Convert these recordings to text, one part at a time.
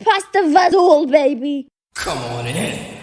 pasta vazul, baby. Come on in.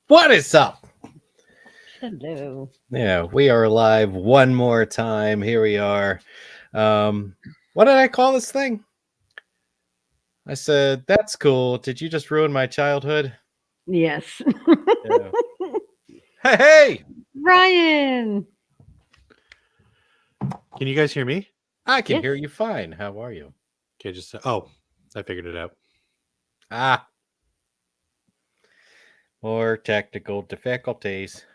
What is up? Hello. Yeah, we are live one more time. Here we are. What did I call this thing? I said, that's cool. Did you just ruin my childhood? Yes. Yeah. Hey! Ryan. Can you guys hear me? I can Yes. hear you fine. How are you? Okay, I figured it out. More technical difficulties.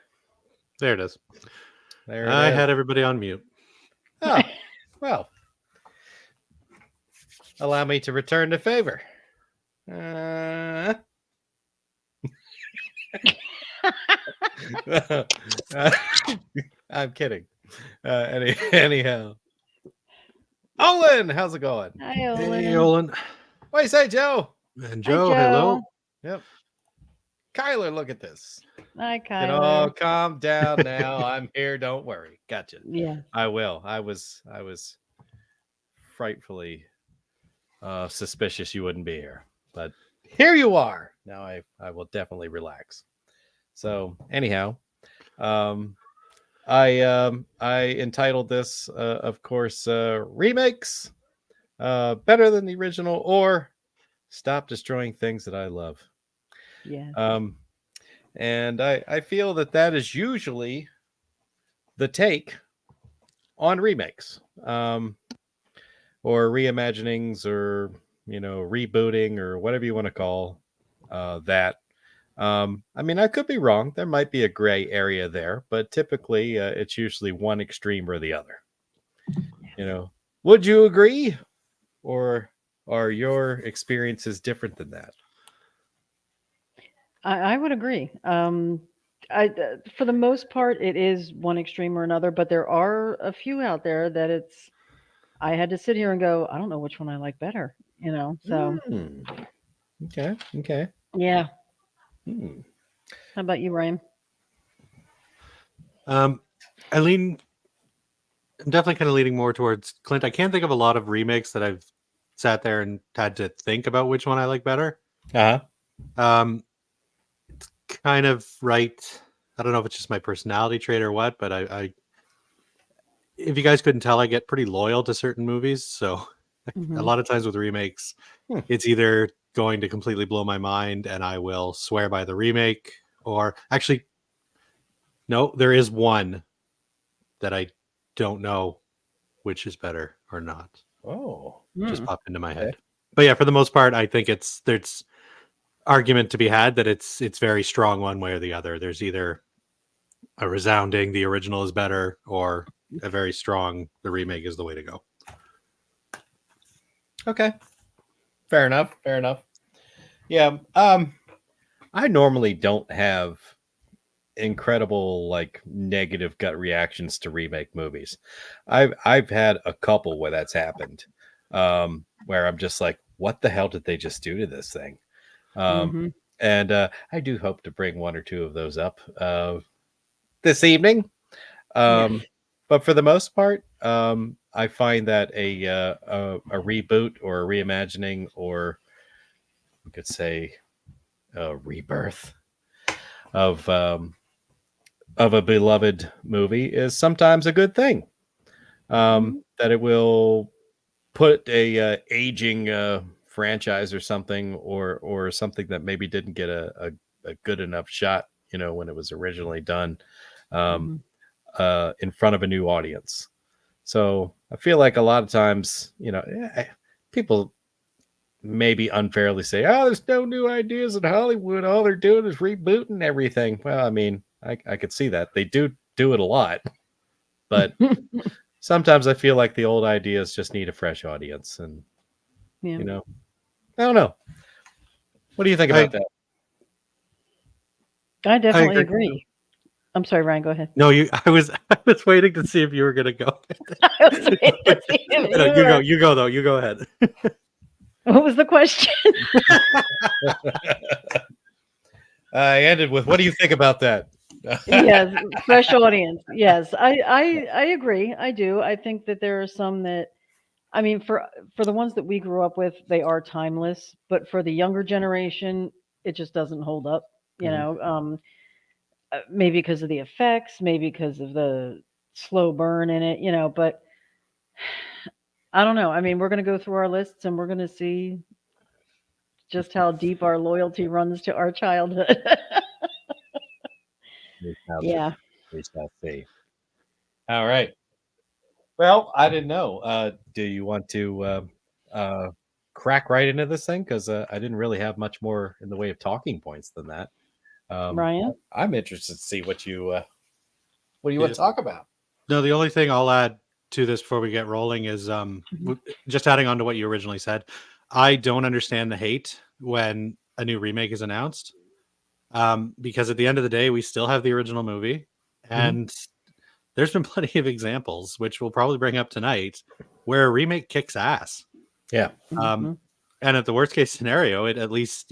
There it is. There I it is. had everybody on mute. Oh, well. Allow me to return the favor. I'm kidding. Anyhow. Olin, how's it going? Hi, Olin. Hey, Olin. What do you say, Joe? And Hi, Joe, Joe. hello. Yep. Kyler, look at this. Hi, You know, Kyler. calm down now. I'm here. Don't worry. Gotcha. Yeah. I will. I was frightfully suspicious you wouldn't be here, but here you are. Now I will definitely relax. So anyhow, I entitled this, of course, remakes, better than the original, or stop destroying things that I love. Yeah. And I feel that is usually the take on remakes, or reimaginings, or rebooting, or whatever you want to call that. I mean, I could be wrong. There might be a gray area there, but typically it's usually one extreme or the other. Would you agree, or are your experiences different than that? I would agree. For the most part, it is one extreme or another, but there are a few out there that I had to sit here and go, I don't know which one I like better, so. Okay. Yeah. How about you, Ryan? I'm definitely kind of leaning more towards Clint. I can't think of a lot of remakes that I've sat there and had to think about which one I like better. It's kind of right. I don't know if it's just my personality trait or what, but I if you guys couldn't tell, I get pretty loyal to certain movies. So a lot of times with remakes, it's either going to completely blow my mind and I will swear by the remake, or actually, no, there is one that I don't know which is better or not. Oh, just popped into my head. But yeah, for the most part, I think there's argument to be had that it's very strong one way or the other. There's either a resounding the original is better, or a very strong the remake is the way to go. Okay. Fair enough. Yeah. I normally don't have incredible negative gut reactions to remake movies. I've had a couple where that's happened, where I'm just like, what the hell did they just do to this thing? And I do hope to bring one or two of those up this evening. But for the most part, I find that a reboot or a reimagining, or we could say a rebirth of a beloved movie is sometimes a good thing. That it will put a aging franchise or something, or something that maybe didn't get a good enough shot, when it was originally done, in front of a new audience. So I feel like a lot of times, people maybe unfairly say, "Oh, there's no new ideas in Hollywood. All they're doing is rebooting everything." Well, I mean, I could see that they do do it a lot. But sometimes I feel like the old ideas just need a fresh audience. And, Yeah. you know, I don't know. What do you think about that? I definitely agree. I'm sorry, Ryan, go ahead. No, I was waiting to see if you were going to go. I was waiting to see if you go though. You go ahead. What was the question? I ended with, what do you think about that? Yes, fresh audience. Yes, I agree. I do. I think that there are some that, I mean, for the ones that we grew up with, they are timeless. But for the younger generation, it just doesn't hold up. You know, maybe because of the effects, maybe because of the slow burn in it. You know, but I don't know. I mean, we're going to go through our lists and we're going to see just how deep our loyalty runs to our childhood. Yeah. We shall see. All right. Well, I didn't know. Do you want to crack right into this thing? Because I didn't really have much more in the way of talking points than that. Ryan? I'm interested to see what you want to talk about. No, the only thing I'll add to this before we get rolling is just adding on to what you originally said. I don't understand the hate when a new remake is announced, because at the end of the day, we still have the original movie, and there's been plenty of examples, which we'll probably bring up tonight, where a remake kicks ass. Yeah. And at the worst case scenario, it at least,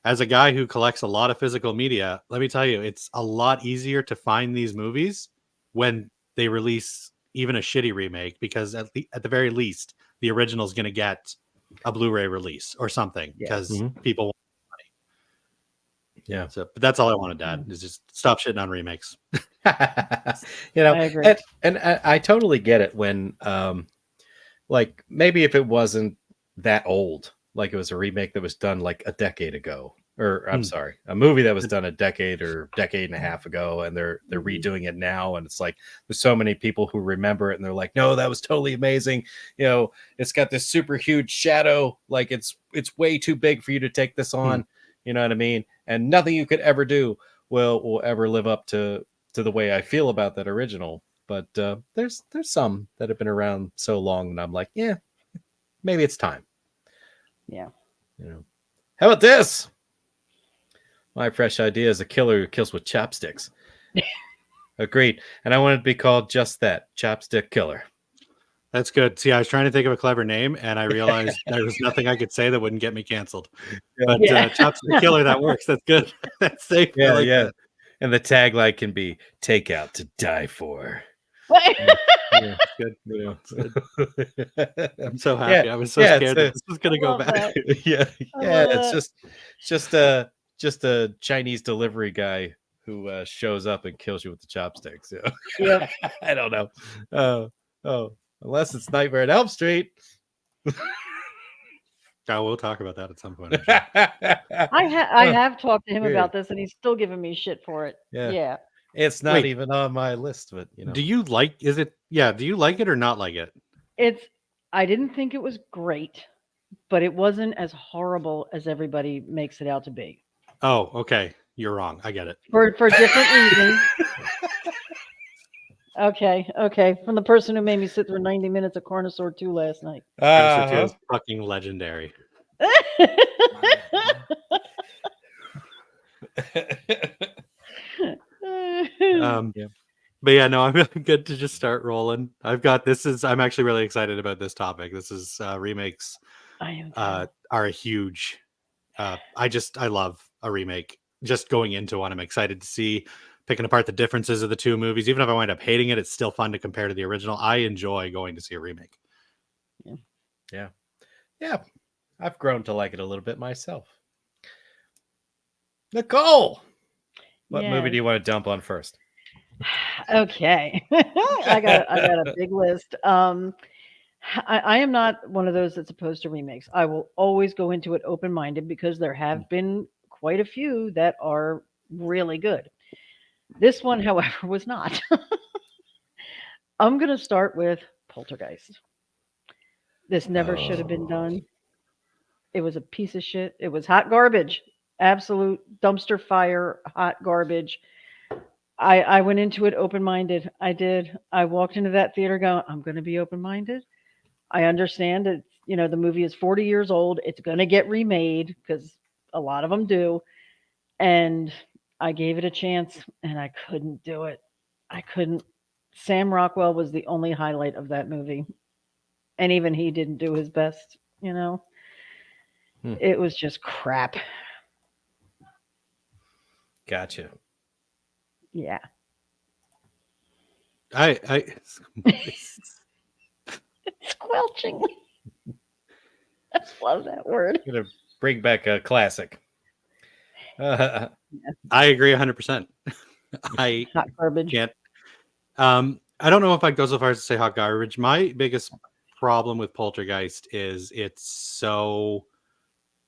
as a guy who collects a lot of physical media, let me tell you, it's a lot easier to find these movies when they release even a shitty remake, because at the very least, the original is going to get a Blu-ray release or something, because people want money. Yeah. So, but that's all I wanted to add, is just stop shitting on remakes. I agree. And I totally get it when, like, maybe if it wasn't that old, like it was a remake that was done like a decade ago, or I'm sorry, a movie that was done a decade or decade and a half ago, and they're redoing it now, and it's like there's so many people who remember it, and they're like, no, that was totally amazing. It's got this super huge shadow, like it's way too big for you to take this on. You know what I mean? And nothing you could ever do will ever live up to the way I feel about that original. But there's some that have been around so long, and I'm like, yeah, maybe it's time. Yeah. How about this? My fresh idea is a killer who kills with chopsticks. Agreed. And I want it to be called just that, Chopstick Killer. That's good. See, I was trying to think of a clever name, and I realized there was nothing I could say that wouldn't get me canceled. But Chopstick Killer, that works. That's good. That's safe. Yeah, like that. And the tagline can be "Takeout to die for." Yeah, good. I'm so happy. Yeah, I was so scared that this was going to go back. It's just a Chinese delivery guy who shows up and kills you with the chopsticks. Yeah. I don't know. Unless it's Nightmare on Elm Street. We'll talk about that at some point. I have talked to him about this, and he's still giving me shit for it. Yeah. It's not even on my list, but do you like? Is it? Yeah. Do you like it or not like it? I didn't think it was great, but it wasn't as horrible as everybody makes it out to be. Oh, okay. You're wrong. I get it. For different reasons. Okay. From the person who made me sit through 90 minutes of Carnosaur 2 last night. Carnosaur 2 is fucking legendary. But yeah, no, I'm good to just start rolling. I'm actually really excited about this topic. This is remakes are a huge I love a remake. Just going into one, I'm excited to see, picking apart the differences of the two movies. Even if I wind up hating it, it's still fun to compare to the original. I enjoy going to see a remake. Yeah. I've grown to like it a little bit myself. Nicole, what movie do you want to dump on first? Okay. I got a big list. I am not one of those that's opposed to remakes. I will always go into it open-minded, because there have been quite a few that are really good. This one, however, was not. I'm going to start with Poltergeist. This never should have been done. It was a piece of shit. It was hot garbage. Absolute dumpster fire, hot garbage. I went into it open-minded. I did. I walked into that theater going, I'm going to be open-minded. I understand it's, the movie is 40 years old. It's going to get remade because a lot of them do. And I gave it a chance and I couldn't do it. I couldn't. Sam Rockwell was the only highlight of that movie. And even he didn't do his best. It was just crap. Gotcha. Yeah. I Squelching. I love that word. Gonna bring back a classic. I agree 100%. I Hot garbage. can't. I don't know if I'd go so far as to say hot garbage. My biggest problem with Poltergeist is it's so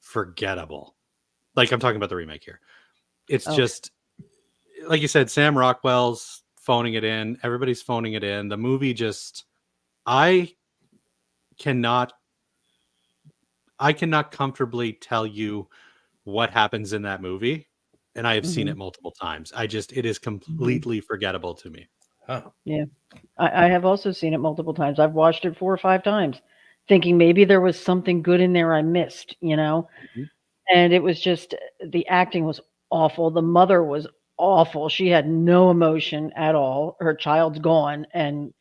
forgettable. Like, I'm talking about the remake here. It's just, like you said, Sam Rockwell's phoning it in. Everybody's phoning it in. The movie just, I cannot comfortably tell you what happens in that movie. And I have seen it multiple times. It is completely forgettable to me. Oh. Yeah. I have also seen it multiple times. I've watched it 4 or 5 times, thinking maybe there was something good in there I missed, And it was just the acting was awful. The mother was awful. She had no emotion at all. Her child's gone, and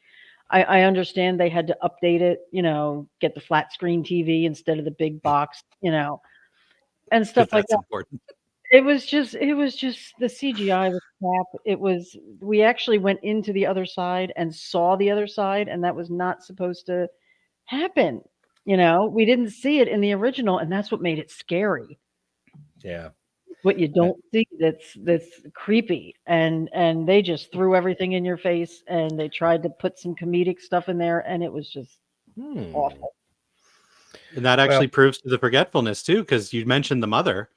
I understand they had to update it, get the flat screen TV instead of the big box, and stuff like That's that. important. It was just the CGI was crap. We actually went into the other side and saw the other side, and that was not supposed to happen. We didn't see it in the original, and that's what made it scary. Yeah. What you don't see that's creepy, and they just threw everything in your face, and they tried to put some comedic stuff in there, and it was just awful. And that actually proves to the forgetfulness too, because you mentioned the mother.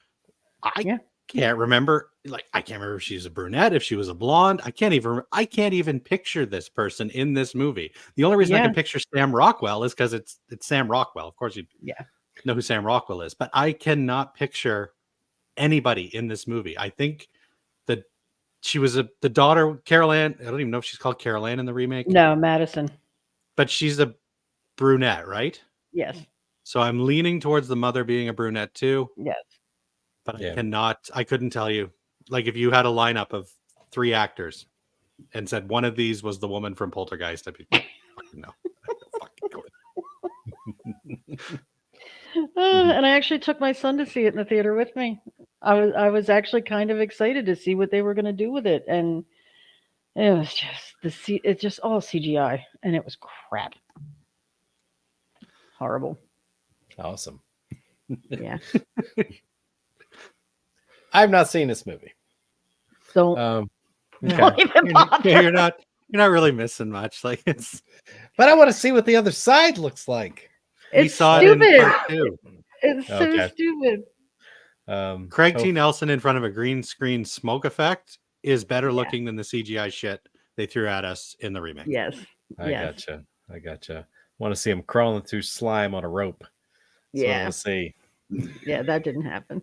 Yeah. Can't remember. Like, I can't remember if she's a brunette, if she was a blonde. I can't even picture this person in this movie. The only reason I can picture Sam Rockwell is because it's Sam Rockwell. Of course, you know who Sam Rockwell is, but I cannot picture anybody in this movie. I think that she was the daughter, Carol Ann. I don't even know if she's called Carol Ann in the remake. No, Madison. But she's a brunette, right? Yes. So I'm leaning towards the mother being a brunette too. Yes. But I couldn't tell you. Like, if you had a lineup of 3 actors and said one of these was the woman from Poltergeist, I'd be no. And I actually took my son to see it in the theater with me. I was actually kind of excited to see what they were going to do with it, and it was just it's just all CGI, and it was crap. Horrible. Awesome. Yeah. I've not seen this movie. Don't Okay. You're not really missing much. Like, it's. But I want to see what the other side looks like. We saw stupid. It in part 2. It's so stupid. Craig T. Nelson in front of a green screen smoke effect is better looking than the CGI shit they threw at us in the remake. Yes. I gotcha. Want to see him crawling through slime on a rope. That's what I want to see. Yeah, that didn't happen.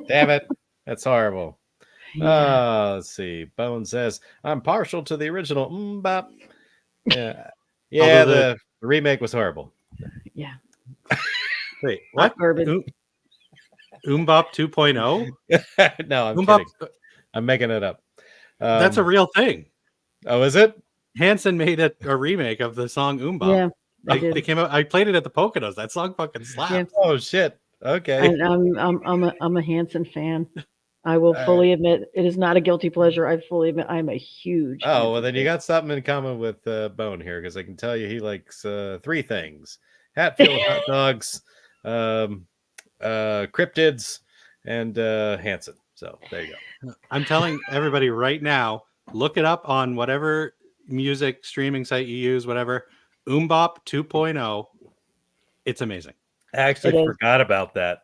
Damn it. That's horrible. Yeah. Let's see. Bone says, I'm partial to the original. Bop. Yeah. Yeah, the remake was horrible. Yeah. Wait, what? Garbage. Bop 2.0? No, I'm kidding. I'm making it up. That's a real thing. Oh, is it? Hanson made a remake of the song Bop. Yeah. They came out. I played it at the Poconos. That song fucking slaps. Yeah. Oh shit. Okay. And I'm a Hanson fan. I will fully admit it is not a guilty pleasure. I fully admit I'm a huge. Oh, well, then you got something in common with Bone here, because I can tell you he likes 3 things: Hatfield hot dogs, cryptids, and Hanson. So there you go. I'm telling everybody right now, look it up on whatever music streaming site you use, whatever. Bop 2.0. It's amazing. I actually forgot about that.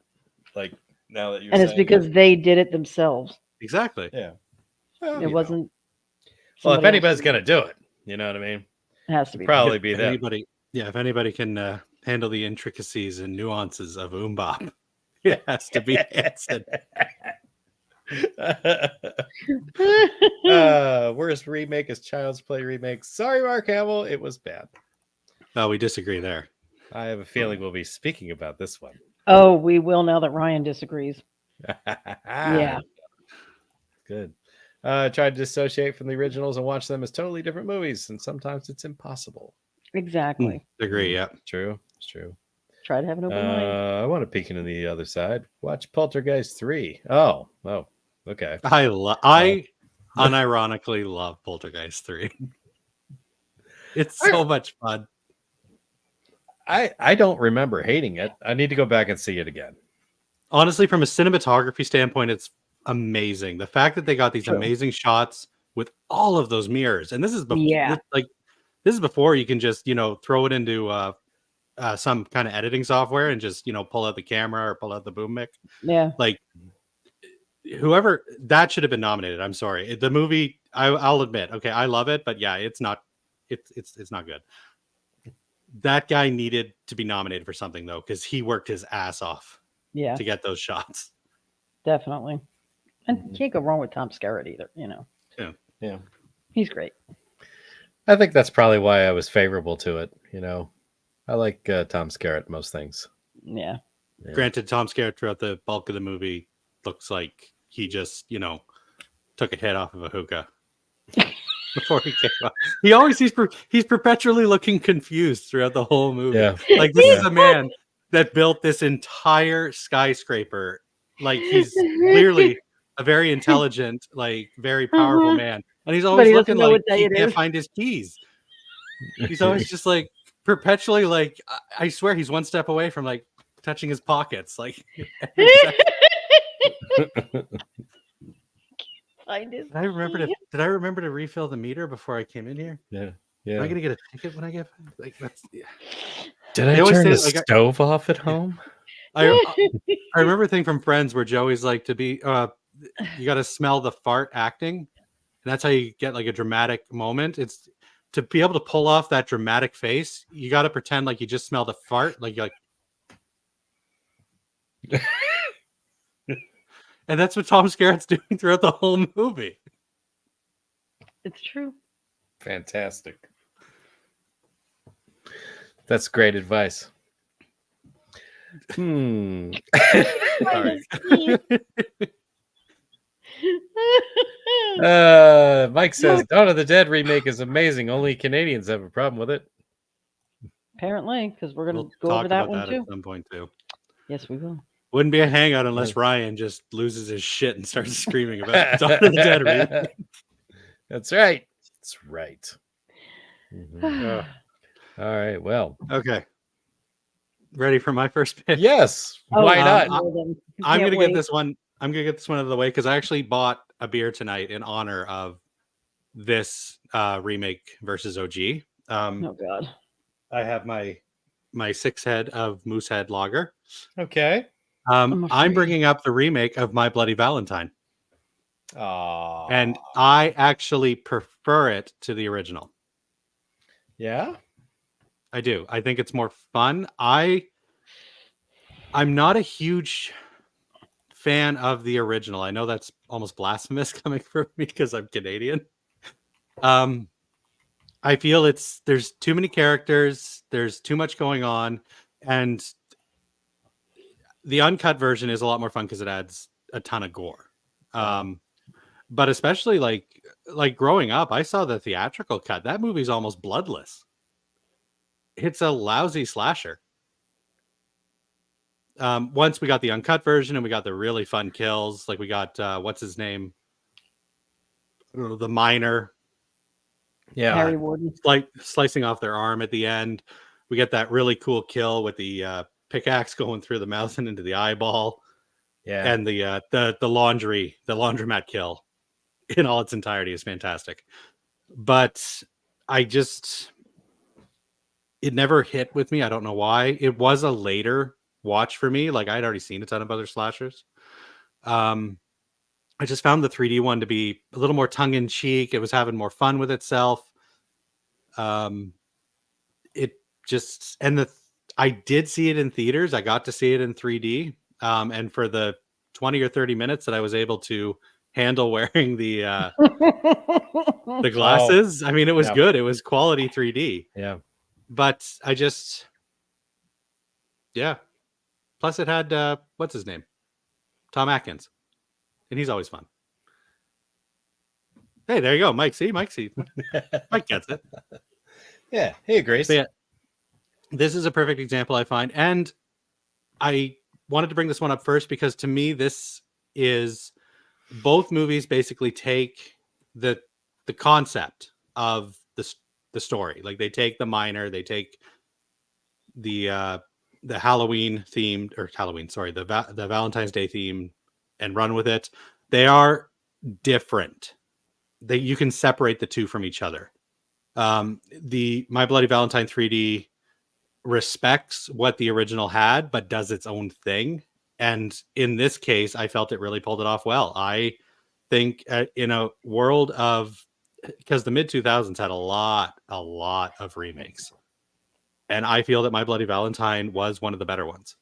Like, now that you're saying it's because they did it themselves. Exactly. Yeah. Well, it wasn't. Well, if anybody's going to do it, you know what I mean? It has to be. Probably be them. If anybody can handle the intricacies and nuances of Bop, it has to be Hanson. Worst remake is Child's Play remake. Sorry, Mark Hamill, it was bad. Oh, we disagree there. I have a feeling we'll be speaking about this one. Oh, we will now that Ryan disagrees. Yeah. Good. Tried to dissociate from the originals and watch them as totally different movies, and sometimes it's impossible. Exactly. Agree, yeah. True. It's true. Try to have an open mind. I want to peek into the other side. Watch Poltergeist 3. Oh, okay. I unironically love Poltergeist 3. It's so much fun. I don't remember hating it. I need to go back and see it again. Honestly, from a cinematography standpoint, it's amazing. The fact that they got these True. amazing shots with all of those mirrors, and this is Yeah. this is before you can just throw it into some kind of editing software and just pull out the camera or pull out the boom mic. Yeah. Like whoever that should have been nominated. I'm sorry, the movie. I'll admit, okay, I love it, but yeah, it's not. It's not good. That guy needed to be nominated for something though, because he worked his ass off. Yeah. To get those shots. Definitely. And you can't go wrong with Tom Skerritt either, Yeah. He's great. I think that's probably why I was favorable to it. I like Tom Skerritt most things. Yeah. Granted, Tom Skerritt throughout the bulk of the movie looks like he just, took a hit off of a hookah before he came up. He always he's perpetually looking confused throughout the whole movie. Yeah. Like this is a man that built this entire skyscraper. Like he's clearly a very intelligent, like very powerful man. And he's always looking like he can't find his keys. He's always just like perpetually like, I swear he's one step away from like touching his pockets. Like Did I remember to refill the meter before I came in here? Yeah. Am I gonna get a ticket when I get like that's Did I turn the stove off at home? I remember a thing from Friends where Joey's like to be you got to smell the fart acting, and that's how you get like a dramatic moment. It's to be able to pull off that dramatic face, you got to pretend like you just smell the fart, like you're like and that's what Tom Skerritt's doing throughout the whole movie. It's true. Fantastic. That's great advice. Sorry. Mike says Dawn of the Dead remake is amazing. Only Canadians have a problem with it. Apparently, because we're going to go over that one too. At some point too. Yes, we will. Wouldn't be a hangout unless Ryan just loses his shit and starts screaming about Dawn of the Dead remake. That's right. That's right. Mm-hmm. All right. Well. Okay. Ready for my first pick? Yes. Why not? I'm gonna get this one. I'm gonna get this one out of the way because I actually bought a beer tonight in honor of this remake versus OG. Oh God. I have my 6 head of Moosehead Lager. Okay. I'm bringing up the remake of My Bloody Valentine. Oh. And I actually prefer it to the original. Yeah? I do. I think it's more fun. I'm not a huge fan of the original. I know that's almost blasphemous coming from me because I'm Canadian. I feel there's too many characters, there's too much going on, and the uncut version is a lot more fun because it adds a ton of gore. But especially like growing up, I saw the theatrical cut. That movie's almost bloodless. It's a lousy slasher. Once we got the uncut version and we got the really fun kills, like we got what's his name? I don't know, the miner. Yeah. Harry Warden. Like slicing off their arm at the end. We get that really cool kill with the pickaxe going through the mouth and into the eyeball. Yeah. And the laundromat kill in all its entirety is fantastic. But it never hit with me. I don't know why. It was a later watch for me. Like I'd already seen a ton of other slashers. I just found the 3D one to be a little more tongue in cheek. It was having more fun with itself. I did see it in theaters. I got to see it in 3D. And for the 20 or 30 minutes that I was able to handle wearing the glasses. I mean, it was good. It was quality 3D. Yeah. But I just, yeah. Plus it had, what's his name? Tom Atkins. And he's always fun. Hey, there you go. Mike, see? Mike gets it. Yeah, he agrees. But yeah, this is a perfect example, I find. And I wanted to bring this one up first because to me, this is both movies basically take the concept of the story. Like they take the minor, they take the Halloween themed or Halloween, sorry, the Valentine's Day theme and run with it. They are different. You can separate the two from each other. The My Bloody Valentine 3D respects what the original had, but does its own thing. And in this case, I felt it really pulled it off well. I think in a world of, because the mid 2000s had a lot of remakes. And I feel that My Bloody Valentine was one of the better ones.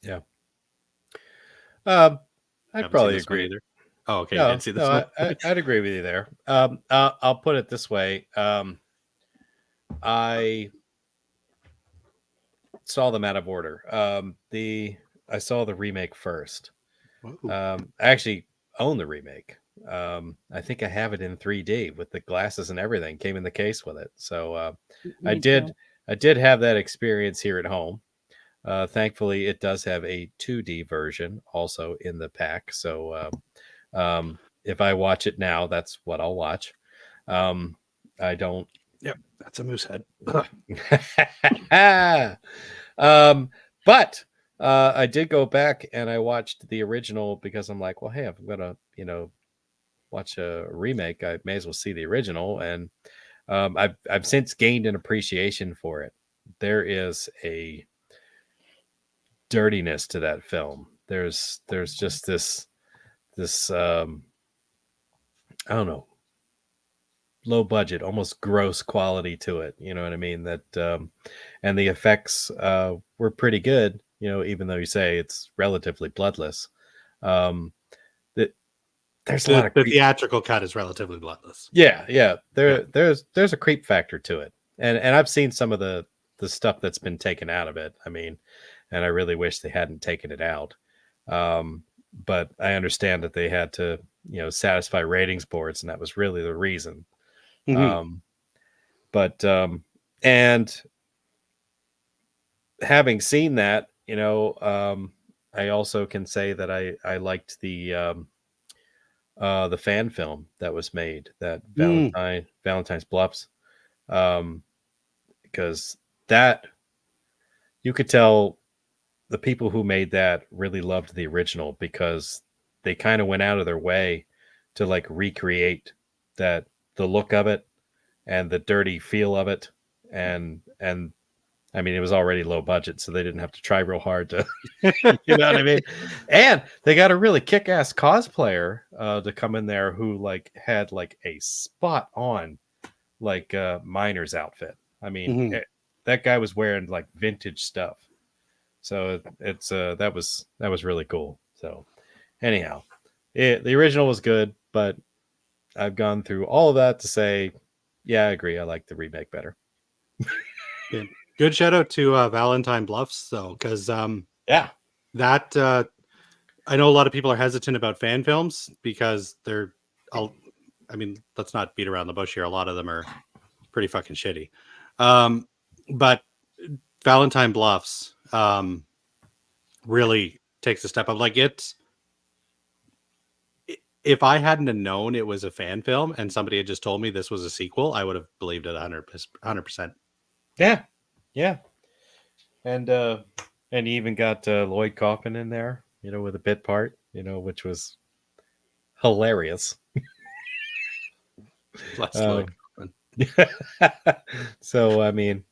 Yeah. I'd probably agree. Either. Oh, okay. You didn't see this one. I'd agree with you there. I'll put it this way. I saw them out of order. I saw the remake first. I actually own the remake. I think I have it in 3D with the glasses and everything. Came in the case with it. So I did have that experience here at home. Thankfully, it does have a 2D version also in the pack. So if I watch it now, that's what I'll watch. I don't. Yep, that's a moose head. But I did go back and I watched the original because I'm like, well, hey, if I'm gonna, watch a remake, I may as well see the original. And I've since gained an appreciation for it. There is a dirtiness to that film. There's just this I don't know, low budget, almost gross quality to it. You know what I mean? That and the effects were pretty good. Even though you say it's relatively bloodless. There's a lot of the theatrical cut is relatively bloodless. Yeah. There's a creep factor to it, and I've seen some of the stuff that's been taken out of it. I mean, and I really wish they hadn't taken it out. But I understand that they had to, satisfy ratings boards, and that was really the reason. Mm-hmm. And having seen that, I also can say that I liked the fan film that was made, that Valentine's Bluffs, because that you could tell the people who made that really loved the original because they kind of went out of their way to like recreate the look of it and the dirty feel of it. And I mean, it was already low budget, so they didn't have to try real hard to, you know what I mean? And they got a really kick-ass cosplayer to come in there who like had like a spot on like miner's outfit. I mean, that guy was wearing like vintage stuff. So it's that was really cool. So anyhow, the original was good, but I've gone through all of that to say, yeah, I agree. I like the remake better. Yeah. Good shout out to Valentine Bluffs, though, because that I know a lot of people are hesitant about fan films because they're, I mean, let's not beat around the bush here. A lot of them are pretty fucking shitty. But Valentine Bluffs really takes a step up. Like if I hadn't have known it was a fan film and somebody had just told me this was a sequel, I would have believed it 100%. Yeah. And you even got Lloyd Kaufman in there, with a bit part, which was hilarious. So, I mean,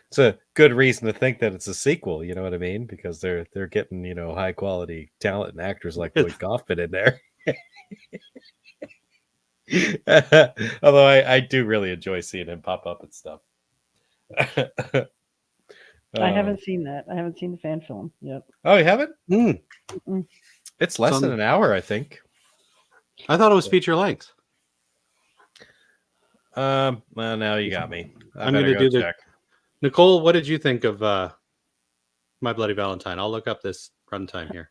it's a good reason to think that it's a sequel, you know what I mean? Because they're getting, high quality talent and actors like Lloyd Kaufman in there. Although I do really enjoy seeing him pop up and stuff. I haven't seen that. I haven't seen the fan film yet. Oh, you haven't? It's less than an hour, I think. I thought it was feature length. Well, now you got me. I'm going to do check. Nicole, what did you think of My Bloody Valentine? I'll look up this runtime here.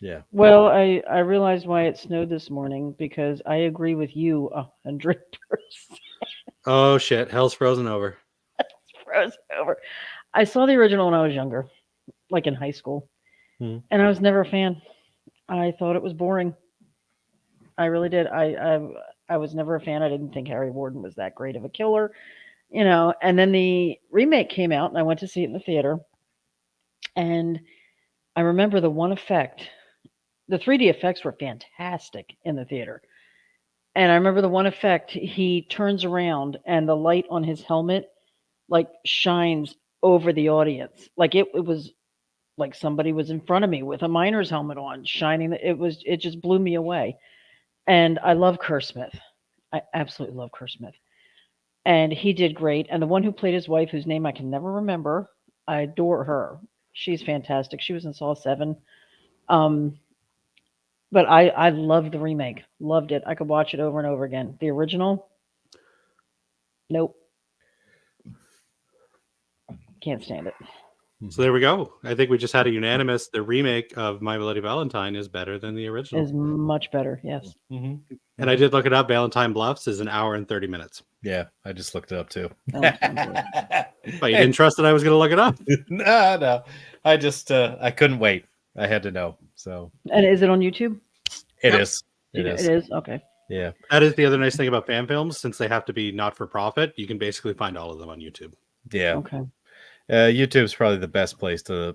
Yeah. Well, I realized why it snowed this morning because I agree with you 100%. Oh shit! Hell's frozen over. Frozen over. I saw the original when I was younger, like in high school, and I was never a fan. I thought it was boring. I really did. I was never a fan. I didn't think Harry Warden was that great of a killer, And then the remake came out, and I went to see it in the theater. And I remember the one effect. The 3D effects were fantastic in the theater. And I remember the one effect, he turns around and the light on his helmet like shines over the audience. Like it was like somebody was in front of me with a miner's helmet on, shining. It just blew me away. And I love Kerr Smith. I absolutely love Kerr Smith. And he did great. And the one who played his wife, whose name I can never remember, I adore her. She's fantastic. She was in Saw 7. But I loved the remake. Loved it. I could watch it over and over again. The original, nope. Can't stand it. So there we go. I think we just had a unanimous. The remake of My Bloody Valentine is better than the original. Is much better, yes. Mm-hmm. And I did look it up. Valentine Bluffs is 1 hour and 30 minutes. Yeah, I just looked it up too. But you didn't trust that I was going to look it up? No. I just I couldn't wait. I had to know. So. And is it on YouTube? It is. It is. Okay. Yeah. That is the other nice thing about fan films. Since they have to be not for profit, you can basically find all of them on YouTube. Yeah. Okay. YouTube's probably the best place to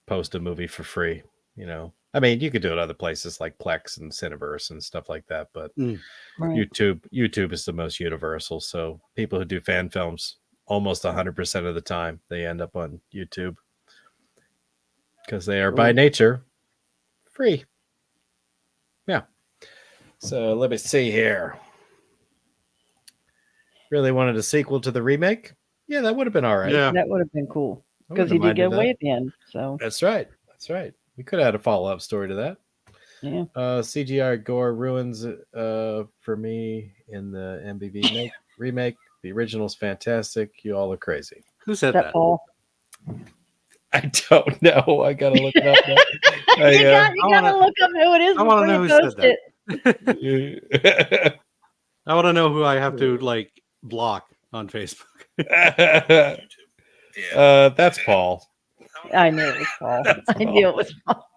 post a movie for free. I mean, you could do it other places like Plex and Cineverse and stuff like that, but right. YouTube is the most universal. So people who do fan films, almost 100% of the time, they end up on YouTube because they are by nature free. Yeah. So let me see here. Really wanted a sequel to the remake? Yeah, that would have been all right. Yeah, that would have been cool because he did get away at the end. So that's right. We could have had a follow-up story to that. Yeah. CGI gore ruins for me in the MBV remake. The original's fantastic. You all are crazy. Who said that? Paul? I don't know. I gotta look it up now. You gotta look up who it is. I want to know who said that. I want to know who I have to block on Facebook. That's Paul. I knew it was Paul. I knew it was Paul.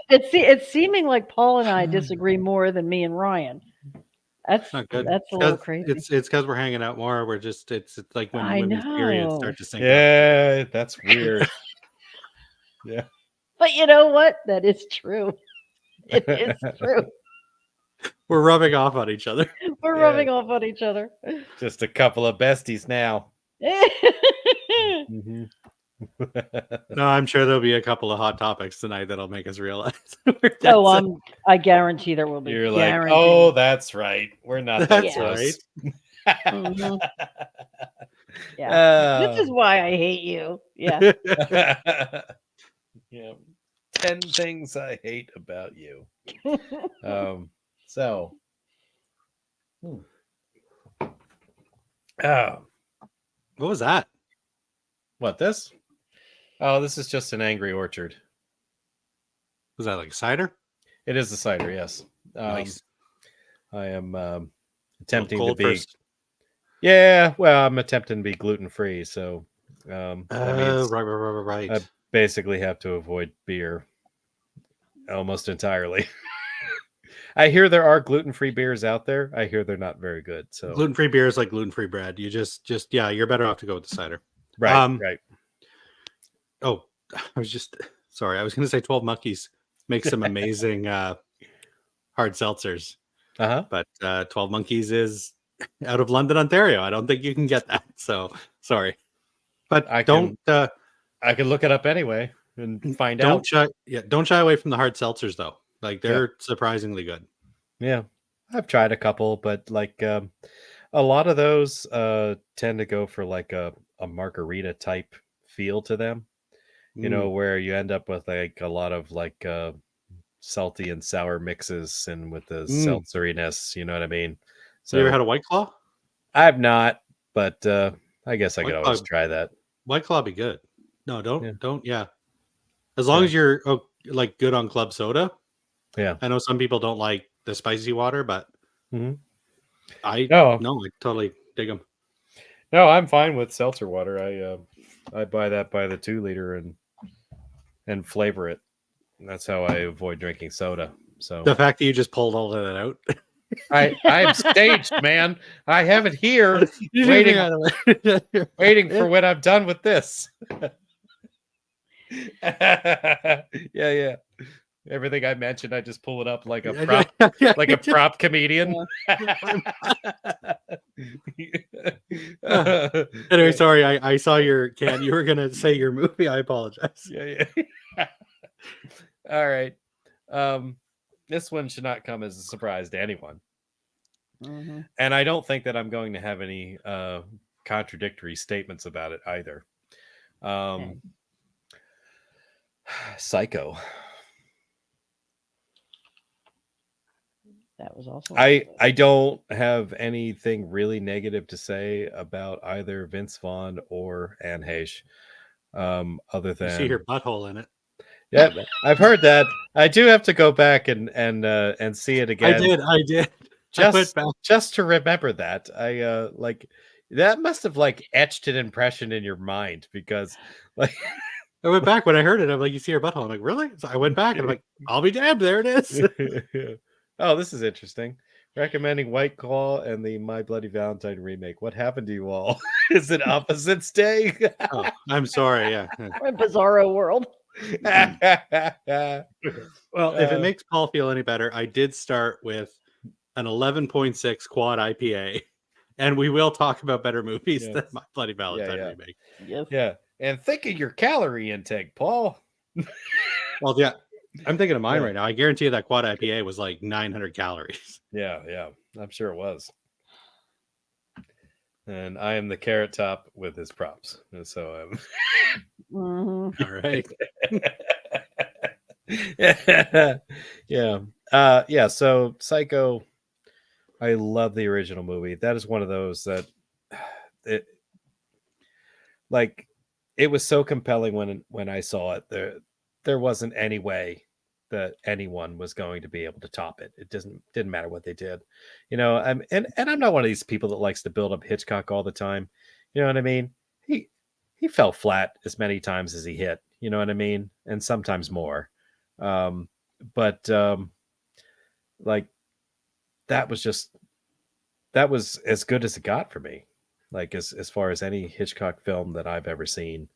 It's seeming like Paul and I disagree more than me and Ryan. That's not good. That's a little crazy. It's because we're hanging out more. We're just it's like when women's periods start to sink. Yeah, that's weird. Yeah. But you know what? That is true. It is true. We're rubbing off on each other. We're rubbing off on each other. Just a couple of besties now. Mm-hmm. No, I'm sure there'll be a couple of hot topics tonight that'll make us realize. I guarantee there will be. You're like, oh, that's right. We're not that close. Right. Mm-hmm. Yeah. This is why I hate you. Yeah. Yeah. 10 things I hate about you. So. What was that? What, this? Oh, this is just an Angry Orchard. Was that like cider? It is a cider, yes. Nice. I am attempting to be. First. Yeah, well, I'm attempting to be gluten-free, so that means right. I basically have to avoid beer almost entirely. I hear there are gluten-free beers out there. I hear they're not very good. So gluten-free beer is like gluten-free bread. You just you're better off to go with the cider. Right. Right. Oh, I was going to say 12 Monkeys makes some amazing hard seltzers. But 12 Monkeys is out of London, Ontario. I don't think you can get that. So sorry. But I can look it up anyway and find out. Don't shy away from the hard seltzers though. Like they're surprisingly good. Yeah. I've tried a couple, but a lot of those tend to go for like a margarita type feel to them. you know, where you end up with like a lot of like salty and sour mixes and with the seltzeriness, you know what I mean? So you ever had a White Claw? I've not, but I guess I could White always Claw, try that. White Claw be good. No, Yeah. don't. Yeah, as long as you're like good on club soda. Yeah. I know some people don't like the spicy water, but I totally dig them. No, I'm fine with seltzer water. I buy that by the 2 liter and flavor it. That's how I avoid drinking soda. So The fact that you just pulled all of that out. I'm staged, man. I have it here waiting for when I'm done with this. Yeah. Everything I mentioned, I just pull it up like a prop comedian. Anyway, sorry, I saw your can. You were gonna say your movie. I apologize. Yeah. All right. This one should not come as a surprise to anyone. And I don't think that I'm going to have any contradictory statements about it either. Psycho. That was also. I don't have anything really negative to say about either Vince Vaughn or Anne Heche. Other than you see her butthole in it. Yeah, I've heard that. I do have to go back and see it again. I did. Just to remember that. I like that must have like etched an impression in your mind because like I went back when I heard it. I'm like, you see her butthole. I'm like, really? So I went back and I'm like, I'll be damned. There it is. Oh, this is interesting. Recommending White Claw and the My Bloody Valentine remake. What happened to you all? Is it Opposites Day? Oh, I'm sorry. Yeah. We're a bizarro world. Well, if it makes Paul feel any better, I did start with an 11.6 quad IPA, and we will talk about better movies than My Bloody Valentine remake. Yes. Yeah. And think of your calorie intake, Paul. Well, yeah. I'm thinking of mine right now. I guarantee you that quad IPA was like 900 calories. Yeah. I'm sure it was. And I am the Carrot Top with his props. And so All right. Yeah. So Psycho, I love the original movie. That is one of those that it was so compelling when I saw it. There wasn't any way that anyone was going to be able to top it. It didn't matter what they did, you know. And I'm not one of these people that likes to build up Hitchcock all the time. You know what I mean? He fell flat as many times as he hit. You know what I mean? And sometimes more. But like that was as good as it got for me. Like as far as any Hitchcock film that I've ever seen.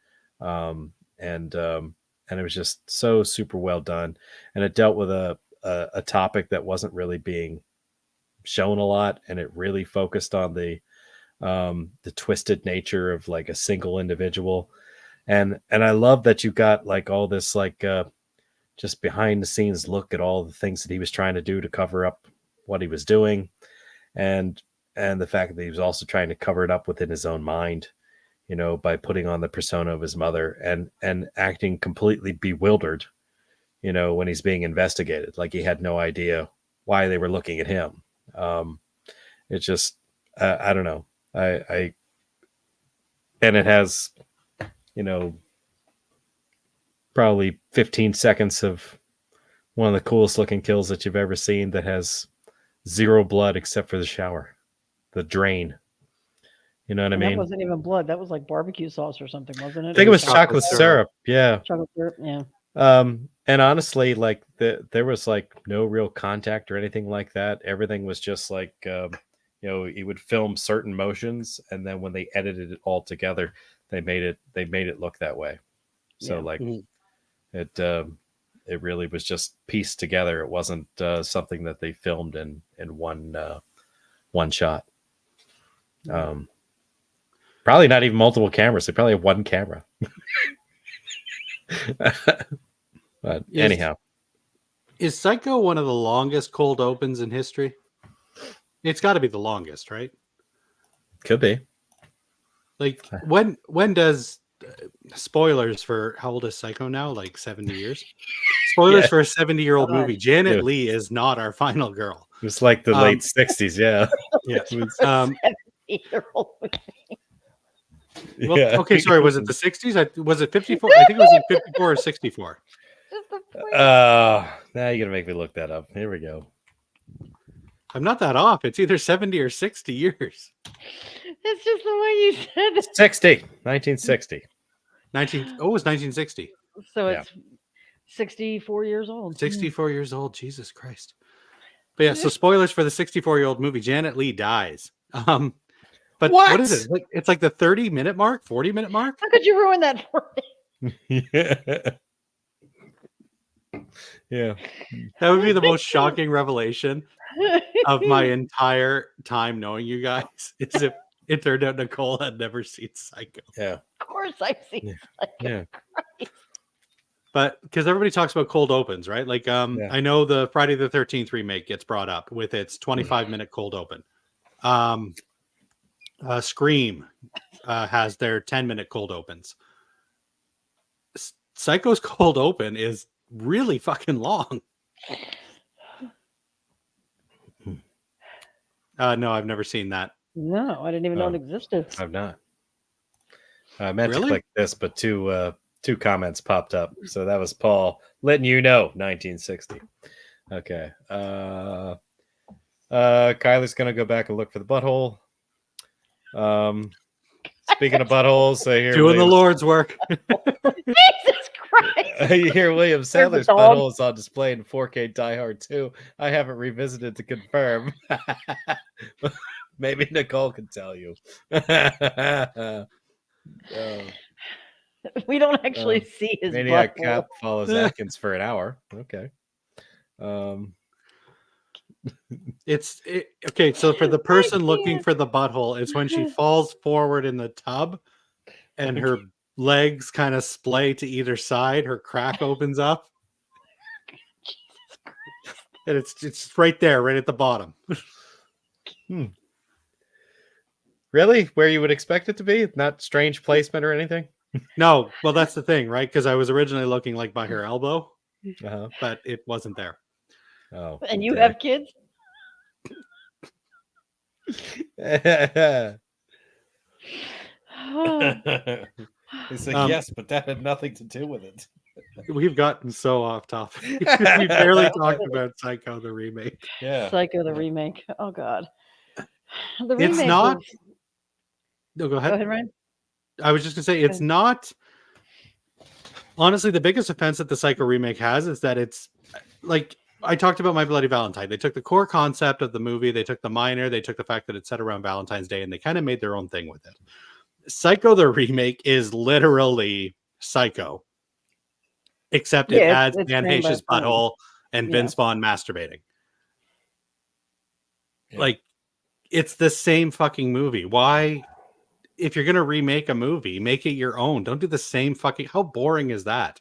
And it was just so super well done, and it dealt with a topic that wasn't really being shown a lot, and it really focused on the twisted nature of like a single individual, and I love that you got like all this like just behind the scenes look at all the things that he was trying to do to cover up what he was doing, and the fact that he was also trying to cover it up within his own mind. You know, by putting on the persona of his mother and acting completely bewildered, you know, when he's being investigated, like he had no idea why they were looking at him. It's just, I don't know. And it has, you know, probably 15 seconds of one of the coolest looking kills that you've ever seen that has zero blood except for the shower, the drain. You know what I mean? That wasn't even blood. That was like barbecue sauce or something, wasn't it? I think it was chocolate syrup. Yeah. Chocolate syrup. Yeah. And honestly, like there was like no real contact or anything like that. Everything was just like, you know, he would film certain motions, and then when they edited it all together, they made it look that way. So like it really was just pieced together. It wasn't something that they filmed in one shot. Probably not even multiple cameras. They probably have one camera. But anyhow. Is Psycho one of the longest cold opens in history? It's got to be the longest, right? Could be. Like when does spoilers for how old is Psycho now? Like 70 years. Spoilers Yeah. for a 70-year-old God. movie. Janet Yeah. Leigh is not our final girl. It was like the late 60s. Yeah. Yeah. It was- 70-year-old. Well, yeah. okay, sorry. Was it the 60s? Was it 54? I think it was like 54 or 64. Just a point. Now you're gonna make me look that up. Here we go. I'm not that off. It's either 70 or 60 years. It's just the way you said it. 1960. It was 1960. So Yeah. it's 64 years old. 64 years old. Jesus Christ. But yeah, so spoilers for the 64-year-old movie. Janet Leigh dies. But what is it? It's like the 30-minute mark, 40-minute mark? How could you ruin that for me? Yeah. Yeah. That would be the most shocking revelation of my entire time knowing you guys, is if it turned out Nicole had never seen Psycho. Yeah. Of course I've seen Psycho. Yeah. But because everybody talks about cold opens, right? Like I know the Friday the 13th remake gets brought up with its 25-minute cold open. Scream has their 10-minute cold opens. Psycho's cold open is really fucking long. No, I've never seen that. No, I didn't even know it existed. I've not. I meant to Really? click this, but two comments popped up. So that was Paul letting you know 1960. Okay. Kyler's gonna go back and look for the butthole. Speaking of buttholes, so here Doing the Lord's work. Jesus Christ! You hear William Sadler's dog. butthole is on display in 4K Die Hard 2. I haven't revisited to confirm. Maybe Nicole can tell you. We don't actually see his Maniac butthole. Cop follows Atkins for an hour. Okay. Okay, so for the person looking can't. for the butthole, it's when she falls forward in the tub and her legs kind of splay to either side, her crack opens up. And it's right there, right at the bottom. Really? Where you would expect it to be? Not strange placement or anything? No, well, that's the thing, right? Because I was originally looking like by her elbow, but it wasn't there. Oh, And you have kids? He's like, yes, but that had nothing to do with it. We've gotten so off topic. We barely talked about Psycho the remake. Yeah. Psycho the remake. Oh God. The It's remake not. was- No, go Go ahead. ahead, Ryan. I was just gonna say it's not. Honestly, the biggest offense that the Psycho remake has is that it's like I talked about My Bloody Valentine. They took the core concept of the movie, they took the minor, they took the fact that it's set around Valentine's Day, and they kind of made their own thing with it. Psycho the remake is literally Psycho, except it Yeah, adds it's Van made by Hays's Vaughn. butthole and Vince Vaughn masturbating. Yeah. Like, it's the same fucking movie. Why? If you're gonna remake a movie, make it your own. Don't do the same fucking. How boring is that?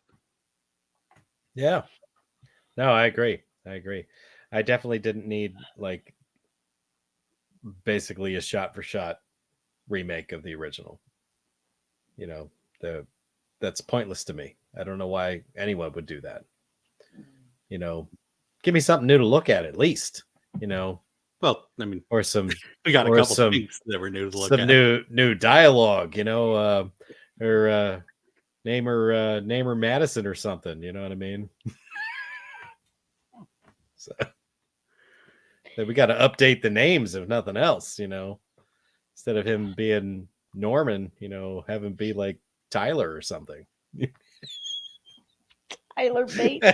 Yeah. No, I agree. I definitely didn't need like basically a shot for shot remake of the original. You know, that's pointless to me. I don't know why anyone would do that. You know, give me something new to look at least, you know. Well, I mean, or some we got a or couple some- things that were new to look some at. new dialogue, you know, or name her Madison or something, you know what I mean? So we got to update the names if nothing else, you know, instead of him being Norman, you know, have him be like Tyler or something. Tyler Bates.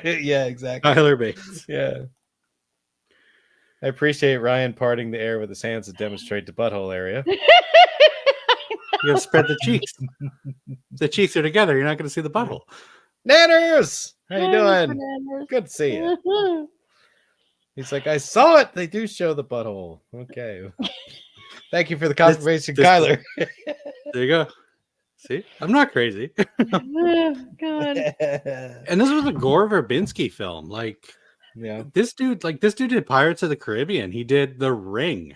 Yeah, exactly. Tyler Bates. Yeah. I appreciate Ryan parting the air with his hands to demonstrate the butthole area. You gotta spread the cheeks. The cheeks are together. You're not gonna see the butthole. Nanners! How you doing? Good to see you. He's like, I saw it. They do show the butthole. Okay. Thank you for the confirmation, Kyler. There you go. See, I'm not crazy. Oh, God. And this was a Gore Verbinski film. Like, Yeah. this dude did Pirates of the Caribbean. He did The Ring.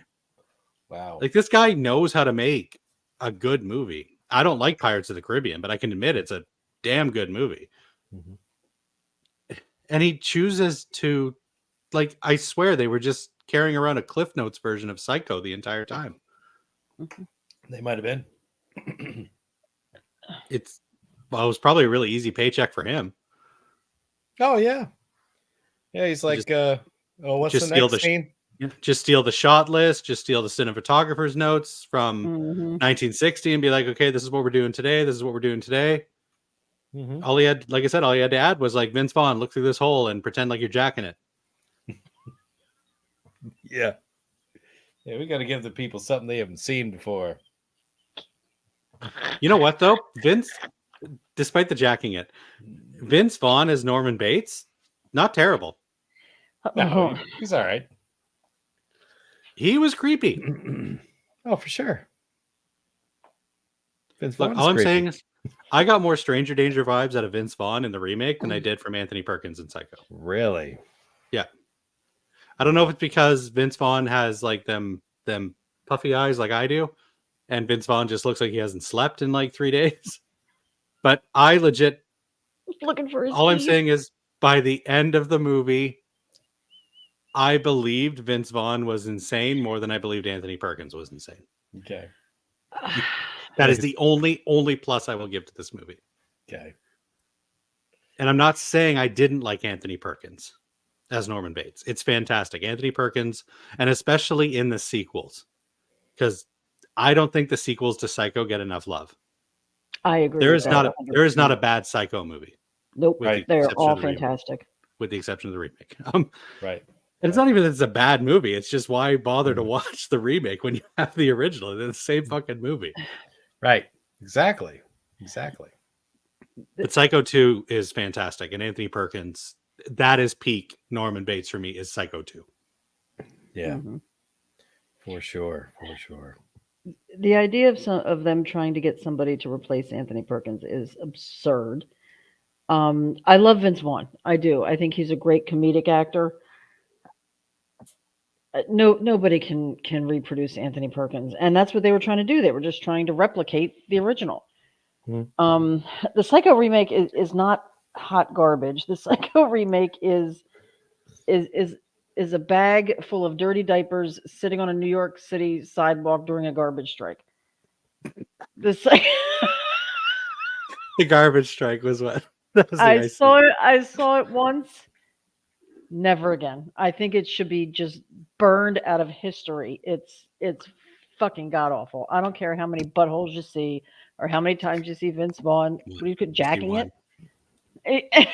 Wow. Like, this guy knows how to make a good movie. I don't like Pirates of the Caribbean, but I can admit it's a damn good movie. Mm-hmm. And he chooses to, like, I swear they were just carrying around a Cliff Notes version of Psycho the entire time. Mm-hmm. They might have been. It was probably a really easy paycheck for him. Oh yeah, yeah. He's like, what's just the steal next scene? Just steal the shot list, just steal the cinematographer's notes from 1960 and be like, okay, this is what we're doing today. This is what we're doing today. Mm-hmm. All he had, like I said, all he had to add was like, Vince Vaughn, look through this hole and pretend like you're jacking it. Yeah. Yeah, we got to give the people something they haven't seen before. You know what, though? Vince, despite the jacking it, Vince Vaughn as Norman Bates, not terrible. No, he's all right. He was creepy. Oh, for sure. Vince Look, all I'm saying is I got more Stranger Danger vibes out of Vince Vaughn in the remake than I did from Anthony Perkins in Psycho. Really? Yeah. I don't know if it's because Vince Vaughn has like them puffy eyes like I do, and Vince Vaughn just looks like he hasn't slept in like 3 days. But I legit looking for his all I'm teeth. saying is by the end of the movie, I believed Vince Vaughn was insane more than I believed Anthony Perkins was insane. Okay. That is the only plus I will give to this movie. Okay. And I'm not saying I didn't like Anthony Perkins as Norman Bates. It's fantastic. Anthony Perkins, and especially in the sequels, because I don't think the sequels to Psycho get enough love. I agree. There is not a bad Psycho movie. Nope. They're all fantastic. With the exception of the remake. Right. And it's not even that it's a bad movie. It's just why bother to watch the remake when you have the original? They're the same fucking movie. Right. Exactly. But Psycho 2 is fantastic. And Anthony Perkins, that is peak Norman Bates for me, is Psycho 2. Yeah. Mm-hmm. For sure. The idea of them trying to get somebody to replace Anthony Perkins is absurd. I love Vince Vaughn. I do. I think he's a great comedic actor. Nobody can reproduce Anthony Perkins, and that's what they were trying to do. They were just trying to replicate the original. Mm-hmm. The Psycho remake is not hot garbage. The Psycho remake is a bag full of dirty diapers sitting on a New York City sidewalk during a garbage strike. The garbage strike was what I saw it. I saw it once. Never again. I think it should be just burned out of history. It's fucking god awful. I don't care how many buttholes you see or how many times you see Vince Vaughn. You could jacking it.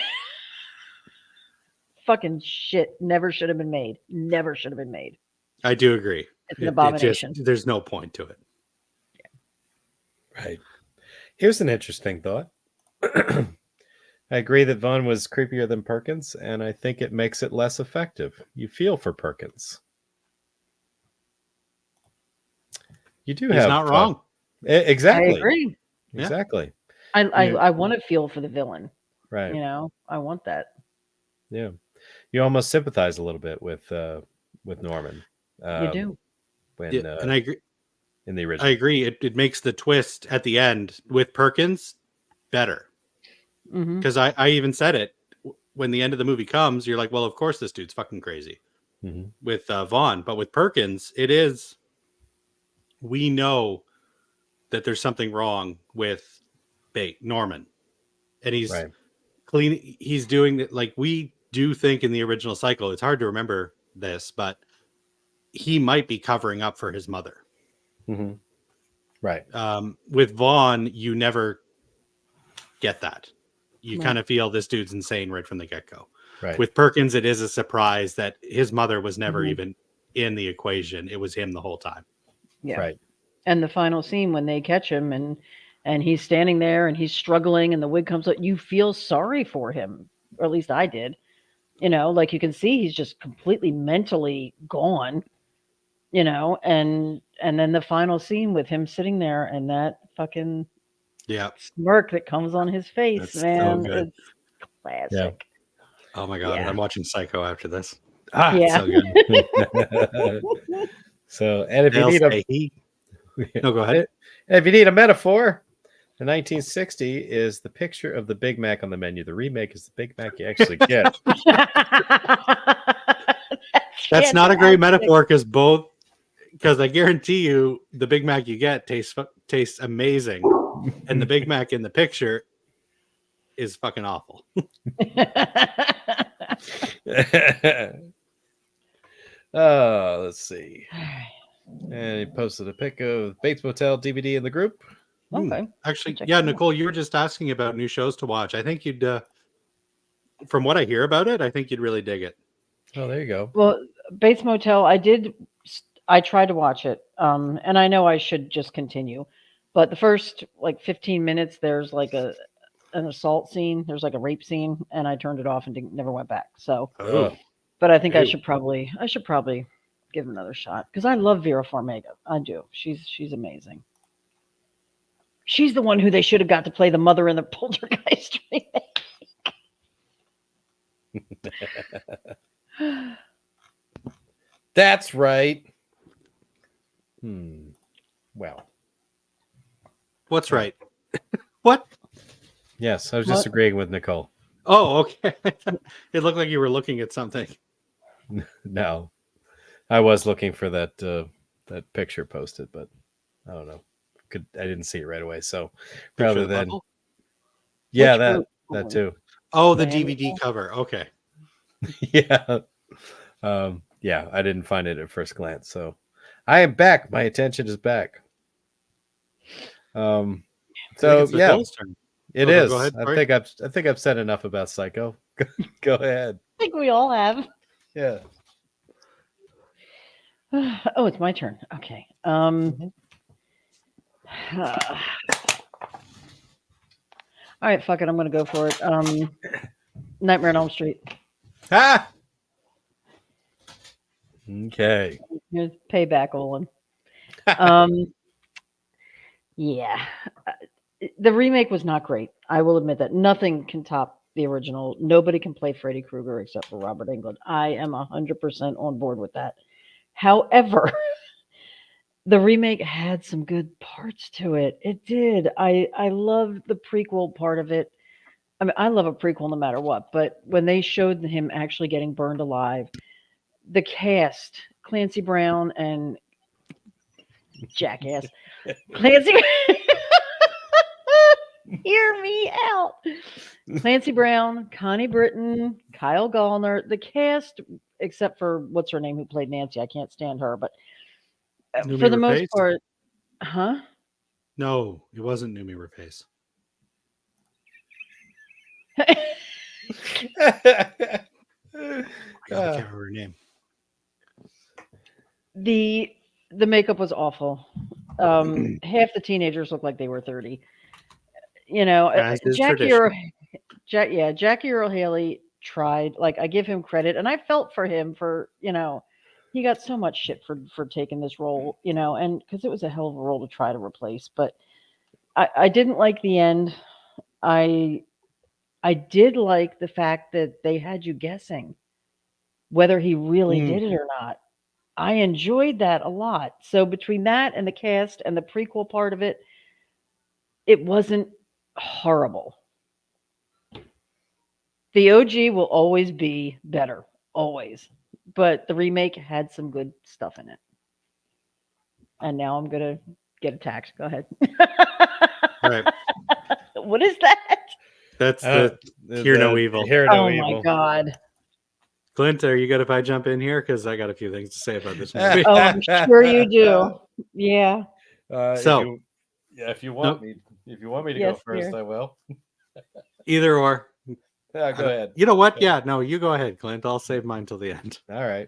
Fucking shit. Never should have been made. Never should have been made. I do agree. It's an abomination. There's no point to it. Yeah. Right. Here's an interesting thought. I agree that Vaughn was creepier than Perkins, and I think it makes it less effective. You feel for Perkins. You do have... He's not wrong. Exactly. I agree. Exactly. I want to feel for the villain. Right. You know, I want that. Yeah. You almost sympathize a little bit with Norman. You do. And I agree. In the original. I agree. It makes the twist at the end with Perkins better. Because I even said it when the end of the movie comes, you're like, well, of course this dude's fucking crazy with Vaughn, but with Perkins, we know that there's something wrong with Norman, and he's clean. He's doing it like we do think in the original Cycle. It's hard to remember this, but he might be covering up for his mother. Mm-hmm. Right. With Vaughn, you never get that. You kind of feel this dude's insane right from the get-go. Right. With Perkins, it is a surprise that his mother was never even in the equation. It was him the whole time. Yeah. Right. And the final scene when they catch him and he's standing there and he's struggling and the wig comes up, you feel sorry for him. Or at least I did. You know, like you can see he's just completely mentally gone. You know, and then the final scene with him sitting there and that fucking smirk that comes on his face, that's man. So good. It's classic. Yeah. Oh my god, I'm watching Psycho after this. So good. So, and if you need go ahead. if you need a metaphor, The 1960 is the picture of the Big Mac on the menu. The remake is the Big Mac you actually get. That's not a great metaphor because I guarantee you the Big Mac you get tastes amazing, and the Big Mac in the picture is fucking awful. Let's see. And he posted a pic of Bates Motel DVD in the group. Okay. Actually, yeah, Nicole, you were just asking about new shows to watch. I think you'd, from what I hear about it, I think you'd really dig it. Oh, there you go. Well, Bates Motel, I tried to watch it, and I know I should just continue, but the first like 15 minutes, there's like an assault scene, there's like a rape scene, and I turned it off and never went back. So, but I think I should probably give it another shot because I love Vera Farmiga. I do. She's amazing. She's the one who they should have got to play the mother in the Poltergeist remake. That's right. Well. What's right? What? Yes, I was just agreeing with Nicole. Oh, okay. It looked like you were looking at something. No. I was looking for that picture posted, but I don't know. I didn't see it right away. So rather than yeah, that too. Oh, the DVD cover. Okay. Yeah. Yeah, I didn't find it at first glance. So I am back. My attention is back. So yeah, it is. Go ahead, I think I've said enough about Psycho. Go ahead. I think we all have. Yeah. Oh, it's my turn. Okay. All right, fuck it. I'm going to go for it. Nightmare on Elm Street. Ah! Okay. Here's payback, Olin. Yeah. The remake was not great. I will admit that. Nothing can top the original. Nobody can play Freddy Krueger except for Robert Englund. I am 100% on board with that. However, the remake had some good parts to it. It did. I loved the prequel part of it. I mean, I love a prequel no matter what, but when they showed him actually getting burned alive, the cast, Clancy Brown and jackass, Clancy, hear me out. Clancy Brown, Connie Britton, Kyle Gallner, the cast, except for what's her name who played Nancy. I can't stand her, but for the most part, huh? No, it wasn't Numi Rapace. I can't remember her name. The makeup was awful. Half the teenagers looked like they were 30. You know, Jackie Earle Haley tried. Like, I give him credit, and I felt for him for, he got so much shit for taking this role, and because it was a hell of a role to try to replace. But I didn't like the end. I did like the fact that they had you guessing whether he really did it or not. I enjoyed that a lot. So between that and the cast and the prequel part of it, it wasn't horrible. The OG will always be better, always. But the remake had some good stuff in it. And now I'm going to get attacked. Go ahead. Right. What is that? That's the Hear No Evil. Oh my God. Clint, are you good if I jump in here? Because I got a few things to say about this movie. Oh, I'm sure you do. Yeah. If you want me to go first, I will. Either or. Yeah, go ahead. You know what? Yeah, no, you go ahead, Clint. I'll save mine till the end. All right.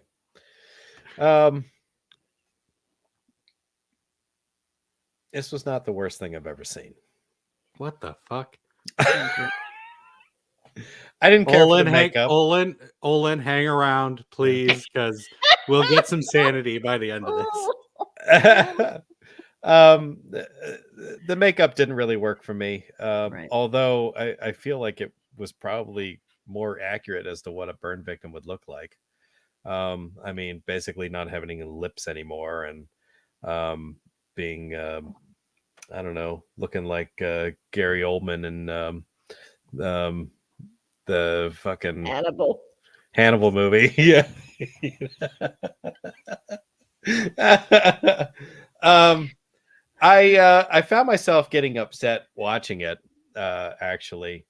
This was not the worst thing I've ever seen. What the fuck? I didn't care for the makeup. Olin, hang around, please, because we'll get some sanity by the end of this. The makeup didn't really work for me. Right. Although I feel like it was probably more accurate as to what a burn victim would look like. I mean, basically not having any lips anymore and being I don't know, looking like Gary Oldman and the fucking Hannibal movie. Yeah. I found myself getting upset watching it, actually,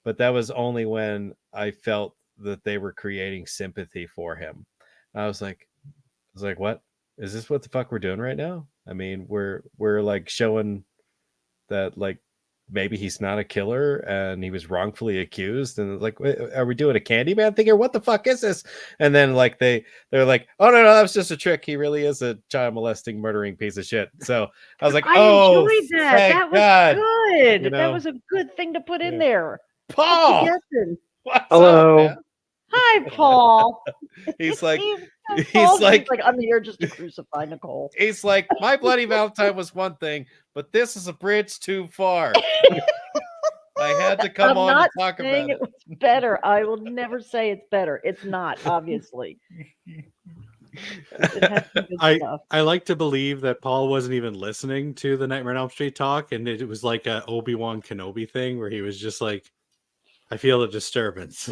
but that was only when I felt that they were creating sympathy for him. I was like, what is this? What the fuck we're doing right now? I mean, we're like showing that like maybe he's not a killer and he was wrongfully accused, and like, are we doing a Candyman thing or what the fuck is this? And then like they're like, oh no, that was just a trick, he really is a child molesting murdering piece of shit. So I was like, I oh, enjoyed that. thank That was God. good. You know? That was a good thing to put in there. Paul, What's he guessing? what's Hello. up, man? Hi, Paul. He's like, Paul's like, I'm here just to crucify Nicole. He's like, My Bloody Valentine was one thing, but this is a bridge too far. I had to come on to talk about it. It's better. I will never say it's better. It's not, obviously. I like to believe that Paul wasn't even listening to the Nightmare on Elm Street talk, and it was like a Obi-Wan Kenobi thing where he was just like, I feel a disturbance.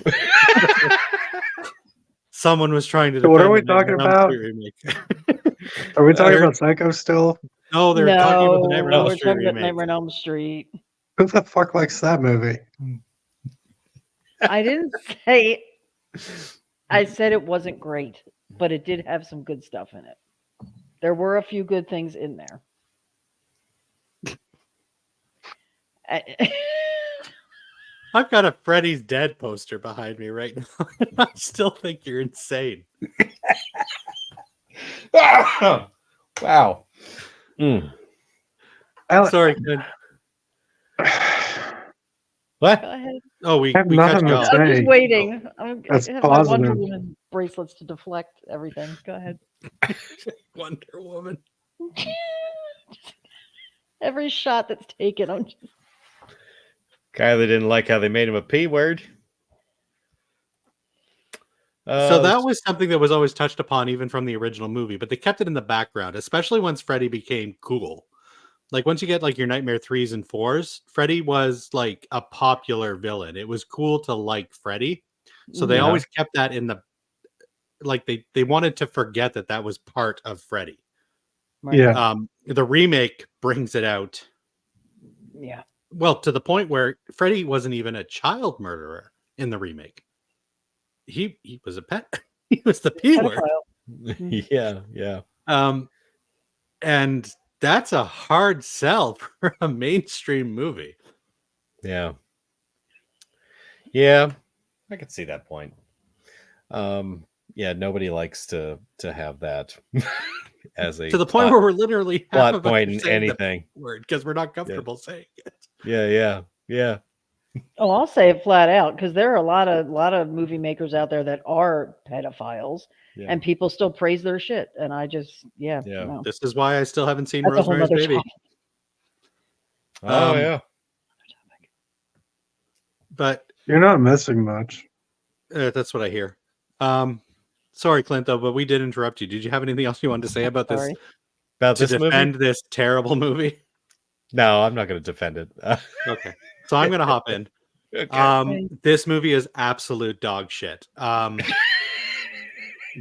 Someone was trying to. So what are we talking about? Are we talking about Psycho still? No, they're talking about the Nightmare on Elm Street talking about remake. Nightmare on Elm Street. Who the fuck likes that movie? I didn't say. I said it wasn't great, but it did have some good stuff in it. There were a few good things in there. I've got a Freddy's Dead poster behind me right now. I still think you're insane. Wow. Sorry, Ken. What? Go ahead. Oh, we have cut nothing you to off. say. I'm just waiting. I That's have my Wonder positive. Woman bracelets to deflect everything. Go ahead. Wonder Woman. Every shot that's taken, I'm just... Kylie didn't like how they made him a P word. So that was something that was always touched upon even from the original movie, but they kept it in the background, especially once Freddy became cool. Like once you get like your Nightmare 3s and 4s, Freddy was like a popular villain. It was cool to like Freddy. So they always kept that in the, like they wanted to forget that was part of Freddy. Right. Yeah. The remake brings it out. Yeah. Well, to the point where Freddy wasn't even a child murderer in the remake. He was a pet. He was the P word. Yeah. And that's a hard sell for a mainstream movie. Yeah, I could see that point. Nobody likes to have that as a to the point where we're literally plot point in anything word because we're not comfortable saying it. Yeah. Oh, I'll say it flat out because there are a lot of movie makers out there that are pedophiles, and people still praise their shit. And I just, no. This is why I still haven't seen That's Rosemary's Baby. Yeah. But you're not missing much. That's what I hear. Sorry, Clint, though, but we did interrupt you. Did you have anything else you wanted to say about this? About to this defend movie? This terrible movie? No, I'm not going to defend it. Okay, so I'm going to hop in. Okay. This movie is absolute dog shit.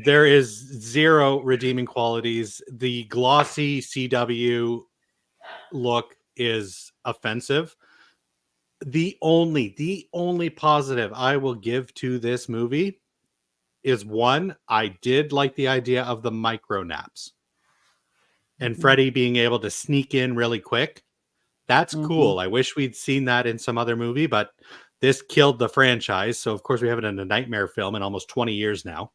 There is zero redeeming qualities. The glossy CW look is offensive. The only positive I will give to this movie is one, I did like the idea of the micro naps and Freddy being able to sneak in really quick. That's cool. I wish we'd seen that in some other movie, but this killed the franchise. So of course we have it in a Nightmare film in almost 20 years now.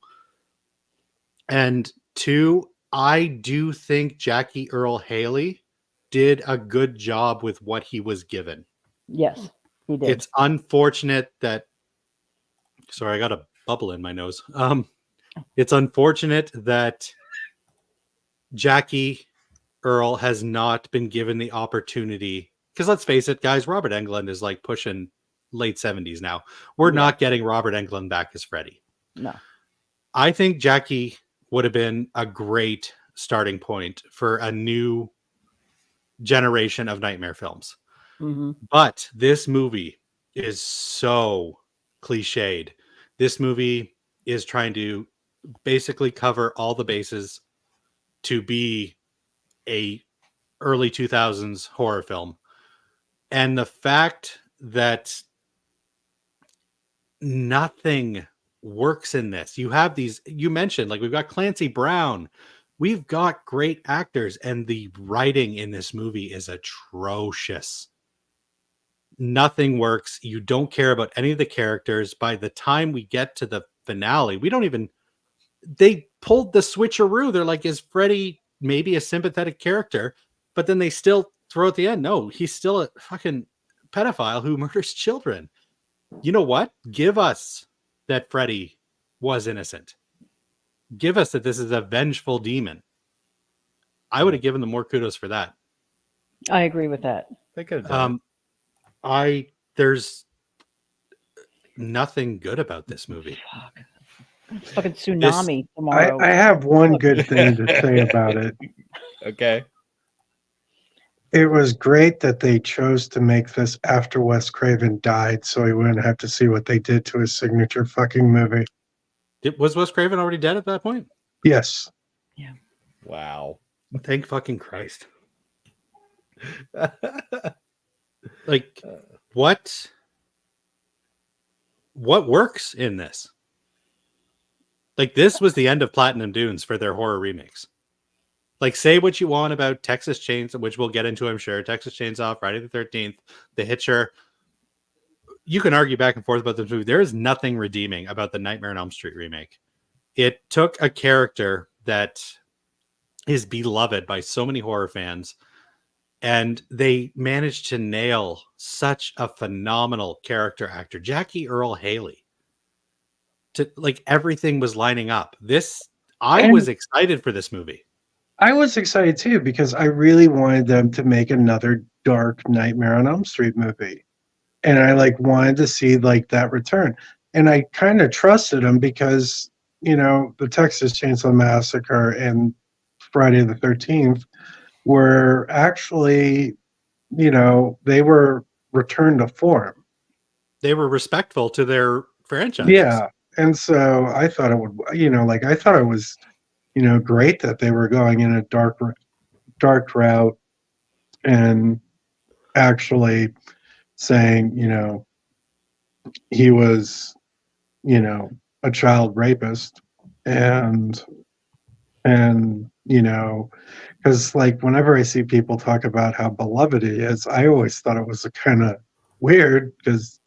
And two, I do think Jackie Earle Haley did a good job with what he was given. Yes, he did. It's unfortunate that, sorry, I got a bubble in my nose. It's unfortunate that Jackie Earle has not been given the opportunity, because let's face it, guys, Robert Englund is like pushing late 70s now. We're not getting Robert Englund back as Freddy. No. I think Jackie would have been a great starting point for a new generation of nightmare films. Mhm. But this movie is so cliched. This movie is trying to basically cover all the bases to be a early 2000s horror film. And the fact that nothing works in this. You have these, you mentioned, like, we've got Clancy Brown. We've got great actors, and the writing in this movie is atrocious. Nothing works. You don't care about any of the characters. By the time we get to the finale, we don't even, they pulled the switcheroo. They're like, is Freddy maybe a sympathetic character? But then they still throw at the end, no, he's still a fucking pedophile who murders children. You know what? Give us that Freddy was innocent. Give us that this is a vengeful demon. I would have given them more kudos for that. I agree with that. They could have done There's nothing good about this movie. Fuck. It's fucking tsunami I tomorrow. have one good thing to say about it. it. Okay. It was great that they chose to make this after Wes Craven died, so he wouldn't have to see what they did to his signature fucking movie. Was Wes Craven already dead at that point? Yes. Wow. Thank fucking Christ. Like, what works in this? Like, this was the end of Platinum Dunes for their horror remakes. Like, say what you want about Texas Chainsaw, which we'll get into, I'm sure. Texas Chainsaw, Friday the 13th, The Hitcher. You can argue back and forth about this movie. There is nothing redeeming about the Nightmare on Elm Street remake. It took a character that is beloved by so many horror fans, and they managed to nail such a phenomenal character actor, Jackie Earle Haley. To, like, everything was lining up. I was excited for this movie. I was excited too because I really wanted them to make another dark Nightmare on Elm Street movie. And I wanted to see that return. And I kind of trusted them because, the Texas Chainsaw Massacre and Friday the 13th were actually, they were returned to form. They were respectful to their franchises. Yeah. And so I thought it would, I thought it was, great that they were going in a dark route and actually saying, he was, a child rapist and because whenever I see people talk about how beloved he is, I always thought it was a kind of weird because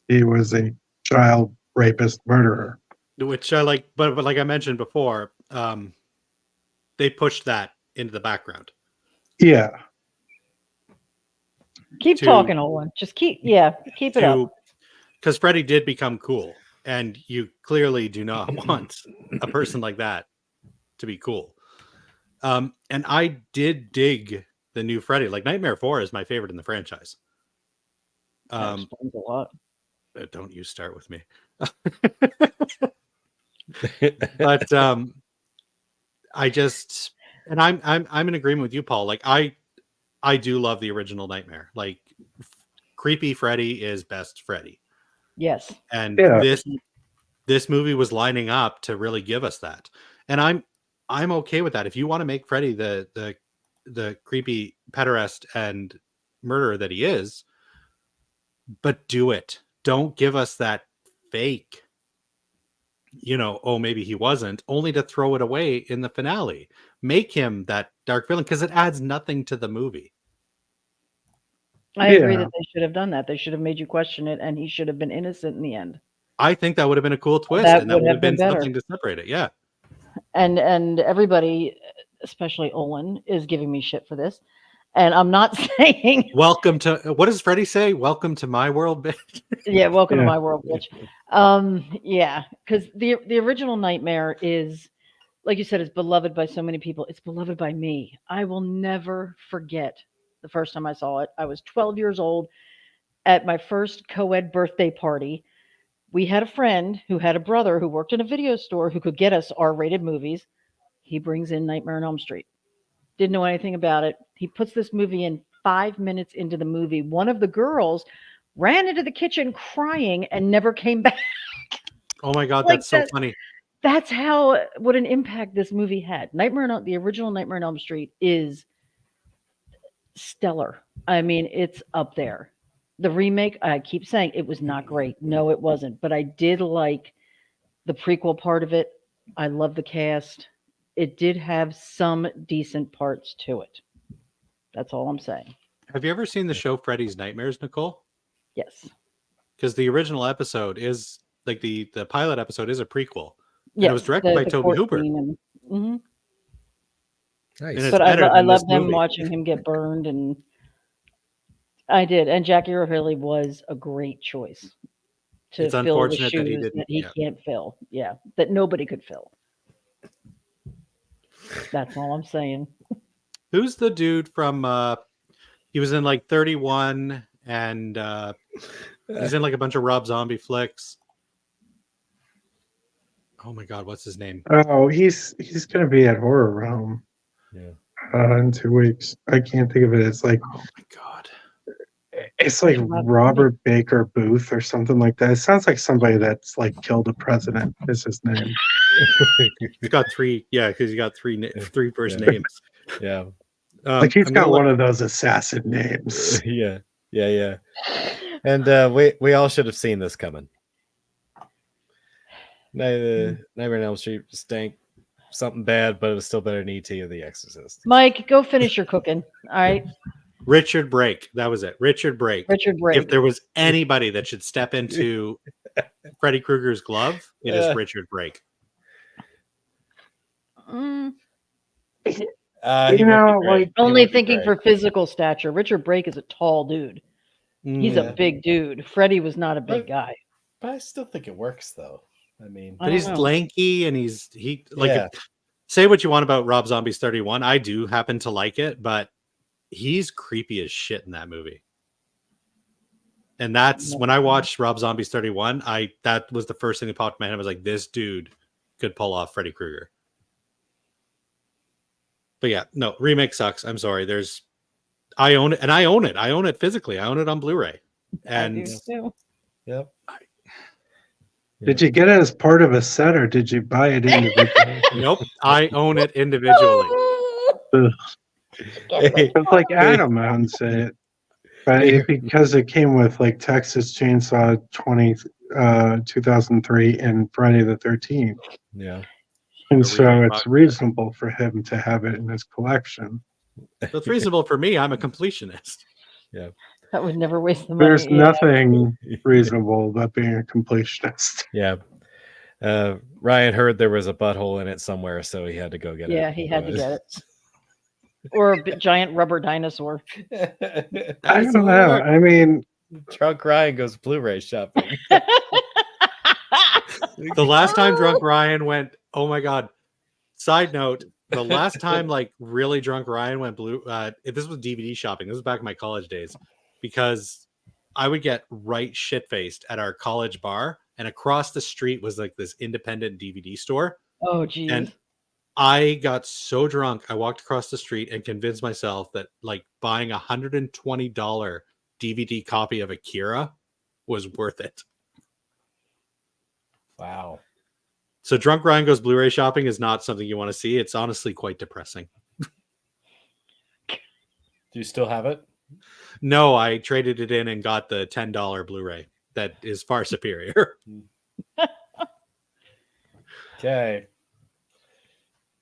he was a child rapist murderer. Which I like, but like I mentioned before, they pushed that into the background. Yeah. Keep talking, Olin. Just keep it up. Because Freddy did become cool, and you clearly do not want a person like that to be cool. And I did dig the new Freddy. Like, Nightmare 4 is my favorite in the franchise. That explains a lot. Don't you start with me. But I just, and I'm in agreement with you, Paul. Like, I do love the original Nightmare. Like, creepy Freddy is best Freddy. Yes. And this movie was lining up to really give us that. And I'm okay with that. If you want to make Freddy the creepy pederast and murderer that he is, but do it. Don't give us that fake, oh, maybe he wasn't, only to throw it away in the finale. Make him that dark villain, because it adds nothing to the movie. I agree that they should have done that. They should have made you question it, and he should have been innocent in the end. I think that would have been a cool twist, and that would have been something to separate it. Yeah. And everybody, especially Olin, is giving me shit for this. And I'm not saying welcome to, what does Freddy say? Welcome to my world, bitch. Yeah, welcome to my world, bitch. Yeah, because the original Nightmare is, like you said, it's beloved by so many people. It's beloved by me. I will never forget the first time I saw it. I was 12 years old at my first co-ed birthday party. We had a friend who had a brother who worked in a video store who could get us R-rated movies. He brings in Nightmare on Elm Street. didn't know anything about it. He puts this movie in. 5 minutes into the movie, one of the girls ran into the kitchen crying and never came back. Oh my god, Like that's so that. funny. That's what an impact this movie had. The original Nightmare on Elm Street is stellar. I mean, it's up there. The remake, I keep saying it was not great. No, it wasn't. But I did like the prequel part of it. I love the cast. It did have some decent parts to it. That's all I'm saying. Have you ever seen the show Freddy's Nightmares, Nicole? Yes. Because the original episode is like the pilot episode is a prequel. Yes. And it was directed by Toby Hooper. Mhm. Nice. And it's But better I than this love them movie. watching him get burned, and I did. And Jackie Earle Haley was a great choice to It's fill the unfortunate shoes that he didn't. he Yeah. can't fill. Yeah, that nobody could fill. That's all I'm saying. Who's the dude from? He was in like 31, and he's in like a bunch of Rob Zombie flicks. Oh my god, what's his name? Oh, he's gonna be at Horror Realm Yeah. in 2 weeks. I can't think of it. It's like Oh my god. it's like Robert Baker Booth or something like that. It sounds like somebody that's like killed a president. Is his name? He's got three. Yeah, because he got three first Yeah. names. Yeah. Like he's I'm got gonna one of those assassin names. Yeah. And we all should have seen this coming. Nightmare on Elm Street stank something bad, but it was still better than E.T. or The Exorcist. Mike, go finish your cooking. All right, Richard Brake. That was it. Richard Brake. Richard Brake. If there was anybody that should step into Freddy Krueger's glove, it is Richard Brake. Mm, You know, like only thinking for physical stature. Richard Brake is a tall dude. He's a big dude. Freddie was not a big guy. But I still think it works, though. I mean, I But he's don't know. lanky and Yeah. say what you want about Rob Zombie's 31. I do happen to like it, but he's creepy as shit in that movie. And that's when I watched Rob Zombie's 31, that was the first thing that popped in my head. I was like, this dude could pull off Freddy Krueger. But yeah, no, remake sucks. I'm sorry. I own it, and I own it. I own it physically. I own it on Blu-ray. And I do too. Yep. did you get it as part of a set or did you buy it individually? nope, I own it individually. It's like Adam owns it, but because it came with like Texas Chainsaw 2003 and Friday the 13th, Yeah. and A so remake it's box. reasonable for him to have it in his collection. That's reasonable for me. I'm a completionist. That would never waste the money. There's yeah. nothing reasonable about being a completionist. Yeah. Ryan heard there was a butthole in it somewhere, so he had to go get it. Yeah, he had to get it. Or a giant rubber dinosaur. it. I don't know. I mean, Drunk Ryan goes Blu-ray shopping. The last time Drunk Ryan went, oh my god. Side note, the last time like really Drunk Ryan went this was DVD shopping. This was back in my college days, because I would get right shit-faced at our college bar, and across the street was like this independent DVD store. Oh, geez. And I got so drunk, I walked across the street and convinced myself that like buying $120 DVD copy of Akira was worth it. Wow. So Drunk Ryan Goes Blu-ray shopping is not something you want to see. It's honestly quite depressing. Do you still have it? No, I traded it in and got the $10 Blu-ray that is far superior. Okay.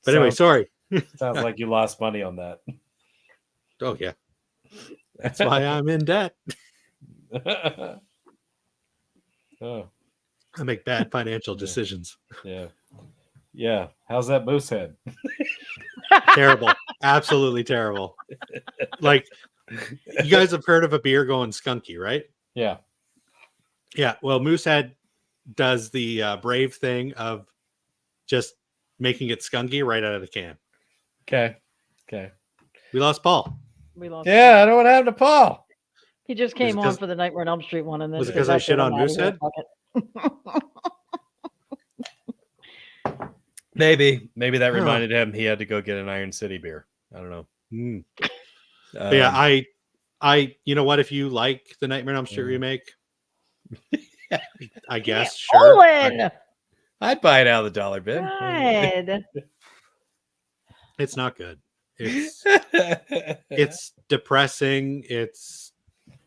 But anyway, sorry. Sounds like you lost money on that. Oh yeah. That's why I'm in debt. Oh, I make bad financial decisions. yeah. Yeah. How's that moose head? Terrible. Absolutely terrible. Like, you guys have heard of a beer going skunky, right? Yeah. Yeah. Well, Moosehead does the brave thing of just making it skunky right out of the can. Okay. We lost Paul. We lost Yeah, I know what happened to Paul. He just it came on 'cause- for the Nightmare on Elm Street one, and then Was it said, 'cause I "That's shit it, on I'm outta here, Moosehead?" fuck it." Maybe that reminded him he had to go get an Iron City beer. I don't know. Mm. But yeah, you know what? If you like the Nightmare on Elm Street remake, I guess sure. Owen! I'd buy it out of the dollar bin. God. It's not good. It's depressing. It's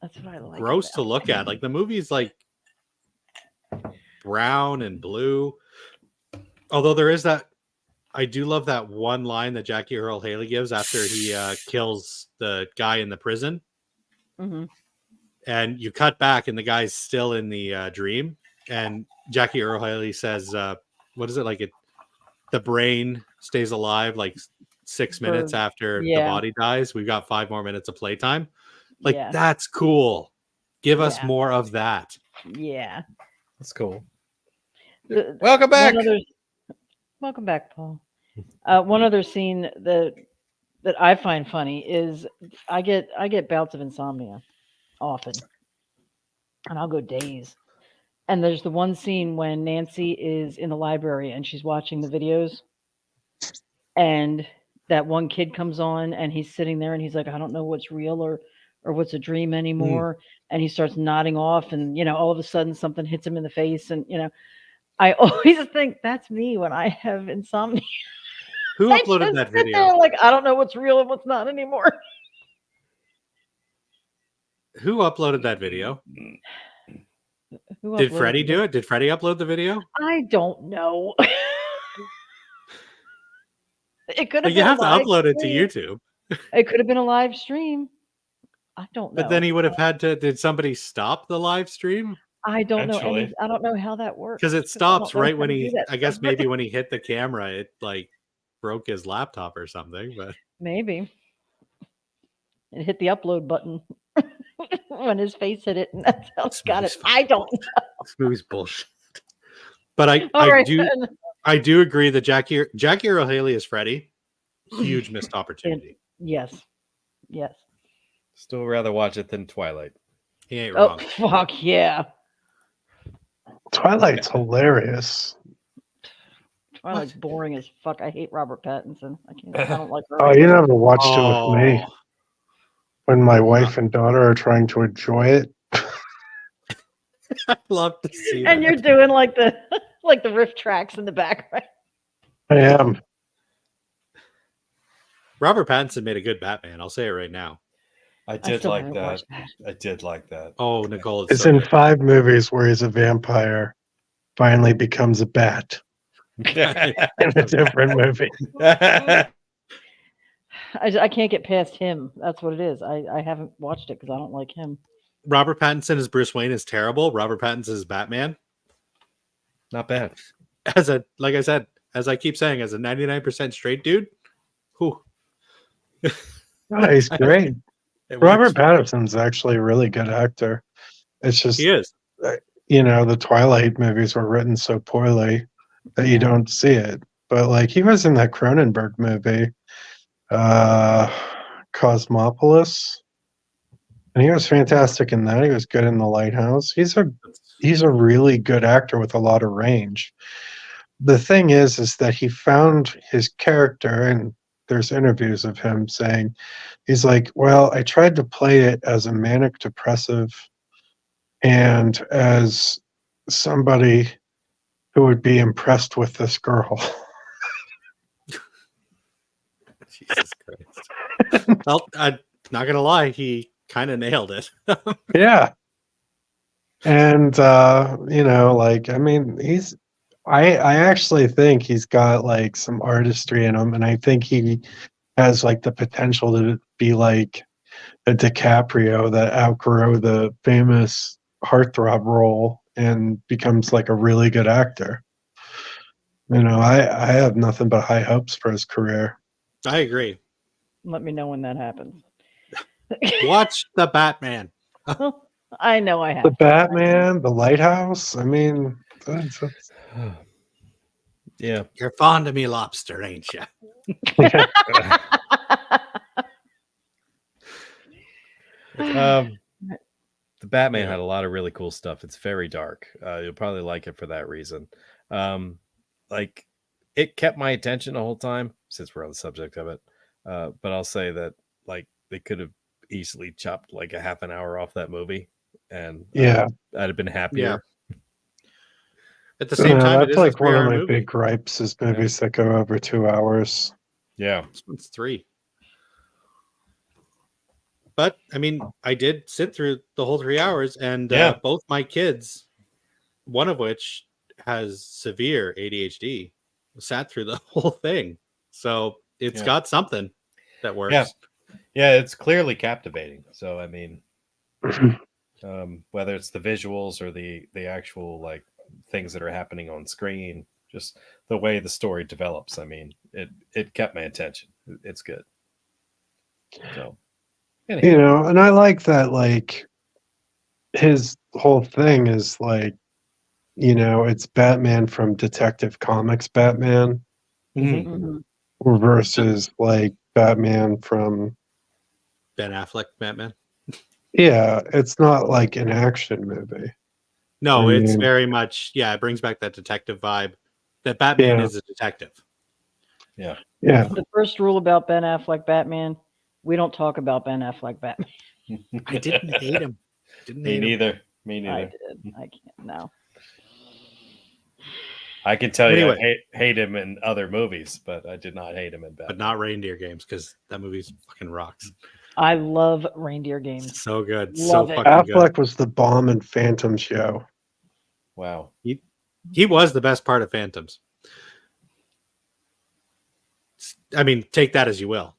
That's what I like. gross to about look at. Like the movie's like brown and blue. Although there is that, I do love that one line that Jackie Earl Haley gives after he kills the guy in the prison. Mm-hmm. And you cut back and the guy's still in the dream. And Jackie Earl Haley says, what is it? Like the brain stays alive like 6 minutes after the body dies. We've got 5 more minutes of playtime. Like, that's cool. Give us more of that. Yeah. That's cool. Welcome back. Welcome back, Paul. One other scene that I find funny is I get bouts of insomnia often, and I'll go days. And there's the one scene when Nancy is in the library and she's watching the videos, and that one kid comes on and he's sitting there and he's like, I don't know what's real or what's a dream anymore. And he starts nodding off, and all of a sudden something hits him in the face, and I always think that's me when I have insomnia. Who uploaded that video? There, like, I don't know what's real and what's not anymore. Who uploaded that video? Who Did Freddie do it? Did Freddie upload the video? I don't know. It could have. You have to upload it to YouTube. It could have been a live stream. I don't know. But then he would have had to. Did somebody stop the live stream? I don't know. I don't know how that works. Because it stops right when he. I guess maybe when he hit the camera, it like broke his laptop or something. But maybe it hit the upload button when his face hit it, and that's how it's got it. I don't know. This movie's bullshit. But I do agree that Jackie Earle Haley is Freddy. Huge missed opportunity. Yes. Still rather watch it than Twilight. He ain't wrong. Oh, fuck yeah. Twilight's hilarious. Twilight's boring as fuck. I hate Robert Pattinson. I don't like her. Oh, you never watched it with me. When my wife and daughter are trying to enjoy it. I'd love to see that. And you're doing like the riff tracks in the background. I am. Robert Pattinson made a good Batman. I'll say it right now. I did like that. I did like that. Oh, Nicole. It's in 5 movies where he's a vampire, finally becomes a bat. In a different movie. I can't get past him. That's what it is. I haven't watched it because I don't like him. Robert Pattinson as Bruce Wayne is terrible. Robert Pattinson as Batman, not bad. Like I said, as I keep saying, as a 99% straight dude, whew. Oh, he's great. Robert Pattinson's actually a really good actor. It's just he is. The Twilight movies were written so poorly that you don't see it. But like he was in that Cronenberg movie, Cosmopolis, and he was fantastic in that. He was good in The Lighthouse. He's a really good actor with a lot of range. The thing is that he found his character, and there's interviews of him saying, he's like, well, I tried to play it as a manic depressive and as somebody who would be impressed with this girl. Jesus Christ. Well, I'm not going to lie. He kind of nailed it. Yeah. And, I actually think he's got like some artistry in him, and I think he has like the potential to be like a DiCaprio that outgrew the famous heartthrob role and becomes like a really good actor. I have nothing but high hopes for his career. I agree. Let me know when that happens. Watch The Batman. I know I have. The Batman, The Lighthouse. I mean, yeah. You're fond of me, lobster, ain't you? The Batman had a lot of really cool stuff. It's very dark. You'll probably like it for that reason. Like it kept my attention the whole time, since we're on the subject of it. But I'll say that like they could have easily chopped like a half an hour off that movie, and Yeah. I'd have been happier. At the same time, it that's is a like one of 3-hour my movie. big gripes is movies that go over 2 hours. Yeah. This one's 3. But I mean, I did sit through the whole 3 hours, and both my kids, one of which has severe ADHD, sat through the whole thing. So it's got something that works. Yeah, it's clearly captivating. So I mean, whether it's the visuals or the actual like things that are happening on screen, just the way the story develops. I mean, it kept my attention. It's good. So, you and I like that. Like his whole thing is like, it's Batman from Detective Comics Batman versus like Batman from Ben Affleck Batman. Yeah, it's not like an action movie. No, it's very much, it brings back that detective vibe that Batman is a detective. Yeah. The first rule about Ben Affleck Batman, we don't talk about Ben Affleck Batman. I didn't hate him. Me neither. I did. I can't now. I can tell you I hate him in other movies, but I did not hate him in Batman. But not Reindeer Games, because that movie's fucking rocks. I love Reindeer Games. So good. Love so it. fucking Affleck good. was the bomb in Phantom Show. Wow. He was the best part of Phantoms. I mean, take that as you will.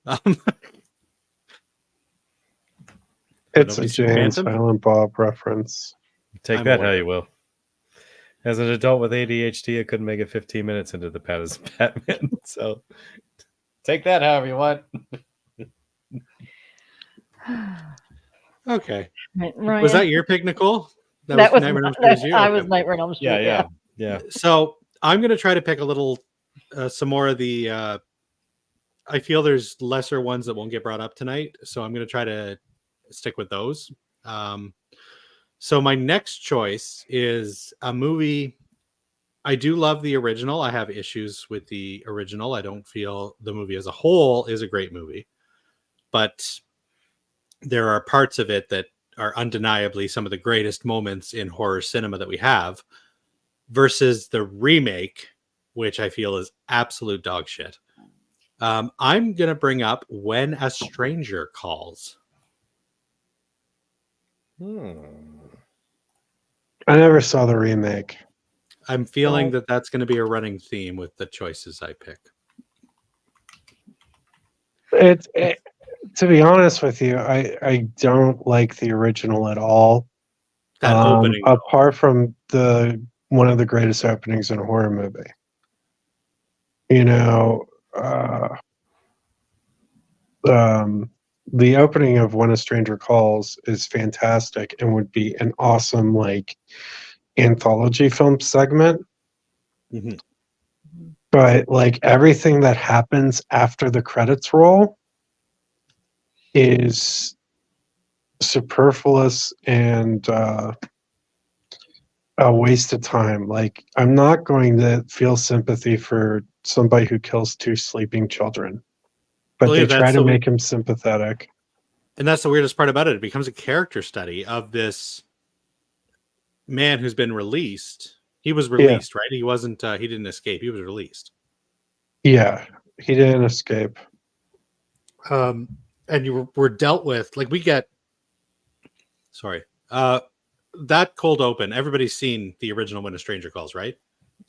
It's a Jay and Silent Bob reference. Take that how you will. As an adult with ADHD, I couldn't make it 15 minutes into the Patterson Batman. So take that however you want. Okay. Ryan, was that your pick, Nicole? That was Nightmare on Elm Street. Was you? I was Nightmare on Elm Street. Yeah. So I'm going to try to pick a little, some more of the. I feel there's lesser ones that won't get brought up tonight, so I'm going to try to stick with those. So my next choice is a movie. I do love the original. I have issues with the original. I don't feel the movie as a whole is a great movie, but there are parts of it that are undeniably some of the greatest moments in horror cinema that we have, versus the remake, which I feel is absolute dog shit. I'm going to bring up When a Stranger Calls. I never saw the remake. I'm feeling that that's going to be a running theme with the choices I pick. To be honest with you, I don't like the original at all. That opening, apart from one of the greatest openings in a horror movie. The opening of When a Stranger Calls is fantastic and would be an awesome like anthology film segment. Mm-hmm. But like everything that happens after the credits roll is superfluous and a waste of time. Like I'm not going to feel sympathy for somebody who kills 2 sleeping children, but they try to make him sympathetic. And that's the weirdest part about it. It becomes a character study of this man who's been released. He was released, right? He wasn't. He didn't escape. He was released. Yeah, he didn't escape. And you were dealt with like we get. Sorry, that cold open. Everybody's seen the original When a Stranger Calls, right?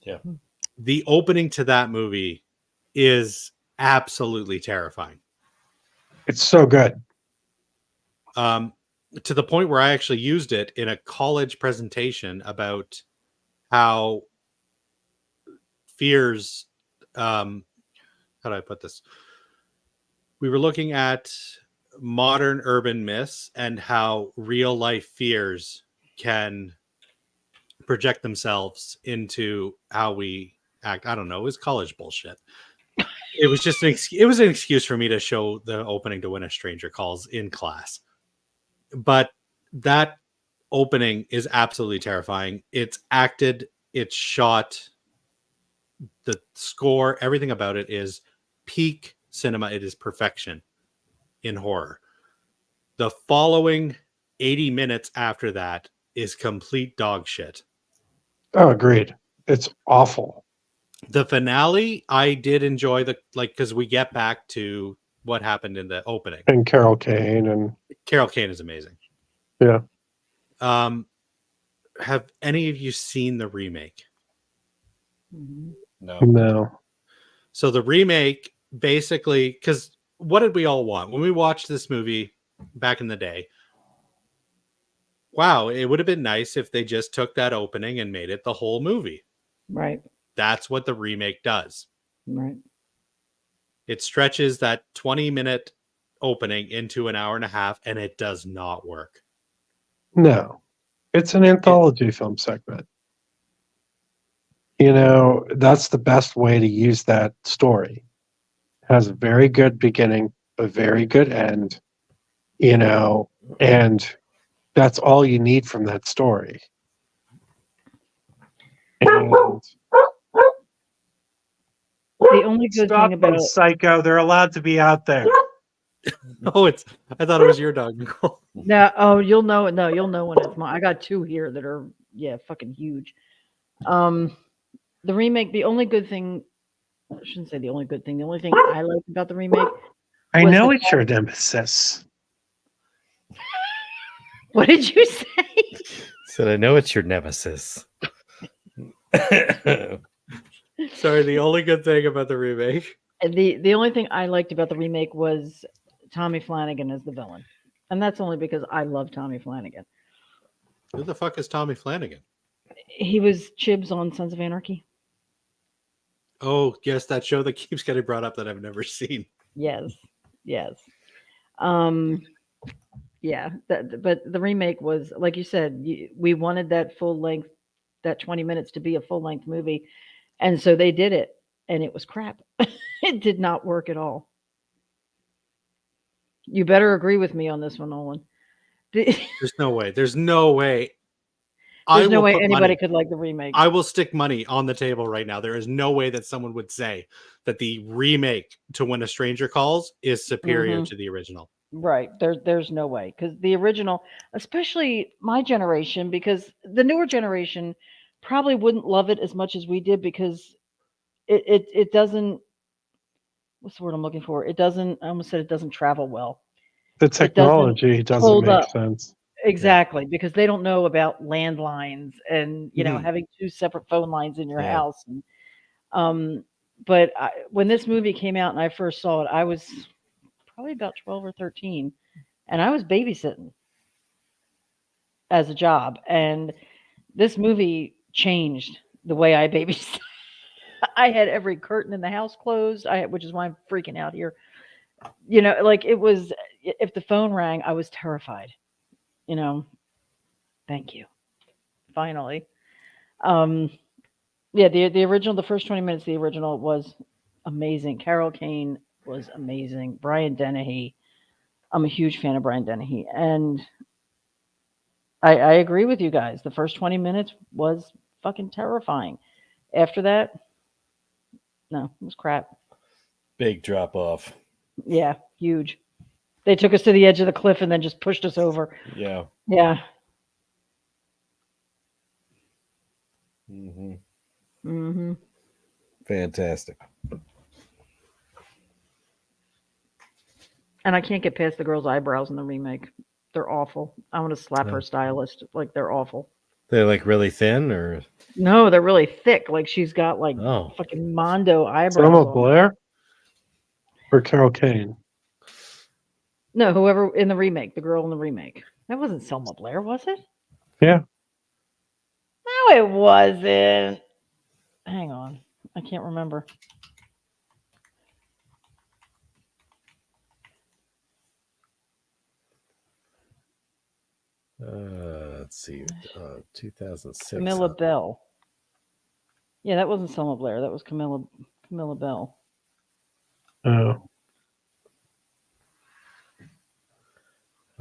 Yeah. The opening to that movie is absolutely terrifying. It's so good. To the point where I actually used it in a college presentation about how fears, how do I put this? We were looking at modern urban myths and how real life fears can project themselves into how we act. I don't know. It was college bullshit. It was just it was an excuse for me to show the opening to When a Stranger Calls in class. But that opening is absolutely terrifying. It's acted, it's shot, the score, everything about it is peak cinema, it is perfection in horror. The following 80 minutes after that is complete dog shit. Oh, agreed. It's awful. The finale, I did enjoy because we get back to what happened in the opening. And Carol Kane and Carol Kane is amazing. yeah. Have any of you seen the remake? No. No. So the remake, basically, because what did we all want when we watched this movie back in the day? Wow, it would have been nice if they just took that opening and made it the whole movie. Right. That's what the remake does. Right. It stretches that 20-minute opening into an hour and a half, and it does not work. No. It's an anthology film segment. You know, that's the best way to use that story. It has a very good beginning, a very good end, you know, and that's all you need from that story. And The only good stop thing about those, Psycho. They're allowed to be out there. Oh, I thought it was your dog, Nicole. no, you'll know it. No, you'll know when it's mine. I got two here that are fucking huge. The remake. The only good thing. I shouldn't say the only good thing. The only thing I liked about the remake. I Was know the it's your nemesis. What did you say? Said I know it's your nemesis. Sorry, the only good thing about the remake. The only thing I liked about the remake was Tommy Flanagan as the villain, and that's only because I love Tommy Flanagan. Who the fuck is Tommy Flanagan? He was Chibs on Sons of Anarchy. Oh, yes, that show that keeps getting brought up that I've never seen. Yes. Yeah. But the remake was, like you said, we wanted that full length, that 20 minutes to be a full length movie, and so they did it, and it was crap. It did not work at all. You better agree with me on this one, Nolan. There's There's no way. There's no way. no way put anybody money. could like the remake. I will stick money on the table right now. There is no way that someone would say that the remake to When a Stranger Calls is superior to the original. Right. There's no way, because the original, especially my generation, because the newer generation probably wouldn't love it as much as we did, because it doesn't, what's the word I'm looking for? It doesn't, I almost said it doesn't travel well. The technology doesn't hold make up. sense. Exactly, because they don't know about landlines and Mhm. having two separate phone lines in your Yeah. house. And, but when this movie came out and I first saw it, I was probably about 12 or 13, and I was babysitting as a job, and this movie changed the way I babysat. I had every curtain in the house closed, which is why I'm freaking out here. Like, it was, if the phone rang, I was terrified. Thank you. Finally. Yeah, the original, the first 20 minutes of the original was amazing. Carol Kane was amazing. Brian Dennehy. I'm a huge fan of Brian Dennehy. And I agree with you guys. The first 20 minutes was fucking terrifying. After that, no, it was crap. Big drop off. Yeah, huge. They took us to the edge of the cliff and then just pushed us over. Yeah. Yeah. Mm-hmm. Mm-hmm. Fantastic. And I can't get past the girl's eyebrows in the remake. They're awful. I want to slap her stylist. Like, they're awful. They're like really thin, or No, they're really thick. Like, she's got like oh, fucking Mondo eyebrows. Selma on. Blair or Carol Kane? No, whoever in the remake, the girl in the remake. That wasn't Selma Blair, was it? Yeah. No, it wasn't. Hang on. I can't remember. let's see, 2006. Camilla Bell. Yeah, that wasn't Selma Blair. That was Camilla Bell. Oh.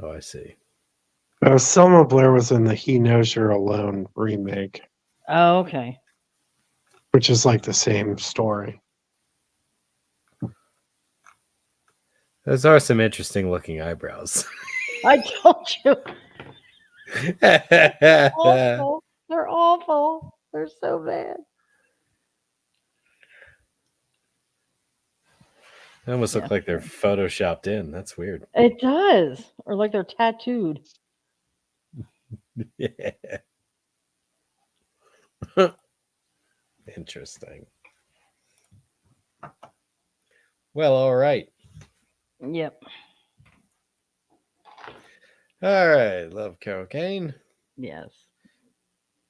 Oh, I see. Selma Blair was in the He Knows You're Alone remake, Oh, okay. which is like the same story. Those are some interesting looking eyebrows. I told you. Awful. They're awful. They're so bad. They almost look Yeah. like they're photoshopped in. That's weird. It does. Or like they're tattooed. Yeah. Interesting. Well, all right. Yep. All right. Love cocaine. Yes.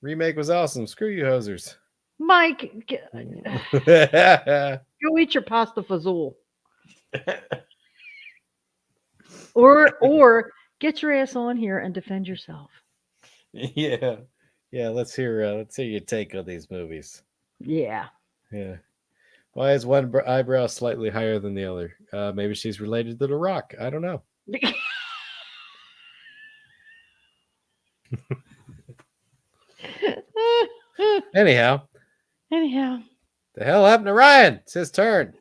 Remake was awesome. Screw you, hosers. Mike, Yeah. go eat your pasta fazool. Or get your ass on here and defend yourself. Yeah. Let's hear your take on these movies. Yeah. Yeah. Why is one eyebrow slightly higher than the other? Maybe she's related to The Rock. I don't know. Anyhow, Anyhow, the hell happened to Ryan? It's his turn.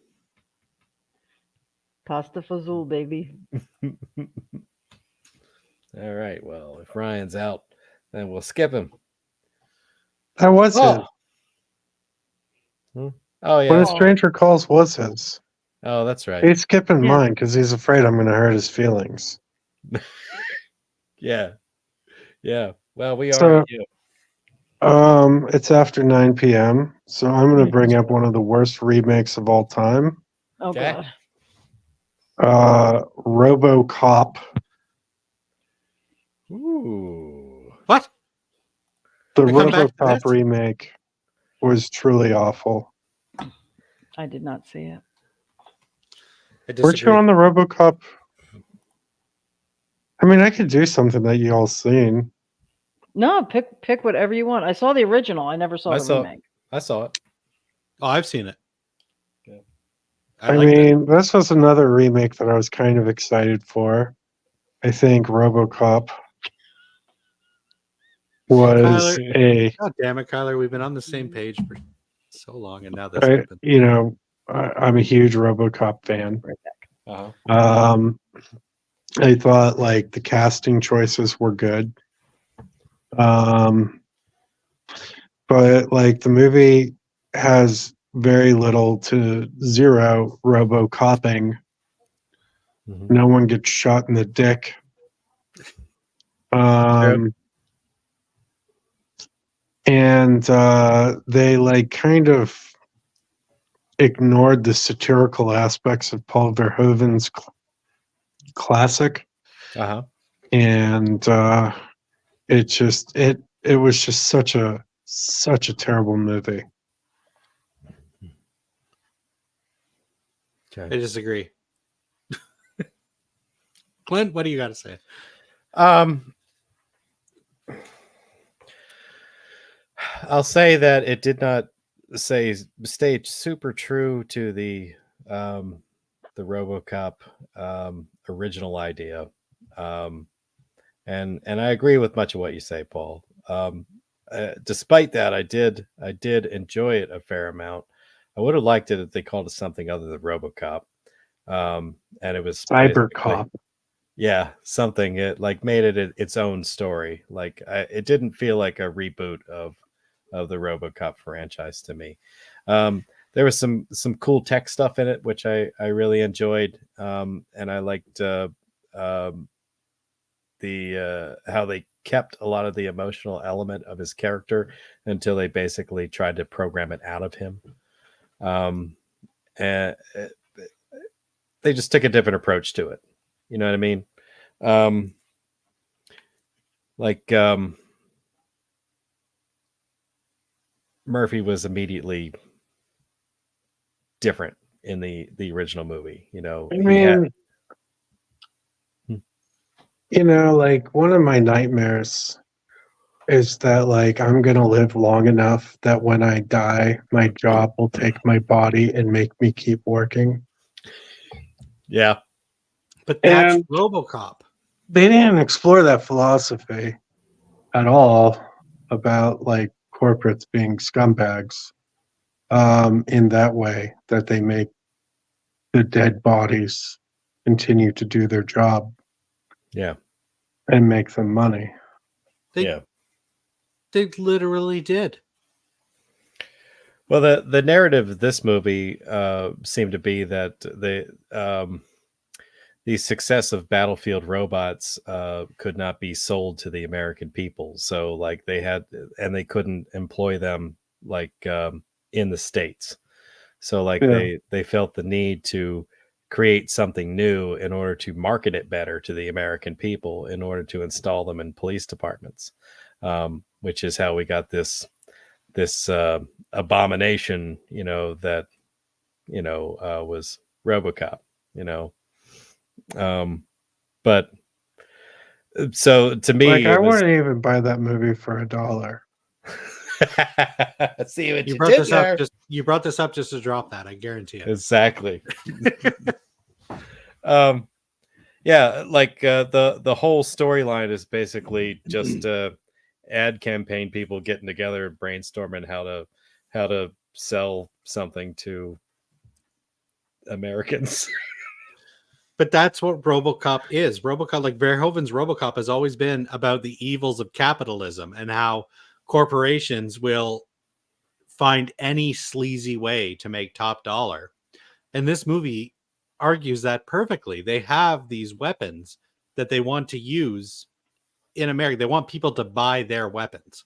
pasta fazool, baby. All right. Well, if Ryan's out, then we'll skip him. That was his. Oh When yeah. a stranger calls was his. Oh, that's right. He's skipping Yeah. mine because he's afraid I'm going to hurt his feelings. Yeah. Yeah. Well, we So- are. You. It's after 9 p.m., so I'm going to bring up one of the worst remakes of all time. Oh Okay. God. RoboCop. Ooh. What? The I come back to RoboCop this? remake was truly awful. I did not see it. I Weren't disagree. you on the RoboCop? I mean, I could do something that you all seen. No, pick whatever you want. I saw the original. I never saw I the saw- remake. I saw it. Oh, I've seen it. Yeah. I liked it. mean, this was another remake that I was kind of excited for. I think RoboCop was Kyler- God damn it, Kyler. We've been on the same page for so long, and now this happened. I'm a huge RoboCop fan. Uh-huh. I thought like the casting choices were good. But like the movie has very little to zero RoboCopping. Mhm. No one gets shot in the dick. And they like kind of ignored the satirical aspects of Paul Verhoeven's classic, Uh-huh. and it was just such a terrible movie. I Okay. disagree. Clint, what do you got to say? I'll say that it did not stay super true to the RoboCop original idea, and I agree with much of what you say, Paul. Despite that, I did enjoy it a fair amount. I would have liked it if they called it something other than RoboCop, and it was Cybercop. yeah, something it like made it its own story. Like it didn't feel like a reboot of the RoboCop franchise to me. There was some cool tech stuff in it, which I really enjoyed, and I liked the how they kept a lot of the emotional element of his character until they basically tried to program it out of him. And they just took a different approach to it. You know what I mean? Murphy was immediately different in the original movie. You know, I mean, like one of my nightmares is that like I'm gonna live long enough that when I die, my job will take my body and make me keep working. yeah. But that's And- RoboCop. They didn't explore that philosophy at all about like corporates being scumbags in that way that they make the dead bodies continue to do their job Yeah. and make them money. Yeah. They literally did. Well, the narrative of this movie seemed to be that the success of battlefield robots could not be sold to the American people. So, like, they couldn't employ them like in the States. So, like, Yeah. they felt the need to create something new in order to market it better to the American people, in order to install them in police departments, which is how we got this abomination, that was RoboCop, but so to me Like, I it was wouldn't even buy that movie for $1. see what You you brought did this there. up just to drop that. I guarantee it. Exactly. Yeah, like the whole storyline is basically just ad campaign people getting together, brainstorming how to sell something to Americans. But that's what RoboCop is. RoboCop, like Verhoeven's RoboCop, has always been about the evils of capitalism and how corporations will find any sleazy way to make top dollar. And this movie argues that perfectly. They have these weapons that they want to use in America. They want people to buy their weapons.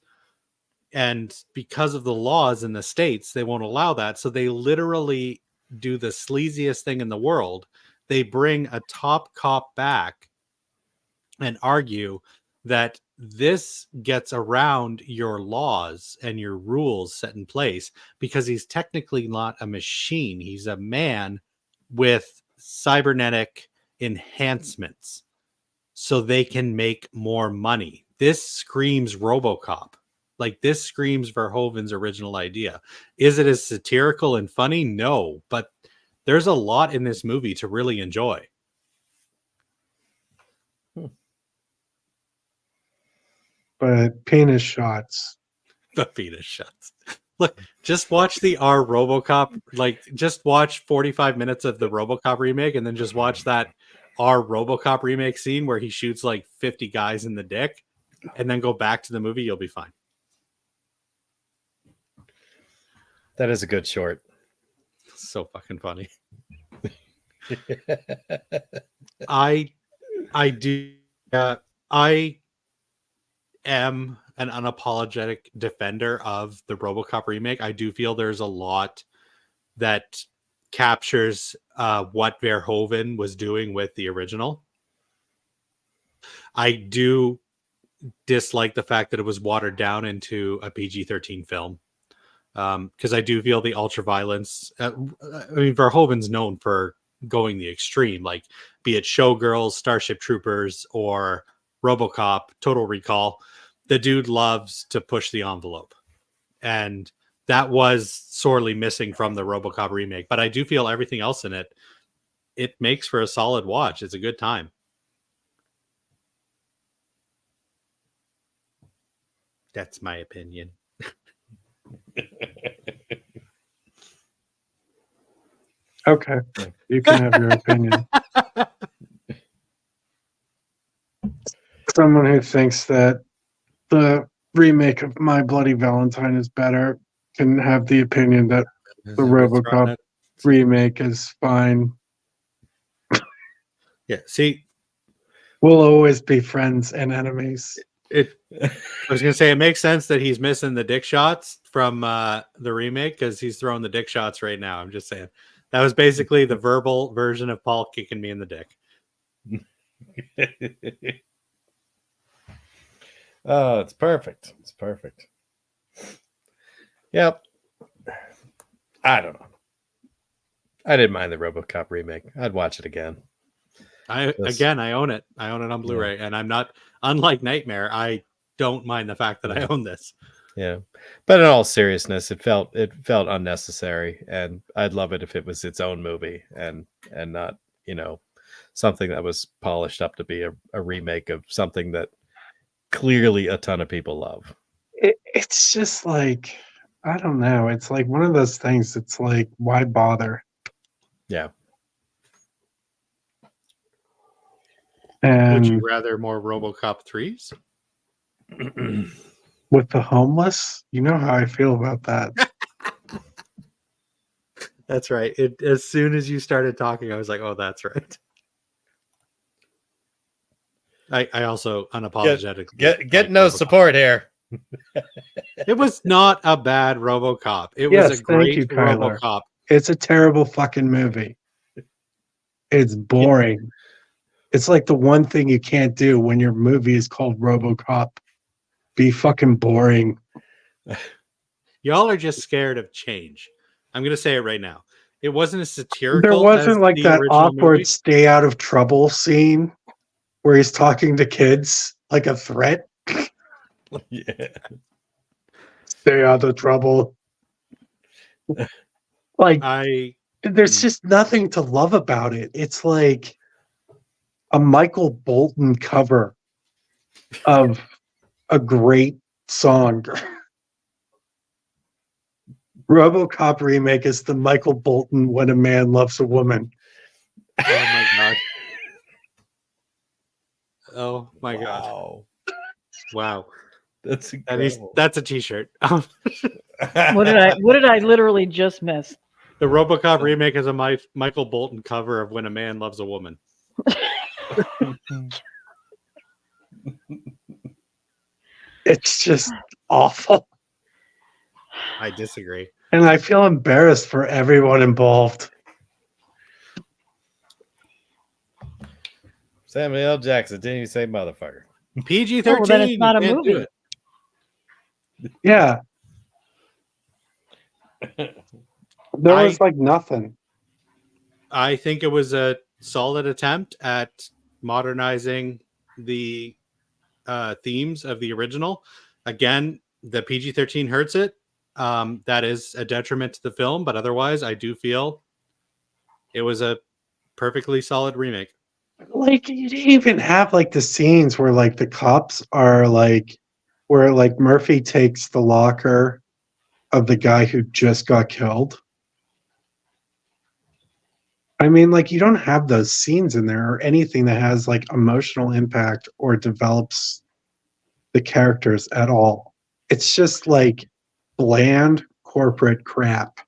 And because of the laws in the States, they won't allow that. So they literally do the sleaziest thing in the world. They bring a top cop back and argue that this gets around your laws and your rules set in place because he's technically not a machine. He's a man with cybernetic enhancements so they can make more money. This screams RoboCop. Like, this screams Verhoeven's original idea. Is it as satirical and funny? No, but there's a lot in this movie to really enjoy. But penis shots. The penis shots. Look, just watch the R RoboCop. Like, just watch 45 minutes of the RoboCop remake, and then just watch that R RoboCop remake scene where he shoots like 50 guys in the dick, and then go back to the movie. You'll be fine. That is a good short. So fucking funny. I am an unapologetic defender of the RoboCop remake. I do feel there's a lot that captures what Verhoeven was doing with the original. I do dislike the fact that it was watered down into a PG-13 film. Because I do feel the ultra violence. I mean, Verhoeven's known for going the extreme, like be it Showgirls, Starship Troopers, or RoboCop, Total Recall. The dude loves to push the envelope, and that was sorely missing from the RoboCop remake. But I do feel everything else in it makes for a solid watch. It's a good time. That's my opinion. Okay, you can have your opinion. Someone who thinks that the remake of My Bloody Valentine is better can have the opinion that the RoboCop remake is fine. Yeah, see, We'll always be friends and enemies. I was gonna say it makes sense that he's missing the dick shots from the remake because he's throwing the dick shots right now. I'm just saying that was basically the verbal version of Paul kicking me in the dick. Oh, it's perfect. It's perfect. Yep. I don't know. I didn't mind the RoboCop remake. I'd watch it again. I own it. I own it on Blu-ray, and I'm not, unlike Nightmare, I don't mind the fact that I own this. Yeah, but in all seriousness, it felt unnecessary, and I'd love it if it was its own movie and not something that was polished up to be a remake of something that clearly a ton of people love. It's just like, I don't know. It's like one of those things. It's like, why bother? Yeah. Would you And rather more RoboCop 3s? with the homeless, you know how I feel about that. That's right. As soon as you started talking, I was like, "Oh, that's right." I also unapologetically Get like no RoboCop. support here. It was not a bad RoboCop. It was a Yes, thank you, great Kyler. RoboCop. It's a terrible fucking movie. It's boring. It's like the one thing you can't do when your movie is called RoboCop. Be fucking boring. Y'all are just scared of change. I'm going to say it right now. It wasn't as satirical There as wasn't like the that original awkward movie. stay out of trouble scene where he's talking to kids like a threat. Yeah. Stay out of trouble. Like, I there's just nothing to love about it. It's like a Michael Bolton cover of a great song. RoboCop remake is the Michael Bolton When a Man Loves a Woman. oh my god. Oh my god. Wow. Wow. That's That is incredible. that's a t-shirt. What did I literally just miss? The RoboCop remake is a Michael Bolton cover of When a Man Loves a Woman. It's just awful. I disagree. And I feel embarrassed for everyone involved. Samuel L. Jackson didn't even say motherfucker. PG-13. Oh, well, then it's not a you can't do movie. it. Yeah. There was like nothing. I think it was a solid attempt at modernizing the themes of the original. Again, the PG-13 hurts it. That is a detriment to the film, but otherwise, I do feel it was a perfectly solid remake. Like, you didn't even have like the scenes where like the cops are like, where like Murphy takes the locker of the guy who just got killed. I mean, like, you don't have those scenes in there or anything that has like emotional impact or develops the characters at all. It's just like bland corporate crap.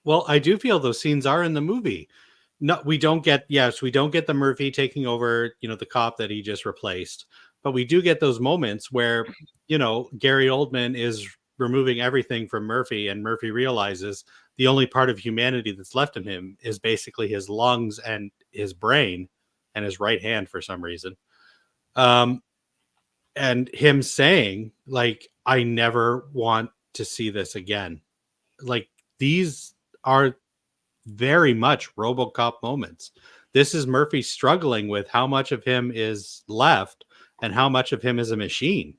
Well, I do feel those scenes are in the movie. No, we don't get the Murphy taking over, the cop that he just replaced. But we do get those moments where, Gary Oldman is removing everything from Murphy, and Murphy realizes the only part of humanity that's left in him is basically his lungs and his brain and his right hand for some reason. And him saying, like, I never want to see this again. Like, these are very much RoboCop moments. This is Murphy struggling with how much of him is left and how much of him is a machine.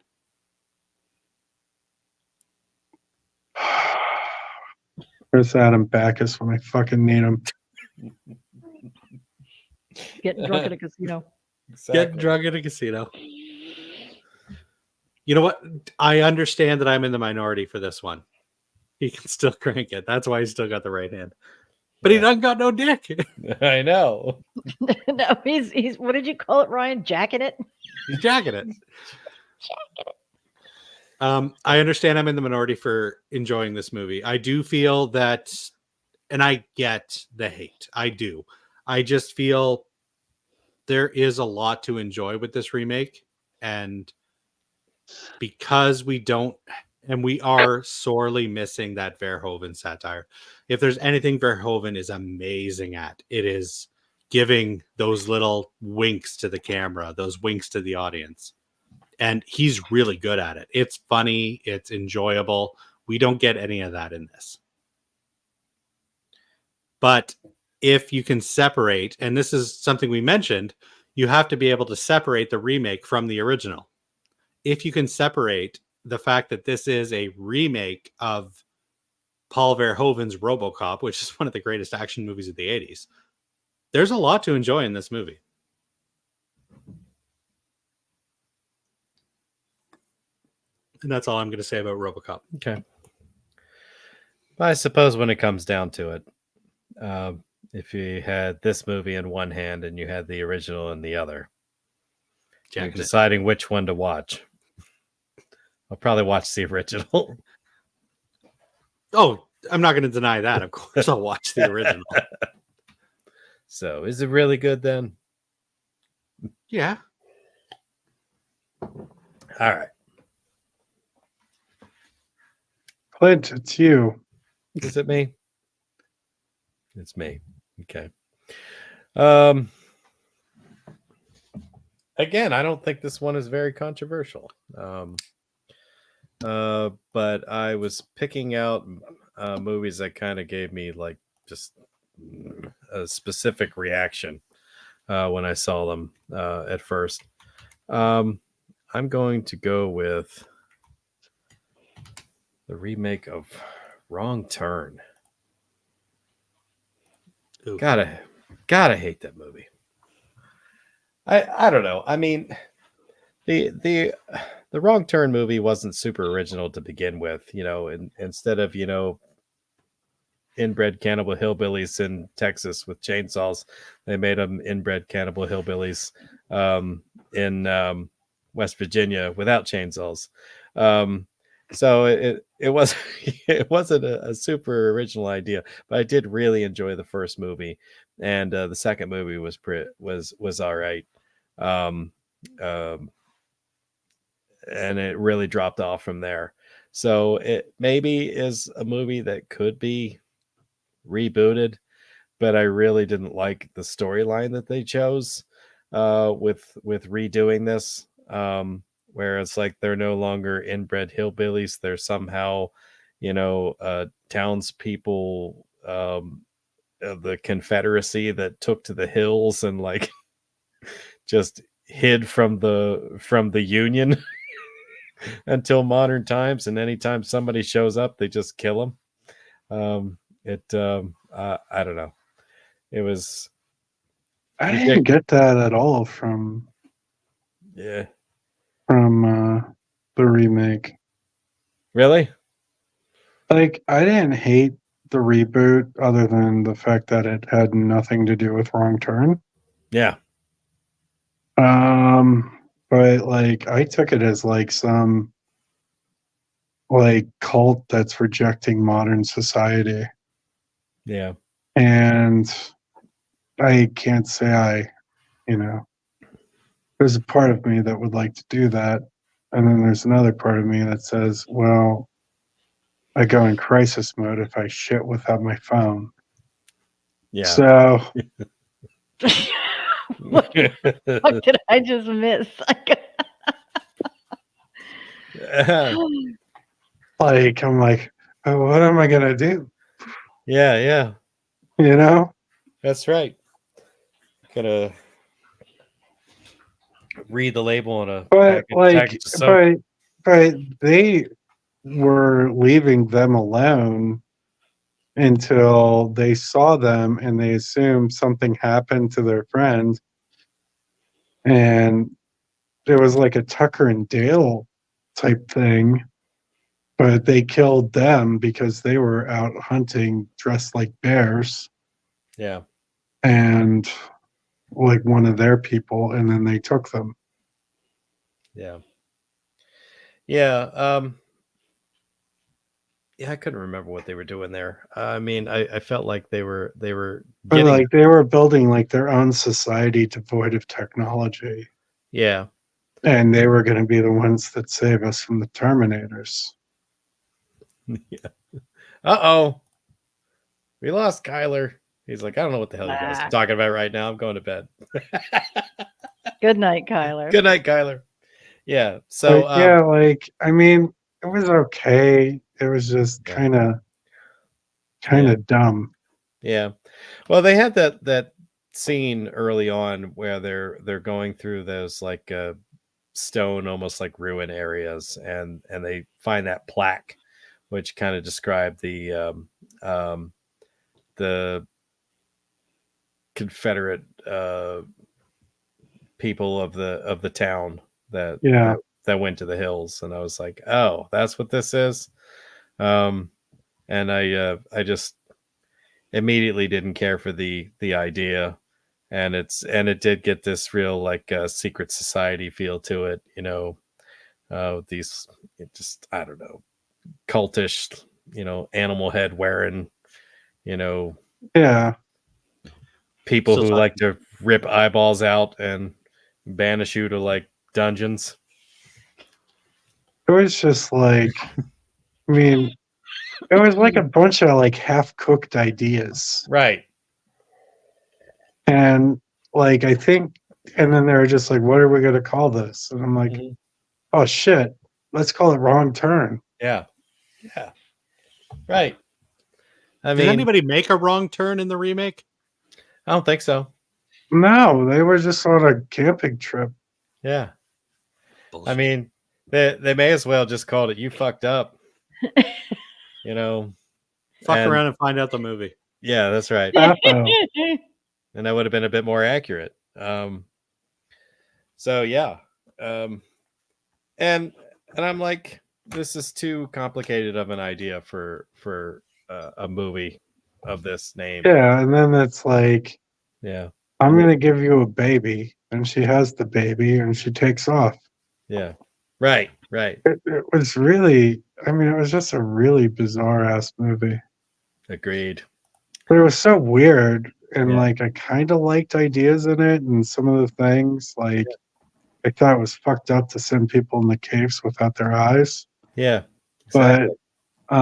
Where's Adam Backus when I fucking need him? Getting drunk at a casino. Getting drunk at a casino. You know what? I understand that I'm in the minority for this one. He can still crank it. That's why he's still got the right hand. But he doesn't got no dick. I know. No, he's what did you call it, Ryan? Jacking it? He's jacking it. I understand I'm in the minority for enjoying this movie. I do feel that, and I get the hate. I do. I just feel there is a lot to enjoy with this remake. And because we don't, and we are sorely missing that Verhoeven satire. If there's anything Verhoeven is amazing at, it is giving those little winks to the camera, those winks to the audience. And he's really good at it. It's funny. It's enjoyable. We don't get any of that in this. But if you can separate, and this is something we mentioned, you have to be able to separate the remake from the original. If you can separate the fact that this is a remake of Paul Verhoeven's RoboCop, which is one of the greatest action movies of the 80s, there's a lot to enjoy in this movie. And that's all I'm going to say about RoboCop. Okay. I suppose when it comes down to it, if you had this movie in one hand and you had the original in the other. You're Jacking it. deciding which one to watch. I'll probably watch the original. Oh, I'm not going to deny that. Of course, I'll watch the original. So, is it really good then? Yeah. All right. Clint, it's you. Is it me? It's me. Okay. Again, I don't think this one is very controversial. But I was picking out movies that kind of gave me like just a specific reaction when I saw them at first. I'm going to go with the remake of Wrong Turn. Ooh. Gotta hate that movie. I don't know. I mean, the Wrong Turn movie wasn't super original to begin with. Instead of inbred cannibal hillbillies in Texas with chainsaws, they made them inbred cannibal hillbillies in West Virginia without chainsaws. So it was it wasn't a super original idea, but I did really enjoy the first movie, and the second movie was all right. And it really dropped off from there. So it maybe is a movie that could be rebooted, but I really didn't like the storyline that they chose with redoing this. Where it's like they're no longer inbred hillbillies; they're somehow, townspeople of the Confederacy that took to the hills and like just hid from the Union until modern times. And anytime somebody shows up, they just kill them. I don't know. It was. I didn't get that at all from Yeah. The remake. Really? Like, I didn't hate the reboot other than the fact that it had nothing to do with Wrong Turn. Yeah. But like I took it as like some like cult that's rejecting modern society. Yeah. And I can't say there's a part of me that would like to do that. And then there's another part of me that says, well, I go in crisis mode if I shit without my phone. Yeah. So What the fuck did I just miss? like I'm like, oh, what am I gonna do? Yeah. You know? That's right. Gotta read the label on a But package of soap. but they were leaving them alone until they saw them and they assumed something happened to their friend. And it was like a Tucker and Dale type thing. But they killed them because they were out hunting dressed like bears Yeah. and like one of their people, and then they took them. Yeah. Yeah. Yeah, I couldn't remember what they were doing there. I mean, I felt like they were But getting. like they were building like their own society devoid of technology. Yeah. And they were going to be the ones that save us from the Terminators. Yeah. Uh-oh. We lost Kyler. He's like, I don't know what the hell you guys are talking about right now. I'm going to bed. Good night, Kyler. Good night, Kyler. Yeah. So But yeah, like I mean, it was okay. It was just kind of dumb. Yeah. Well, they had that scene early on where they're going through those like stone, almost like ruin areas, and they find that plaque, which kind of described the Confederate people of the town that went to the hills. And I was like, oh, that's what this is. And I just, immediately didn't care for the idea, and it did get this real like secret society feel to it. These just I don't know cultish, animal head wearing, Yeah. people Still who talking. like to rip eyeballs out and banish you to like dungeons. It was just like, I mean, it was like a bunch of like half-cooked ideas. Right. And like, I think, and then they were just like, what are we going to call this? And I'm like, Mhm. oh shit, let's call it Wrong Turn. Yeah. Yeah. Right. I Did mean, anybody make a wrong turn in the remake? I don't think so. No, they were just on a camping trip. Yeah. Bullshit. I mean, they may as well just called it "You Fucked Up." Fuck and- around and find out the movie. Yeah, that's right. Bafo. And that would have been a bit more accurate. So yeah, and I'm like, this is too complicated of an idea for a movie of this name. Yeah, and then it's like, Yeah, I'm going to give you a baby. And she has the baby and she takes off. yeah, right. It was really, I mean, it was just a really bizarre ass movie. Agreed. But it was so weird. And Yeah. like, I kind of liked ideas in it and some of the things. Like, I thought it was fucked up to send people in the caves without their eyes. Yeah, exactly. But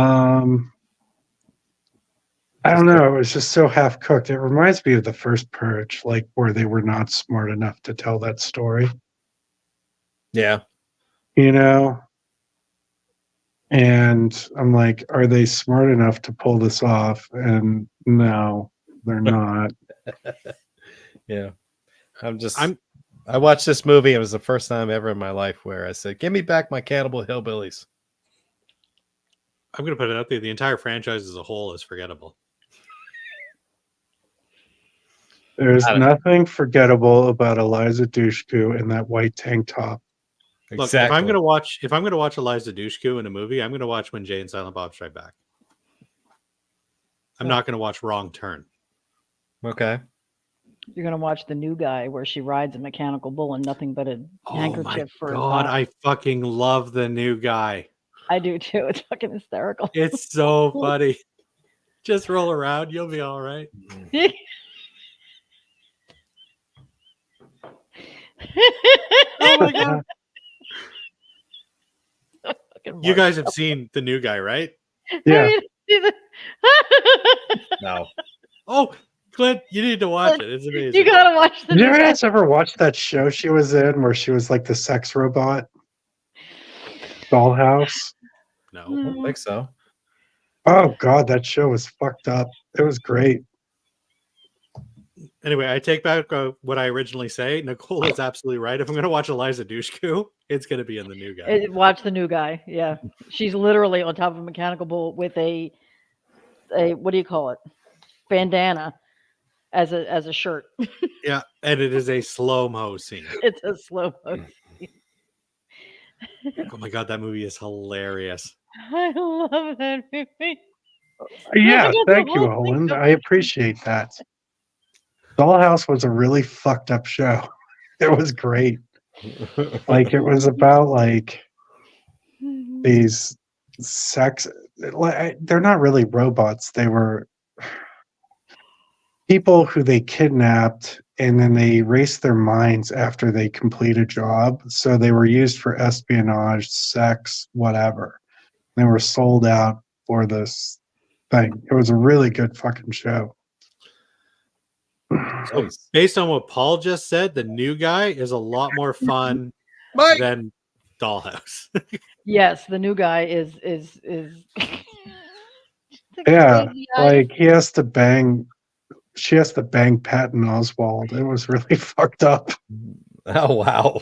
I don't know. It was just so half cooked. It reminds me of the first Purge, like where they were not smart enough to tell that story, Yeah, you know? And I'm like, are they smart enough to pull this off? And no, they're not. yeah. I watched this movie. It was the first time ever in my life where I said, "Give me back my Cannibal Hillbillies." I'm going to put it out there. The entire franchise as a whole is forgettable. There's Got it. nothing forgettable about Eliza Dushku in that white tank top. Look, Exactly. if I'm going to watch Eliza Dushku in a movie, I'm going to watch When Jay and Silent Bob Strike Back. I'm not going to watch Wrong Turn. Okay. You're gonna watch The New Guy, where she rides a mechanical bull and nothing but a Oh my handkerchief for a god, top. I fucking love The New Guy. I do too. It's fucking hysterical. It's so funny. Just roll around, you'll be all right. Oh my god. Fucking You guys Mark. have seen The New Guy, right? Yeah. No. Oh, Clint, you need to watch it. It's amazing. You gotta watch The Did you New Guy. guys ever watch that show she was in where she was like the sex robot? Dollhouse? I No. don't think so. Oh god, that show was fucked up. It was great. Anyway, I take back what I originally say. Nicole is absolutely right. If I'm going to watch Eliza Dushku, it's going to be in The New Guy. Watch The New Guy. Yeah, she's literally on top of a mechanical bull with a what do you call it? Bandana as a shirt. Yeah, and it is a slow-mo scene. It's a slow mo. Oh my god, that movie is hilarious. I love that movie. Yeah, Nothing else thank the you, whole thing Owen. so I appreciate that. Dollhouse was a really fucked up show. It was great. Like it was about like these sex. Like, they're not really robots. They were people who they kidnapped and then they erased their minds after they complete a job. So they were used for espionage, sex, whatever. They were sold out for this thing. It was a really good fucking show. So based on what Paul just said, The New Guy is a lot more fun Mike! than Dollhouse. Yes, The New Guy is Yeah, crazy eyes. like he has to bang. She has to bang Patton Oswald. It was really fucked up. Oh wow.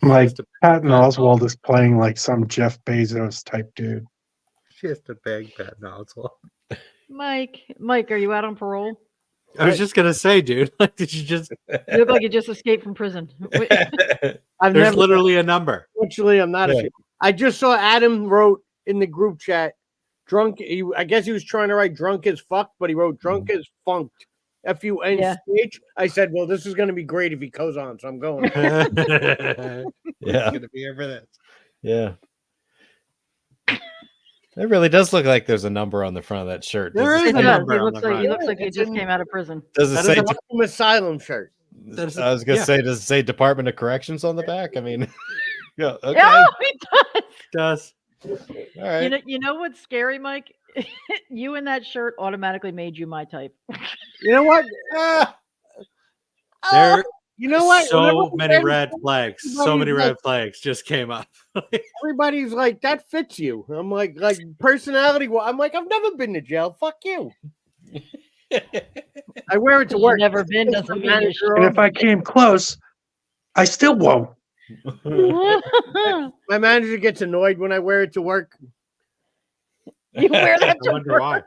Like Just a Patton Patton Oswald is playing like some Jeff Bezos type dude. She has to bang Patton Oswald. Mike, are you out on parole? I was just gonna say, dude, like, did you just? You look like you just escaped from prison. I've There's never literally a number. Actually, I'm not. Yeah. I just saw Adam wrote in the group chat drunk. I guess he was trying to write drunk as fuck, but he wrote drunk as funked. FUNCH. I said, well, this is going to be great if he goes on, so I'm going. Yeah. Gonna be here for this. Yeah. It really does look like there's a number on the front of that shirt. There Does is it It a say, does. number He on looks the like he front. looks like he It's just in- came out of prison. does it That say is a- Arkham Asylum shirt. That's I was gonna yeah. say, does it say Department of Corrections on the back? I mean, yeah, okay. Oh, he does. does. All right. You know what's scary, Mike? You in that shirt automatically made you my type. You know what? Ah, There You know what? so many Everybody- red flags. So many red flags just came up. Everybody's like, that fits you. I'm like personality. I'm like, I've never been to jail. Fuck you. I wear it to You've work. never been It's doesn't the mean you manager And on- if I came close, I still won't. should. My manager gets annoyed when I wear it to work. You wear that I to wonder work. why.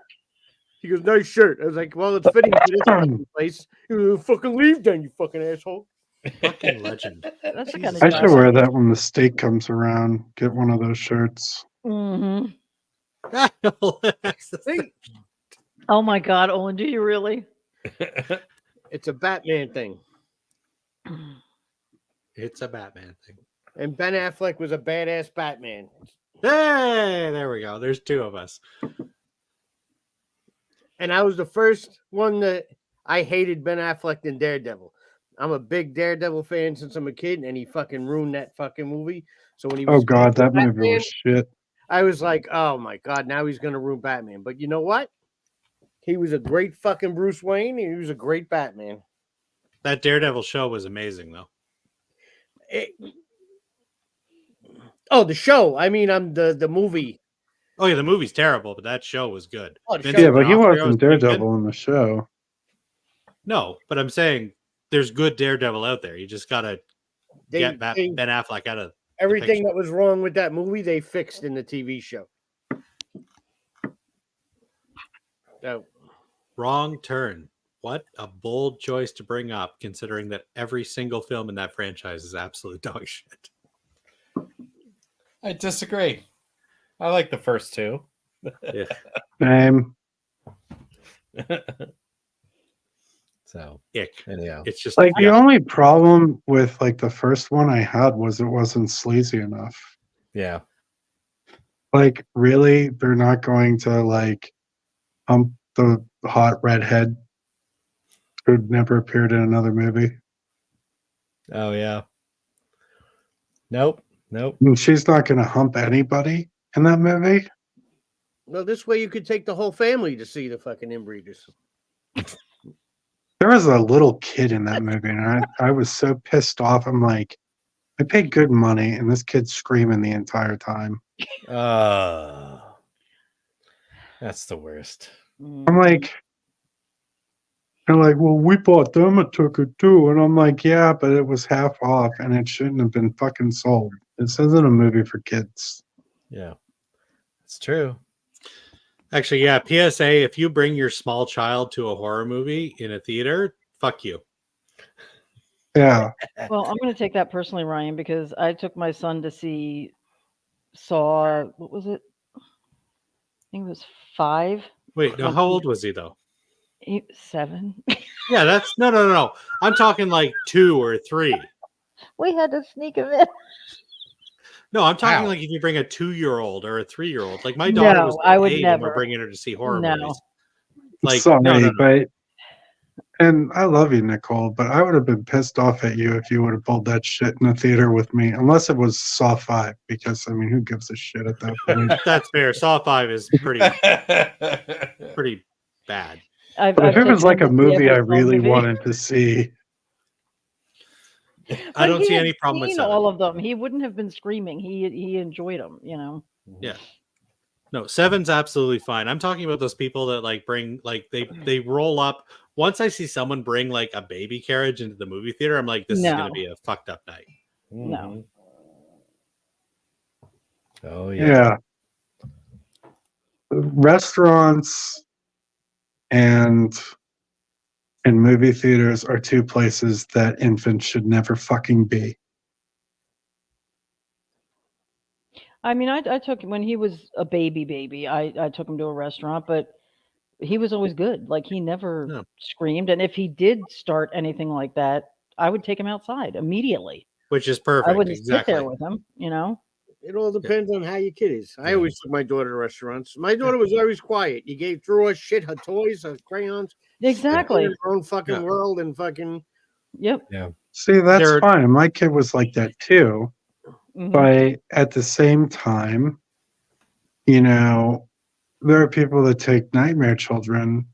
He goes, nice shirt. I was like, well, it's fitting to this fucking place. You fucking leave then, you fucking asshole. Fucking legend. That's the kind Jesus of I guy. should wear that when the steak comes around. Get one of those shirts. Hmm. Hey, Oh my God, Owen, do you really? it's a Batman thing. It's a Batman thing. And Ben Affleck was a badass Batman. Hey, there we go. There's two of us. And I was the first one that I hated Ben Affleck in Daredevil. I'm a big Daredevil fan since I'm a kid, and he fucking ruined that fucking movie. So when he was Oh God, that movie Batman, was shit. I was like, oh my God, now he's gonna ruin Batman. But you know what? He was a great fucking Bruce Wayne, and he was a great Batman. That Daredevil show was amazing, though. Oh, the show. I mean, I'm the movie. Oh yeah, the movie's terrible, but that show was good. Oh, the Vince show- Yeah, but he D'Onofrio wasn't was pretty good. Daredevil in the show. No, but I'm saying there's good Daredevil out there. You just gotta get Ben Affleck out of everything picture. that was wrong with that movie, they fixed in the TV show. So, Wrong Turn. What a bold choice to bring up, considering that every single film in that franchise is absolute dog shit. I disagree. I like the first two. Yeah. Same. So Ick. anyhow, It's just Like the only problem with like the first one I had was it wasn't sleazy enough. yeah. Like really, they're not going to like hump the hot redhead who'd never appeared in another movie. Oh yeah. Nope. Nope. And she's not going to hump anybody in that movie. well, this way you could take the whole family to see the fucking inbreeders. There was a little kid in that movie, and I was so pissed off. I'm like, I paid good money, and this kid's screaming the entire time. That's the worst. I'm like, they're like, well, we bought them a ticket too, and I'm like, yeah, but it was half off, and it shouldn't have been fucking sold. This isn't a movie for kids. Yeah. It's true. actually, yeah. PSA: if you bring your small child to a horror movie in a theater, fuck you. Yeah, Well, I'm going to take that personally, Ryan, because I took my son to see Saw. What was it? I think it was 5. Wait, no. How old was he though? 7. Yeah, that's no. I'm talking like 2 or 3. We had to sneak him in. No, I'm talking Wow. like if you bring a 2-year-old or a 3-year-ld. Like my daughter No, was I would 8 and never. we're bringing her to see horror No. movies. Like sorry, no. but and I love you, Nicole, but I would have been pissed off at you if you would have pulled that shit in the theater with me, unless it was Saw 5, because I mean, who gives a shit at that point? That's fair. Saw 5 is pretty bad. But if it was like a movie I really movie. wanted to see, I But don't he see had any problem with seen 7. all of them. He wouldn't have been screaming. He enjoyed them. You know. Yeah. No, 7's absolutely fine. I'm talking about those people that like bring like they roll up. Once I see someone bring like a baby carriage into the movie theater, I'm like, this is No. gonna be a fucked up night. No. Oh yeah. Restaurants and movie theaters are two places that infants should never fucking be. I mean, I took him when he was a baby. I took him to a restaurant, but he was always good. Like he never No. screamed, and if he did start anything like that, I would take him outside immediately. Which is I perfect. wouldn't sit Exactly. there with him, you know. It all depends on how your kid is. I Yeah. always took my daughter to restaurants. My daughter was always quiet. You gave threw her shit, her toys, her crayons. Exactly. In her own fucking Yeah. world and fucking. Yep. See, that's There- fine. My kid was like that too. Mhm. But at the same time, you know, there are people that take nightmare children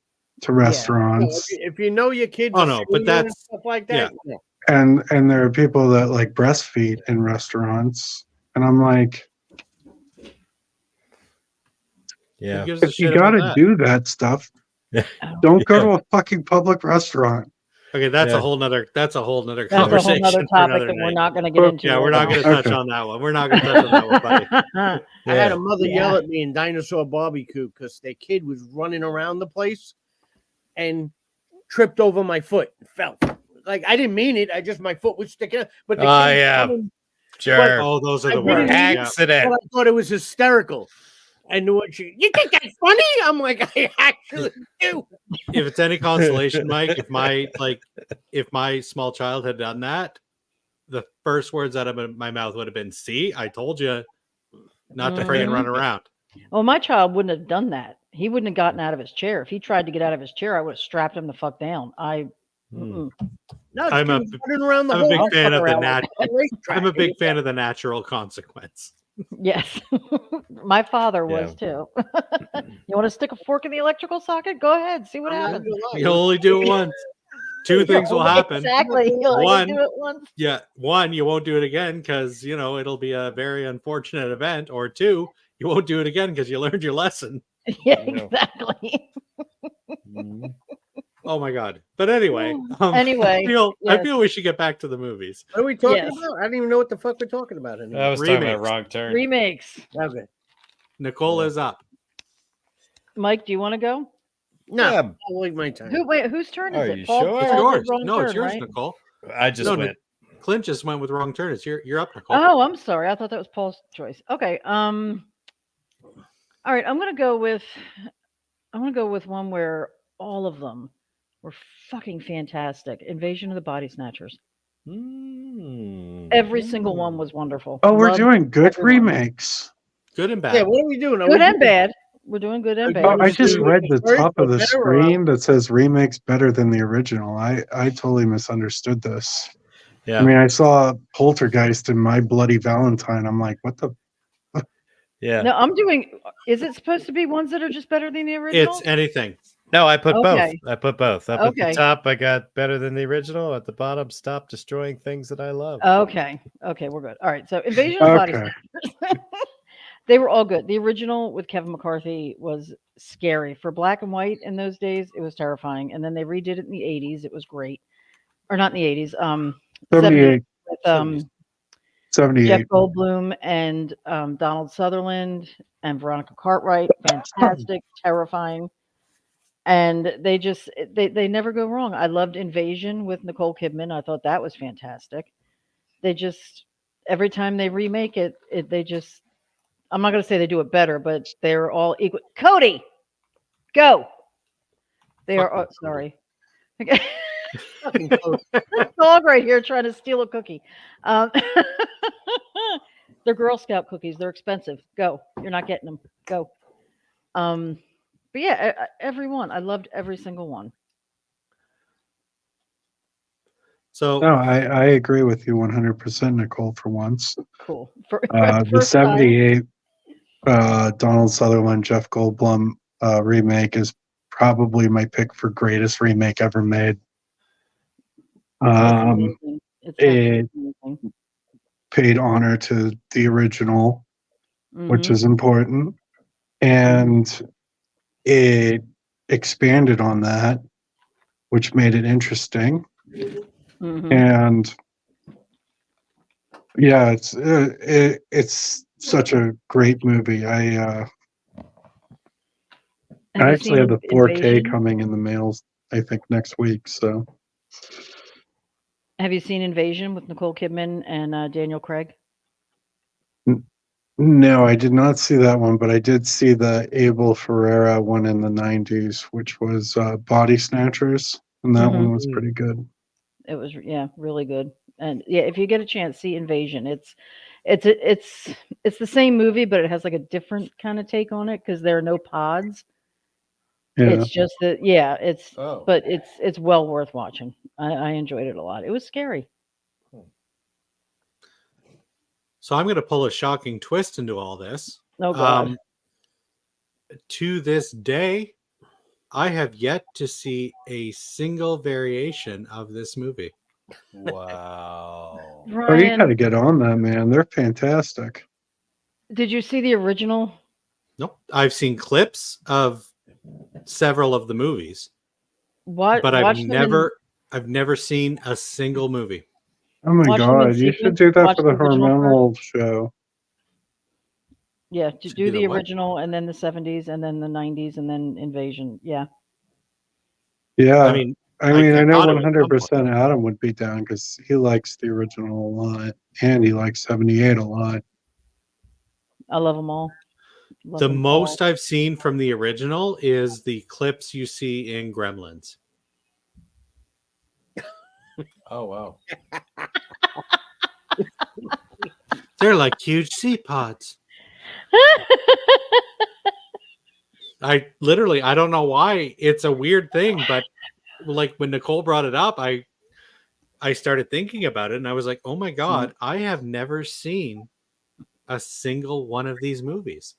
to restaurants, If you know your kids, Oh, are no, but senior and that's- stuff like that. yeah. and there are people that like breastfeed in restaurants, and I'm like, Yeah. Who gives a if you shit about got to that? do that stuff, Oh, don't go Yeah. to a fucking public restaurant. Okay, that's Yeah. a whole nother that's a whole conversation nother for topic another that we're night. not going to get Well, into. Yeah, we're right not now. going to touch Okay. on that one. We're not going to touch on that one, buddy. I had a mother yell Yeah. at me in Dinosaur Barbecue because their kid was running around the place and tripped over my foot and fell. Like I didn't mean it. My foot was sticking out. But the Oh, kid was yeah. running, Sure. Oh, those are I the didn't worst. mean it. Yeah. Accident. but I thought it was hysterical. And what you think that's funny? I'm like, I actually do. If it's any consolation, Mike, if my small child had done that, the first words out of my mouth would have been, "See, I told you not to friggin' run around." Well, my child wouldn't have done that. He wouldn't have gotten out of his chair. If he tried to get out of his chair, I would have strapped him the fuck down. Mm-mm. No, I'm she a- was running around the I'm a whole big I'll fan fuck of the around with nat. I'm a big fan of the natural consequence. Yes. My father was too. You want to stick a fork in the electrical socket? Go ahead. See what happens. You only do it once. Two things will happen. Exactly. You'll only One- do it once. Yeah, one, you won't do it again because it'll be a very unfortunate event, or two, you won't do it again because you learned your lesson. Yeah, No. exactly. Mhm. Oh my god! But anyway, Anyway, I yes. feel we should get back to the movies. What are we talking Yes. about? I don't even know what the fuck we're talking about anymore. I was talking about Remakes. wrong turn. Remakes. Okay. Nicole Yeah. is up. Mike, do you want to go? No, Yeah, I'll wait my time. Whose turn is Are it? you Paul, sure? It's Paul did yours. wrong No, it's turn, yours, right? Oh, Nicole. I just No, went. Clint just went with wrong turn. You're up, Nicole. Oh, I'm sorry. I thought that was Paul's choice. Okay. All right. I'm gonna go with one where all of them were fucking fantastic. Invasion of the Body Snatchers. Every single one was wonderful. Oh, we're Loved doing good everyone. remakes. Good and bad. Yeah, what are we doing? Are Good we and doing- bad. We're doing good and Oh, Oh, bad. I just doing read the first top or of the better or- screen that says remakes better than the original. I totally misunderstood this. Yeah. I mean, I saw Poltergeist in My Bloody Valentine. I'm like, what the? Yeah. No, I'm doing. Is it supposed to be ones that are just better than the original? It's anything. No, I put Okay. both. I put both. Up at Okay. the top, I got better than the original. At the bottom, stop destroying things that I love. Okay. Okay, we're good. All right. So Invasion of the Body Okay. Snatchers. They were all good. The original with Kevin McCarthy was scary. For black and white in those days, it was terrifying. And then they redid it in the 80s. It was great. Or not in the 80s. 78, With 70s. Jeff 78. Goldblum and Donald Sutherland and Veronica Cartwright. Fantastic, terrifying. And they never go wrong. I loved Invasion with Nicole Kidman. I thought that was fantastic. They just every time they remake it, they just I'm not going to say they do it better, but they're all equal. Cody, go. They Fuck are. you, Oh, Cody. sorry. Fucking close. Dog right here trying to steal a cookie. Um, they're Girl Scout cookies. They're expensive. Go. You're not getting them. Go. But yeah, every one. I loved every single one. So No, I agree with you 100%, Nicole, for once. Cool. For The first time. 78 Donald Sutherland, Jeff Goldblum remake is probably my pick for greatest remake ever made. It's amazing. It's it- amazing. Paid honor to the original, which Mhm. is important, and it expanded on that, which made it interesting. Mhm. And yeah, it's such a great movie. I Have you actually have seen the 4K Invasion? coming in the mails, I think, next week. So Have you seen Invasion with Nicole Kidman and Daniel Craig? No, I did not see that one, but I did see the Abel Ferreira one in the 90s, which was Body Snatchers, and that one Mhm. was pretty good. It was really good. And yeah, if you get a chance, see Invasion. It's the same movie, but it has like a different kind of take on it because there are no pods. Yeah. It's just that yeah, Oh. but it's well worth watching. I enjoyed it a lot. It was scary. So I'm going to pull a shocking twist into all this. Oh God. To this day, I have yet to see a single variation of this movie. Wow. Oh, you Ryan, gotta get on that, man. They're fantastic. did you see the original? Nope. I've seen clips of several of the movies, What but watch them in I've never seen a single movie. Oh my watch them in god, you should sequence. do that Watch for the the original first. hormonal show. Yeah, Should do do the the what? original and then the 70s and then the 90s and then Invasion. Yeah. Yeah. I mean, I mean, I know got it at some point. 100% Adam would be down because he likes the original a lot, and he likes 78 a lot. I love them all. Love The them most all. I've seen from the original is the clips you see in Gremlins. Oh wow. They're like huge sea pods. I don't know why. It's a weird thing, but like when Nicole brought it up, I started thinking about it and I was like, oh my God, I have never seen a single one of these movies.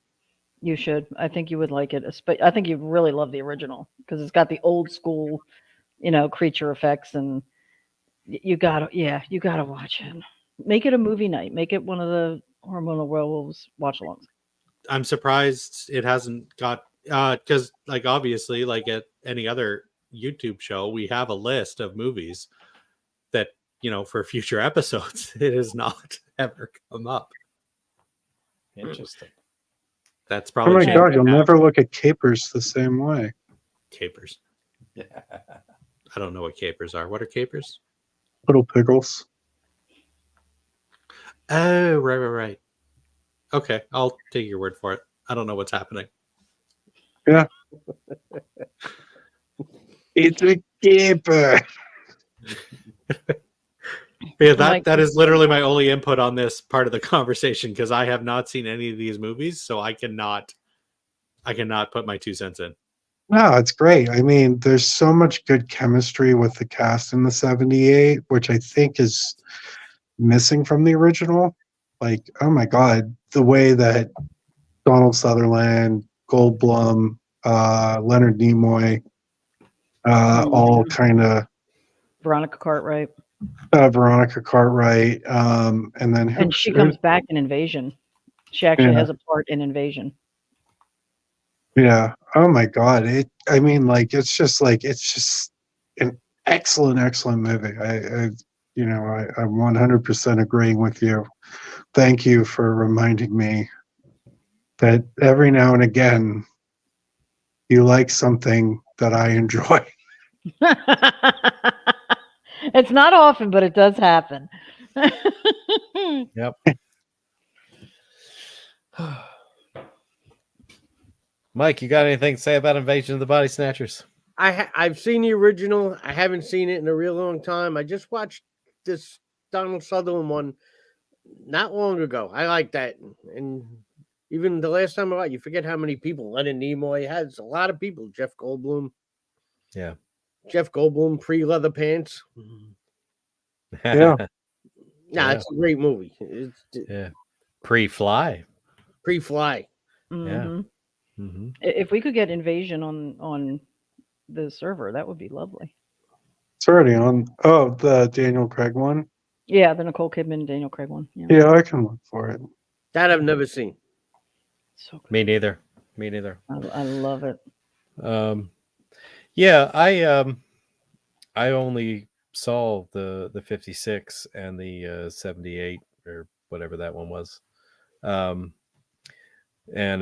You should. I think you would like it. I think you'd really love the original because it's got the old school, creature effects and you gotta watch it. Make it a movie night. Make it one of the hormonal werewolves watch alongs. I'm surprised it hasn't got because like obviously like at any other YouTube show, we have a list of movies that for future episodes it has not ever come up. Interesting. That's Oh probably my changed god, you'll now. never look at capers the same way. Capers. I don't know what capers are. What are capers? Little pickles. Oh, right. Okay, I'll take your word for it. I don't know what's happening. Yeah. It's a caper. Yeah, Like- that is literally my only input on this part of the conversation because I have not seen any of these movies, so I cannot put my 2 cents in. No, it's great. I mean, there's so much good chemistry with the cast in the 78, which I think is missing from the original. Like, oh my god, the way that Donald Sutherland, Goldblum, Leonard Nimoy, all kind of Veronica Cartwright. Veronica Cartwright, and then And she comes back in Invasion. She actually Yeah. has a part in Invasion. Yeah. Oh my god. I mean, like it's just an excellent movie. I'm 100% agreeing with you. Thank you for reminding me that every now and again you like something that I enjoy. It's not often, but it does happen. Mike, you got anything to say about Invasion of the Body Snatchers? I've seen the original. I haven't seen it in a real long time. I just watched this Donald Sutherland one not long ago. I like that, and even the last time I watched, you forget how many people Leonard Nimoy has. A lot of people. Jeff Goldblum. Yeah. Jeff Goldblum pre-leather pants. Yeah. Nah, it's a great movie. It's Yeah. Pre-fly. pre-fly. Mhm. Mm-hmm. If we could get Invasion on the server, that would be lovely. It's already on. Oh, the Daniel Craig one. Yeah, the Nicole Kidman, Daniel Craig one. Yeah. Yeah, I can look for it. That I've never seen. So good. Me neither. I love it. Yeah, I only saw the 56 and the 78 or whatever that one was. And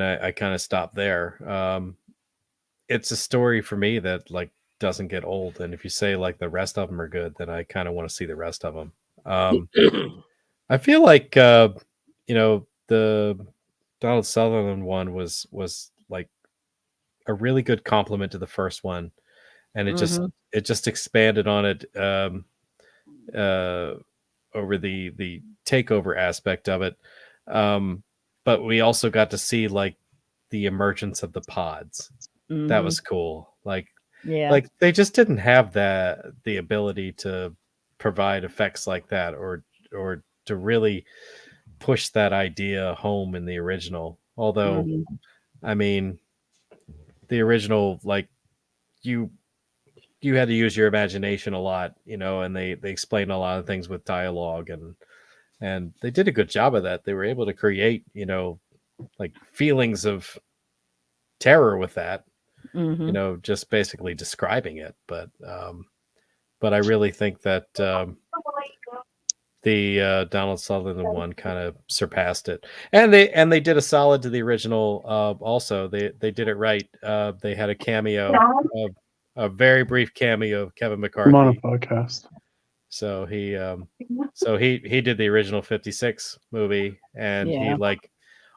I kind of stopped there. It's a story for me that like doesn't get old. And if you say like the rest of them are good, then I kind of want to see the rest of them. I feel like, the Donald Sutherland one was like a really good compliment to the first one, and it just expanded on it uh, over the takeover aspect of it. But we also got to see like the emergence of the pods. That was cool. Yeah. Like they just didn't have the ability to provide effects like that, or to really push that idea home in the original. Although, I mean, the original, like you had to use your imagination a lot, and they explained a lot of things with dialogue, and they did a good job of that. They were able to create, like feelings of terror with that, just basically describing it. But I really think that the Donald Sutherland one kind of surpassed it, and they did a solid to the original. Also, they did it right. They had a cameo, a very brief cameo of Kevin I'm on a McCarthy. podcast. So he did the original 56 movie, and he Yeah. like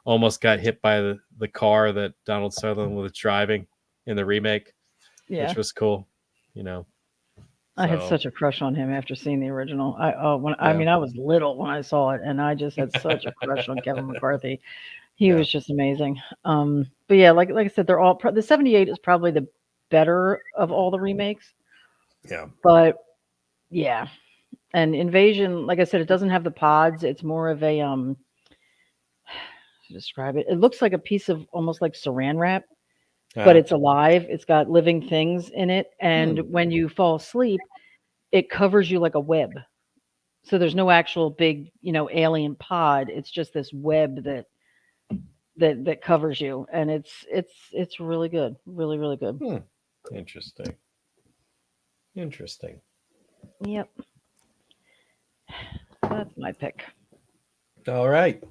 almost got hit by the car that Donald Sutherland was driving in the remake, Yeah. which was cool. I had So- such a crush on him after seeing the original. I Yeah. mean, I was little when I saw it, and I just had such a crush on Kevin McCarthy. He was just amazing. But yeah, like I said, they're all the 78 is probably the better of all the remakes. Yeah. But yeah, and Invasion, like I said, it doesn't have the pods. It's more of a to describe it. It looks like a piece of almost like saran wrap, but it's alive. It's got living things in it, and when you fall asleep, it covers you like a web. So there's no actual big, alien pod. It's just this web that covers you, and it's really good, really really good. Interesting. Yep, that's my pick. All right.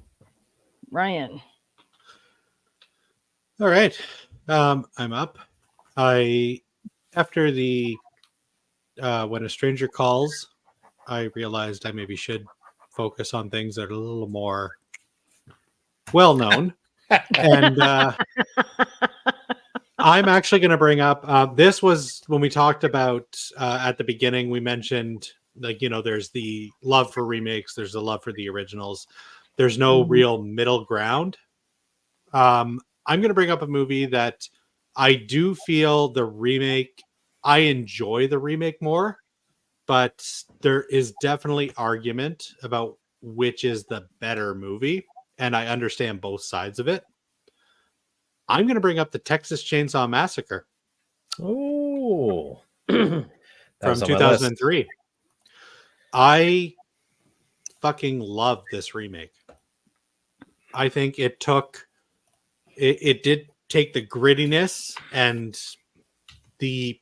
Ryan. All right. I'm up. After the When a Stranger Calls, I realized I maybe should focus on things that are a little more well known. And I'm actually going to bring up this was when we talked about at the beginning, we mentioned there's the love for remakes, there's the love for the originals. There's no real middle ground. I'm going to bring up a movie that I do feel the remake, I enjoy the remake more, but there is definitely argument about which is the better movie, and I understand both sides of it. I'm going to bring up the Texas Chainsaw Massacre. Oh, from 2003. I fucking love this remake. I think it did take the grittiness and the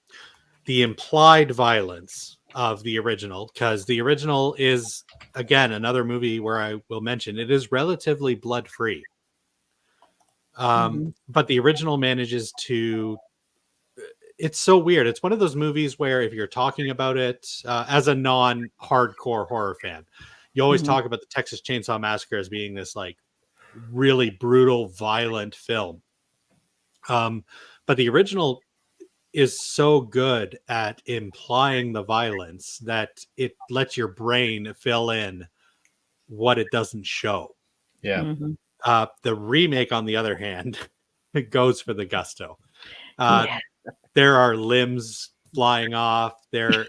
implied violence of the original, because the original is, again, another movie where I will mention it is relatively blood free. But the original manages to, it's so weird. It's one of those movies where if you're talking about it as a non-hardcore horror fan, you always talk about the Texas Chainsaw Massacre as being this like really brutal, violent film. But the original is so good at implying the violence that it lets your brain fill in what it doesn't show. Yeah. The remake, on the other hand, it goes for the gusto. There are limbs flying off. There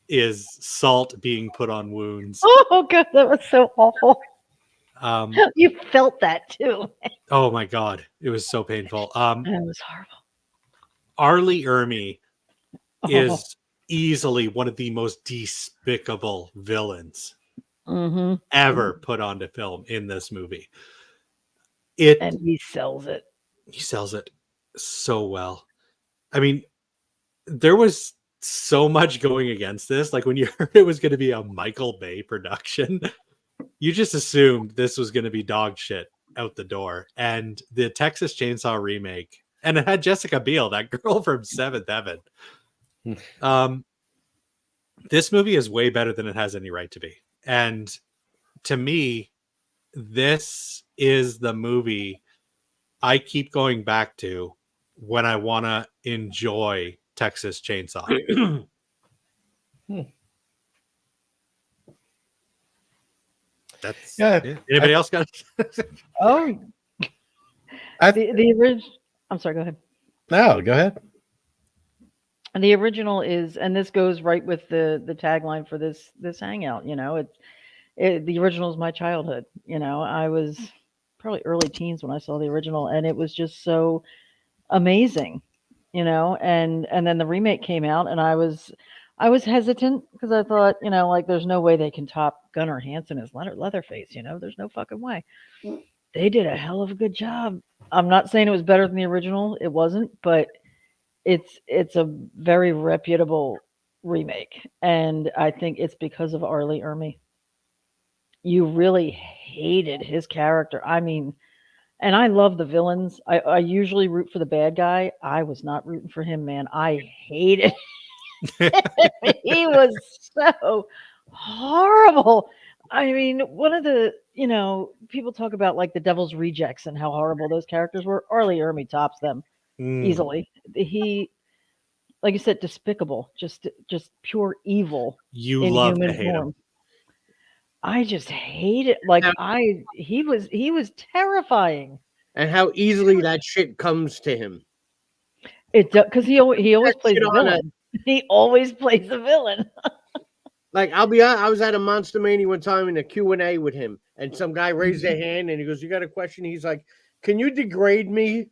is salt being put on wounds. Oh god, that was so awful. You felt that too. Oh my god, it was so painful. It was horrible. Arlie Ermy is easily one of the most despicable villains ever put onto film in this movie. And he sells it. He sells it so well. I mean, there was so much going against this. Like when you heard it was going to be a Michael Bay production, you just assumed this was going to be dog shit out the door. And the Texas Chainsaw remake, and it had Jessica Biel, that girl from Seventh Heaven. This movie is way better than it has any right to be. And to me, this is the movie I keep going back to when I want to enjoy Texas Chainsaw. That's Yeah, Anybody else got? Oh, I- the original. I'm sorry. Go ahead. No, go ahead. The original is, and this goes right with the tagline for this hangout. The original is my childhood. I was probably early teens when I saw the original, and it was just so amazing. And then the remake came out, and I was hesitant because I thought, like there's no way they can top Gunnar Hansen as Leatherface. There's no fucking way. They did a hell of a good job. I'm not saying it was better than the original. It wasn't, but it's a very reputable remake, and I think it's because of Arlie Ermy. You really hated his character. I mean, and I love the villains. I usually root for the bad guy. I was not rooting for him, man. I hated he was so horrible. I mean, one of the, people talk about like the Devil's Rejects and how horrible those characters were. Arlie Ermy tops them easily. He, like you said, despicable, just pure evil You in love to human hate him. form. I just hate it. Like Now- he was terrifying. And how easily that shit comes to him. It because he always That plays shit a on villain. He always plays a villain. Like, I'll be honest, I was at a Monster Mania one time in a Q&A with him, and some guy raised their hand, and he goes, "You got a question?" He's like, "Can you degrade me?"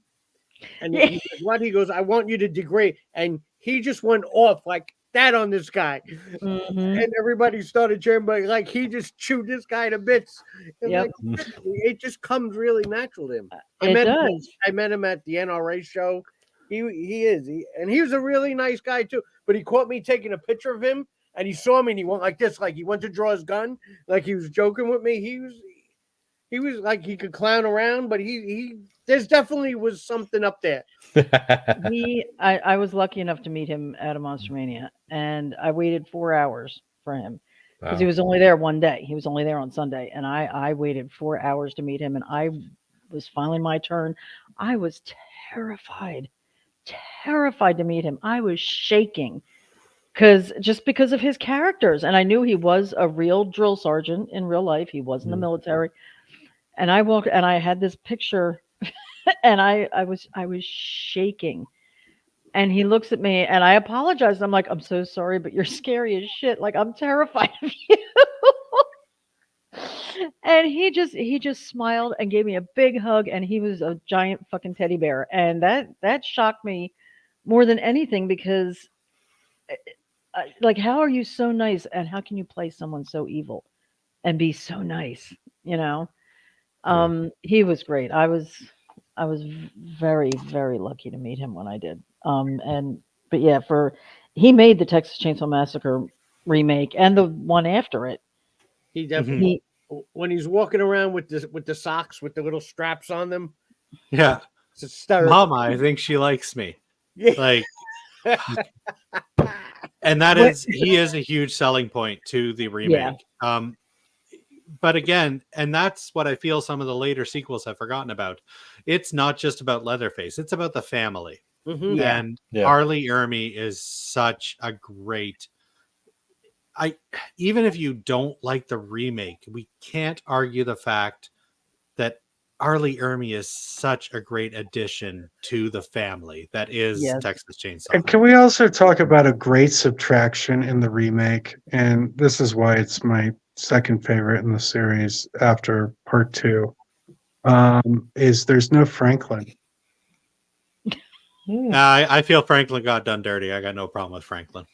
And he goes, "What?" He goes, "I want you to degrade." And he just went off like that on this guy. Mhm. And everybody started cheering, but like he just chewed this guy to bits. And Yep. like, it just comes really natural to him. It does. I met him at the NRA show. He and he was a really nice guy too. But he caught me taking a picture of him, and he saw me, and he went like this, like he went to draw his gun, like he was joking with me. He was like he could clown around, but he there's definitely was something up there. I was lucky enough to meet him at a Monster Mania, and I waited 4 hours for him because he Wow. was only there one day. He was only there on Sunday, and I waited 4 hours to meet him, and I was finally my turn. I was terrified to meet him. I was shaking because of his characters, and I knew he was a real drill sergeant in real life. He was in the military, and I walked, and I had this picture, and I was shaking. And he looks at me, and I apologized. I'm like, "I'm so sorry, but you're scary as shit. Like, I'm terrified of you." And he just smiled and gave me a big hug, and he was a giant fucking teddy bear. And that shocked me more than anything because like, how are you so nice, and how can you play someone so evil and be so nice, you know? He was great. I was very, very lucky to meet him when I did. But yeah, he made the Texas Chainsaw Massacre remake and the one after it. He definitely He when he's walking around with the socks with the little straps on them. Yeah, It's hysterical. Mama, I think she likes me. Yeah. Like, and he is a huge selling point to the remake. But again, and that's what I feel some of the later sequels have forgotten about. It's not just about Leatherface; it's about the family. Mhm. Yeah. And Yeah. Arlie Ermy is such a great. Even if you don't like the remake, we can't argue the fact that Arlie Ermy is such a great addition to the family that is Yes. Texas Chainsaw. And can we also talk about a great subtraction in the remake? And this is why it's my second favorite in the series after part 2. Is there's no Franklin. I feel Franklin got done dirty. I got no problem with Franklin.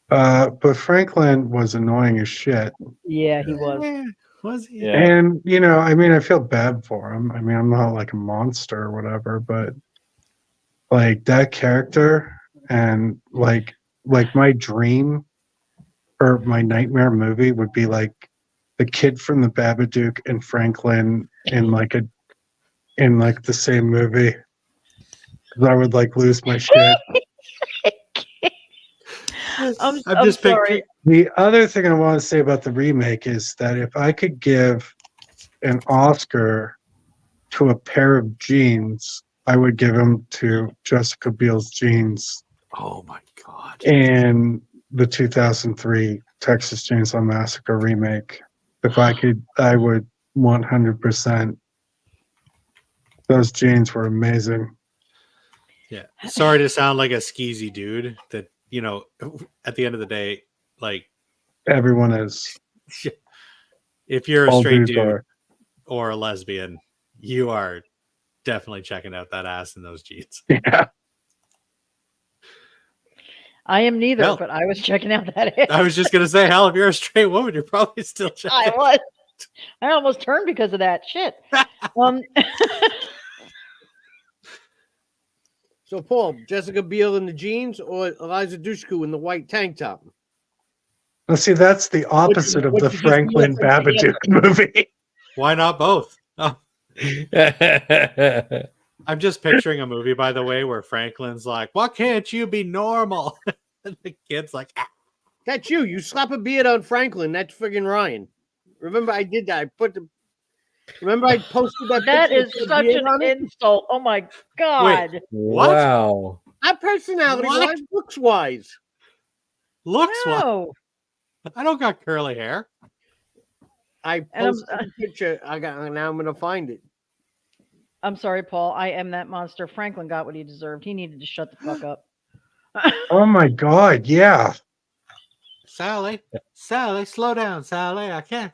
But Franklin was annoying as shit. Yeah, he was. Was he? Yeah. And, you know, I mean, I feel bad for him. I mean, I'm not like a monster or whatever, but like that character and like my dream or my nightmare movie would be like the kid from the Babadook and Franklin in like the same movie. 'Cause I would like lose my shit. I'm just sorry. The other thing I want to say about the remake is that if I could give an Oscar to a pair of jeans, I would give him to Jessica Biel's jeans Oh my god. in the 2003 Texas Chainsaw Massacre remake. If I could, I would 100%. Those jeans were amazing. Yeah. Sorry to sound like a skeezy dude that, you know, at the end of the day, like Everyone is. if you're a All straight dudes dude are. or a lesbian, you are definitely checking out that ass in those jeans. Yeah. I am neither, Hell. but I was checking out that ass. I was just gonna say, hell, if you're a straight woman, you're probably still checking. I was. I almost turned because of that shit. So, Paul, Jessica Biel in the jeans or Eliza Dushku in the white tank top? Now, see, that's the opposite of what the you just Franklin referenced Babadook movie. Why not both? Oh, I'm just picturing a movie, by the way, where Franklin's like, "Why can't you be normal?" And the kid's like, "Ah." That's you. You slap a beard on Franklin. That's friggin' Ryan. Remember, I did that. Remember, I posted that. that picture is with the such beard an on it? insult. Oh my god. What? Wow. Not personality-wise, looks-wise. Looks what? No. I don't got curly hair. I And posted the picture. Now I'm gonna find it. I'm sorry, Paul. I am that monster. Franklin got what he deserved. He needed to shut the fuck up. Oh my God, yeah. Sally, slow down, Sally. I can't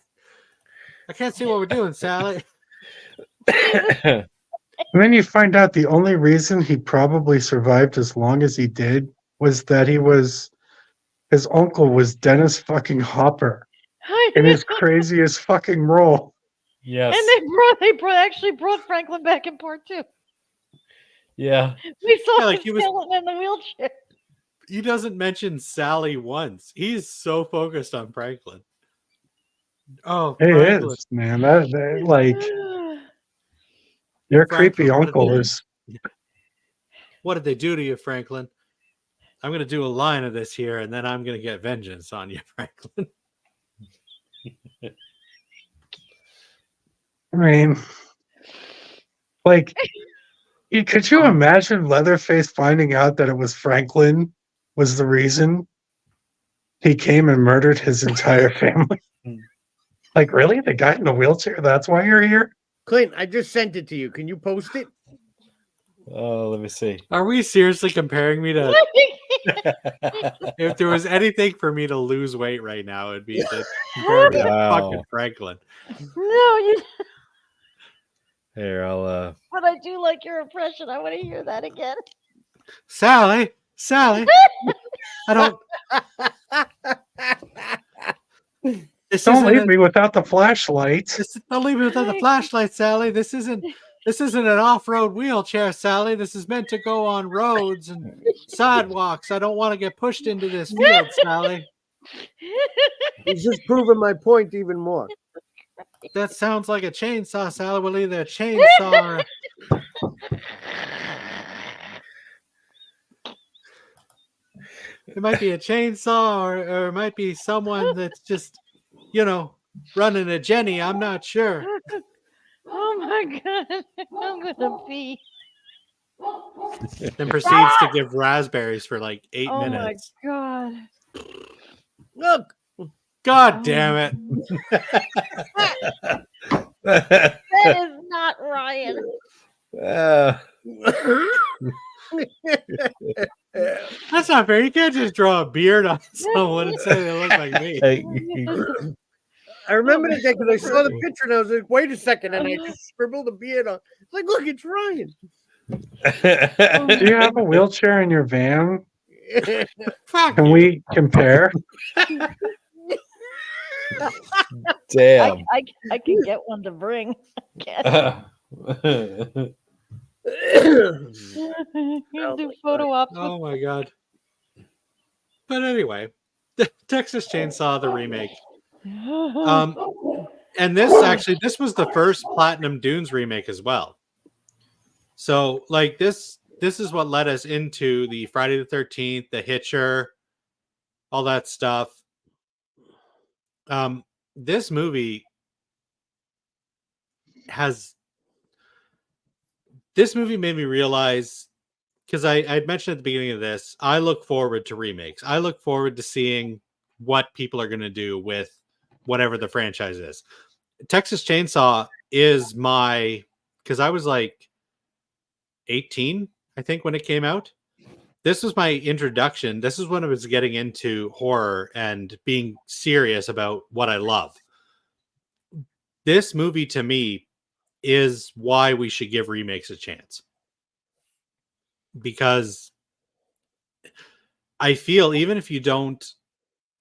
see what we're doing, Sally. And then you find out the only reason he probably survived as long as he did was that his uncle was Dennis fucking Hopper in his craziest fucking role. Yes. And they actually brought Franklin back in part 2. Yeah. We saw Yeah, like him he was- skeleton in the wheelchair. He doesn't mention Sally once. He's so focused on Franklin. Oh, It Franklin. is, man. That like your creepy Franklin, what did uncle they- is. What did they do to you, Franklin? I'm going to do a line of this here, and then I'm going to get vengeance on you, Franklin. I mean, like, could you imagine Leatherface finding out that it was Franklin was the reason he came and murdered his entire family? Like, really? The guy in the wheelchair? That's why you're here? Clint, I just sent it to you. Can you post it? Oh, let me see. Are we seriously comparing me to... If there was anything for me to lose weight right now, it'd be to compare me to Wow. fucking Franklin. No, you. Here, I'll But I do like your impression. I want to hear that again. Sally, I don't... This Don't isn't leave me without the flashlight. Don't leave me without the flashlight, Sally. This isn't an off-road wheelchair, Sally. This is meant to go on roads and sidewalks. I don't want to get pushed into this field, Sally. He's just proving my point even more. That sounds like a chainsaw, Sally. We'll either a chainsaw or... It might be a chainsaw or it might be someone that's just, you know, running a Jenny. I'm not sure. Oh my god, I'm gonna pee. Then proceeds to give raspberries for like 8 Oh minutes. my god. Look, God damn it. That is not Ryan. That's not fair. You can't just draw a beard on someone and say they look like me. I remember that day because I saw the picture and I was like, wait a second. And I just scribbled a beard on. It's like, look, it's Ryan. Do you have a wheelchair in your van? Fuck Can you. we compare? Damn. I can get one to bring. You do photo ops. Oh my god. But anyway, Texas Chainsaw the remake. And this was the first Platinum Dunes remake as well. So like this is what led us into the Friday the 13th, the Hitcher, all that stuff. This movie has this movie made me realize, because I'd mentioned at the beginning of this, I look forward to remakes. I look forward to seeing what people are going to do with whatever the franchise is. Texas Chainsaw is my, because I was like 18, I think, when it came out. This was my introduction. This is when I was getting into horror and being serious about what I love. This movie to me is why we should give remakes a chance. Because I feel even if you don't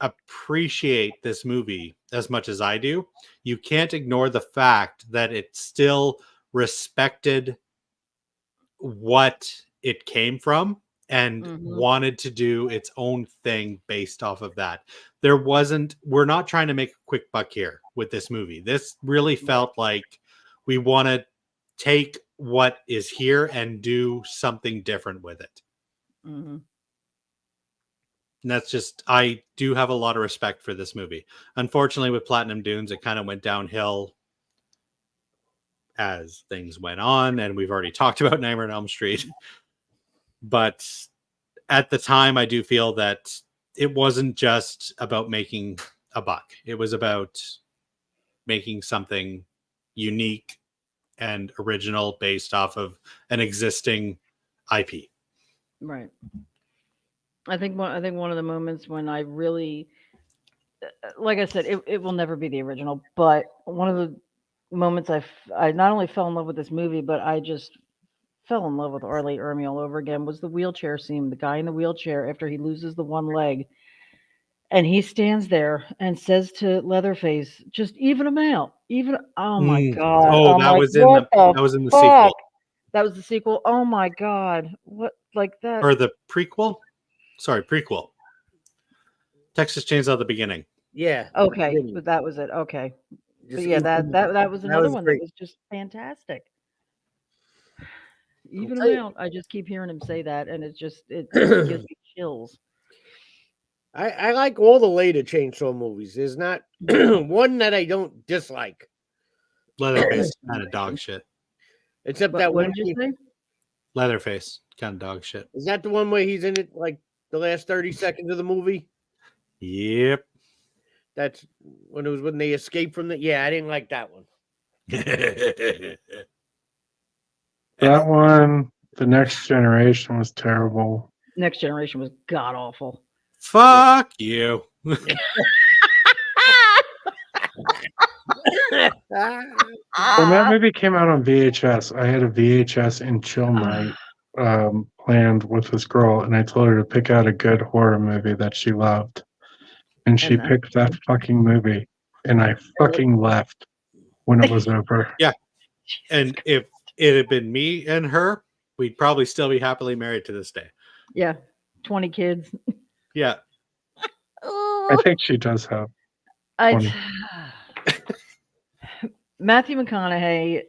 appreciate this movie as much as I do, you can't ignore the fact that it still respected what it came from and wanted to do its own thing based off of that. We're not trying to make a quick buck here with this movie. This really felt like we want to take what is here and do something different with it. Mm-hmm. And that's just, I do have a lot of respect for this movie. Unfortunately, with Platinum Dunes, it kind of went downhill as things went on, and we've already talked about Nightmare on Elm Street. But at the time, I do feel that it wasn't just about making a buck. It was about making something unique and original based off of an existing IP. Right. I think one of the moments when I really, like I said, it will never be the original, but one of the moments I not only fell in love with this movie, but I just fell in love with Arlie Ermy all over again was the wheelchair scene. The guy in the wheelchair after he loses the one leg, and he stands there and says to Leatherface, "Just even him out, even." Oh my god! Oh, I'm that like, was in what that was in the fuck? sequel. That was the sequel. Oh my god! What like that? Or the prequel? Sorry, prequel. Texas Chainsaw at the beginning. Yeah. Okay, Really. but that was it. Okay, but Just yeah, even- that was another one great. that was just fantastic. I'll Even tell him you- out. I just keep hearing him say that, and it just gives me chills. I like all the later Chainsaw movies. There's not one that I don't dislike, Leatherface kind of dog shit. except But that what one. did you say? Leatherface kind of dog shit. Is that the one where he's in it like the last 30 seconds of the movie? Yep. That's when they escape from the. Yeah, I didn't like that one. That one, The Next Generation, was terrible. Next Generation was god awful. Fuck you. When that movie came out on VHS, I had a VHS and chill night planned with this girl, and I told her to pick out a good horror movie that she loved. And she And picked that fucking movie, and I fucking left when it was over. Yeah. And if it had been me and her, we'd probably still be happily married to this day. Yeah, 20 kids. Yeah. I think she does have. Matthew McConaughey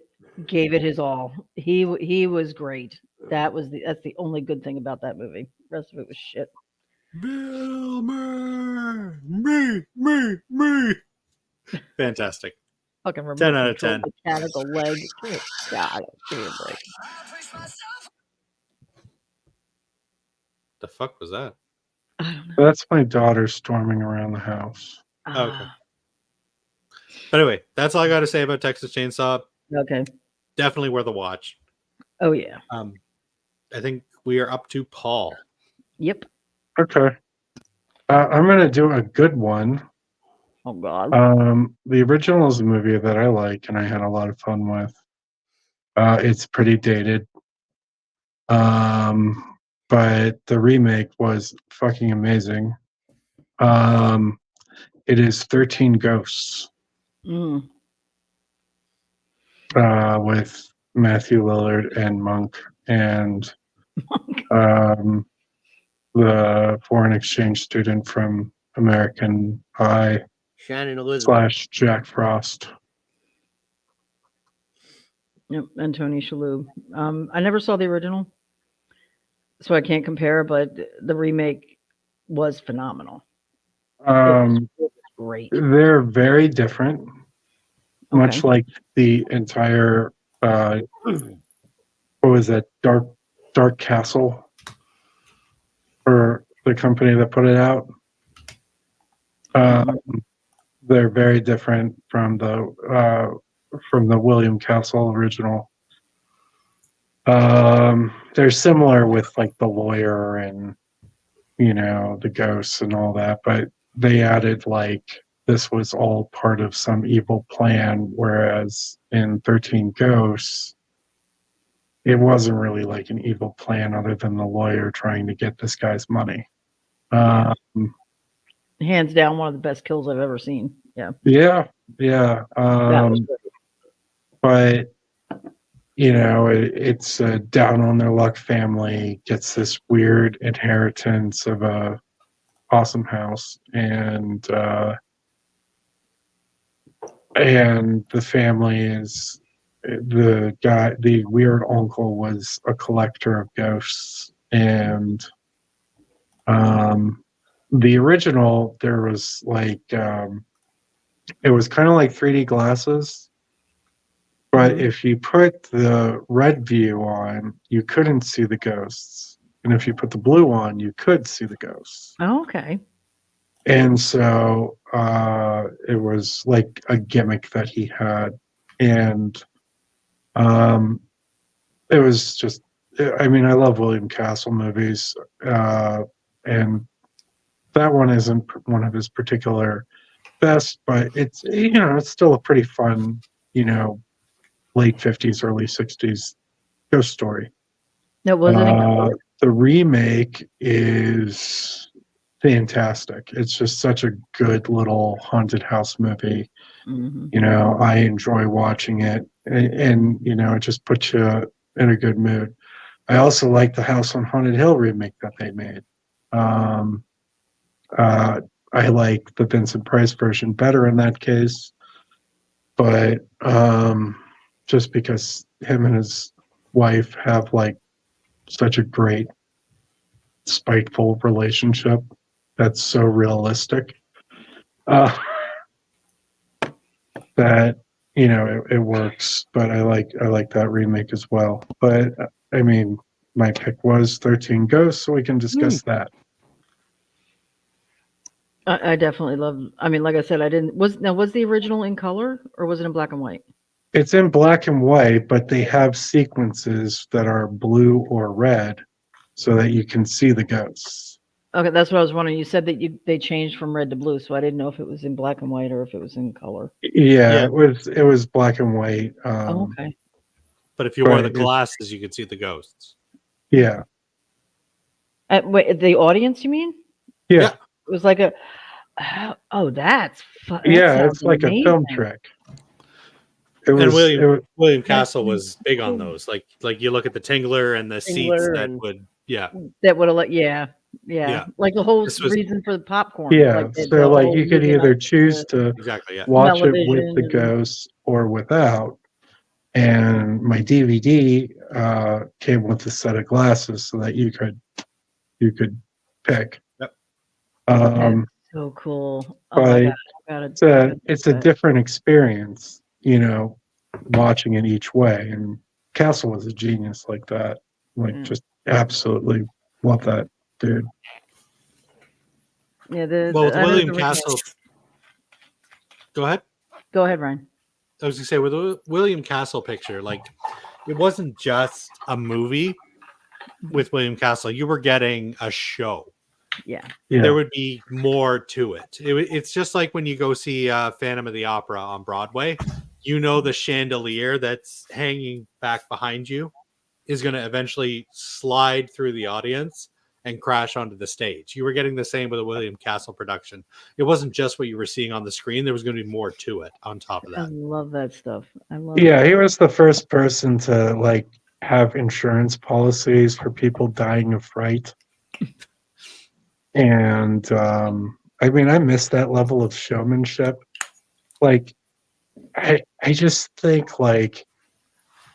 gave it his all. He was great. That's the only good thing about that movie. The rest of it was shit. Bill Murray, me. Fantastic. Fucking remote 10 out of control 10. mechanical leg. Good God, give me a break. The fuck was that? I don't know. That's my daughter storming around the house. Okay. But anyway, that's all I got to say about Texas Chainsaw. Okay. Definitely worth a watch. Oh yeah. I think we are up to Paul. Yep. Okay. I'm going to do a good one. Oh God. The original is a movie that I like and I had a lot of fun with. It's pretty dated. But the remake was fucking amazing. It is 13 Ghosts Mm. with Matthew Lillard and Monk and the foreign exchange student from American Pie Shannon Elizabeth. / Jack Frost. Yep. And Tony Shalhoub. I never saw the original, so I can't compare. But the remake was phenomenal. It was great. They're very different. much Okay. like the entire what was that, Dark Castle, or the company that put it out. Mhm. They're very different from the William Castle original. They're similar with like the lawyer and the ghosts and all that, but they added like this was all part of some evil plan, whereas in 13 Ghosts, it wasn't really like an evil plan other than the lawyer trying to get this guy's money. Yeah. Um, Hands down, one of the best kills I've ever seen. Yeah, yeah, that was great. but it's a down on their luck family gets this weird inheritance of a awesome house, and the family is the weird uncle was a collector of ghosts, and the original, there was like it was kind of like 3D glasses, but Mhm. if you put the red view on, you couldn't see the ghosts, and if you put the blue on, you could see the ghosts. Oh, okay. And so it was like a gimmick that he had, and it was just, I mean, I love William Castle movies, and that one isn't one of his particular best, but it's still a pretty fun, late 50s, early 60s ghost story. That wasn't in color. The remake is fantastic. It's just such a good little haunted house movie. Mhm. I enjoy watching it, and it just puts you in a good mood. I also like the House on Haunted Hill remake that they made. Um, I like the Vincent Price version better in that case, but just because him and his wife have like such a great spiteful relationship that's so realistic, that it works. But I like that remake as well. But I mean, my pick was 13 Ghosts, so we can discuss that. I definitely love. I mean, like I said, I didn't. Was the original in color or was it in black and white? It's in black and white, but they have sequences that are blue or red so that you can see the ghosts. Okay, that's what I was wondering. You said that they changed from red to blue, so I didn't know if it was in black and white or if it was in color. Yeah, Yeah. it was black and white. Oh, okay. But if you wore But the it- glasses, you could see the ghosts. Yeah. Wait, the audience, you mean? Yeah. Yeah. It was like a. Oh, that's fun. Yeah, it's like a film trick. It was, William That's Castle was big on cool. those. Like you look at the Tingler and the seats Tingler that and- would, yeah. That would have let. Yeah. Yeah. Like the whole This was- reason for the popcorn. yeah. Like the So like whole you could leading up either to choose to Exactly. Yeah. watch it with Television the and- ghosts or without. And my DVD came with a set of glasses so that you could pick. Yep. Um, so cool. Oh my but god. it's a different experience, watching it each way. And Castle was a genius like that. Like, Mm. just absolutely love that dude. Yeah. Well, with I know William the Castle. Go ahead. Go ahead, Ryan. I was gonna say with the William Castle picture, like it wasn't just a movie with William Castle. You were getting a show. Yeah. Yeah. There would be more to it. It's just like when you go see Phantom of the Opera on Broadway. The chandelier that's hanging back behind you is going to eventually slide through the audience and crash onto the stage. You were getting the same with a William Castle production. It wasn't just what you were seeing on the screen. There was going to be more to it on top of I that. love that stuff. I love Yeah, it. he was the first person to like have insurance policies for people dying of fright. And I mean, I miss that level of showmanship. Like, I just think like,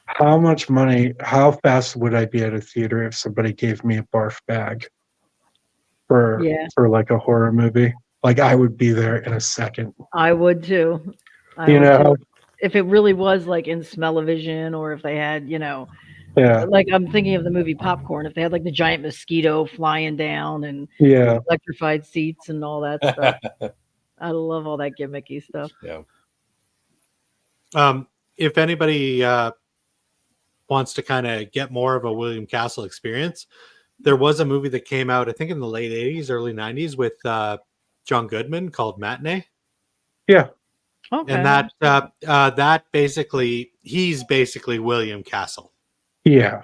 how fast would I be at a theater if somebody gave me a barf bag for like a horror movie? Like, I would be there in a second. I would too. I You would know, too. if it really was like in smell-o-vision, or if they had, Yeah, like I'm thinking of the movie Popcorn, if they had like the giant mosquito flying down and yeah, electrified seats and all that stuff. I love all that gimmicky stuff. Yeah. If anybody wants to kind of get more of a William Castle experience, there was a movie that came out, I think, in the late 80s, early 90s with John Goodman called Matinee. yeah, Okay. And that basically, he's basically William Castle. yeah.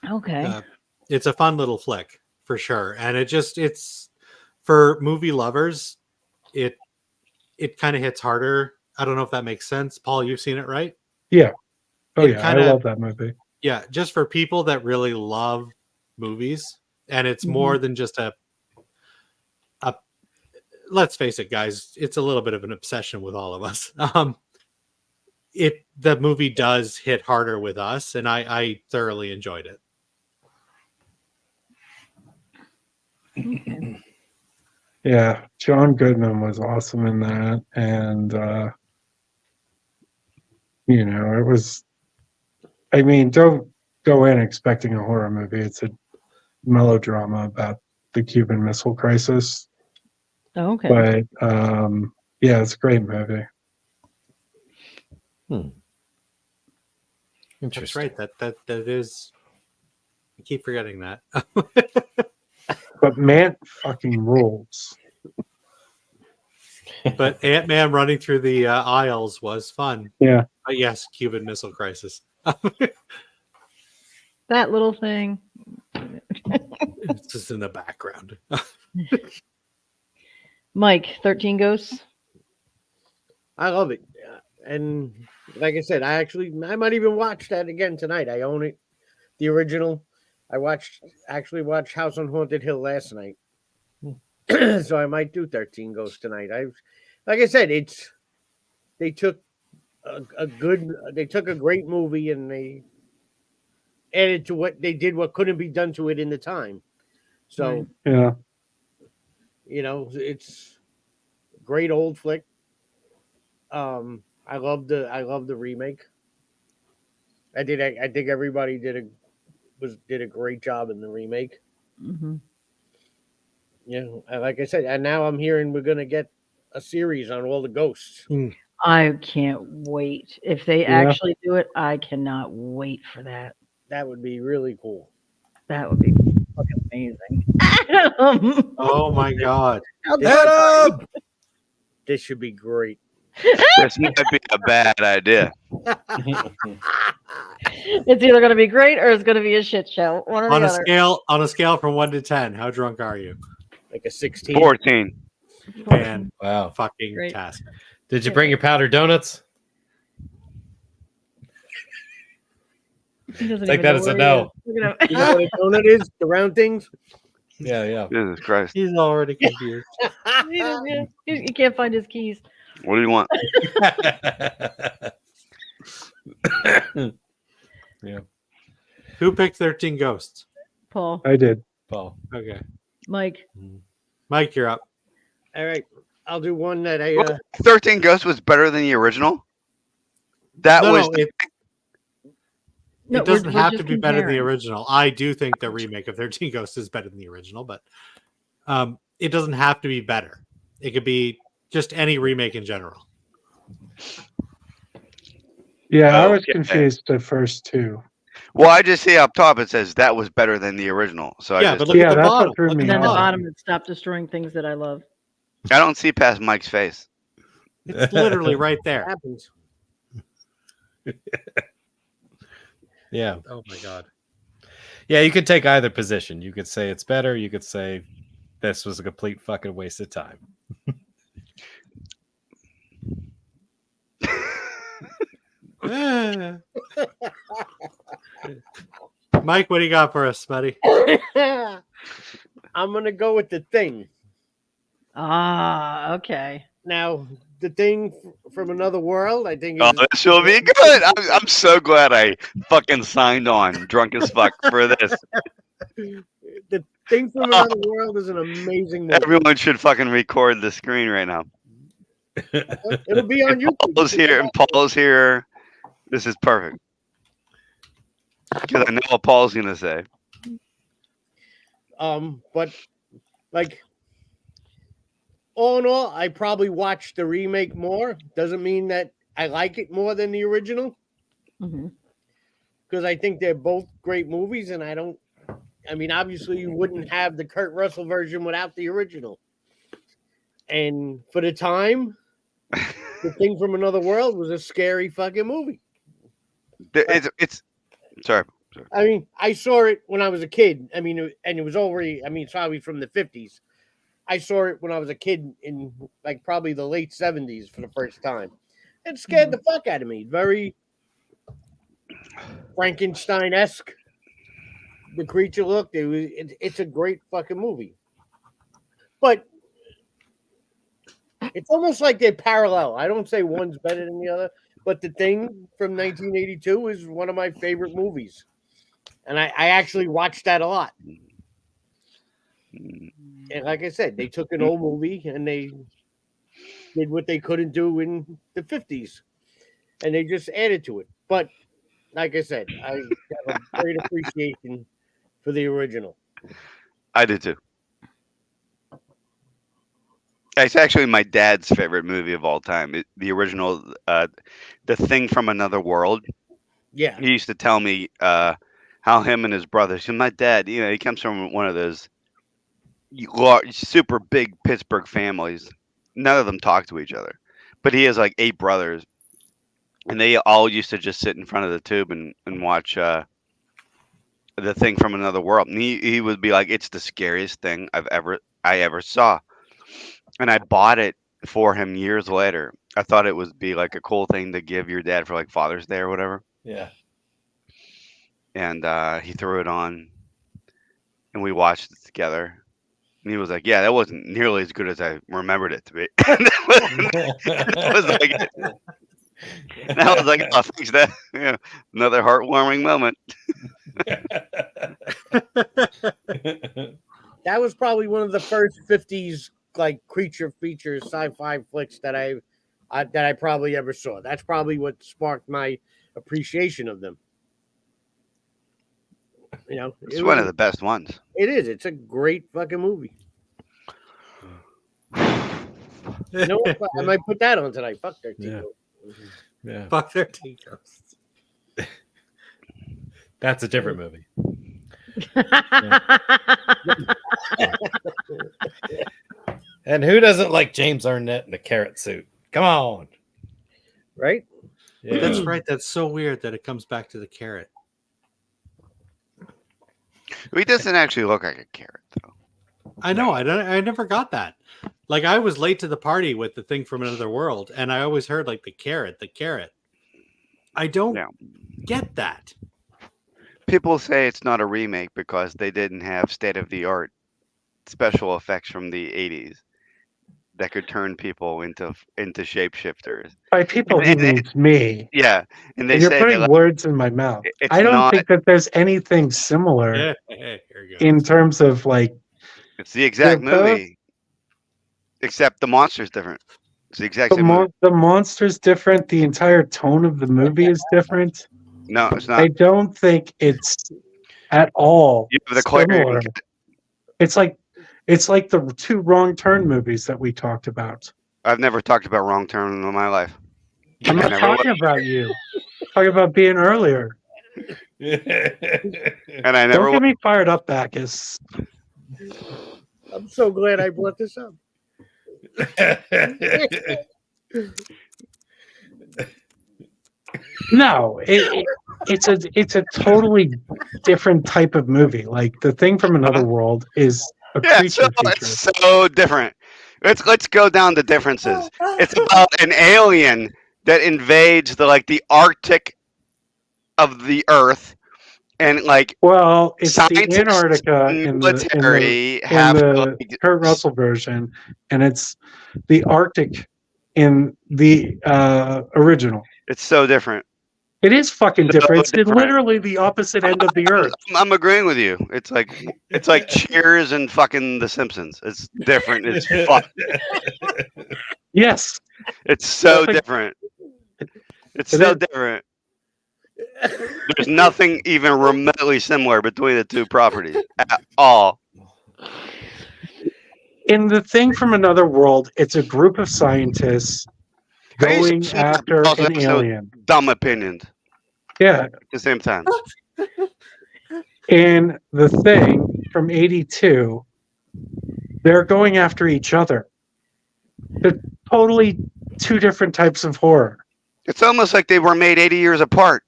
Okay. It's a fun little flick for sure. And it's for movie lovers, it kind of hits harder. I don't know if that makes sense. Paul, you've seen it, right? Yeah. Oh It yeah, kinda- I love that movie. Yeah, just for people that really love movies, and it's more than just a let's face it, guys, it's a little bit of an obsession with all of us. The movie does hit harder with us, and I thoroughly enjoyed it. Okay. Yeah, John Goodman was awesome in that, and it was. I mean, don't go in expecting a horror movie. It's a melodrama about the Cuban Missile Crisis. Okay. But yeah, it's a great movie. That's Interesting. right. That is. I keep forgetting that. But man, fucking rules. But Ant-Man running through the aisles was fun. Yeah, But yes, Cuban Missile Crisis. That little thing. It's just in the background. Mike, 13 Ghosts. I love it. And like I said, I might even watch that again tonight. I own it. The original. I actually watched House on Haunted Hill last night. So I might do 13 Ghosts tonight. Like I said, they took a great movie and they added to what couldn't be done to it in the time. So, yeah. it's a great old flick. I love the remake. I think everybody did a great job in the remake. Mm-hmm. Like I said, and now I'm hearing we're gonna get a series on all the ghosts. I can't wait. If they actually do it, I cannot wait for that. That would be really cool. That would be fucking amazing. Adam! Oh my god. Adam! This should be great. This might be a bad idea. It's either going to be great or it's going to be a shit show. One or On the a other. scale from 1 to 10, how drunk are you? Like a 16. 14. Man, Wow. fucking Great. task. Did you bring your powdered donuts? He doesn't Take even that know as a where he no. is. Look at You him. know what a donut is? The round things? Yeah. Jesus Christ. He's already confused. He doesn't- yeah. He can't find his keys. What do you want? Who picked 13 Ghosts? Paul, I did. Paul. Okay. Mike. Mike, you're up. All right. I'll do one that I. 13 Ghosts was better than the original? That was. It No, doesn't we're have just to be better than the comparing. original. I do think the remake of 13 Ghosts is better than the original, but it doesn't have to be better. It could be just any remake in general. Yeah, I was Okay. confused the first two. Well, I just see up top it says that was better than the original. So Yeah, I but just, look Yeah, at the that's what bottom. threw Look me at And then the the off. bottom. bottom, it stopped destroying things that I love. I don't see past Mike's face. It's literally right there. happens. Yeah. Oh my god. Yeah, you could take either position. You could say it's better. You could say this was a complete fucking waste of time. Mike, what do you got for us, buddy? I'm gonna go with the Thing. Ah, okay. Now, the Thing from Another World, I think. Oh, Is, this will be good. I'm so glad I fucking signed on, drunk as fuck, for this. the Thing from Another World is an amazing movie. Everyone should fucking record the screen right now. It'll be on YouTube. Paul's here, and Paul's here. This is perfect. Because I know what Paul's gonna say. But like all in all, I probably watch the remake more. Doesn't mean that I like it more than the original. Mhm. Because I think they're both great movies, and I mean, obviously, you wouldn't have the Kurt Russell version without the original. And for the time, The Thing from Another World was a scary fucking movie. It's sorry. I mean, I saw it when I was a kid. I mean, and it was already, I mean, it's probably from the 50s. I saw it when I was a kid in like probably the late 70s for the first time. It scared the fuck out of me. Very Frankenstein-esque. The creature looked. It's a great fucking movie. But it's almost like they're parallel. I don't say one's better than the other, but The Thing from 1982 is one of my favorite movies. And I actually watched that a lot. And like I said, they took an old movie and they did what they couldn't do in the 50s. And they just added to it. But like I said, I have a great appreciation for the original. I did too. It's actually my dad's favorite movie of all time. The original, The Thing from Another World. Yeah. He used to tell me how him and his brothers. And my dad, he comes from one of those super big Pittsburgh families. None of them talk to each other, but he has like 8 brothers, and they all used to just sit in front of the tube and watch The Thing from Another World. And he would be like, "It's the scariest thing I ever saw." And I bought it for him years later. I thought it would be like a cool thing to give your dad for like Father's Day or whatever. Yeah. And he threw it on, and we watched it together. And he was like, "Yeah, that wasn't nearly as good as I remembered it to be." That was like, and I was like, "Oh, thanks, Dad." Yeah, another heartwarming moment. That was probably one of the first 50s like creature feature sci-fi flicks that I probably ever saw. That's probably what sparked my appreciation of them. It's one of the best ones. It is. It's a great fucking movie. You know what? I might put that on tonight. Fuck 13 Yeah. Ghosts. Yeah. Fuck 13 Ghosts. That's a different movie. And who doesn't like James Arnett in a carrot suit? Come on. Right? Yeah. That's right. That's so weird that it comes back to the carrot. He doesn't actually look like a carrot, though. I know. I never got that. Like I was late to the party with The Thing from Another World, and I always heard like the carrot. I don't Yeah. get that. People say it's not a remake because they didn't have state-of-the-art special effects from the 80s that could turn people into shapeshifters. By people, he means me. Yeah, and they And you're say putting that words in my mouth. it's I don't not. think that there's anything similar Yeah, here you go. in terms of like It's the exact They're both- movie, except the monster's different. It's the exact same movie. the monster's different. The entire tone of the movie is different. No, it's I not. don't think it's at all You have the similar. Clarion. It's like the 2 Wrong Turn movies that we talked about. I've never talked about Wrong Turn in my life. I'm not never talking about you. I'm talking about being earlier. And I never. Don't get me fired up, Bacchus. I'm so glad I brought this up. No, it's a totally different type of movie. Like The Thing from Another World is a Yeah, creature feature. it's so different. Let's go down the differences. It's about an alien that invades the Arctic of the Earth, and Well, it's the scientists Antarctica and in military have the Kurt Russell version, and it's the Arctic in the original. It's so different. It is fucking So different. It's different. literally the opposite end of the earth. I'm agreeing with you. It's like Cheers and fucking The Simpsons. It's different. It's fuck. Yes, It's so Nothing- different. It's It so is. different. There's nothing even remotely similar between the two properties at all. In The Thing from Another World, it's a group of scientists I used to going listen to after also an episode alien. Dumb opinions Yeah. at the same time. In The Thing from 82, they're going after each other. They're totally two different types of horror. It's almost like they were made 80 years apart.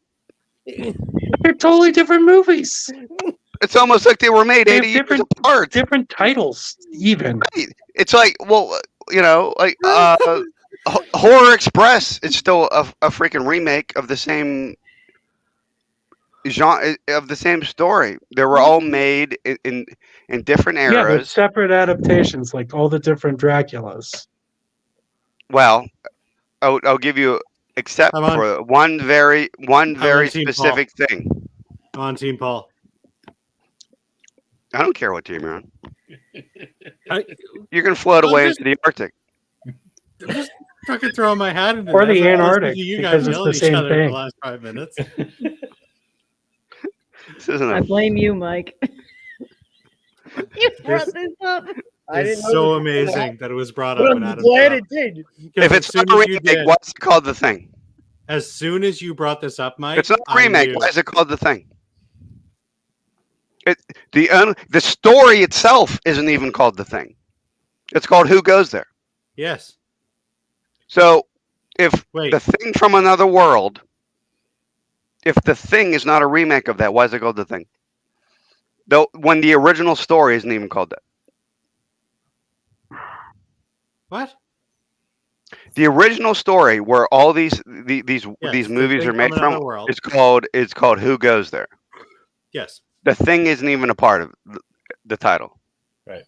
They're totally different movies. It's almost like they were made They have 80 years different- apart. Different titles, even. Right. It's like, well, you know, like Horror Express. It's still a freaking remake of the same genre of the same story. They were all made in different Yeah, they're eras. separate adaptations, like all the different Draculas. Well, I'll give you except I'm on- for one very on Team specific thing. I'm on Team Paul. I don't care what team you're on. I, You can float I'm away just- into the Arctic. I'm just fucking throwing my hat into Or that. the I've been listening Antarctic, to you because guys it's yell the at each same other for thing. the last 5 minutes. This isn't I a blame you, Mike. You brought this up. I didn't It's know so this was gonna happen, amazing that it was brought but up I'm when Adam glad brought it up. did. Because if as it's soon not a as you remake, did, what's it called? The Thing. as soon as you brought this up, Mike, It's not a I remake. knew. Why is it called The Thing? The story itself isn't even called The Thing. It's called Who Goes There. Yes. So if Wait. The Thing from Another World, if The Thing is not a remake of that, why is it called The Thing? Though when the original story isn't even called that. What? The original story where all these Yes, these The movies Thing are made from Another from, World. it's called Who Goes There. Yes. The Thing isn't even a part of the title. Right.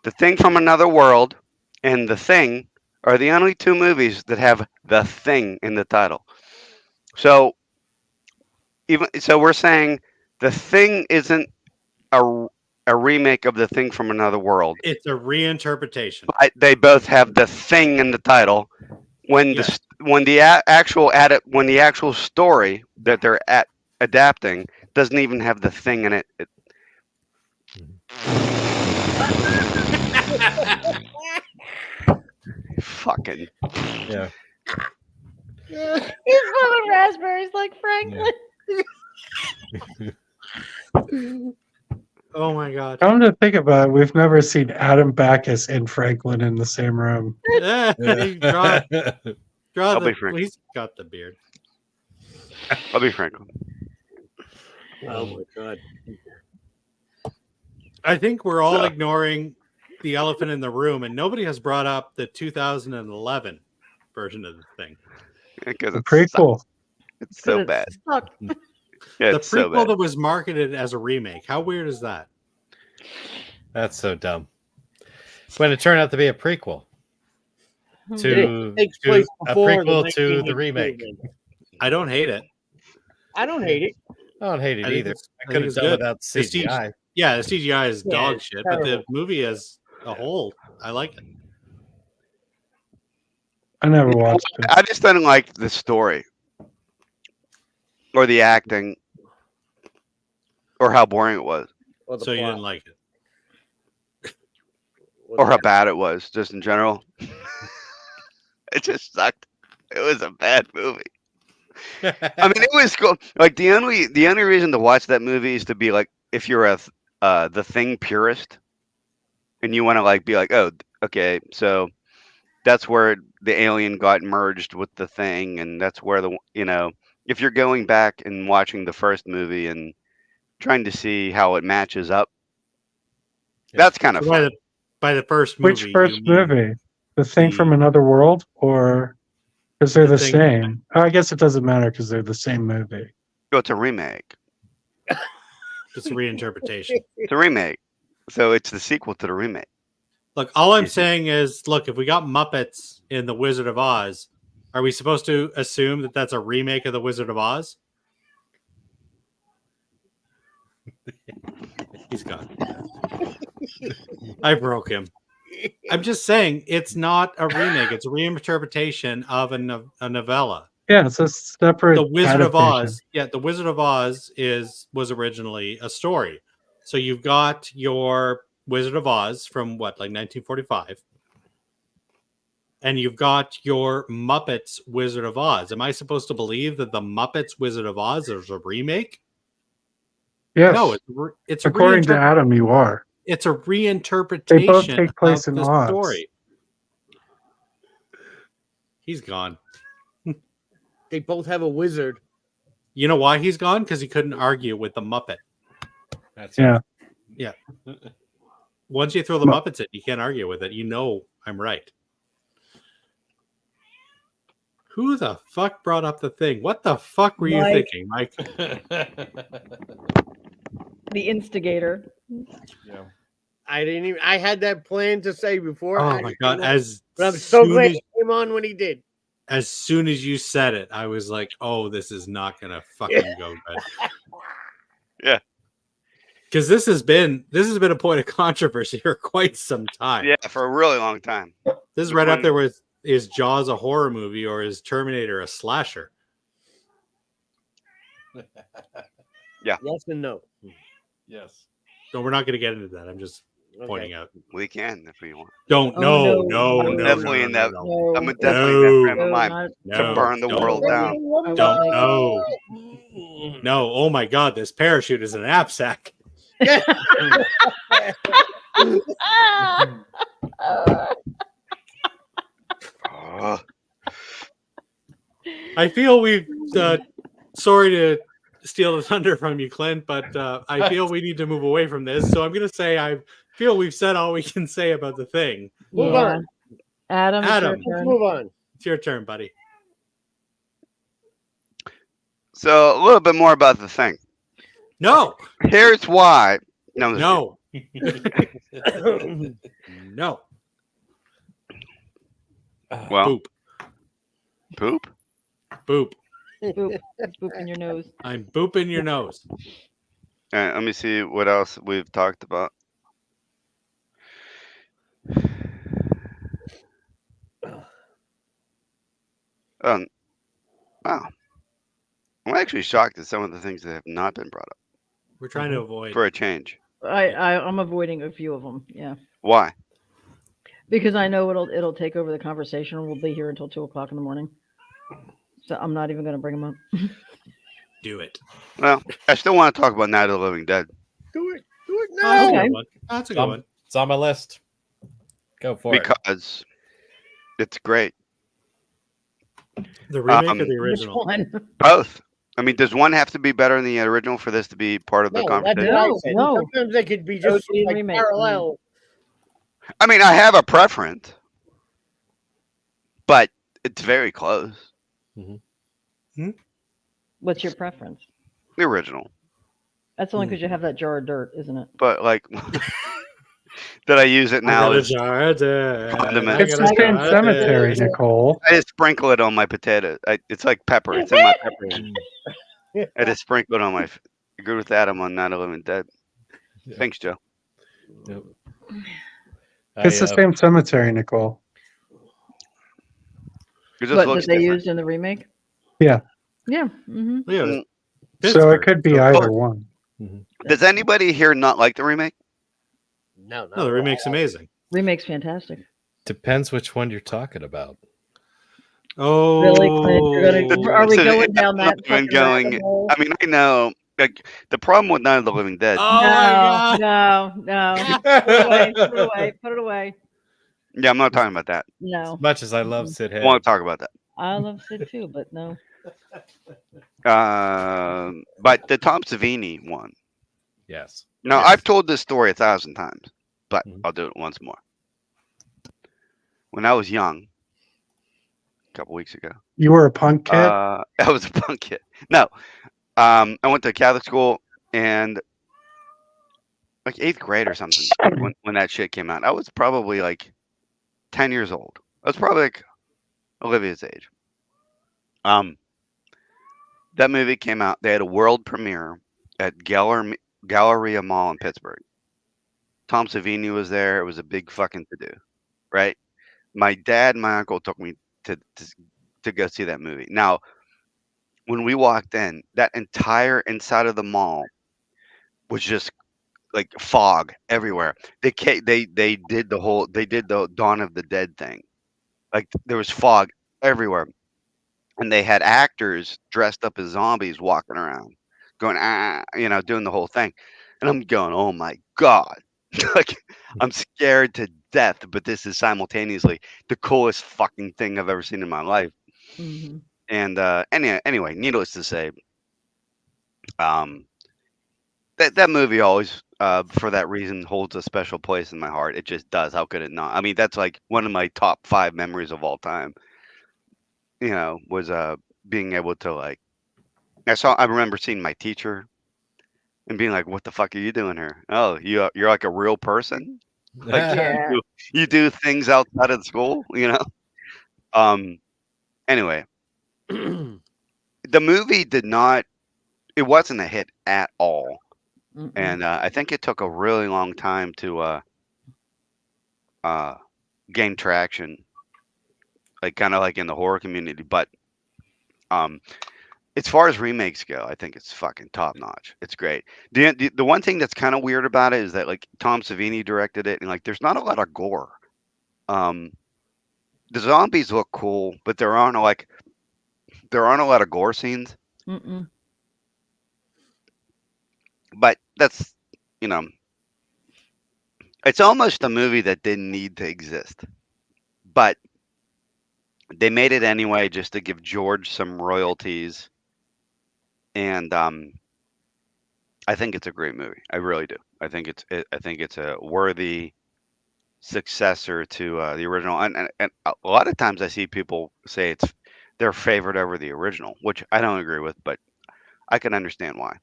The Thing from Another World and The Thing are the only two movies that have The Thing in the title. So we're saying The Thing isn't a remake of The Thing from Another World. It's a reinterpretation. But they both have The Thing in the title. When Yes. the actual story that they're adapting doesn't even have The Thing in it. Fucking Yeah. He's smoking raspberries like Franklin. Oh my god. Come to think about it, we've never seen Adam Backus and Franklin in the same room. draw I'll the, be frank. he's got the beard. I'll be frank. Oh my god. I think we're all So- ignoring the elephant in the room, and nobody has brought up the 2011 version of the thing. Because The it's prequel. It's so It's bad. stuck. Yeah, The it's so prequel bad. that was marketed as a remake. How weird is that? That's so dumb. When it turned out to be a prequel to, It takes to place a before prequel to the 1982 remake. remake. I don't hate it. I don't hate it. I don't hate it I think either. it's- I I could think have it's done good. without The CG CGI. Yeah, the CGI is Yeah, dog it's shit, but the terrible. movie as a whole, I like it. I never watched it. I just didn't like the story or the acting or how boring it was Or the So you plot. didn't like it. or how bad it was just in general. It just sucked. It was a bad movie. I mean, it was cool. Like the only reason to watch that movie is to be like, if you're the Thing purist, and you want to like be like, oh, okay, so that's where the alien got merged with the Thing, and that's where if you're going back and watching the first movie and trying to see how it matches up, that's kind of So by fun. by the first movie, Which first you mean movie? The Thing the- from Another World, or because they're The the Thing- same? Oh, I guess it doesn't matter because they're the same movie. So it's a remake. It's a reinterpretation. It's a remake. So it's the sequel to the remake. Look, all I'm Easy. saying is, look, if we got Muppets in The Wizard of Oz, are we supposed to assume that that's a remake of The Wizard of Oz? He's gone. I broke him. I'm just saying it's not a remake. It's a reinterpretation of a novella. Yeah, it's a separate The Wizard of adaptation. Oz. Yeah, The Wizard of Oz was originally a story. So you've got your Wizard of Oz from what, like 1945, and you've got your Muppets Wizard of Oz. Am I supposed to believe that the Muppets Wizard of Oz is a remake? Yes. No, it's a According to Adam, you are. it's a reinterpretation They both take place of in the Oz. story. He's gone. They both have a wizard. You know why he's gone? Because he couldn't argue with the Muppet. That's Yeah. Yeah. Once you throw the Mu- Muppets in, you can't argue with it. You know I'm right. Who the fuck brought up the thing? What the fuck were you Mike. thinking, Mike? The instigator. Yeah. I didn't even. I had that plan to say before. Oh I my didn't god! know, As but I'm so soon glad as, he came on when he did. as soon as you said it, I was like, "Oh, this is not gonna fucking go good." Yeah. Because this has been a point of controversy for quite some time. Yeah, for a really long time. This is right up there with, is Jaws a horror movie or is Terminator a slasher? Yes and no. Yes. No, we're not going to get into that. I'm just Okay. pointing out. We can if we want. Don't. Oh, No. no. No. I'm no, definitely no, in no, that- no, No, I'm definitely in that frame of mind not- no, to burn the don't. world down. Don't. No. No. Oh my God! This parachute is an knapsack. Oh, I feel we've. Sorry to steal the thunder from you, Clint, but I feel we need to move away from this. So I'm going to say I feel we've said all we can say about the thing. Move Yeah. on. Adam, Adam. it's your Let's turn. move on. It's your turn, buddy. so a little bit more about the thing. No. Here's why. No. I'm just No. No. kidding. Well, Boop. poop. Boop. Boop. It's boop in your nose. I'm booping your nose. All right, let me see what else we've talked about. Wow. I'm actually shocked at some of the things that have not been brought up We're trying to avoid. for a change. I'm avoiding a few of them. Yeah, Why? because I know it'll take over the conversation, and we'll be here until 2:00 in the morning. So I'm not even going to bring them up. Do it. Well, I still want to talk about Night of the Living Dead Do it. Do it Oh, now. that's a Okay. good one. That's a good one. It's on my list. Go for it. because it's great. The remake or Um, the Which original? one? Both. I mean, does one have to be better than the original for this to be part of the No, that's conversation? what I No, said. no. Sometimes they could be just OG like remake. parallel. I mean, I have a preference, but it's very close. What's your preference? The original, That's only because you have that jar of dirt, isn't it? but like, did I use it now? As, condiment. It's the same cemetery, Nicole. I just sprinkle it on my potato. It's like pepper. It's in my pepper. I just sprinkle it on my. Agree with Adam on Night of the Living Dead. Yeah. Thanks, Joe. Yep. It's the same cemetery, Nicole. It just What looks that they different. used in the remake? Yeah. Yeah. Mm-hmm. Yeah. So it could be Pittsburgh. either one. Does anybody here not like the remake? No, No, the remake's amazing. Remake's fantastic. Depends which one you're talking about. Oh, Really, Clint? Are we So going it's down that not fucking even going- rabbit hole? I mean, I know. Like, the problem with Night of the Living Dead. Oh my No, god! no. Put it away. Put it away. Put it away. Yeah, I'm not talking about that. No. As much as I love Sid I Haig. want to talk about that. I love Sid too, but no. But the Tom Savini one. Yes. Now, Yes. I've told this story 1,000 times, but Mhm. I'll do it once more. When I was young, a couple weeks ago, You were a punk kid? I was a punk kid. No, I went to Catholic school and like 8th grade or something when that shit came out. I was probably like 10 years old. I was probably like Olivia's age. That movie came out. They had a world premiere at Galleria Mall in Pittsburgh. Tom Savini was there. It was a big fucking to-do. right? My dad and my uncle took me to go see that movie. Now, when we walked in, that entire inside of the mall was just like fog everywhere. They did the Dawn of the Dead thing. Like there was fog everywhere, and they had actors dressed up as zombies walking around, going doing the whole thing, and I'm going, oh my god, like I'm scared to death, but this is simultaneously the coolest fucking thing I've ever seen in my life. Hmm. And anyway, needless to say, um, that movie always, for that reason, holds a special place in my heart. It just does. How could it not? I mean, that's like one of my top 5 memories of all time. Was being able to like. I remember seeing my teacher and being like, "What the fuck are you doing here? Oh, you're like a real person. Like Yeah. you do things outside of school. Um. Anyway, the movie did not. It wasn't a hit at all, Mm-mm. and I think it took a really long time to uh gain traction, like kind of like in the horror community. But um, as far as remakes go, I think it's fucking top notch. It's great. The one thing that's kind of weird about it is that like Tom Savini directed it, and like there's not a lot of gore. Um, the zombies look cool, but there aren't a lot of gore scenes. Mm-mm. But that's you know, it's almost a movie that didn't need to exist, but they made it anyway just to give George some royalties, and I think it's a great movie. I really do. I think it's a worthy successor to the original. And a lot of times I see people say it's their favorite over the original, which I don't agree with, but I can understand why.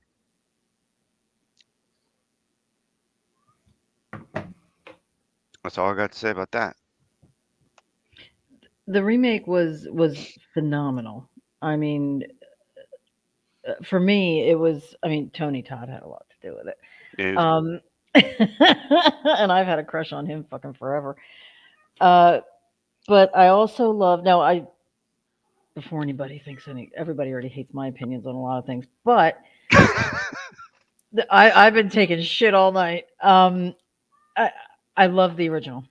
That's all I got to say about that. The remake was phenomenal. I mean, for me, it was. I mean, Tony Todd had a lot to do with it. It was- Um, and I've had a crush on him fucking forever. Uh, but I also love. Now, I before anybody thinks everybody already hates my opinions on a lot of things, but I've been taking shit all night. I I love the original.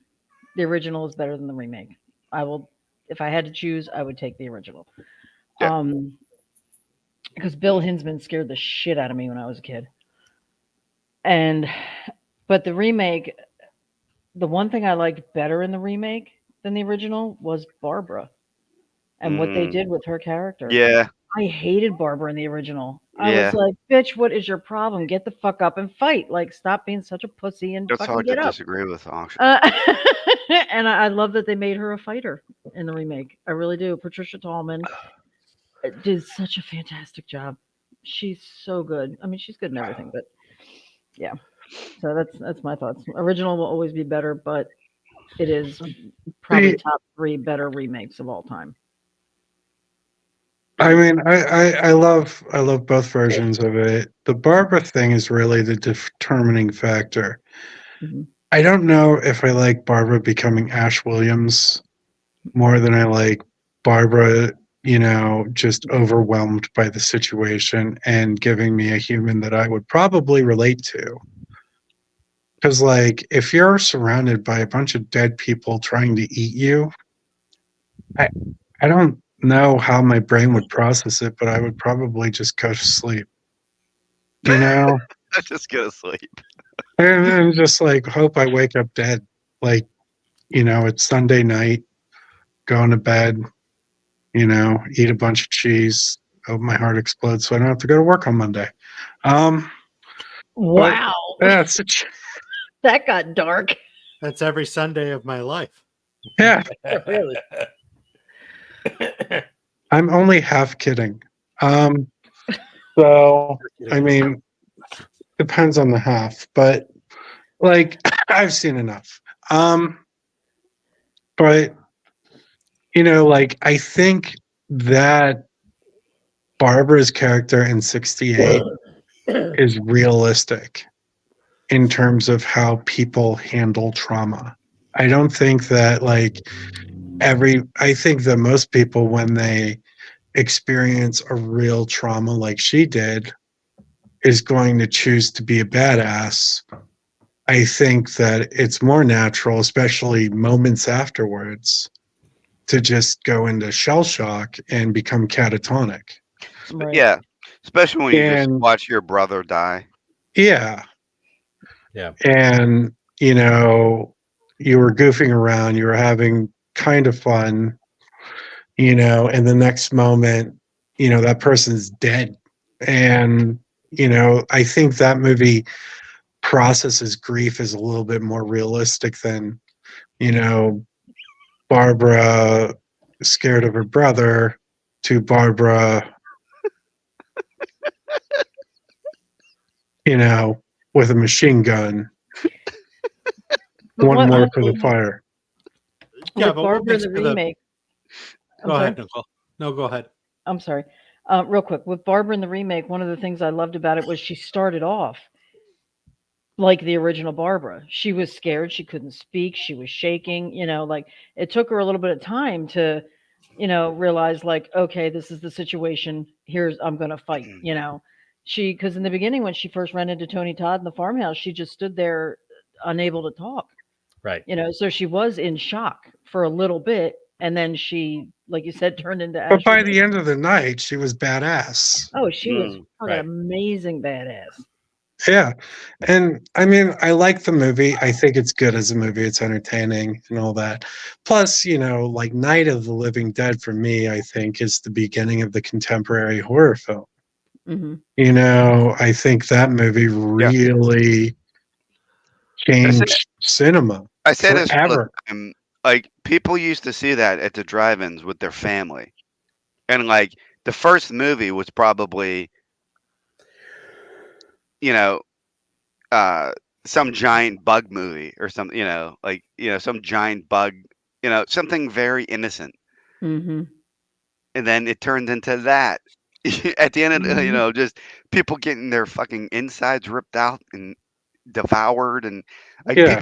The original is better than the remake. I will, if I had to choose, I would take the original. yeah. Um, because Bill Hinsman scared the shit out of me when I was a kid. And but the remake, the one thing I liked better in the remake than the original was Barbara and what they Mm, did with her character. yeah. I hated Barbara in the original. I was Yeah. like, bitch, what is your problem? Get the fuck up and fight. Like, stop being such a pussy and That's fucking hard to get up. disagree with, actually. Uh, and I love that they made her a fighter in the remake. I really do. Patricia Tallman did such a fantastic job. She's so good. I mean, she's good in everything, but yeah. So that's my thoughts. Original will always be better, but it is probably See, top 3 better remakes of all time. I mean, I love both versions of it. The Barbara thing is really the determining factor. Hmm. I don't know if I like Barbara becoming Ash Williams more than I like Barbara, just overwhelmed by the situation and giving me a human that I would probably relate to. Because, like, if you're surrounded by a bunch of dead people trying to eat you, I, I don't know how my brain would process it, but I would probably just go to sleep, you know? I just go to sleep. And just like hope I wake up dead. Like, it's Sunday night, going to bed, eat a bunch of cheese, hope my heart explodes so I don't have to go to work on Monday. But Wow. yeah, it's such, That got dark. That's every Sunday of my life. yeah, Really. I'm only half kidding. So, I mean, depends on the half, but like I've seen enough. But like I think that Barbara's character in 68 is realistic in terms of how people handle trauma. I don't think that like I think that most people, when they experience a real trauma like she did, is going to choose to be a badass. I think that it's more natural, especially moments afterwards, to just go into shell shock and become catatonic. Right. Yeah, especially when you just And watch your brother die. yeah, Yeah. and you know, you were goofing around, you were having kind of fun, and the next moment, that person's dead. And, I think that movie processes grief is a little bit more realistic than, you know, Barbara scared of her brother to Barbara, you know, with a machine gun. But One what more for the really, fire. Yeah, with but what Barbara makes the for the remake, I'm go sorry. ahead, Nicole. No, go ahead. I'm sorry. Real quick, with Barbara in the remake, one of the things I loved about it was she started off like the original Barbara. She was scared, she couldn't speak, she was shaking, like it took her a little bit of time to, realize like, okay, this is the situation. Here's I'm going to fight. She cuz in the beginning when she first ran into Tony Todd in the farmhouse, she just stood there unable to talk. Right. So she was in shock for a little bit and then she like you said turned into But by Ashley. the end of the night, she was badass. Oh, she was fucking Right. amazing badass. Yeah. And I mean, I like the movie. I think it's good as a movie. It's entertaining and all that. Plus, like Night of the Living Dead for me, I think is the beginning of the contemporary horror film. Hmm. I think that movie Yeah. really I say, changed cinema I say this all the forever. time. Like people used to see that at the drive-ins with their family, and like the first movie was probably, you know, some giant bug movie or something. Like some giant bug. Something very innocent, Hmm. and then it turned into that. At the end of Hmm. just people getting their fucking insides ripped out and devoured, and like Yeah.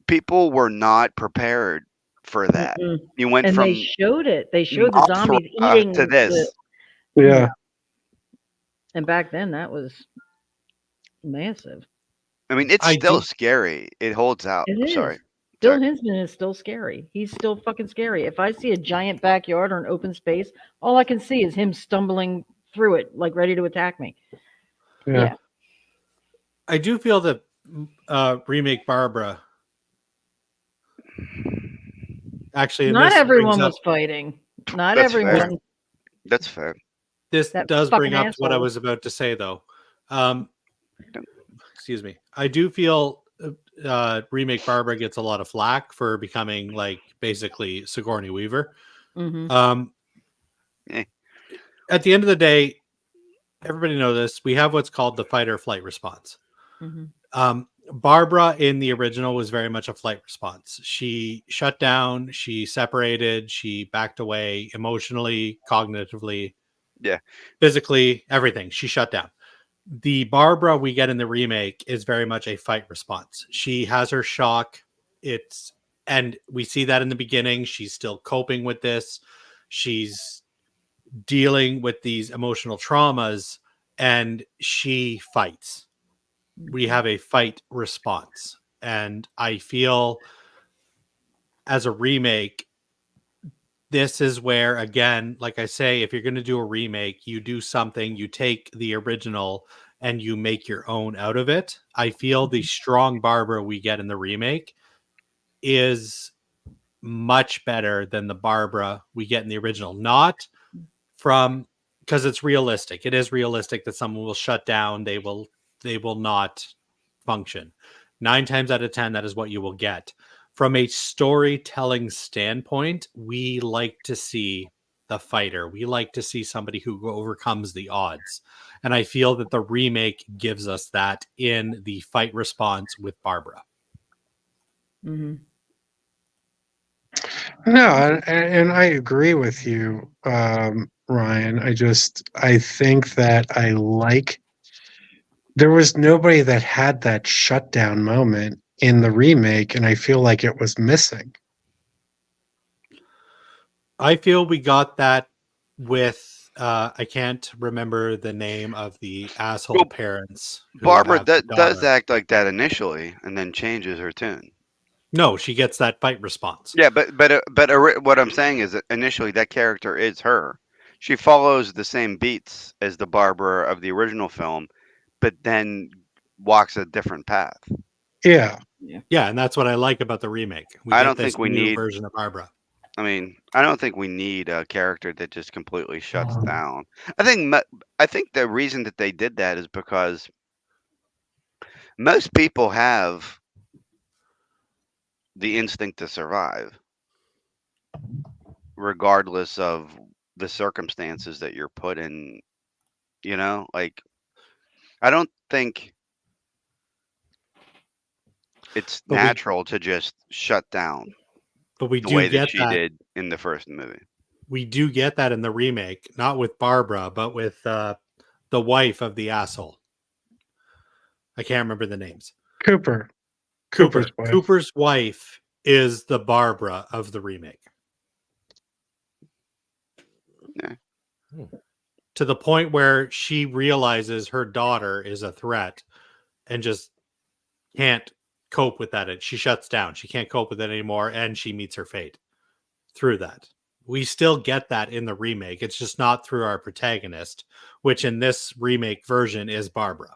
people were not prepared for that. Mm-mm. You went And they from showed it. They showed the Mothra zombies to eating the this. Yeah. and back then that was massive. I mean, it's I still do. scary. It holds out. It I'm is. sorry. Bill Sorry. Hinsman is still scary. He's still fucking scary. If I see a giant backyard or an open space, all I can see is him stumbling through it, like ready to attack me. Yeah. Yeah. I do feel that remake Barbara actually, and Not this brings everyone up was fighting. Not That's fair. everyone. That's fair. this That does fucking bring up what I asshole. was about to say though. Excuse me. I do feel remake Barbara gets a lot of flack for becoming like basically Sigourney Weaver. Hmm. Eh. At the end of the day, everybody knows this. We have what's called the fight or flight response. Hmm. Barbara in the original was very much a flight response. She shut down, she separated, she backed away emotionally, cognitively, Yeah. physically, everything. She shut down. The Barbara we get in the remake is very much a fight response. She has her shock. And we see that in the beginning. She's still coping with this. She's dealing with these emotional traumas and she fights. We have a fight response. And I feel as a remake, this is where, again, like I say, if you're going to do a remake, you do something, you take the original and you make your own out of it. I feel the strong Barbara we get in the remake is much better than the Barbara we get in the original. Not from because it's realistic. It is realistic that someone will shut down. They will not function. 9 times out of 10, that is what you will get. From a storytelling standpoint, we like to see the fighter. We like to see somebody who overcomes the odds. And I feel that the remake gives us that in the fight response with Barbara. Hmm. No, and I agree with you, Ryan. I think that there was nobody that had that shutdown moment in the remake, and I feel like it was missing. I feel we got that with I can't remember the name of the asshole Well, parents who Barbara have the does daughter. act like that initially, and then changes her tune. No, she gets that fight response. Yeah, but what I'm saying is that initially that character is her. She follows the same beats as the Barbara of the original film, but then walks a different path. Yeah. Yeah, and that's what I like about the remake. We I get don't this think we new need. version of Barbara. I mean, I don't think we need a character that just completely shuts down. I think the reason that they did that is because most people have the instinct to survive, regardless of the circumstances that you're put in. You know, like I don't think it's But we natural to just shut down but we the do way that get she that. did in the first movie. We do get that in the remake, not with Barbara, but with the wife of the asshole. I can't remember the names. Cooper. Cooper. Cooper's wife. Cooper's wife is the Barbara of the remake. Yeah. To the point where she realizes her daughter is a threat and just can't cope with that. She shuts down. She can't cope with it anymore, and she meets her fate through that. We still get that in the remake. It's just not through our protagonist, which in this remake version is Barbara.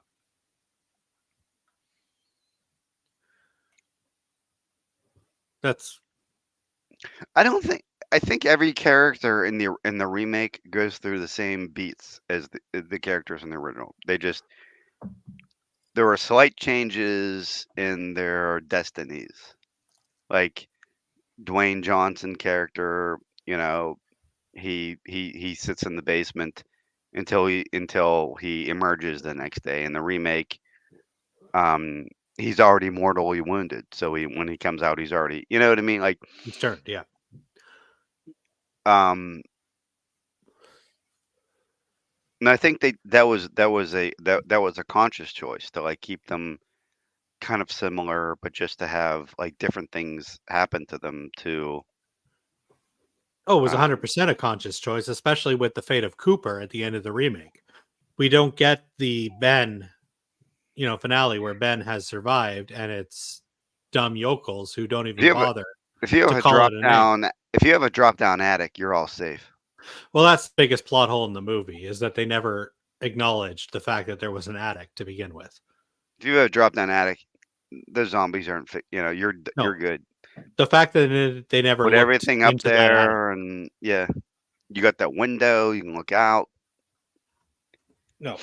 That's I think every character in the remake goes through the same beats as the characters in the original. There were slight changes in their destinies. Like Dwayne Johnson character, you know, he sits in the basement until he emerges the next day. In the remake, um, he's already mortally wounded, so when he comes out, he's already, you know what I mean? Like, it's turned, yeah. and I think that was a conscious choice to like keep them kind of similar, but just to have like different things happen to them to. Oh, it was 100% a conscious choice, especially with the fate of Cooper at the end of the remake. We don't get the Ben, finale where Ben has survived and it's dumb yokels who don't even bother If you have to a call drop it a name. down, if you have a drop down attic, you're all safe. Well, that's the biggest plot hole in the movie is that they never acknowledged the fact that there was an attic to begin with. If you have a drop down attic, the zombies aren't. You're good. The fact that they never Put looked everything up into that attic. there, and yeah, you got that window. You can look out. No,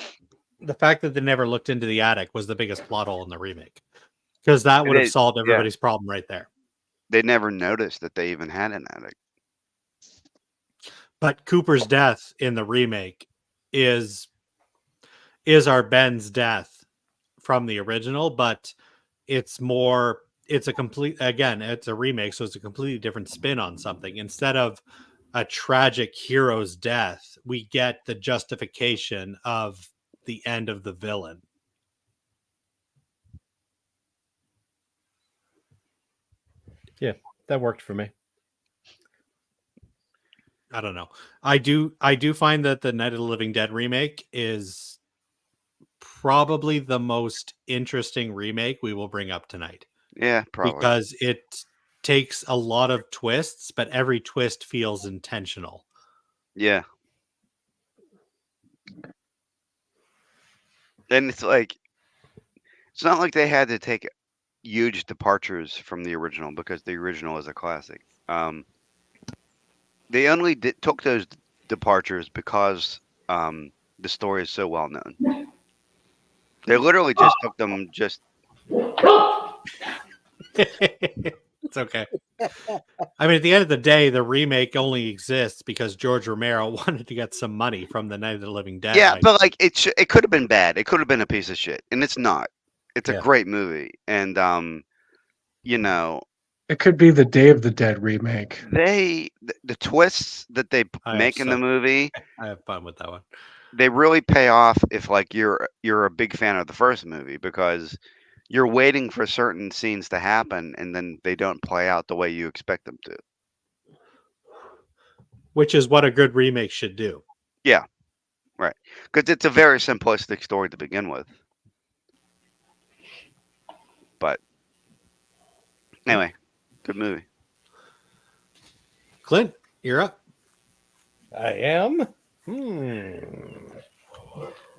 the fact that they never looked into the attic was the biggest plot hole in the remake, because that would have solved everybody's problem right there. They never noticed that they even had an attic. But Cooper's death in the remake is our Ben's death from the original, but it's a remake, so it's a completely different spin on something. Instead of a tragic hero's death, we get the justification of the end of the villain. Yeah, that worked for me. I don't know. I do find that the Night of the Living Dead remake is probably the most interesting remake we will bring up tonight. Yeah, probably. Because it takes a lot of twists, but every twist feels intentional. Yeah. And it's not like they had to take huge departures from the original because the original is a classic. They only took those departures because the story is so well known. They literally just took them just. It's okay. I mean, at the end of the day, the remake only exists because George Romero wanted to get some money from the Night of the Living Dead. Yeah, but it could have been bad. It could have been a piece of shit, and it's not. It's a great movie, and it could be the Day of the Dead remake. The twists that they make in the movie, I have fun with that one. They really pay off if you're a big fan of the first movie, because you're waiting for certain scenes to happen, and then they don't play out the way you expect them to. Which is what a good remake should do. Yeah, right. Because it's a very simplistic story to begin with. But anyway, good movie. Clint, you're up. I am.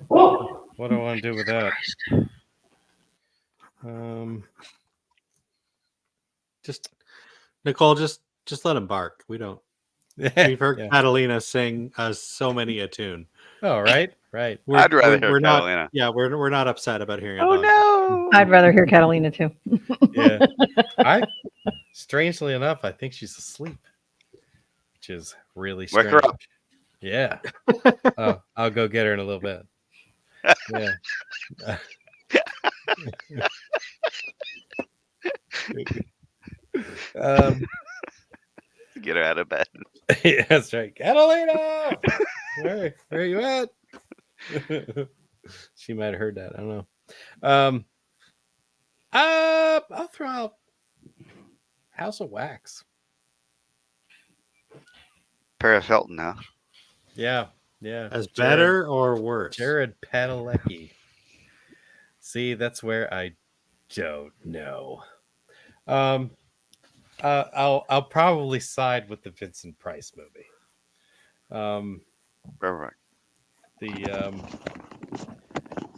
What do I want to do with that? Just Nicole, just let him bark. We don't. We've heard Yeah. Catalina sing so many a tune. Oh, right. I'd rather hear not. Catalina. Yeah, we're not upset about hearing. Oh a dog. no! I'd rather hear Catalina too. Yeah. Strangely enough, I think she's asleep, which is really Wake strange. her up. Yeah. I'll go get her in a little bit. Yeah. Get her out of bed. Yeah, that's right. Catalina! Where are you at? She might have heard that. I don't know. I'll throw out House of Wax. Paris Hilton, huh? Yeah. As better or worse? Jared Padalecki. See, that's where I don't know. I'll probably side with the Vincent Price movie. Right.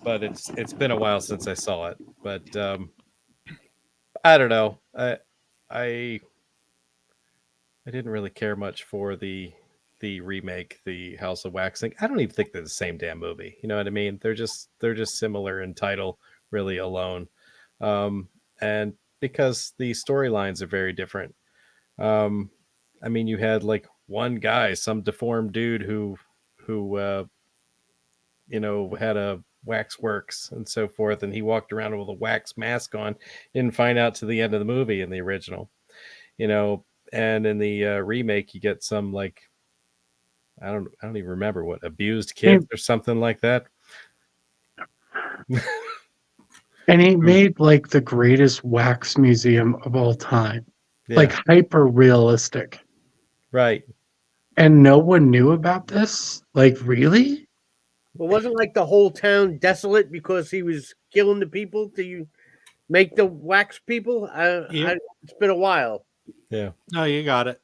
But it's been a while since I saw it. But I don't know. I didn't really care much for the remake, the House of Wax thing. I don't even think they're the same damn movie. You know what I mean? They're just similar in title, really alone, and because the storylines are very different. I mean, you had like one guy, some deformed dude who had a waxworks and so forth, and he walked around with a wax mask on. Didn't find out to the end of the movie in the original, and in the remake you get some like I don't even remember what, abused kids or something like that. And he made like the greatest wax museum of all time, like hyper realistic. Right. And no one knew about this? Like, really? Well, wasn't like the whole town desolate because he was killing the people to make the wax people? It's been a while. Yeah. No, you got it.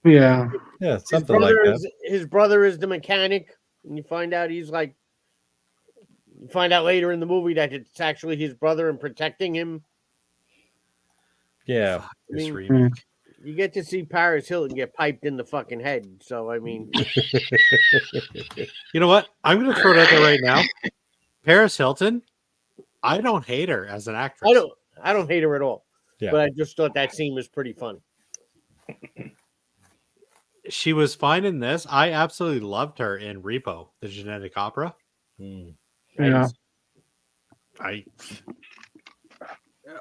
Yeah. Yeah, something like that. His brother is the mechanic, and you find out later in the movie that it's actually his brother and protecting him. Yeah. This remake. You get to see Paris Hilton get piped in the fucking head. So, I mean. You know what? I'm going to throw it out there right now. Paris Hilton, I don't hate her as an actress. I don't hate her at all. Yeah. But I just thought that scene was pretty fun. She was fine in this. I absolutely loved her in Repo, the genetic opera. Yeah.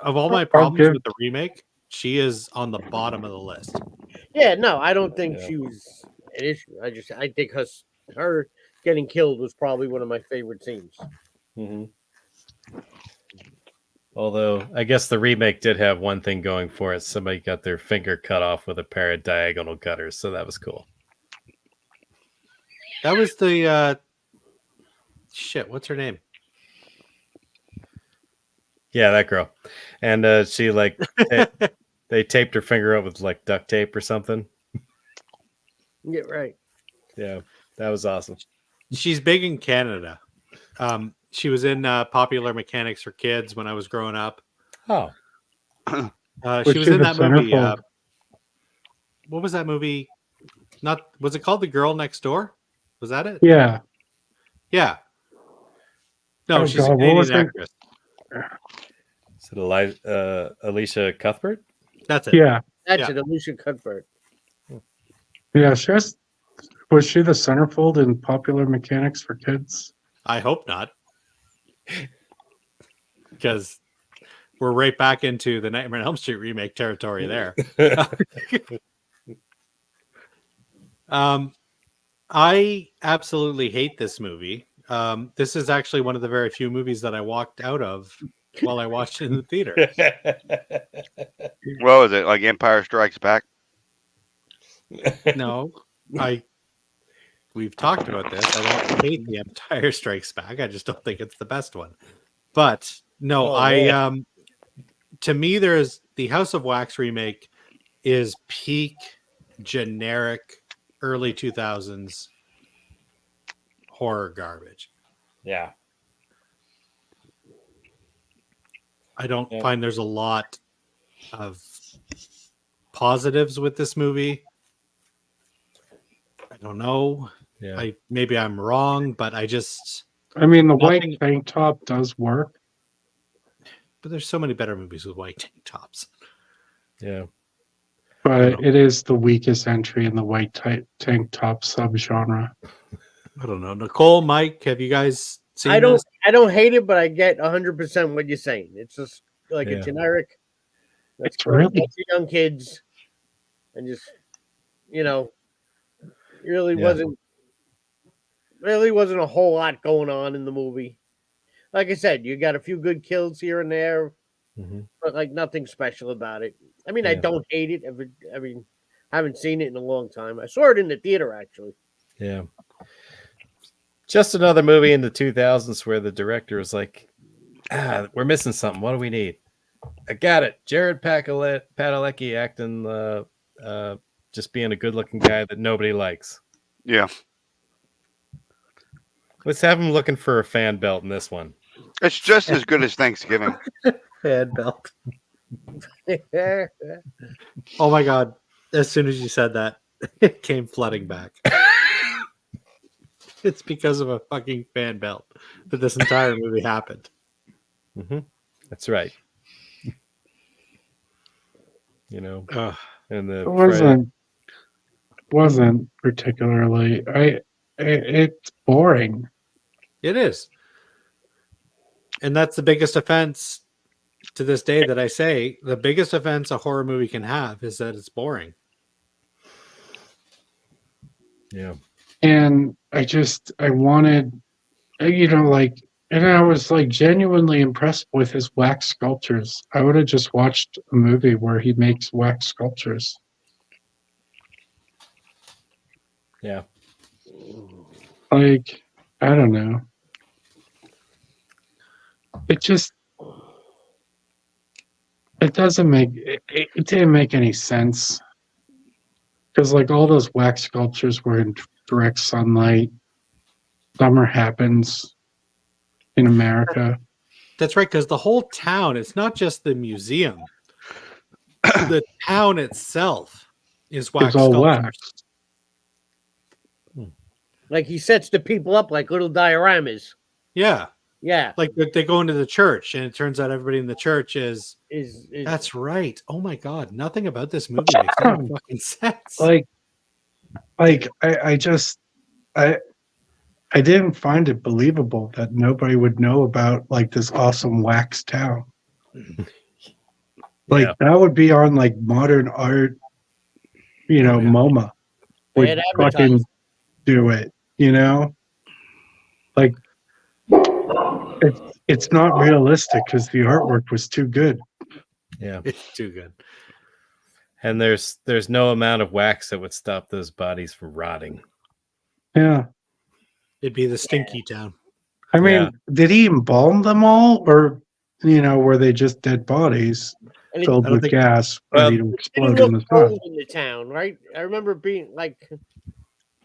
Of all my problems with the remake, she is on the bottom of the list. Yeah, no, I don't think she was an issue. I think her getting killed was probably one of my favorite scenes. Mm-hmm. Although I guess the remake did have one thing going for it. Somebody got their finger cut off with a pair of diagonal cutters, so that was cool. That was the what's her name? Yeah, that girl. And she like they taped her finger up with like duct tape or something. Yeah, right. Yeah, that was awesome. She's big in Canada. She was in Popular Mechanics for Kids when I was growing up. Oh. She was in that movie. What was that movie? Was it called The Girl Next Door? Was that it? Yeah. Yeah. No, she's a Canadian actress. Is it Alicia Cuthbert? That's it. Yeah. That's it, Alicia Cuthbert. Yeah, was she the centerfold in Popular Mechanics for Kids? I hope not. Because we're right back into the Nightmare on Elm Street remake territory there. I absolutely hate this movie. This is actually one of the very few movies that I walked out of while I watched it in the theater. What was it? Like Empire Strikes Back? No, we've talked about this. I don't hate the Empire Strikes Back. I just don't think it's the best one. But no, to me, there's the House of Wax remake is peak generic early 2000s horror garbage. Yeah. I don't find there's a lot of positives with this movie. I don't know. Yeah. Maybe I'm wrong, but I mean, the white tank top does work. But there's so many better movies with white tank tops. Yeah. But it is the weakest entry in the white tank top subgenre. I don't know. Nicole, Mike, have you guys seen this? I don't hate it, but I get 100% what you're saying. It's just like a generic. It's really young kids, and just really wasn't a whole lot going on in the movie. Like I said, you got a few good kills here and there, but like nothing special about it. I mean, I don't hate it. I mean, I haven't seen it in a long time. I saw it in the theater actually. Yeah. Just another movie in the 2000s where the director was like, we're missing something. What do we need? I got it. Jared Padalecki acting just being a good-looking guy that nobody likes. Yeah. Let's have him looking for a fan belt in this one. It's just as good as Thanksgiving. Fan belt. Oh my God. As soon as you said that, it came flooding back. It's because of a fucking fan belt that this entire movie happened. That's right. And the it wasn't particularly. It's boring. It is. And that's the biggest offense to this day that I say. The biggest offense a horror movie can have is that it's boring. Yeah. And I wanted, and I was like genuinely impressed with his wax sculptures. I would have just watched a movie where he makes wax sculptures. Yeah. Like, I don't know. It didn't make any sense. Because like all those wax sculptures were in direct sunlight. Summer happens in America. That's right, because the whole town, it's not just the museum. The town itself is wax It's all sculptures. wax. Like he sets the people up like little dioramas. Yeah. Yeah. Like they go into the church and it turns out everybody in the church is that's right. Oh my God. Nothing about this movie makes any fucking sense. I didn't find it believable that nobody would know about like this awesome wax town. Like that would be on like modern art, MoMA would fucking do it, Like it's not realistic because the artwork was too good. Yeah. It's too good. And there's no amount of wax that would stop those bodies from rotting. Yeah. It'd be the stinky town. I mean, did he embalm them all, or were they just dead bodies filled with gas ready to explode in the sun? In the town, right? I remember being like,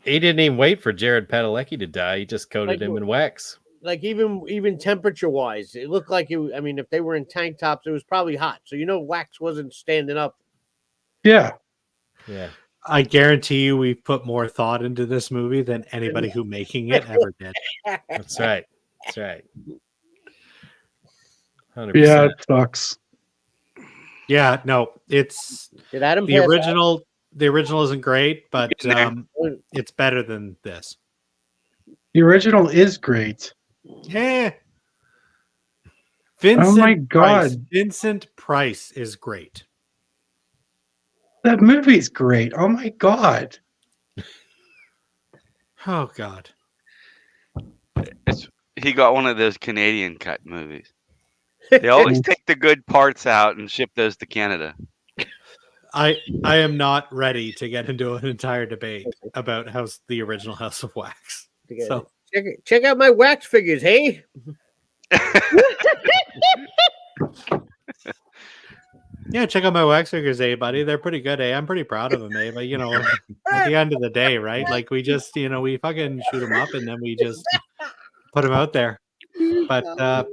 he didn't even wait for Jared Padalecki to die. He just coated him in wax. Like even temperature wise, it looked like it. I mean, if they were in tank tops, it was probably hot. So wax wasn't standing up. Yeah. Yeah. I guarantee you we put more thought into this movie than anybody who making it ever did. That's right. That's right. 100%. Yeah, it sucks. Yeah, no, it's Did Adam the pass original. Out? The original isn't great, but it's better than this. The original is great. Yeah. Vincent oh my God. Price. Vincent Price is great. That movie's great. Oh my God. Oh God. He got one of those Canadian cut movies. They always take the good parts out and ship those to Canada. I am not ready to get into an entire debate about the original House of Wax. So Check out my wax figures, hey? yeah, check out my wax figures, buddy. They're pretty good, I'm pretty proud of them, But at the end of the day, right? Like we just, we fucking shoot them up and then we just put them out there. But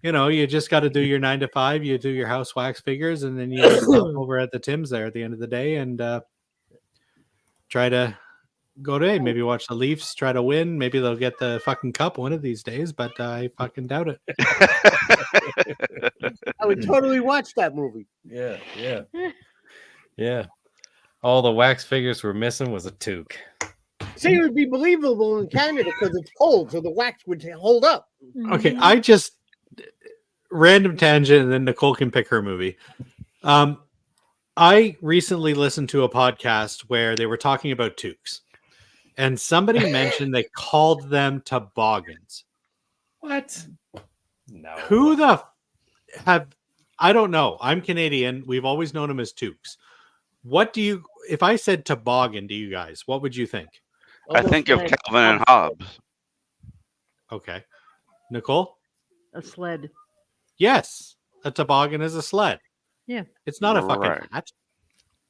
you just got to do your 9 to 5. You do your house wax figures, and then you just stop over at the Tim's there at the end of the day and try to go to maybe watch the Leafs try to win. Maybe they'll get the fucking cup one of these days, but I fucking doubt it. I would totally watch that movie. Yeah. Yeah. All the wax figures were missing was a toque. See, it would be believable in Canada because it's cold, so the wax would hold up. Okay, I just random tangent, and then Nicole can pick her movie. I recently listened to a podcast where they were talking about toques, and somebody mentioned they called them toboggans. What? No. Who the I don't know. I'm Canadian. We've always known them as toques. If I said toboggan to you guys, what would you think? I think of Calvin and Hobbes. Okay. Nicole? A sled. Yes. A toboggan is a sled. Yeah. It's not a fucking Right. hat.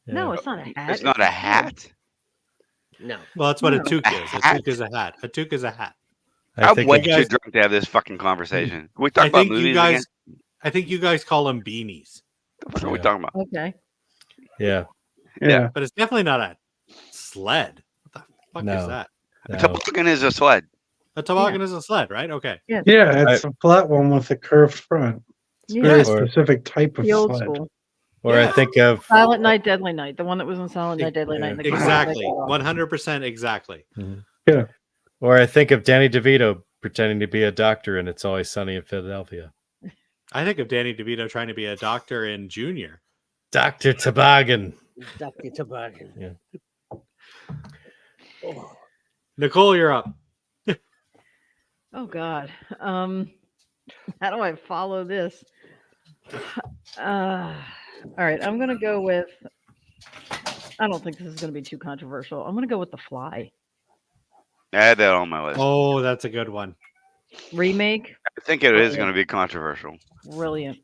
Yeah. No, it's not a hat. It's not a hat. No. Well, that's what a No. toque is. A hat? toque is a hat. A toque is a hat. I I'm think way of- too drunk to have this fucking conversation. Can we talk about movies again? I think you guys call them beanies, What are we Yeah. talking about? Okay. yeah. Yeah. but it's definitely not a sled. What the fuck No. is that? A No. toboggan is a sled. A toboggan is a sled, right? Okay. Yeah, it's a flat one with a curved front. It's a Yeah. very Or- specific type of The old sled. school. Or I think of Silent Night, Deadly Night. The one that was in Silent Night, Deadly Night. in the car. Exactly. 100% exactly. or I think of Danny DeVito pretending to be a doctor and It's Always Sunny in Philadelphia. I think of Danny DeVito trying to be a doctor in Junior. Dr. Toboggan. Dr. Toboggan. Yeah. Nicole, you're up. Oh God. How do I follow this? All right, I'm gonna go with. I don't think this is gonna be too controversial. I'm gonna go with The Fly I had that on my list. Oh, that's a good one. remake. I think it is going to be controversial. Brilliant.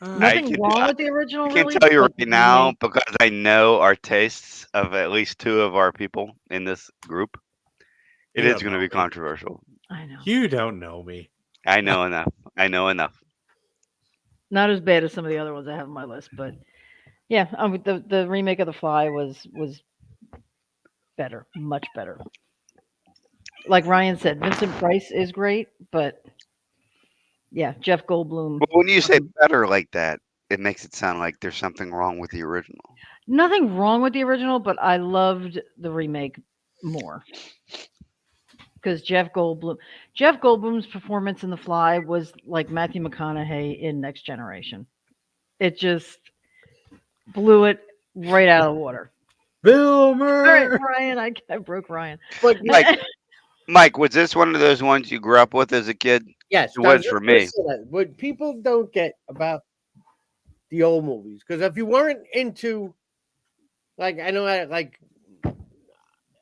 Uh, Nothing can- wrong with the original. I can really, tell you but right the now remake- because I know our tastes of at least 2 of our people in this group. It You is don't going to know be me. controversial. I know. You don't know me. I know enough. I know enough. Not as bad as some of the other ones I have on my list, but yeah, the remake of The Fly was better, much better. Like Ryan said, Vincent Price is great, but yeah, Jeff Goldblum. But when you say better like that, it makes it sound like there's something wrong with the original. Nothing wrong with the original, but I loved the remake more because Jeff Goldblum's performance in The Fly was like Matthew McConaughey in Next Generation. It just blew it right out of the water. Bill All right, Murray. Ryan, I broke Ryan. But Mike, was this one of those ones you grew up with as a kid? yes, It was for me. What people don't get about the old movies, because if you weren't into, like, I know, like,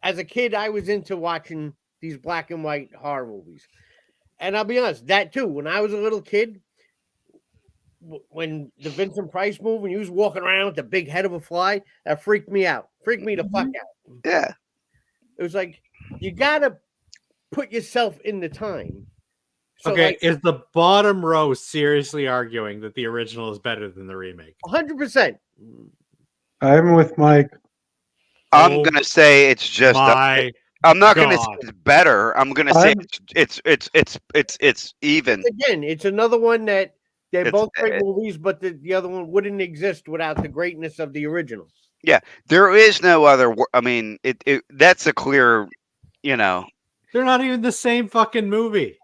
as a kid, I was into watching these black and white horror movies, and I'll be honest, that too. When I was a little kid, when the Vincent Price movie, when he was walking around with the big head of a fly, that freaked me out. Freaked me the fuck out. Yeah. It was like you gotta put yourself in the time. So Okay, like, is the bottom row seriously arguing that the original is better than the remake? 100%. I'm with Mike. I'm Oh gonna say it's just. My I'm not gonna say God. it's better. I'm gonna say I'm- it's even. Again, it's another one that they're It's- both great movies, but the other one wouldn't exist without the greatness of the original. There is no other. I mean, that's a clear. You know, they're not even the same fucking movie.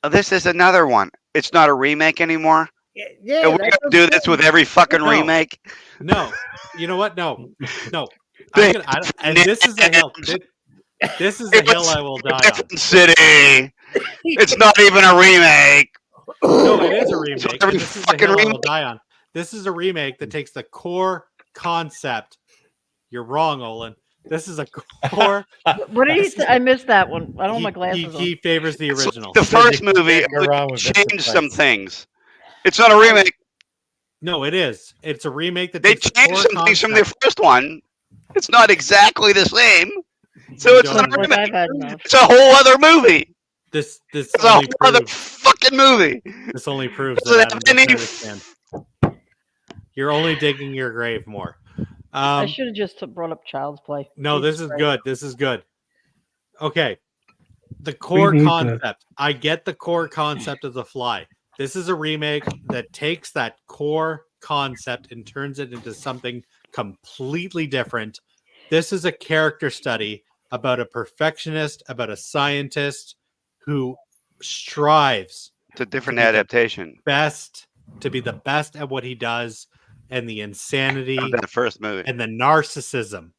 this is another one. It's not a remake anymore. Yeah, And we're that's gonna do this with every fucking No. remake. No, you know what? No. Think- And this is a hill. This is a hill I will die on. Different city. It's not even a remake. No, it is a remake. every And this is the fucking hill I will remake. die on. This is a remake that takes the core concept. You're wrong, Olin. This is a core. What did he say? I missed that one. I don't have my glasses He favors the It's like original. the Said you first movie can't go wrong with Vincent changed some Price. things. It's not a remake. No, it is. It's a remake that They takes the changed core some things from the concept. first one. It's not exactly the same. So You it's don't not a on. Look, remake. I've had enough. It's a whole other movie. This It's a whole only other proves fucking movie. this only proves Doesn't that have Adam doesn't any understand. You're only digging your grave more. I should have just brought up Child's Play. No, Jesus this is Christ. good. This is good. Okay. The core need concept. I get the core concept of The Fly. This is a remake that takes that core concept and turns it into something completely different. This is a character study about a perfectionist, about a scientist who strives It's a different to be the adaptation to be the best at what he does, and the insanity of that first movie. and the narcissism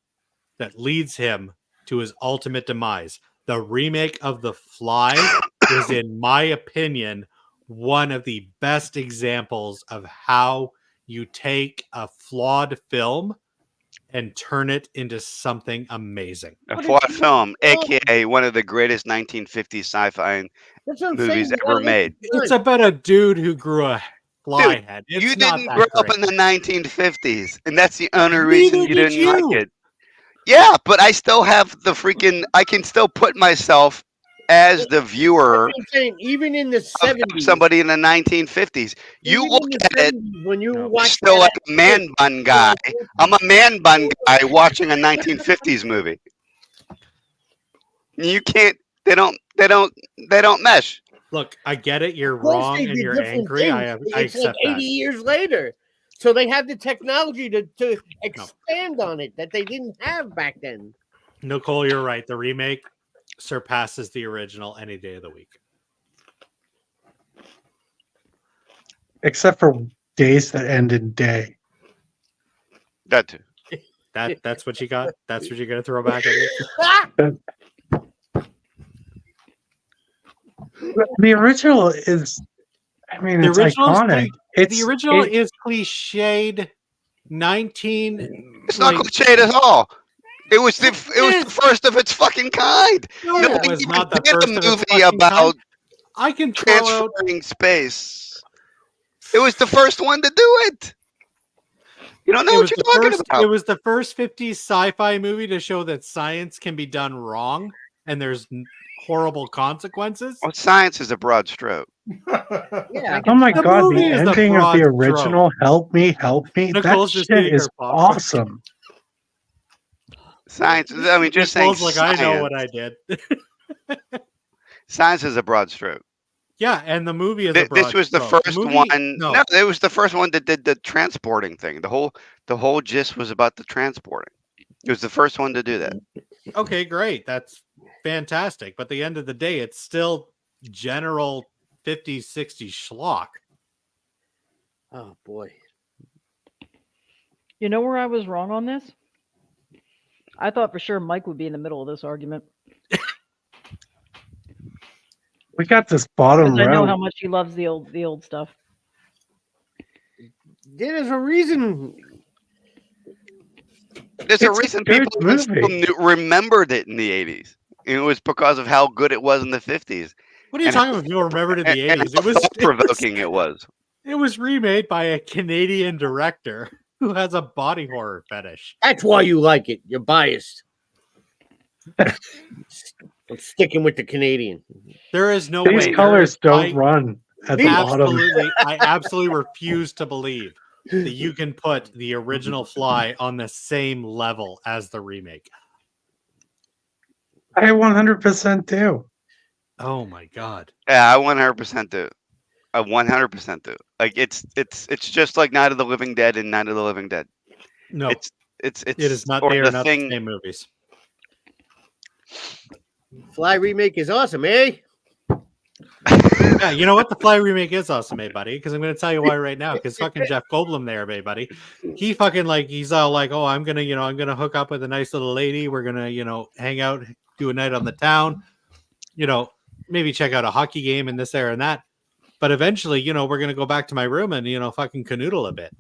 that leads him to his ultimate demise. The remake of The Fly is, in my opinion, one of the best examples of how you take a flawed film and turn it into something amazing. A But flawed it's- film, well- aka one of the greatest 1950s sci-fi That's what I'm movies saying. ever made. It's about a dude who grew a fly head. It's You not didn't that grow up great. in the 1950s, and that's the only Neither reason you did didn't you. like it. Yeah, but I still have the freaking. I can still put myself as the viewer I'm saying, even in the of 70s, somebody in the 1950s. You even look in the at it 70s, when you No. watch still that like a man bun guy. I'm a man bun guy watching a 1950s movie. You can't. They don't mesh. Look, I get it. You're Of course wrong they and did you're different angry. things. I It's like accept 80 that. years later. So they have the technology to expand on it that they didn't have back then. Nicole, you're right. The remake surpasses the original any day of the week. Except for days that end in day. That too. That's what you got. That's what you're gonna throw back at me. The original is, I mean, The it's original is iconic. It's The original it- is cliched. 19. It's not like, cliched at all. It was the Yes. first of its fucking kind. no, No it one was even not the did first a of its movie fucking about kind. I can throw out. transferring space. It was the first one to do it. You don't know It what was you're the talking first. about. It was the first 50s sci-fi movie to show that science can be done wrong and there's horrible consequences. Well, science is a broad stroke. Yeah. oh my The god, the movie is the ending of broad the stroke. original, help me. Nicole's That just shit eating is her popcorn. awesome. Science. I mean, just saying. Nicole's like, I know science. what I did. Science is a broad stroke. Yeah, and the movie is a broad This was the stroke. first movie- one. No, No, it was the first one that did the transporting thing. The whole gist was about the transporting. It was the first one to do that. okay, great. That's fantastic. But at the end of the day, it's still general 50s, 60s schlock. Oh boy. You know where I was wrong on this? I thought for sure Mike would be in the middle of this argument We got this bottom because I know how row. much he loves the old stuff. There's a reason. There's a It's a reason good people even still movie. remembered it in the 80s. And it was because of how good it was in the 50s. What are you And- talking about? People remembered in the And 80s. how It was thought-provoking it was. It was remade by a Canadian director who has a body horror fetish. That's why you like it. You're biased. I'm sticking with the Canadian. There is no These way. colors don't I run at the bottom. I absolutely refuse to believe that you can put the original Fly on the same level as the remake. I 100% do. Oh my god. Yeah, I 100% do. I 100% do. Like it's just like Night of the Living Dead and Night of the Living Dead. No, It's it is not. or They are the not thing. the same movies. Fly remake is awesome, eh? Yeah, you know what? The Fly remake is awesome, eh, buddy? Because I'm going to tell you why right now. Because fucking Jeff Goldblum there, eh, buddy. He fucking he's all like, oh, I'm gonna hook up with a nice little lady. We're gonna, hang out, do a night on the town. Maybe check out a hockey game and this, there, and that. but eventually, we're gonna go back to my room and fucking canoodle a bit.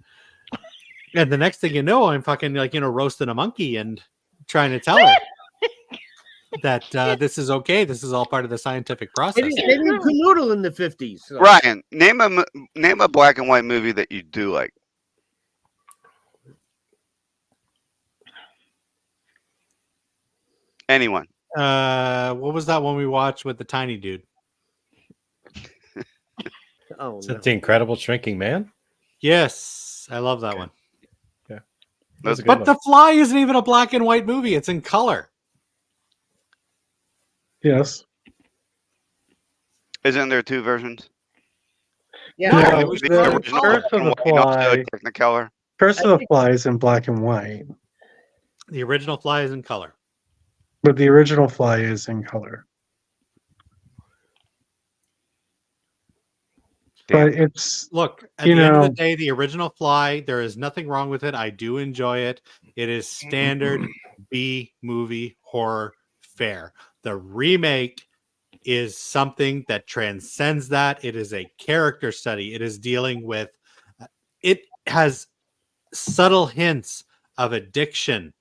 And the next thing you know, I'm fucking roasting a monkey and trying to tell her that this is okay. This is all part of the scientific They process. didn't canoodle in the 50s. So. Ryan, name a black and white movie that you do like. Anyone? What was that one we watched with the tiny dude? Oh, Is no. it The Incredible Shrinking Man? Yes, I love that one. That's a good But one. The Fly isn't even a black and white movie. It's in color. Yes. Isn't there two versions? Yeah, No, No, it was The the original Curse black of and the white and also Fly. Technicolor. Curse I of the think- Fly is in black and white, The original Fly is in color. but the original Fly is in color. Damn. But it's Look, at You the end of the know- day, the original Fly, there is nothing wrong with it. I do enjoy it. It is standard B movie horror fare. The remake is something that transcends that. It is a character study. It is dealing with, it has subtle hints of addiction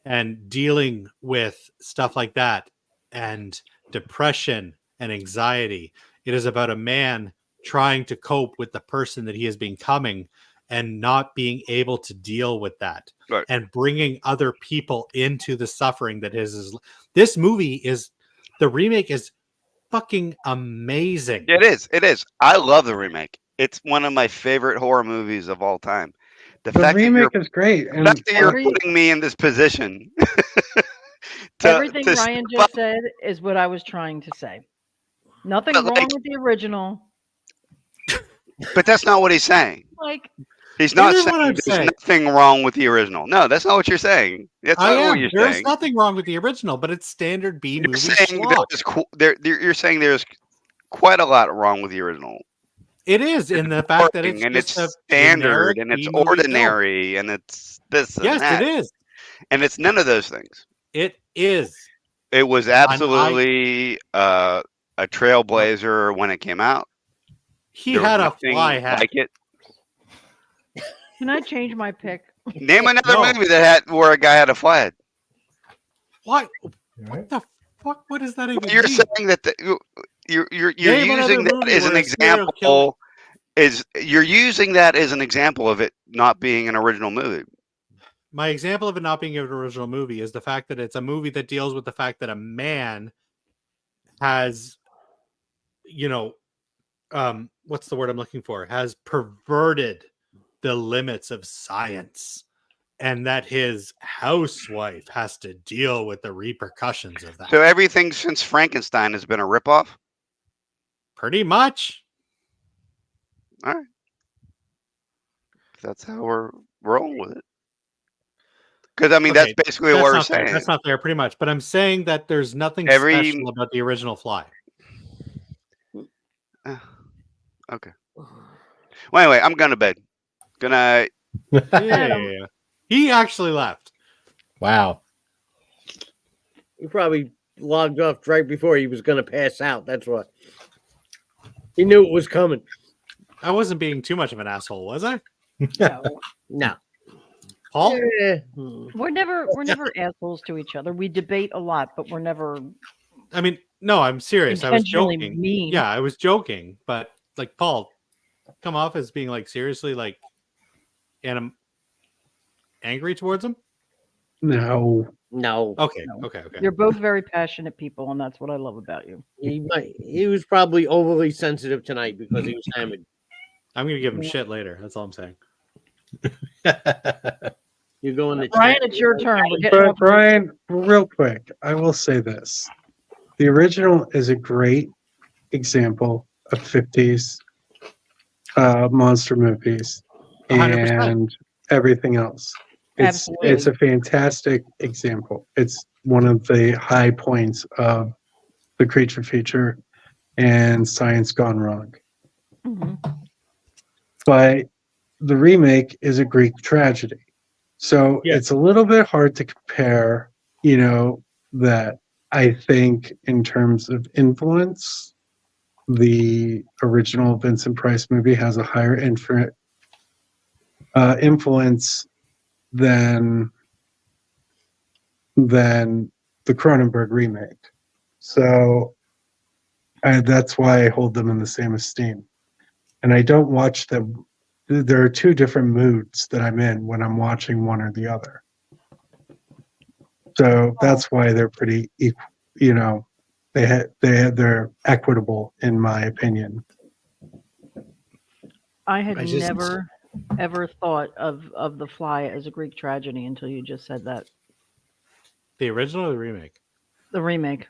and dealing with stuff like that and depression and anxiety. It is about a man trying to cope with the person that he is becoming and not being able to deal with that, Right. and bringing other people into the suffering that is. This movie is, the remake is fucking amazing. It is. It is. I love the remake. It's one of my favorite horror movies of all time. The the fact that you're, remake is great, the and fact that you're Every- putting me in this position. Everything to Ryan step up- just said is what I was trying to say. Nothing But, wrong like- with the original. But that's not what he's saying. Like, He's not is what saying I'm there's saying. nothing wrong with the original. No, that's not what you're saying. That's not what you're There's saying. nothing wrong with the original, but it's standard B You're movie saying schlock. you're saying there's quite a lot wrong with the original. It is in the fact that it's And just it's a standard generic and it's B-movie film. ordinary and it's this and Yes, that. it is. And it's none of those things. It is. It was absolutely a trailblazer when it came out. He There was had a nothing fly hat. like it. can I change my pick? Name another No. movie that had where a guy had a flag. What? Right? What the fuck? What does that even You're mean? saying that you're Name another using that movie as an where a serial killer- example. You're using that as an example of it not being an original movie. My example of it not being an original movie is the fact that it's a movie that deals with the fact that a man has, what's the word I'm looking for? Has perverted the limits of science, and that his housewife has to deal with the repercussions of that. So everything since Frankenstein has been a ripoff. Pretty much. That's how we're rolling with it. Because I mean, Okay, that's basically what we're not fair. saying. That's not fair, pretty much. But I'm saying that there's nothing Every- special about the original Fly. Okay. Well, anyway, I'm going to bed. Good night. Yeah. He actually left. Wow. He probably logged off right before he was going to pass out. That's what. He knew it was coming. I wasn't being too much of an asshole, was I? No, No. Paul? Eh, we're never assholes to each other. We debate a lot, but we're never I mean, no, I'm serious. I was intentionally joking. mean. Yeah, I was joking, but like Paul, come off as being like seriously like, and I'm angry towards him. no. no. Okay, No. okay. You're both very passionate people, and that's what I love about you. He was probably overly sensitive tonight because he was hammered. I'm gonna give him shit later. That's all I'm saying. You're going to Brian, it's your turn. We're getting But up. Brian, real quick, I will say this: the original is a great example of 50s monster movies 100%. and everything else. Absolutely. It's a fantastic example. It's one of the high points of the creature feature and science gone wrong. Mhm. But the remake is a Greek tragedy. So Yeah. it's a little bit hard to compare, that I think in terms of influence, the original Vincent Price movie has a higher influence than the Cronenberg remake. So that's why I hold them in the same esteem. And I don't watch them. There are two different moods that I'm in when I'm watching one or the other. So that's why they're pretty equal. You know, they're equitable in my opinion. I had I just- never ever thought of The Fly as a Greek tragedy until you just said that. The original or the remake? The remake.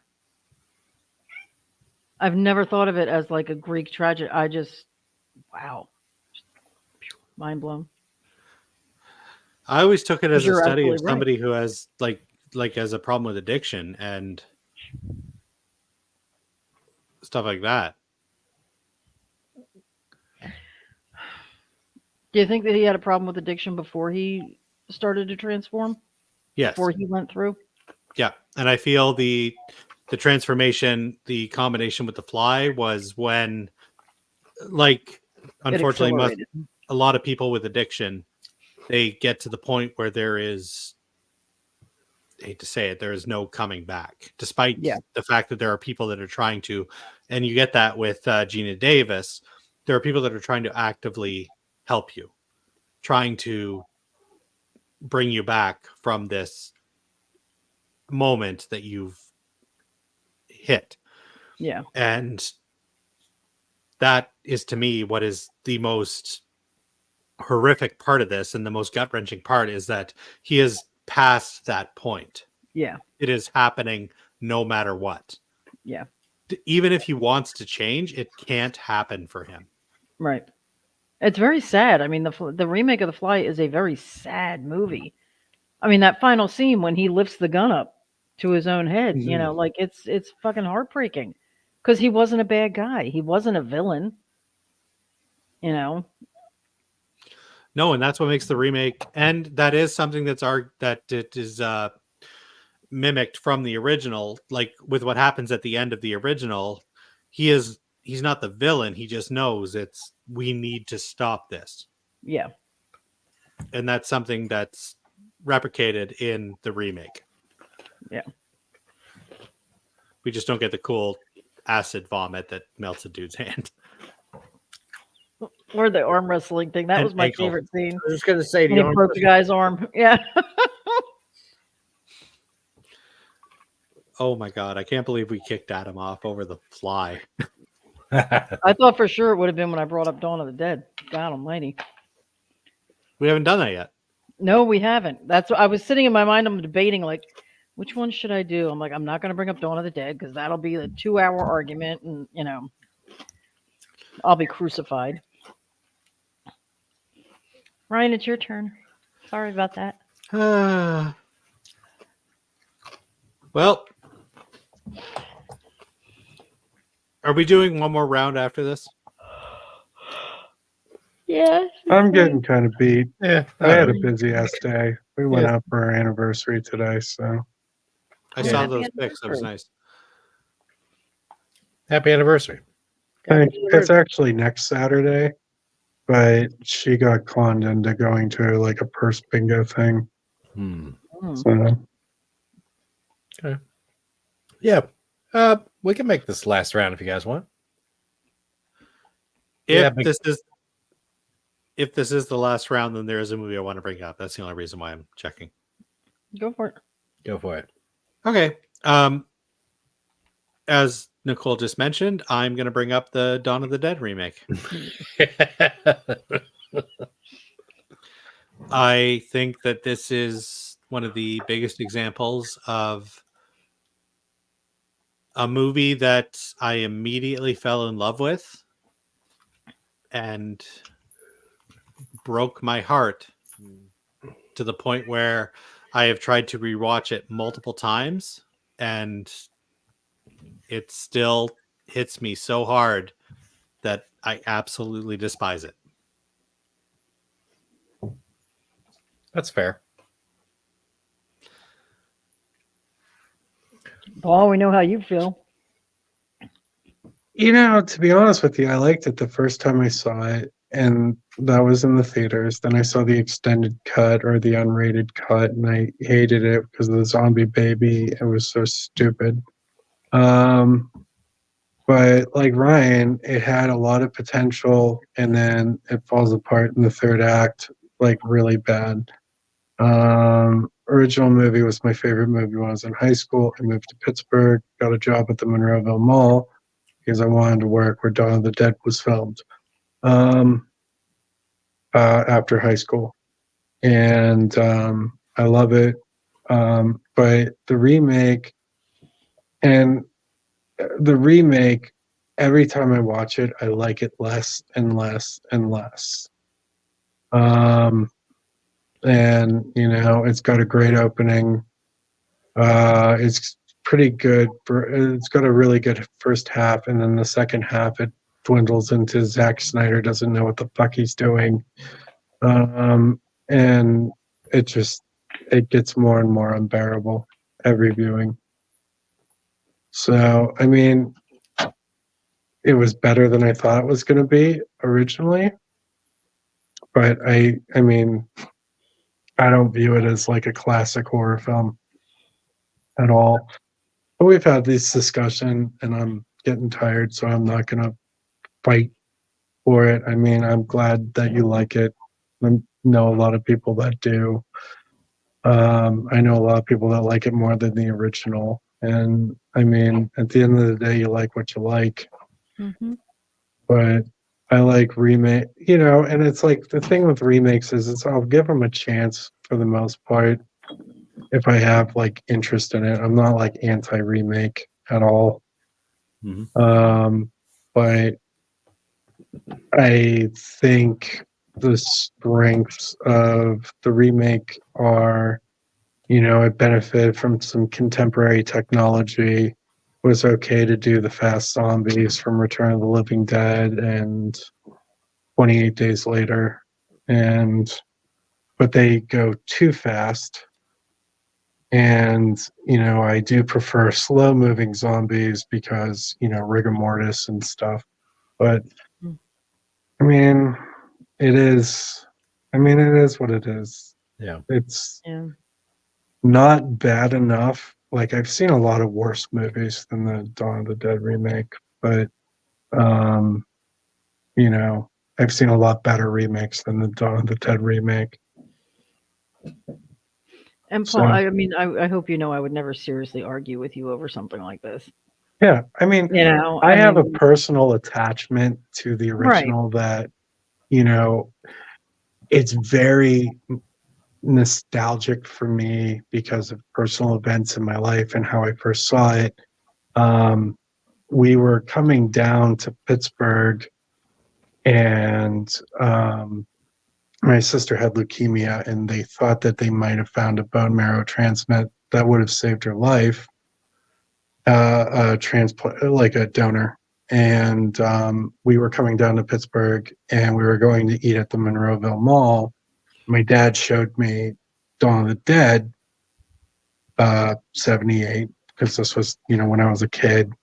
I've never thought of it as like a Greek tragedy. I just wow. Mind blown. I always took it as a You're study of absolutely right. somebody who has like has a problem with addiction and stuff like that. Do you think that he had a problem with addiction before he started to transform? Yes. Before he went through? Yeah. And I feel the transformation, the combination with the Fly was when, like, unfortunately, accelerated. a lot of people with addiction, they get to the point where there is, I hate to say it, there is no coming back, despite Yeah. the fact that there are people that are trying to, and you get that with Gina Davis, there are people that are trying to actively help you, trying to bring you back from this moment that you've hit. Yeah. And that is, to me, what is the most horrific part of this, and the most gut-wrenching part is that he is past that point. Yeah. It is happening no matter what. Yeah. Even if he wants to change, it can't happen for him. Right. It's very sad. I mean, the remake of The Fly is a very sad movie. I mean, that final scene when he lifts the gun up to his own head, you know, like it's fucking heartbreaking because he wasn't a bad guy. He wasn't a villain. You know. No, and that's what makes the remake, and that is something that it is mimicked from the original. Like with what happens at the end of the original, he's not the villain. He just knows we need to stop this. Yeah. And that's something that's replicated in the remake. Yeah. We just don't get the cool acid vomit that melts a dude's hand. Or the arm wrestling thing. That And was my ankle. favorite scene. I was just gonna say When the he arm broke the guy's arm. Yeah. Oh my god, I can't believe we kicked Adam off over The Fly. I thought for sure it would have been when I brought up Dawn of the Dead. God almighty. We haven't done that yet. No, we haven't. That's what I was sitting in my mind. I'm debating, like, which one should I do? I'm like, I'm not going to bring up Dawn of the Dead because that'll be a 2-hour argument, and you know, I'll be crucified. Ryan, it's your turn. Sorry about that. Well, are we doing one more round after this? Yeah. I'm getting kind of beat. Yeah, I had a busy ass day. We went out for our anniversary today, so I Yeah. saw Happy those pics. That was anniversary. nice. Happy anniversary. it's actually next Saturday. But she got conned into going to like a purse bingo thing. Hmm. Mm. So Yeah. We can make this last round if you guys want. Yeah, If this is the last round, then there is a movie I want to bring up. That's the only reason why I'm checking. Go for it. Go for it. Okay. As Nicole just mentioned, I'm going to bring up the Dawn of the Dead remake. I think that this is one of the biggest examples of a movie that I immediately fell in love with and broke my heart to the point where I have tried to rewatch it multiple times, and it still hits me so hard that I absolutely despise it. That's fair. Paul, we know how you feel. You know, to be honest with you, I liked it the first time I saw it, and that was in the theaters. Then I saw the extended cut or the unrated cut, and I hated it because of the zombie baby. It was so stupid. Um, but like Ryan, it had a lot of potential, and then it falls apart in the third act, like really bad. Original movie was my favorite movie when I was in high school. I moved to Pittsburgh, got a job at the Monroeville Mall because I wanted to work where Dawn of the Dead was filmed um, after high school. And I love it. But and the remake, every time I watch it, I like it less and less and less. And, you know, it's got a great opening. It's pretty good. It's got a really good first half. And then the second half, it dwindles into Zack Snyder doesn't know what the fuck he's doing. And it gets more and more unbearable every viewing. So, I mean, it was better than I thought it was going to be originally. But I mean, I don't view it as like a classic horror film at all. But we've had this discussion and I'm getting tired, so I'm not going to fight for it. I mean, I'm glad that you like it. I know a lot of people that do. I know a lot of people that like it more than the original. And I mean, at the end of the day, you like what you like. Mm-hmm. But I like remake, you know, and it's like the thing with remakes is I'll give them a chance for the most part if I have like interest in it. I'm not like anti-remake at all. But I think the strengths of the remake are, you know, it benefited from some contemporary technology. It was okay to do the fast zombies from Return of the Living Dead and 28 Days Later, but they go too fast. And, you know, I do prefer slow moving zombies because, you know, rigor mortis and stuff. But I mean, it is what it is. Yeah. It's Yeah. not bad enough. Like I've seen a lot of worse movies than the Dawn of the Dead remake, but you know, I've seen a lot better remakes than the Dawn of the Dead remake. And So- Paul, I mean, I hope you know I would never seriously argue with you over something like this. Yeah, I mean, You know, I have a mean, personal attachment to the original that, you know, it's very nostalgic for me because of personal events in my life and how I first saw it. We were coming down to Pittsburgh, and my sister had leukemia, and they thought that they might have found a bone marrow transplant that would have saved her life, a transplant, like a donor. And we were coming down to Pittsburgh, and we were going to eat at the Monroeville Mall. My dad showed me Dawn of the Dead, 78, because this was, you know, when I was a kid.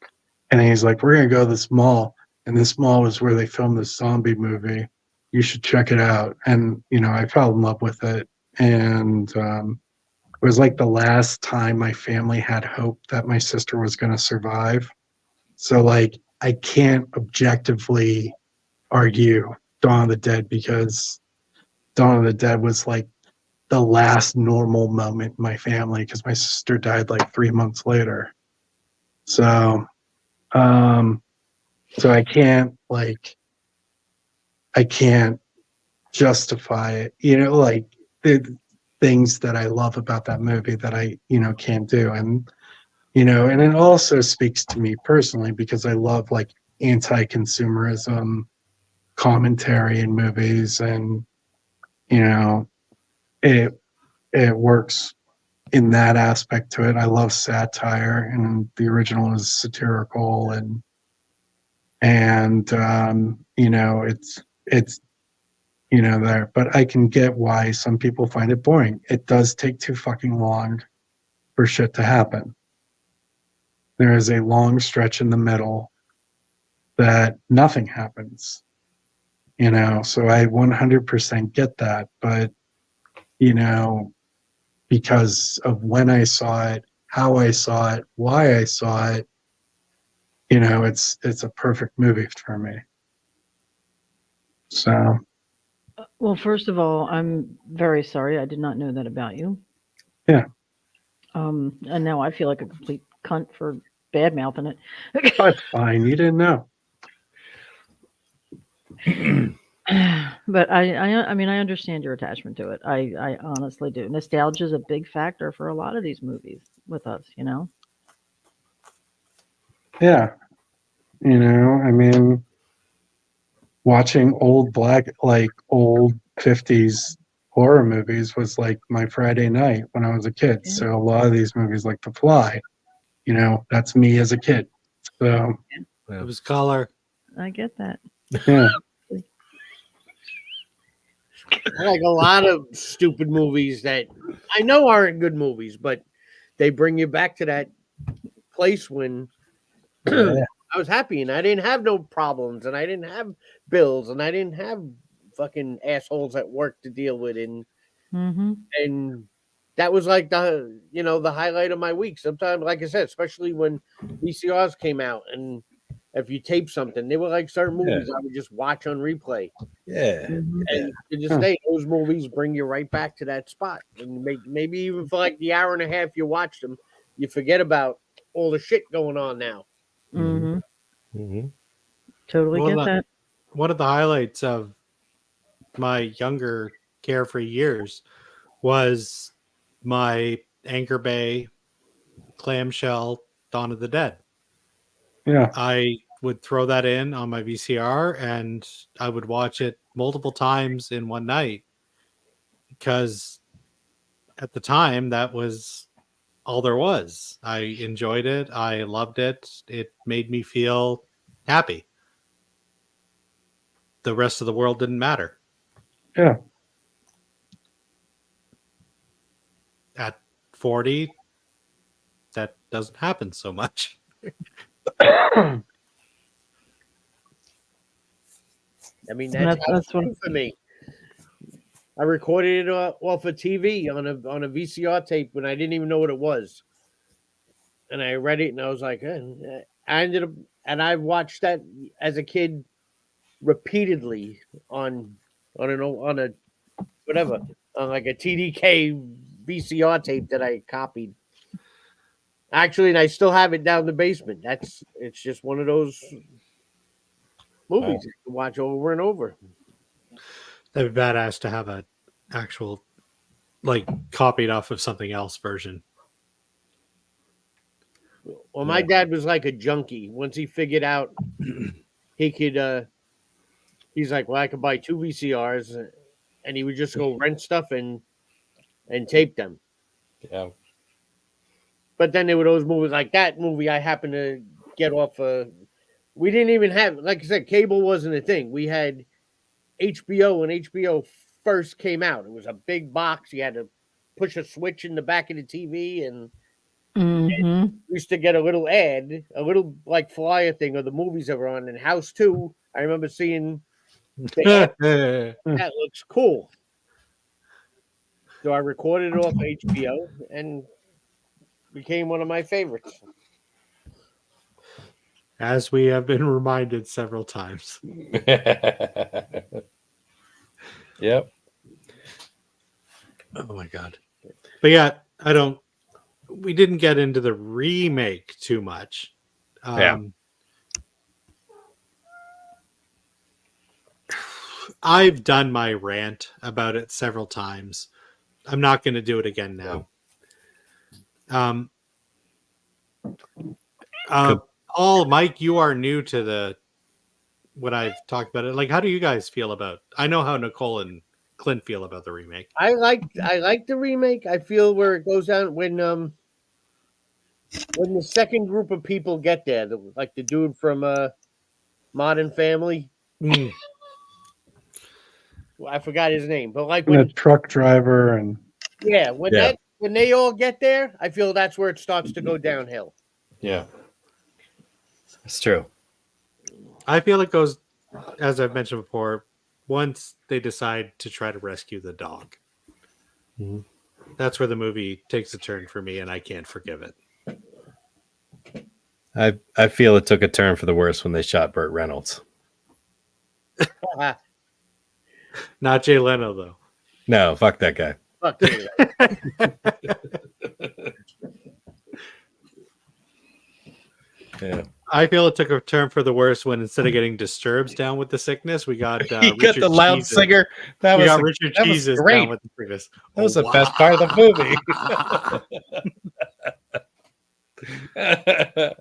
And he's like, we're going to go to this mall. And this mall was where they filmed this zombie movie. You should check it out. And, you know, I fell in love with it. And it was like the last time my family had hope that my sister was going to survive. So, like, I can't objectively argue Dawn of the Dead because Dawn of the Dead was like the last normal moment in my family because my sister died like 3 months later. So, so I can't justify it, you know, like the things that I love about that movie that I, you know, can't do. And, you know, and it also speaks to me personally because I love like anti-consumerism commentary in movies, and, you know, it works in that aspect to it. I love satire, and the original is satirical, and you know, it's you know, there, but I can get why some people find it boring. It does take too fucking long for shit to happen. There is a long stretch in the middle that nothing happens. So I 100% get that. But, because of when I saw it, how I saw it, why I saw it, it's a perfect movie for me. So, Well, first of all, I'm very sorry. I did not know that about you. Yeah. And now I feel like a complete cunt for bad mouthing it. that's fine. You didn't know. But I mean, I understand your attachment to it. I honestly do. Nostalgia is a big factor for a lot of these movies with us. Yeah. I mean, watching old 50s horror movies was like my Friday night when I was a kid. Yeah. So a lot of these movies, like The Fly, that's me as a kid. So, It was color. I get that. yeah. I like a lot of stupid movies that I know aren't good movies, but they bring you back to that place when Yeah. I was happy and I didn't have no problems and I didn't have bills and I didn't have fucking assholes at work to deal with Mm-hmm. and that was like the highlight of my week. Sometimes, like I said, especially when VCRs came out and if you tape something, they were like certain movies I would just watch on replay. Yeah. Mm-hmm. And to this day, those movies bring you right back to that spot. And maybe even for like the hour and a half you watch them, you forget about all the shit going on now. Mm-hmm. Mm-hmm. Totally Well, get that. One of the highlights of my younger carefree years was my Anchor Bay clamshell Dawn of the Dead. Yeah. I would throw that in on my VCR and I would watch it multiple times in one night because at the time that was all there was. I enjoyed it. I loved it. It made me feel happy. The rest of the world didn't matter. Yeah. At 40, that doesn't happen so much. I mean, And that's how that's it's what. been for me. I recorded it off of TV on a VCR tape when I didn't even know what it was, and I read it and I was like, I ended up and I watched that as a kid repeatedly on a whatever on like a TDK VCR tape that I copied. Actually, and I still have it down in the basement. It's just one of those movies you can watch over and over. That'd be badass to have a actual like copied off of something else version. Well, my dad was like a junkie. Once he figured out he could, he's like, well, I could buy 2 VCRs, and he would just go rent stuff and tape them. Yeah. But then there were those movies like that movie I happened to get off. We didn't even have, like I said, cable wasn't a thing. We had HBO when HBO first came out. It was a big box. You had to push a switch in the back of the TV, and Mm-hmm. we used to get a little ad, a little like flyer thing of the movies that were on. And House 2, I remember seeing the ad. That looks cool. So I recorded it off HBO and became one of my favorites. As we have been reminded several times. Yep. Oh my god. But yeah, we didn't get into the remake too much. Yeah. I've done my rant about it several times. I'm not going to do it again now. Paul, Mike, you are new to what I've talked about it. Like, how do you guys feel about? I know how Nicole and Clint feel about the remake. I like the remake. I feel where it goes down when the second group of people get there, like the dude from Modern Family. Mm. Well, I forgot his name, but like And a when truck driver and when they all get there, I feel that's where it starts to go downhill. Yeah. That's true. I feel it goes, as I've mentioned before, once they decide to try to rescue the dog. Mhm. That's where the movie takes a turn for me, and I can't forgive it. I feel it took a turn for the worse when they shot Burt Reynolds. Not Jay Leno, though. No, fuck that guy. Fuck you. Yeah. I feel it took a turn for the worse when instead of getting Disturbs down with the sickness, we got He got Richard the loud Cheese's- singer. That We was got Richard that was Cheese's great. down with the sickness. That was the wow. best part of the movie.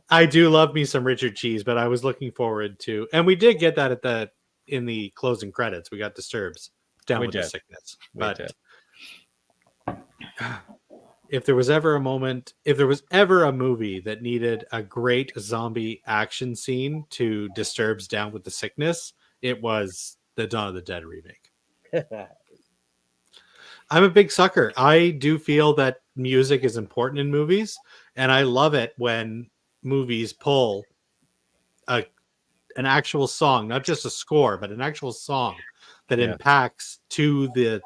I do love me some Richard Cheese, but I was looking forward to, and we did get that in the closing credits. We got Disturbs down We with the did. sickness. We But did. if there was ever a movie that needed a great zombie action scene to Disturbs down with the sickness, it was the Dawn of the Dead remake. I'm a big sucker. I do feel that music is important in movies, and I love it when movies pull an actual song, not just a score, but an actual song that Yeah. impacts to the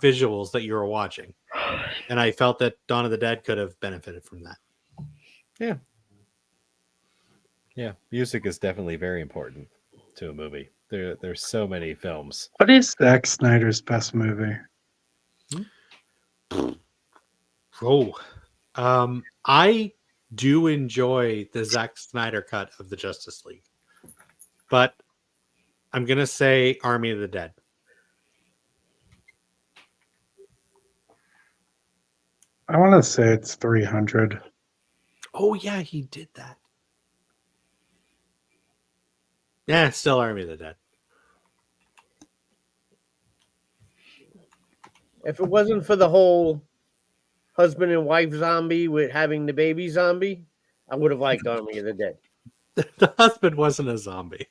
visuals that you were watching. And I felt that Dawn of the Dead could have benefited from that. Yeah, music is definitely very important to a movie. There's so many films. What is Zack Snyder's best movie? Oh, I do enjoy the Zack Snyder cut of the Justice League, but I'm gonna say Army of the Dead. I want to say it's 300. Oh yeah, he did that. Yeah, still Army of the Dead. If it wasn't for the whole husband and wife zombie with having the baby zombie, I would have liked Army of the Dead. The husband wasn't a zombie.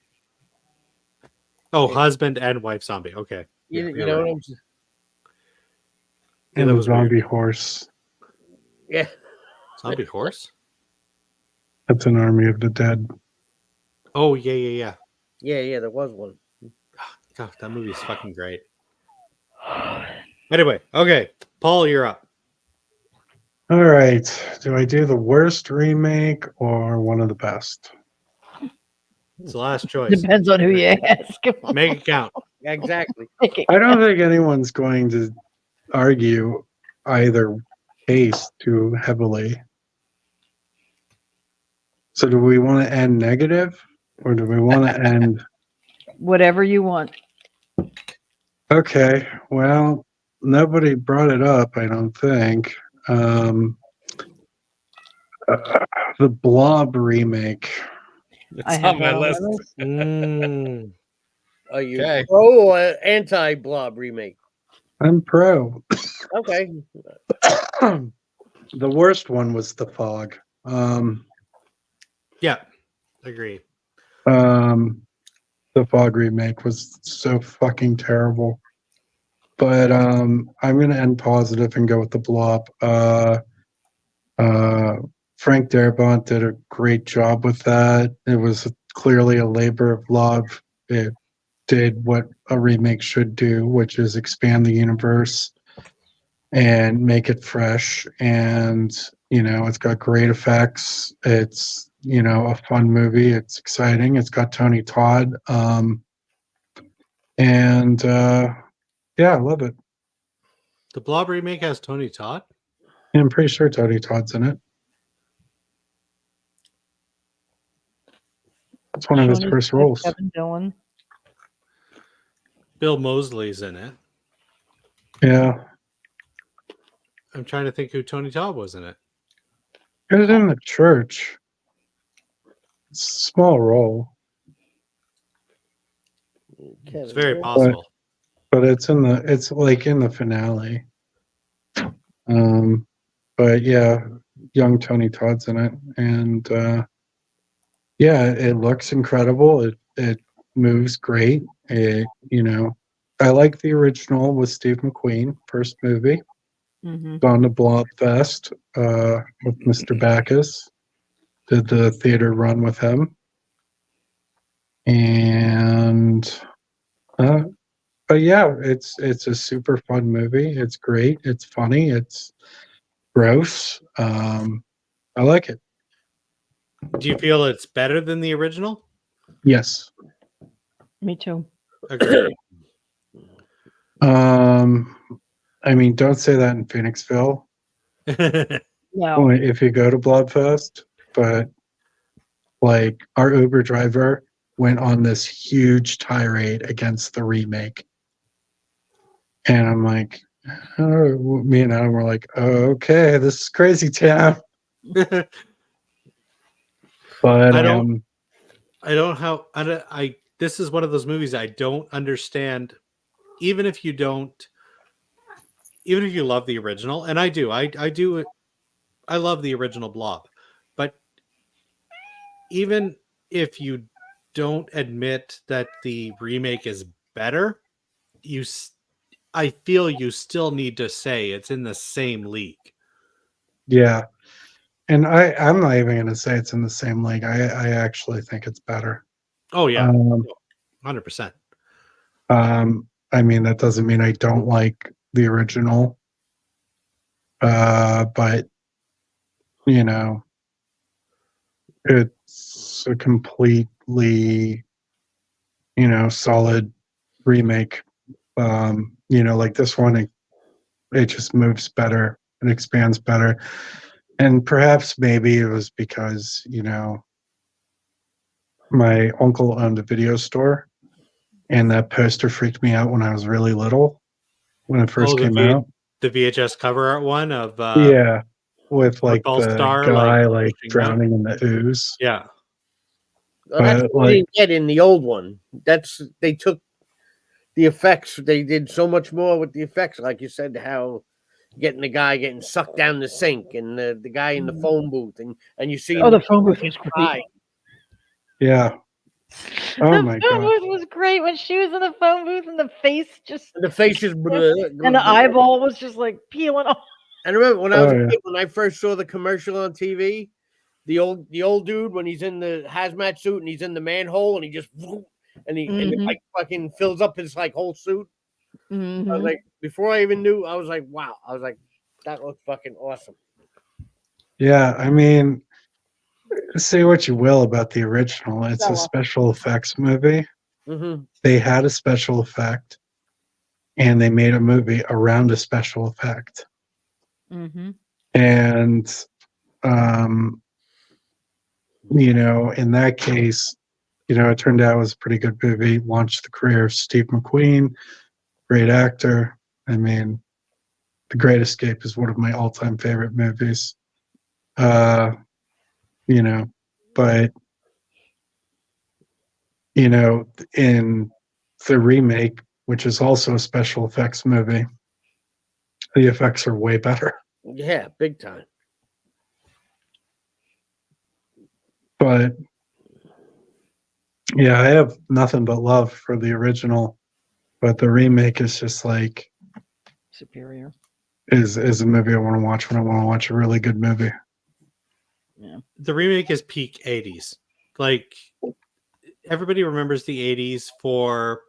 Oh, husband and wife zombie. Okay. You, Yeah, you you're know right. what I'm saying? Yeah, And that the was weird. zombie horse. Yeah. Zombie horse? That's an Army of the Dead. Oh, yeah. Yeah, there was one. God, that movie is fucking great. Anyway, okay. Paul, you're up. All right. Do I do the worst remake or one of the best? It's the last choice. Depends on who you ask. Make it count. Exactly. I don't think anyone's going to argue either case too heavily. So do we want to end negative or do we want to end? Whatever you want. Okay, well, nobody brought it up, I don't think. The Blob remake. It's I have on my that list. Mm. Are you Okay. pro or anti-Blob remake? I'm pro. Okay. The worst one was The Fog. Yeah. Agree. The Fog remake was so fucking terrible. But I'm gonna end positive and go with The Blob. Frank Darabont did a great job with that. It was clearly a labor of love. It did what a remake should do, which is expand the universe and make it fresh. And, it's got great effects. It's, a fun movie. It's exciting. It's got Tony Todd. Yeah, I love it. The Blob remake has Tony Todd? I'm pretty sure Tony Todd's in it. It's one of his Shawnee first Smith, roles. Kevin Dillon. Bill Moseley's in it. Yeah. I'm trying to think who Tony Todd was in it. He was in the church. It's a small role, It's very possible. but it's like in the finale. But yeah, young Tony Todd's in it, and yeah, it looks incredible. It moves great. I like the original with Steve McQueen, first movie. Mm-hmm. Gone to Blobfest with Mr. Backus. Did the theater run with him. And but yeah, it's a super fun movie. It's great. It's funny. It's gross. I like it. Do you feel it's better than the original? Yes. Me too. Agreed. I mean, don't say that in Phoenixville No. if you go to Bloodfest, but like our Uber driver went on this huge tirade against the remake. And I'm like, oh, me and Adam were like, oh, okay, this is crazy town. But this is one of those movies I don't understand, even if you love the original, and I do. I love the original Blob. But even if you don't admit that the remake is better, I feel you still need to say it's in the same league. yeah. And I'm not even gonna say it's in the same league. I actually think it's better. Oh yeah. 100%. I mean, that doesn't mean I don't like the original. But you know, it's a completely, solid remake. Like this one, it just moves better, it expands better. And perhaps maybe it was because, my uncle owned a video store and that poster freaked me out when I was really little, when it first came out. The VHS cover art one of Yeah. With like football the star, guy like pushing out. drowning in the ooze. Yeah. Well, that's But, what we didn't get in the old one. They took the effects. They did so much more with the effects, like you said, how getting the guy getting sucked down the sink and the guy in the phone booth and you see The phone booth was great. Yeah. Oh The my phone god. booth was great when she was in the phone booth and the face just the faces and the eyeball was just like peeling off. And remember when I was Oh, a yeah. kid, when I first saw the commercial on TV, the old dude when he's in the hazmat suit and he's in the manhole and he just and it Mhm. like fucking fills up his like whole suit. I was Mhm. like, before I even knew, I was like, wow. I was like, that looks fucking awesome. Yeah, I mean, say what you will about the original. It's a Bella. special effects movie. Mm-hmm. They had a special effect and they made a movie around a special effect. Mhm. And in that case, it turned out it was a pretty good movie, launched the career of Steve McQueen, great actor. I mean, The Great Escape is one of my all-time favorite movies. But in the remake, which is also a special effects movie, the effects are way better. Yeah, big time. But yeah, I have nothing but love for the original, but the remake is just like Superior. is a movie I want to watch when I want to watch a really good movie. Yeah. The remake is peak 80s. Like everybody remembers the 80s for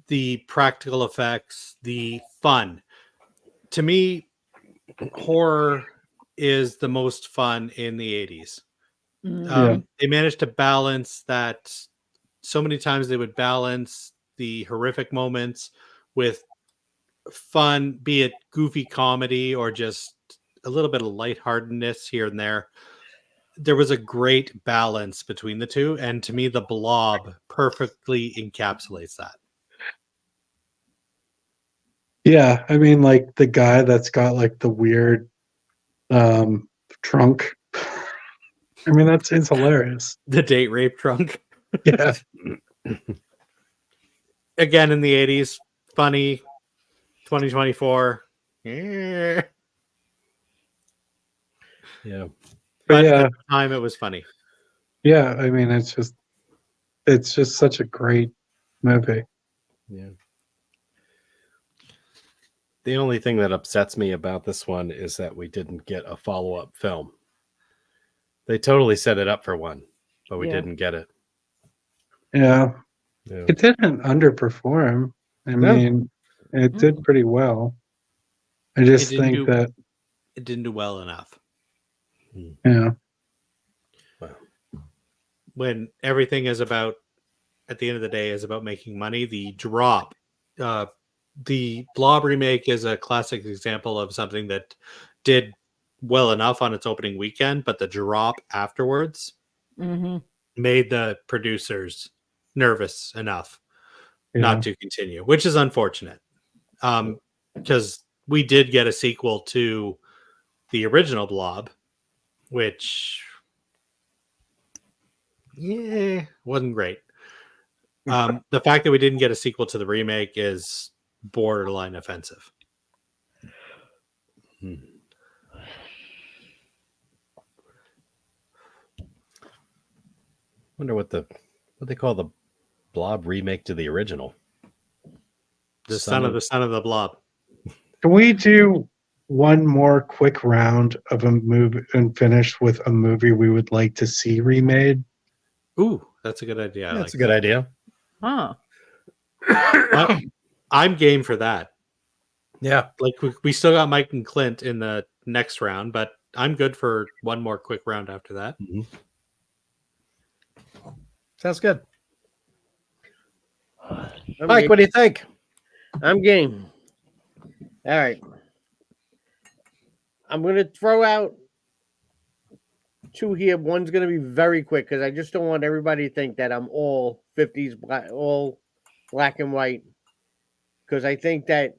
the practical effects, the fun. To me, horror is the most fun in the 80s. Yeah. They managed to balance that. So many times they would balance the horrific moments with fun, be it goofy comedy or just a little bit of lightheartedness here and there. There was a great balance between the two, and to me, The Blob perfectly encapsulates that. Yeah, I mean, like the guy that's got like the weird trunk. I mean, it's hilarious. The date rape trunk. Yeah. Again in the 80s, funny. 2024. Yeah. But yeah, at the time it was funny. yeah. I mean, it's just such a great movie. Yeah. The only thing that upsets me about this one is that we didn't get a follow-up film. They totally set it up for one, but we Yeah. didn't get it. Yeah, Yeah. it didn't underperform. I No. mean, it did pretty well. I just didn't think do- that, It didn't do well enough. yeah, When everything is about, at the end of the day, is about making money, the drop, the Blob remake is a classic example of something that did well enough on its opening weekend, but the drop afterwards Mm-hmm. made the producers nervous enough yeah. not to continue, which is unfortunate. Because we did get a sequel to the original Blob, which wasn't great. The fact that we didn't get a sequel to the remake is borderline offensive. Wonder what they call the Blob remake to the original. The son of the Blob. Can we do one more quick round of a movie and finish with a movie we would like to see remade? Ooh, that's a good idea. I That's like a good idea. Huh. I'm game for that. Yeah. Like we still got Mike and Clint in the next round, but I'm good for one more quick round after that. Sounds good. I'm Mike, game. what do you think? I'm game. All right. I'm going to throw out two here. One's going to be very quick because I just don't want everybody to think that I'm all 50s, all black and white. Because I think that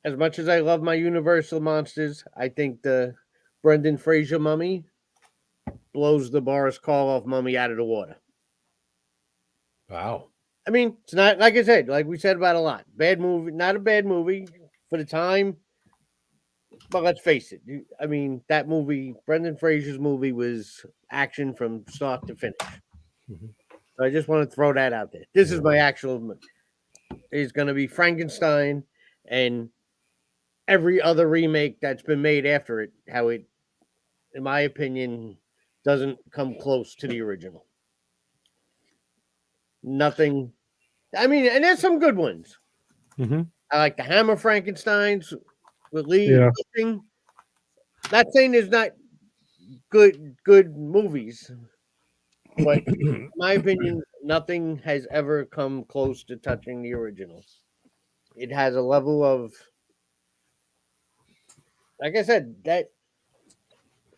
as much as I love my Universal monsters, I think the Brendan Fraser mummy blows the Boris Karloff mummy out of the water. Wow. I mean, it's not, like I said, like we said about a lot. Bad movie, not a bad movie for the time. But let's face it. I mean, that movie, Brendan Fraser's movie, was action from start to finish. So I just want to throw that out there. This is my actual. It's going to be Frankenstein and every other remake that's been made after it. How it, in my opinion, doesn't come close to the original. Nothing. I mean, and there's some good ones. I like the Hammer Frankensteins with Lee. Yeah. Cushing. Not saying there's not good movies, but in my opinion, nothing has ever come close to touching the original. It has a level of, like I said, that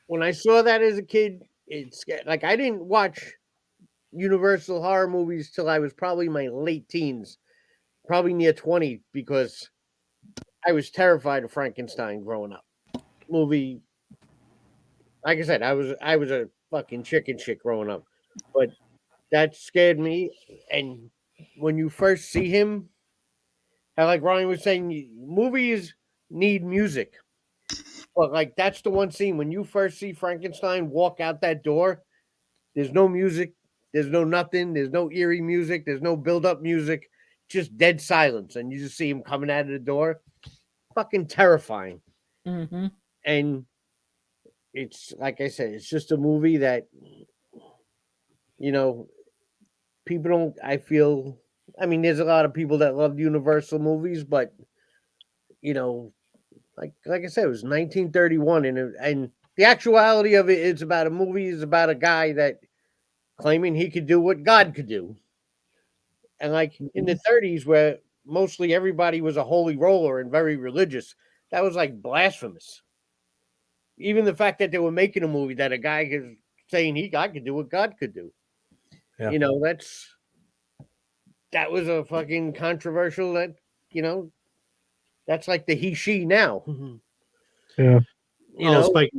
when I saw that as a kid, it's like I didn't watch Universal horror movies till I was probably my late teens, probably near 20, because I was terrified of Frankenstein growing up. Movie, like I said, I was a fucking chicken shit growing up, but that scared me. And when you first see him, how like Ryan was saying, movies need music, but like that's the one scene when you first see Frankenstein walk out that door. There's no music. There's no nothing. There's no eerie music. There's no build-up music. Just dead silence, and you just see him coming out of the door. Fucking terrifying. Mm-hmm. And it's like I said, it's just a movie that, you know, people don't. I feel. I mean, there's a lot of people that love Universal movies, but you know, like I said, it was 1931, and the actuality of it is about a movie is about a guy that claiming he could do what God could do. And like in the 30s, where mostly everybody was a holy roller and very religious, that was like blasphemous. Even the fact that they were making a movie that a guy is saying I could do what God could do. Yeah. You know, that was a fucking controversial that, you know, that's like the he-she now. Yeah. You know, Spike,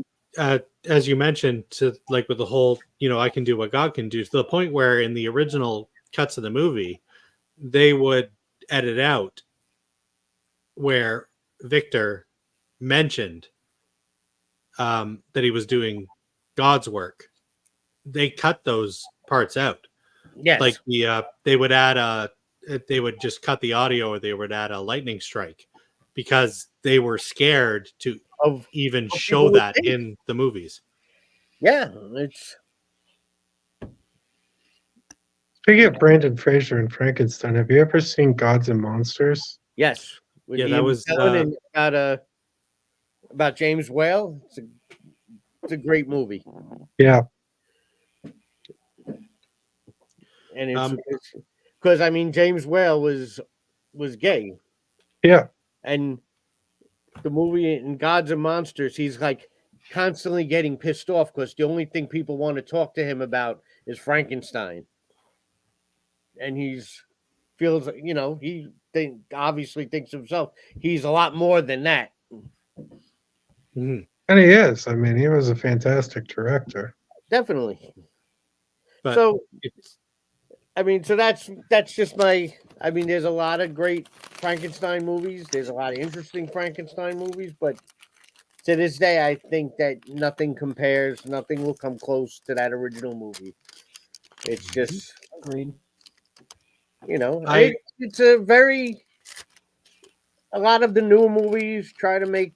as you mentioned, to like with the whole, I can do what God can do, to the point where in the original cuts of the movie, they would edit out where Victor mentioned that he was doing God's work. They cut those parts out. yes. Like they would just cut the audio, or they would add a lightning strike because they were scared to Of even what show people would that think. in the movies. Yeah, it's Speaking of Brandon Fraser and Frankenstein, have you ever seen Gods and Monsters? Yes, with Yeah, that Ian was, McKellen and about James Whale. It's a great movie, Yeah, and it's Um, because I mean James Whale was gay, yeah. and the movie in Gods and Monsters, he's like constantly getting pissed off because the only thing people want to talk to him about is Frankenstein, and he's feels obviously thinks himself he's a lot more than that. mhm. And he is. I mean, he was a fantastic director. Definitely. But So it's I mean, so that's just my. I mean, there's a lot of great Frankenstein movies. There's a lot of interesting Frankenstein movies, but to this day, I think that nothing compares. Nothing will come close to that original movie. It's just, Agreed. it's a very. A lot of the new movies try to make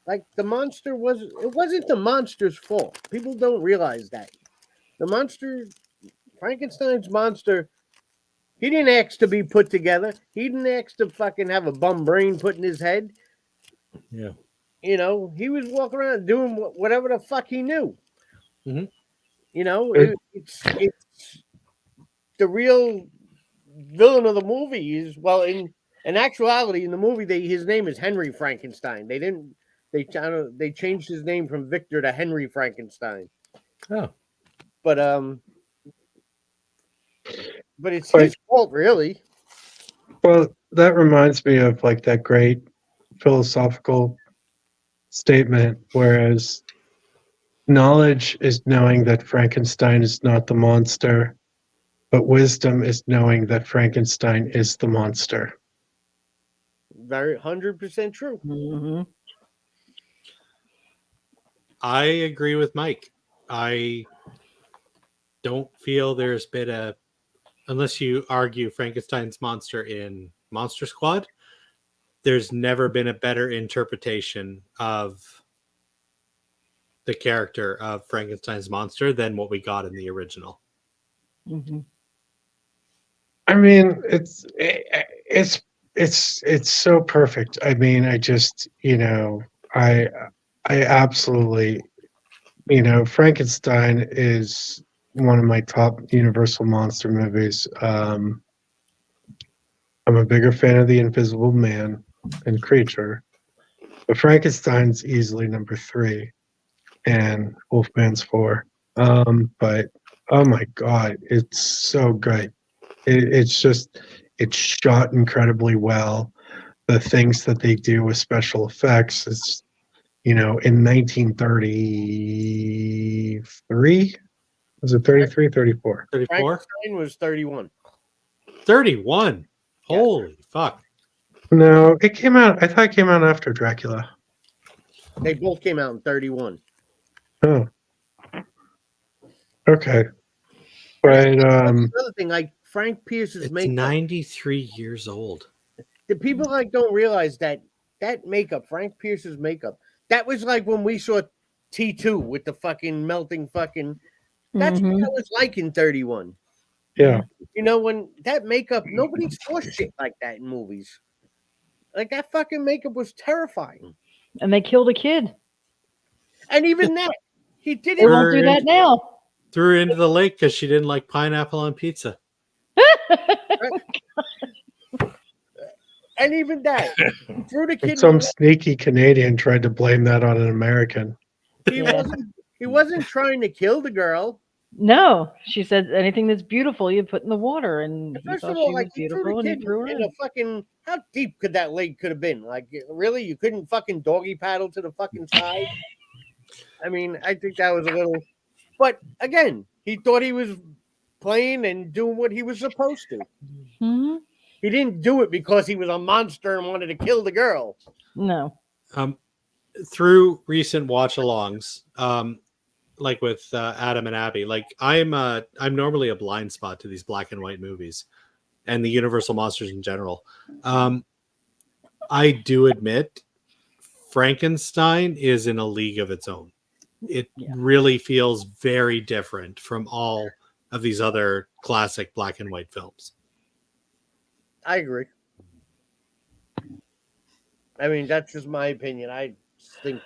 like the monster was. It wasn't the monster's fault. People don't realize that the monster, Frankenstein's monster. He didn't ask to be put together. He didn't ask to fucking have a bum brain put in his head. Yeah. He was walking around doing whatever the fuck he knew. Mhm. It's the real villain of the movie is in actuality in the movie his name is Henry Frankenstein. They changed his name from Victor to Henry Frankenstein. Oh. But it's But- his fault really. Well, that reminds me of like that great philosophical statement, whereas knowledge is knowing that Frankenstein is not the monster, but wisdom is knowing that Frankenstein is the monster. Very 100% true. Hmm. I agree with Mike. I don't feel there's been unless you argue Frankenstein's monster in Monster Squad, there's never been a better interpretation of the character of Frankenstein's monster than what we got in the original. Hmm. I mean, it's so perfect. I mean, I absolutely, Frankenstein is one of my top Universal monster movies. I'm a bigger fan of The Invisible Man and Creature, but Frankenstein's easily number 3, and Wolfman's 4. But oh my God, it's so good. It's shot incredibly well. The things that they do with special effects is, in 1933, was it 33, 34? 34? Frankenstein was 31. 31. Holy fuck. No, I thought it came out after Dracula. They both came out in 31. Oh, okay. But Another thing, like Frank Pierce's It's makeup. 93 years old. The people don't realize that makeup, Frank Pierce's makeup, that was like when we saw T2 with the fucking melting fucking. That's what that was like in 31. yeah, When that makeup, nobody saw shit like that in movies. Like that fucking makeup was terrifying. And they killed a kid. And even that, he did They it. won't do that now. Threw her into the lake because she didn't like pineapple on pizza. And even that, he threw the kid. and some sneaky Canadian tried to blame that on an American. Yeah. He wasn't trying to kill the girl. No, she said anything that's beautiful you put in the water, and he First thought of she all, was like he threw beautiful, the and he kid threw her in in. a fucking. How deep could that lake could have been? Like, really, you couldn't fucking doggy paddle to the fucking side. I mean, I think that was a little. But again, he thought he was playing and doing what he was supposed to. Hmm. He didn't do it because he was a monster and wanted to kill the girl. No. Through recent watch-alongs, like with Adam and Abby, like I'm normally a blind spot to these black and white movies and the Universal monsters in general. I do admit Frankenstein is in a league of its own. It really feels very different from all of these other classic black and white films. I agree. I mean, that's just my opinion. I think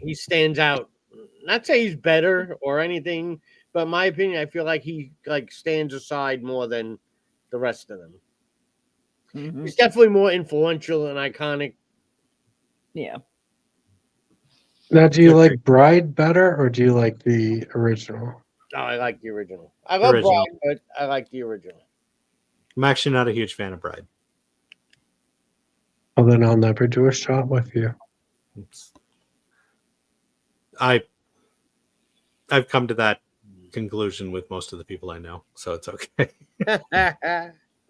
he stands out. Not say he's better or anything, but my opinion, I feel like he like stands aside more than the rest of them. Mhm. He's definitely more influential and iconic. Yeah. Now, do you Okay. like Bride better or do you like the original? No, I like the original. I love Original. Bride, but I like the original. I'm actually not a huge fan of Bride. Well, then I'll never do a shot with you. I've come to that conclusion with most of the people I know, so it's okay.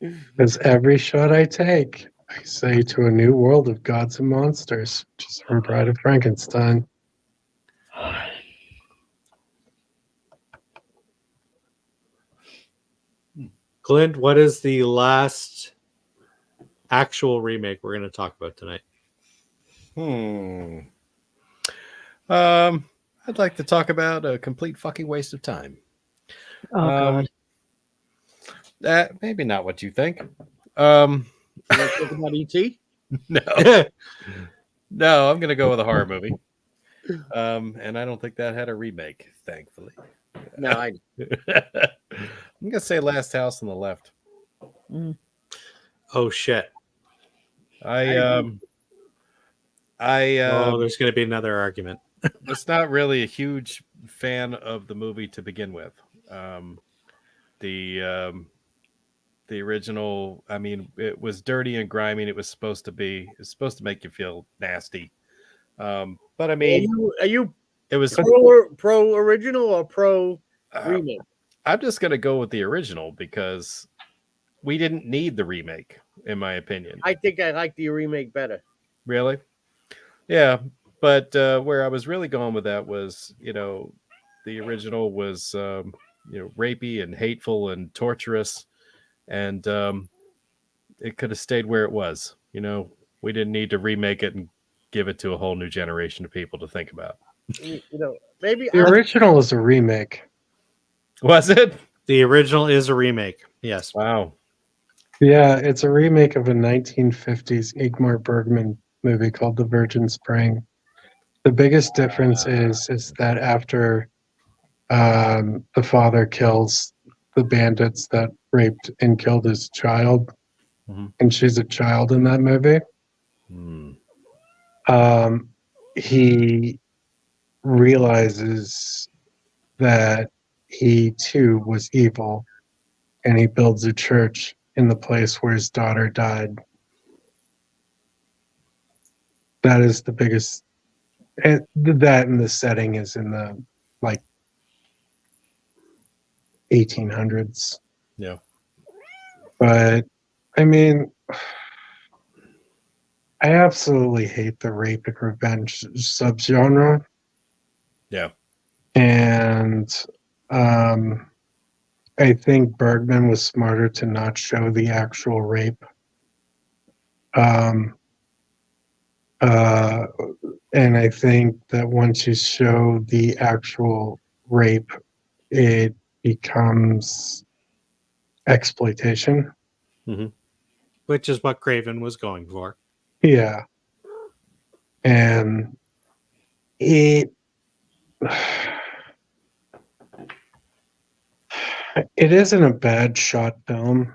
Because every shot I take, I say to a new world of gods and monsters, just from Bride of Frankenstein. Clint, what is the last actual remake we're going to talk about tonight? I'd like to talk about a complete fucking waste of time. Oh God. That maybe not what you think. You want to talk about ET? No, no, I'm gonna go with a horror movie. And I don't think that had a remake, thankfully. No, I. I'm gonna say Last House on the Left. Mm. Oh shit! I There's going to be another argument. was not really a huge fan of the movie to begin with. The original, I mean, it was dirty and grimy. And it was supposed to be. It's supposed to make you feel nasty. But I mean, Are you it was. pro original or pro remake? I'm just gonna go with the original because we didn't need the remake, in my opinion. I think I like the remake better. Really? Yeah, but where I was really going with that was, the original was, rapey and hateful and torturous, and it could have stayed where it was. We didn't need to remake it and give it to a whole new generation of people to think about. Maybe The original is a remake. Was it? The original is a remake. Yes. Wow. Yeah, it's a remake of a 1950s Ingmar Bergman movie called The Virgin Spring. The biggest difference is that after the father kills the bandits that raped and killed his child, and she's a child in that movie, he realizes that he too was evil, and he builds a church in the place where his daughter died. That is the biggest. And that in the setting is in the 1800s. Yeah. But I mean, I absolutely hate the rape and revenge subgenre. Yeah. And I think Bergman was smarter to not show the actual rape. And I think that once you show the actual rape, it becomes exploitation. Which is what Craven was going for. Yeah. And it isn't a bad shot film.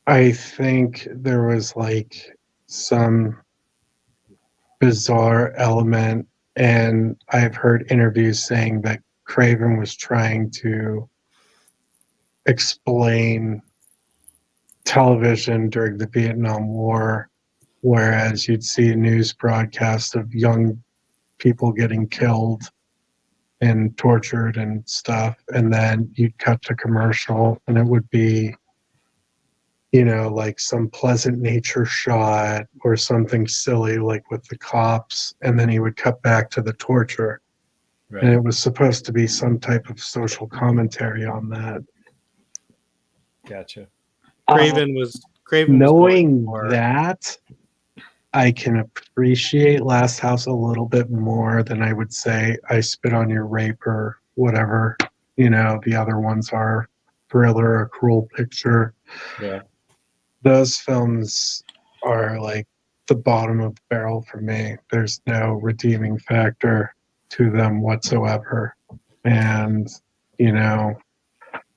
I think there was some bizarre element, and I've heard interviews saying that Craven was trying to explain television during the Vietnam War, whereas you'd see a news broadcast of young people getting killed and tortured and stuff, and then you'd cut to commercial and it would be some pleasant nature shot or something silly like with the cops, and then he would cut back to the torture. Right. And it was supposed to be some type of social commentary on that. Gotcha. Craven was Knowing going for- that, I can appreciate Last House a little bit more than I would say I Spit on Your Rape or whatever, the other ones are. Thriller, A Cruel Picture. Yeah. Those films are like the bottom of the barrel for me. There's no redeeming factor to them whatsoever. And,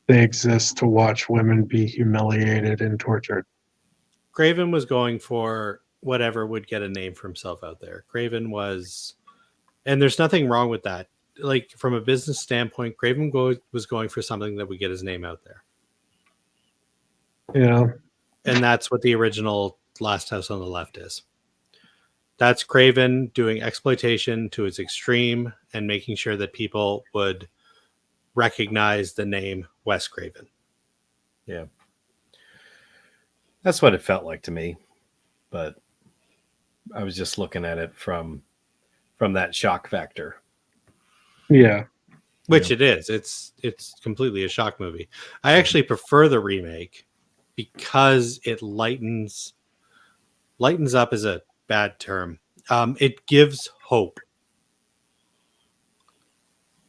they exist to watch women be humiliated and tortured. Craven was going for whatever would get a name for himself out there. Craven was, and there's nothing wrong with that. Like from a business standpoint, Craven was going for something that would get his name out there. Yeah. And that's what the original Last House on the Left is. That's Craven doing exploitation to its extreme and making sure that people would recognize the name Wes Craven. Yeah. That's what it felt like to me. But I was just looking at it from that shock factor. Yeah. Which it is. It's completely a shock movie. I actually prefer the remake because it lightens up is a bad term. It gives hope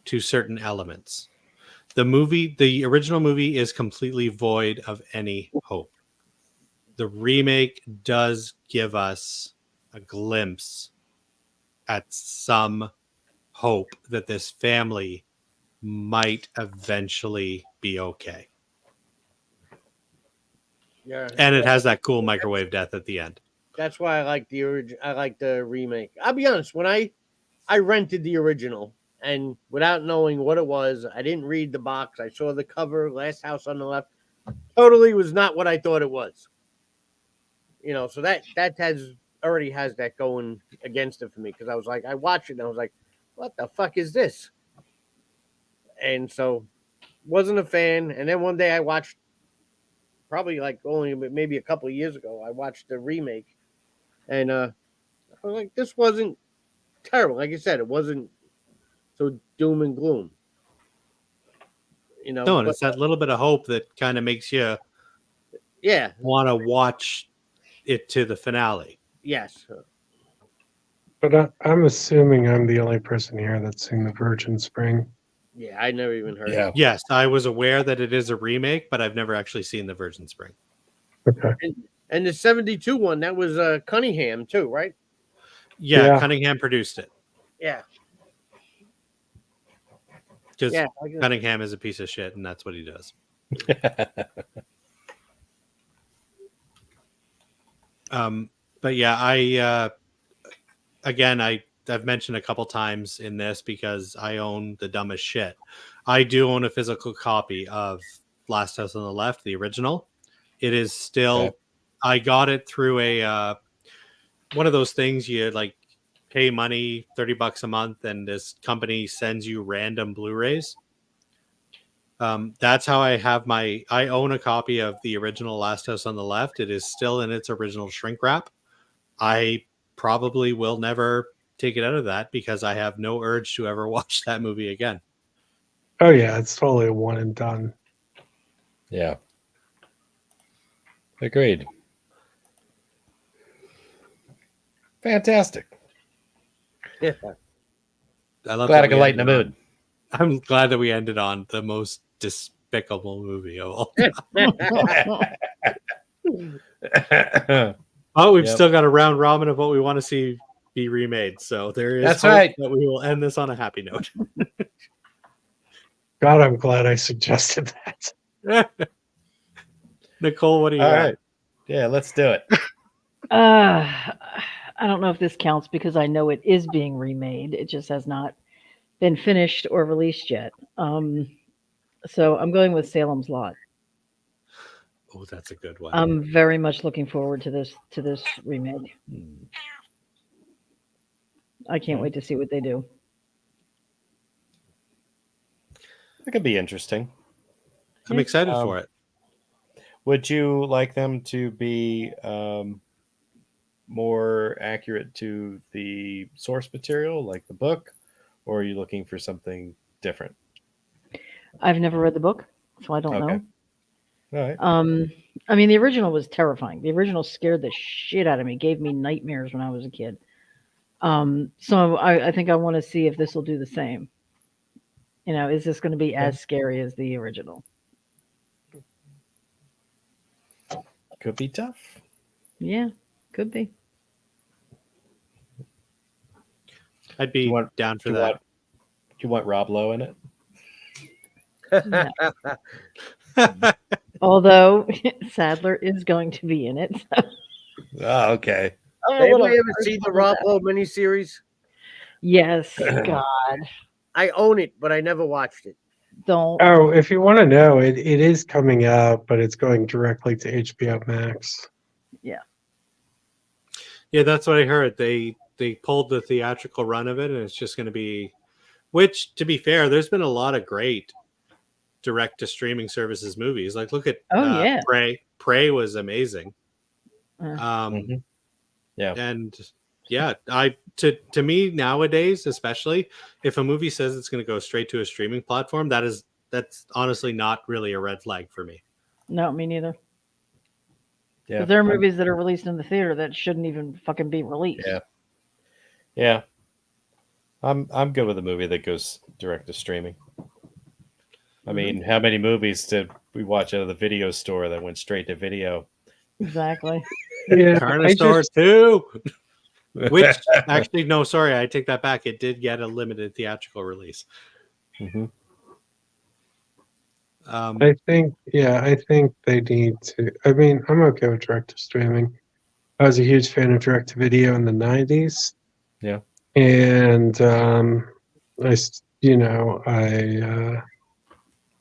to certain elements. The original movie is completely void of any hope. The remake does give us a glimpse at some hope that this family might eventually be okay. Yeah, And it has that cool microwave death at the end. that's why I like the original. I like the remake. I'll be honest. When I rented the original, and without knowing what it was, I didn't read the box. I saw the cover, Last House on the Left. Totally was not what I thought it was. So that already has that going against it for me, because I was like, I watched it and I was like, what the fuck is this? And so wasn't a fan. And then one day I watched, probably like only maybe a couple of years ago, I watched the remake, and I was like, this wasn't terrible. Like you said, it wasn't so doom and gloom. No, and but, it's that little bit of hope that kind of makes you yeah, want to watch it to the finale. yes. But I'm assuming I'm the only person here that's seen the Virgin Spring. Yeah, I never even heard Yeah. of Yes, I was aware that it is a remake, but I've never actually seen the Virgin Spring. Okay. it. And the 72 one, that was Cunningham too, right? Yeah, Yeah. Cunningham produced it Yeah. because Yeah. Cunningham is a piece of shit, and that's what he does. But yeah, I've mentioned a couple times in this because I own the dumbest shit. I do own a physical copy of Last House on the Left, the original. It is still, Okay. I got it through a one of those things you like pay money, $30 a month, and this company sends you random Blu-rays. That's how I own a copy of the original Last House on the Left. It is still in its original shrink wrap. I probably will never take it out of that because I have no urge to ever watch that movie again. Oh yeah, it's totally a one and done. Yeah. Agreed. Fantastic. Yeah. I love Glad that I could we lighten the ended mood. I'm glad that we ended on the most despicable movie of all. Oh, we've Yep. still got a round robin of what we want to see be remade. So there is That's hope right. that we will end this on a happy note. God, I'm glad I suggested that. Nicole, what do you All got? right. Yeah, let's do it. I don't know if this counts because I know it is being remade. It just has not been finished or released yet. So I'm going with Salem's Lot. Oh, that's a good one. I'm very much looking forward to this remake. I can't wait to see what they do. That could be interesting. I'm excited Um, for it. Would you like them to be more accurate to the source material, like the book, or are you looking for something different? I've never read the book, so I don't Okay. know. All right. I mean, the original was terrifying. The original scared the shit out of me, gave me nightmares when I was a kid. So I think I want to see if this will do the same. Is this going to be as scary as the original? Could be tough. Yeah, could be. I'd be down for that. Do you want Rob Lowe in it? No. Although Sadler is going to be in it. So. Oh, okay. Anybody ever see the Rob Lowe miniseries? Yes, God, I own it, but I never watched it. don't. Oh, if you want to know, it is coming out, but it's going directly to HBO Max. Yeah, that's what I heard. They pulled the theatrical run of it, and it's just going to be. Which, to be fair, there's been a lot of great direct to streaming services movies. Like, look at Yeah. Prey. Prey was amazing. Mhm. Yeah. And yeah, to me nowadays, especially if a movie says it's going to go straight to a streaming platform, that's honestly not really a red flag for me. No, me neither. Yeah. 'Cause there are movies that are released in the theater that shouldn't even fucking be released. Yeah. Yeah. I'm good with a movie that goes direct to streaming. I mean, how many movies did we watch out of the video store that went straight to video? Exactly. Yeah, Carnosaur 2. Which actually, no, sorry, I take that back. It did get a limited theatrical release. Mm-hmm. I think they need to. I mean, I'm okay with direct to streaming. I was a huge fan of direct to video in the '90s. Yeah. And I'm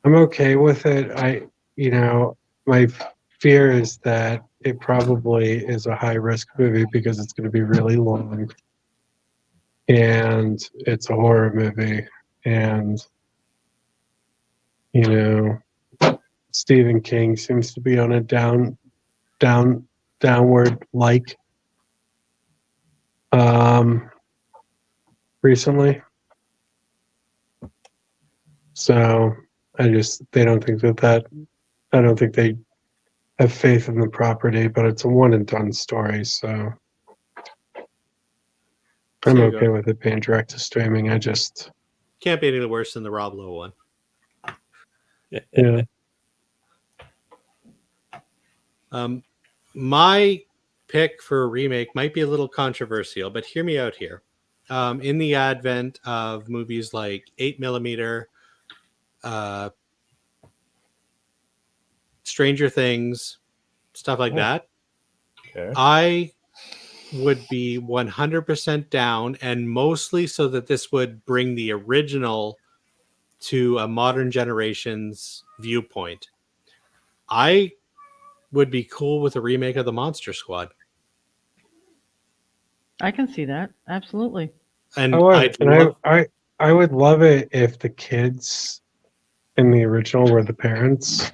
okay with it. My fear is that it probably is a high risk movie because it's going to be really long, and it's a horror movie, and Stephen King seems to be on a downward recently. So I don't think they have faith in the property, but it's a one and done story. So I'm There you okay go. with it being direct to streaming. I just, Can't be any worse than the Rob Lowe one. yeah. My pick for a remake might be a little controversial, but hear me out here. In the advent of movies like 8mm, Stranger Things, stuff like that, Okay. I would be 100% down, and mostly so that this would bring the original to a modern generation's viewpoint. I would be cool with a remake of the Monster Squad. I can see that. Absolutely. And I would love it if the kids in the original were the parents.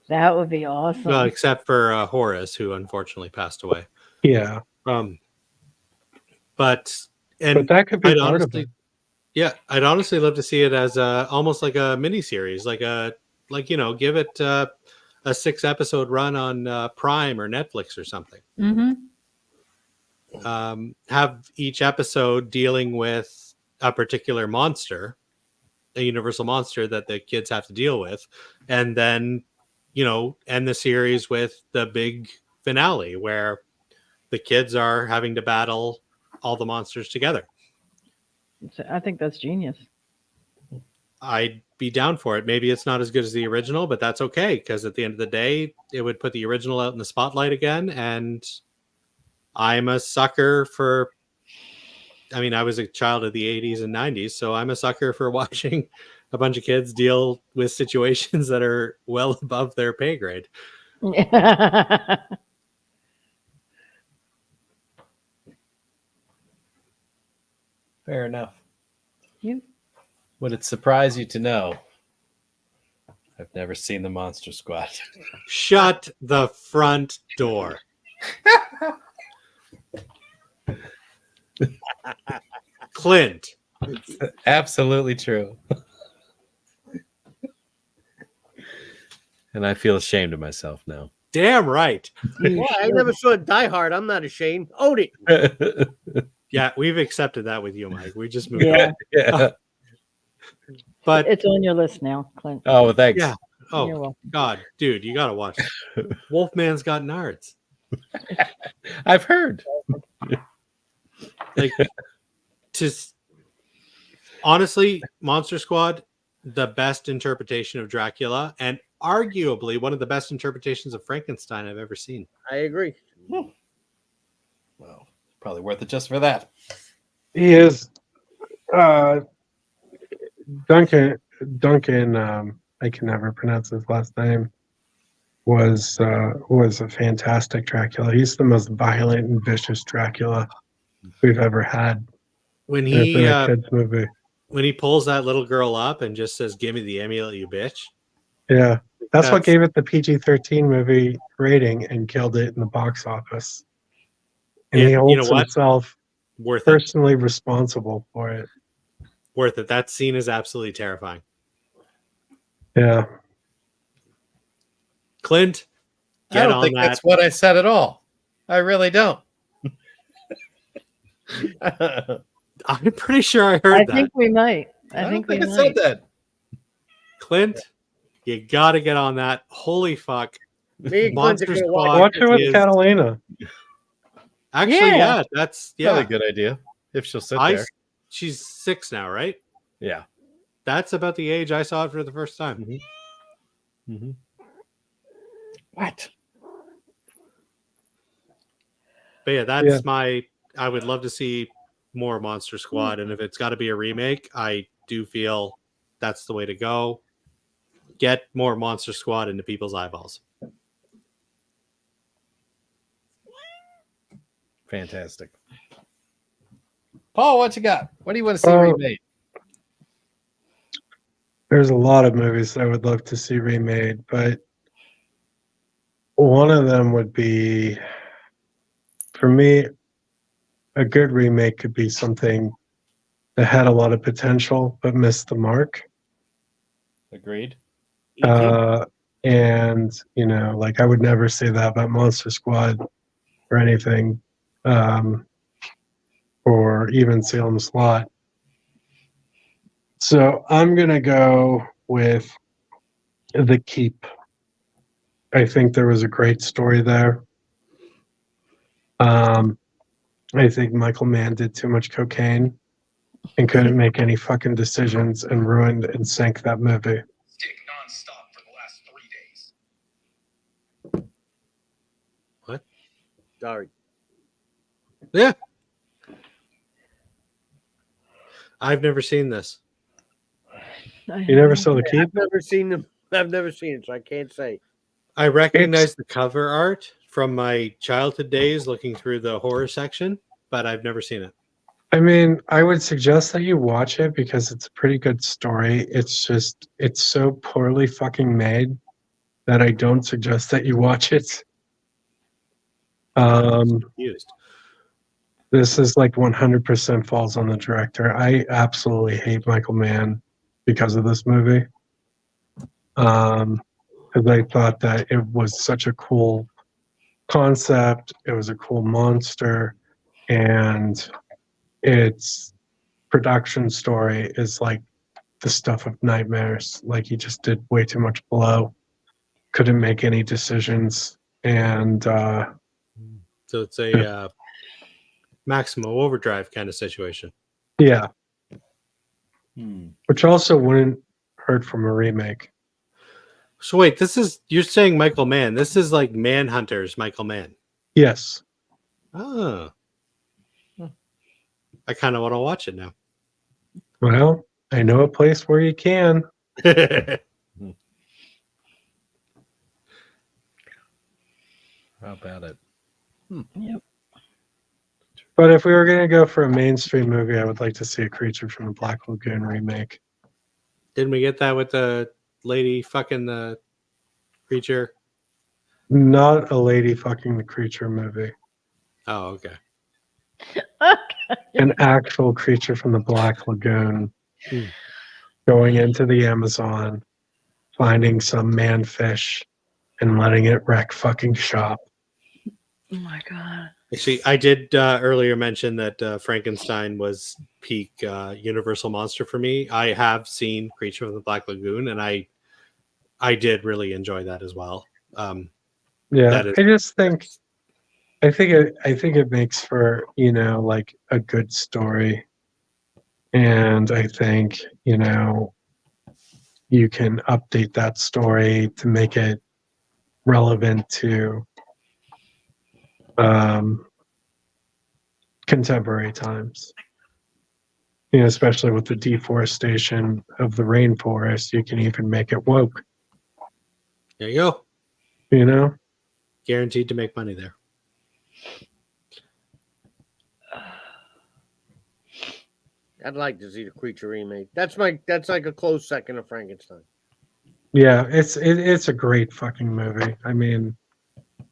That would be awesome. well, except for Horace, who unfortunately passed away. Yeah, But that could be I'd part of honestly, it. yeah, I'd honestly love to see it as almost like a mini series, give it a 6-episode run on Prime or Netflix or something. Mm-hmm. Have each episode dealing with a particular monster, a universal monster that the kids have to deal with, and then end the series with the big finale where the kids are having to battle all the monsters together. So I think that's genius. I'd be down for it. Maybe it's not as good as the original, but that's okay, because at the end of the day, it would put the original out in the spotlight again. And I'm a sucker for, I was a child of the 80s and 90s, so I'm a sucker for watching a bunch of kids deal with situations that are well above their pay grade. Fair enough. Yep. Would it surprise you to know I've never seen the Monster Squad? Shut the front door. Clint. It's absolutely true. And I feel ashamed of myself now. Damn right. You Well, I should. never saw Die Hard. I'm not ashamed. Own it. Yeah, we've accepted that with you, Mike. We just moved Yeah, on. Yeah. But it's on your list now, Clint. Oh, thanks. yeah. You're Oh welcome. God, dude, you gotta watch it. Wolfman's got nards. I've heard. Like, honestly, Monster Squad, the best interpretation of Dracula, and arguably one of the best interpretations of Frankenstein I've ever seen. I agree. Well, probably worth it just for that. He is Duncan. I can never pronounce his last name. Was a fantastic Dracula. He's the most violent and vicious Dracula we've ever had. When And it's he in a kids movie. when he pulls that little girl up and just says, "Give me the amulet, you bitch." Yeah, that's what gave it the PG-13 movie rating and killed it in the box office. And he You holds know what? himself Worth it. personally responsible for it. Worth it. That scene is absolutely terrifying. Yeah. Clint, I get don't on think that. that's what I said at all. I really don't. I'm pretty sure I heard I that. think we might. I don't think we I said might. that. Clint, you gotta get on that. Holy fuck. Me and Clint Monster are gonna Squad. Watch it with is- Catalina. Actually, Yeah. yeah, that's Probably yeah. a good idea if she'll sit I there. she's 6 now, right? Yeah. That's about the age I saw it for the first time. Mm-hmm. What? But yeah, that's Yeah. my. I would love to see more Monster Squad, and if it's got to be a remake, I do feel that's the way to go. Get more Monster Squad into people's eyeballs. Fantastic. Paul, what you got? What do you want to see Oh. remade? There's a lot of movies I would love to see remade, but one of them would be, for me, a good remake could be something that had a lot of potential but missed the mark. Agreed. And, like I would never say that about Monster Squad or anything, or even Salem's Lot. So I'm going to go with The Keep. I think there was a great story there. I think Michael Mann did too much cocaine and couldn't make any fucking decisions and ruined and sank that movie. Stick nonstop for the last 3 days. Sorry. Yeah, I've never seen this. You never saw The Keep? I've never seen them. I've never seen it, so I can't say. I recognize the cover art from my childhood days, looking through the horror section, but I've never seen it. I mean, I would suggest that you watch it because it's a pretty good story. It's just, it's so poorly fucking made that I don't suggest that you watch it. Confused. This is like 100% falls on the director. I absolutely hate Michael Mann because of this movie. Because I thought that it was such a cool concept. It was a cool monster, and its production story is like the stuff of nightmares. Like he just did way too much blow, couldn't make any decisions, and So it's a Maximum Overdrive kind of situation. yeah, Hmm. which also wouldn't hurt from a remake. So wait, you're saying Michael Mann. This is like Manhunter's Michael Mann. Yes. Oh. I kind of want to watch it now. Well, I know a place where you can. How about it? Yep. But if we were going to go for a mainstream movie, I would like to see a Creature from the Black Lagoon remake. Didn't we get that with the lady fucking the creature? Not a lady fucking the creature movie. Oh, okay. An actual creature from the Black Lagoon Hmm. going into the Amazon finding some manfish and letting it wreck fucking shop. Oh my god. Actually, I did earlier mention that Frankenstein was peak Universal monster for me. I have seen Creature from the Black Lagoon, and I did really enjoy that as well. Yeah, That is- I just think I think it makes for, you know, like a good story. And I think, you know, you can update that story to make it relevant to contemporary times. You know, especially with the deforestation of the rainforest, you can even make it woke, There you go. you know? Guaranteed to make money there. I'd like to see the Creature remake. That's like a close second of Frankenstein. Yeah, it's a great fucking movie. I mean,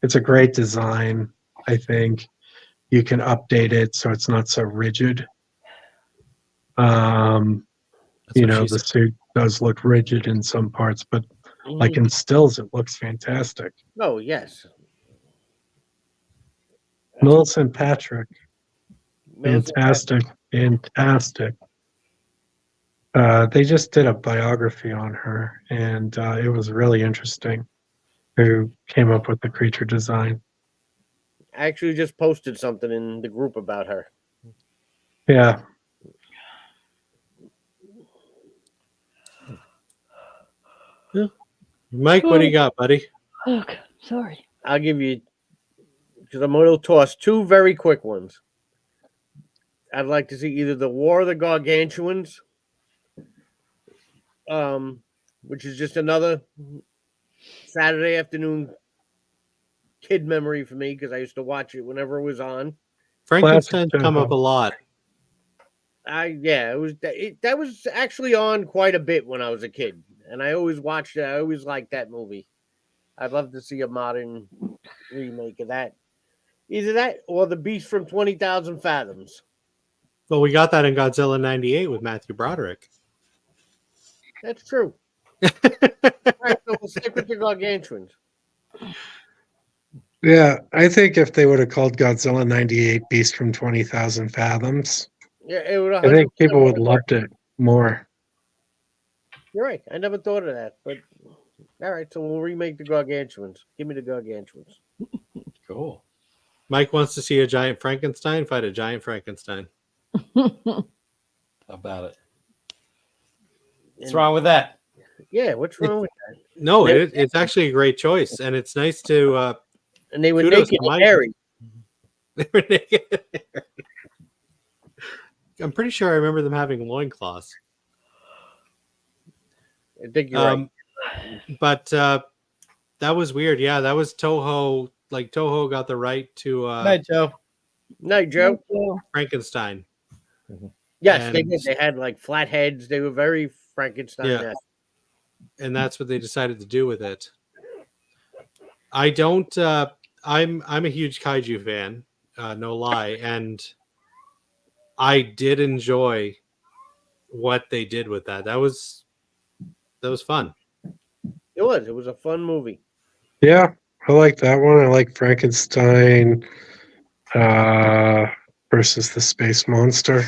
it's a great design. I think you can update it so it's not so rigid. That's You what know, she the said. suit does look rigid in some parts, but like in stills, it looks fantastic. Oh yes, Millicent Patrick, Millicent fantastic, fantastic. They just did a biography on her, and it was really interesting. Who came up with the creature design? I actually just posted something in the group about her. Yeah, Mike, what do you got, buddy? Look, sorry. I'll give you, because I'm going to toss two very quick ones. I'd like to see either the War of the Gargantuans, which is just another Saturday afternoon kid memory for me because I used to watch it whenever it was on. Frankenstein's Classic come Toho. up a lot. That was actually on quite a bit when I was a kid, and I always watched it. I always liked that movie. I'd love to see a modern remake of that. Either that or The Beast from 20,000 Fathoms. Well, we got that in Godzilla '98 with Matthew Broderick. That's true. All right, so we'll stick with the Gargantuans. yeah. I think if they would have called Godzilla '98 Beast from 20,000 Fathoms, Yeah, it would. I think people would loved it more. You're right. I never thought of that, but all right. So we'll remake the Gargantuans. Give me the Gargantuans. Cool. Mike wants to see a giant Frankenstein fight a giant Frankenstein. How about it? What's And- wrong with that? Yeah, what's wrong with that? No, it's actually a great choice, and it's nice to. And they were Kudos naked to Mike. and hairy. They were naked. I'm pretty sure I remember them having loincloths. I think you're right. But that was weird. Yeah, that was Toho. Like Toho got the right to Night, Joe. Night, Joe. Frankenstein. Yes, they And- did. They had like flat heads. They were very Frankenstein. Yeah. And that's what they decided to do with it. I don't. I'm a huge kaiju fan, no lie, and I did enjoy what they did with that. That was fun. It was. It was a fun movie. Yeah, I like that one. I like Frankenstein versus the Space Monster.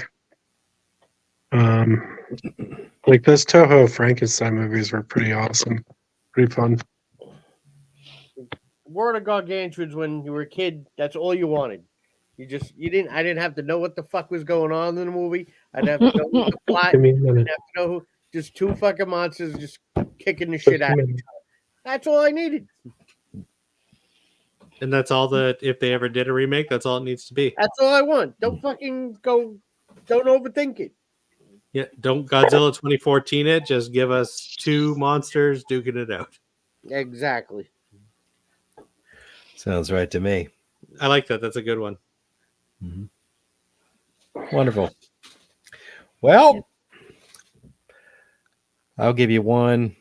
Like those Toho Frankenstein movies were pretty awesome, pretty fun. War of the Gargantuans when you were a kid, that's all you wanted. I didn't have to know what the fuck was going on in the movie. I didn't have to know the plot. Give me a I minute. didn't have to know who. Just two fucking monsters just kicking the shit out of each other. That's all I needed. And that's all that if they ever did a remake, that's all it needs to be. That's all I want. Don't fucking go. Don't overthink it. Yeah, don't Godzilla 2014 it. Just give us two monsters duking it out. Exactly. Sounds right to me. I like that. That's a good one. Wonderful. Well, I'll give you one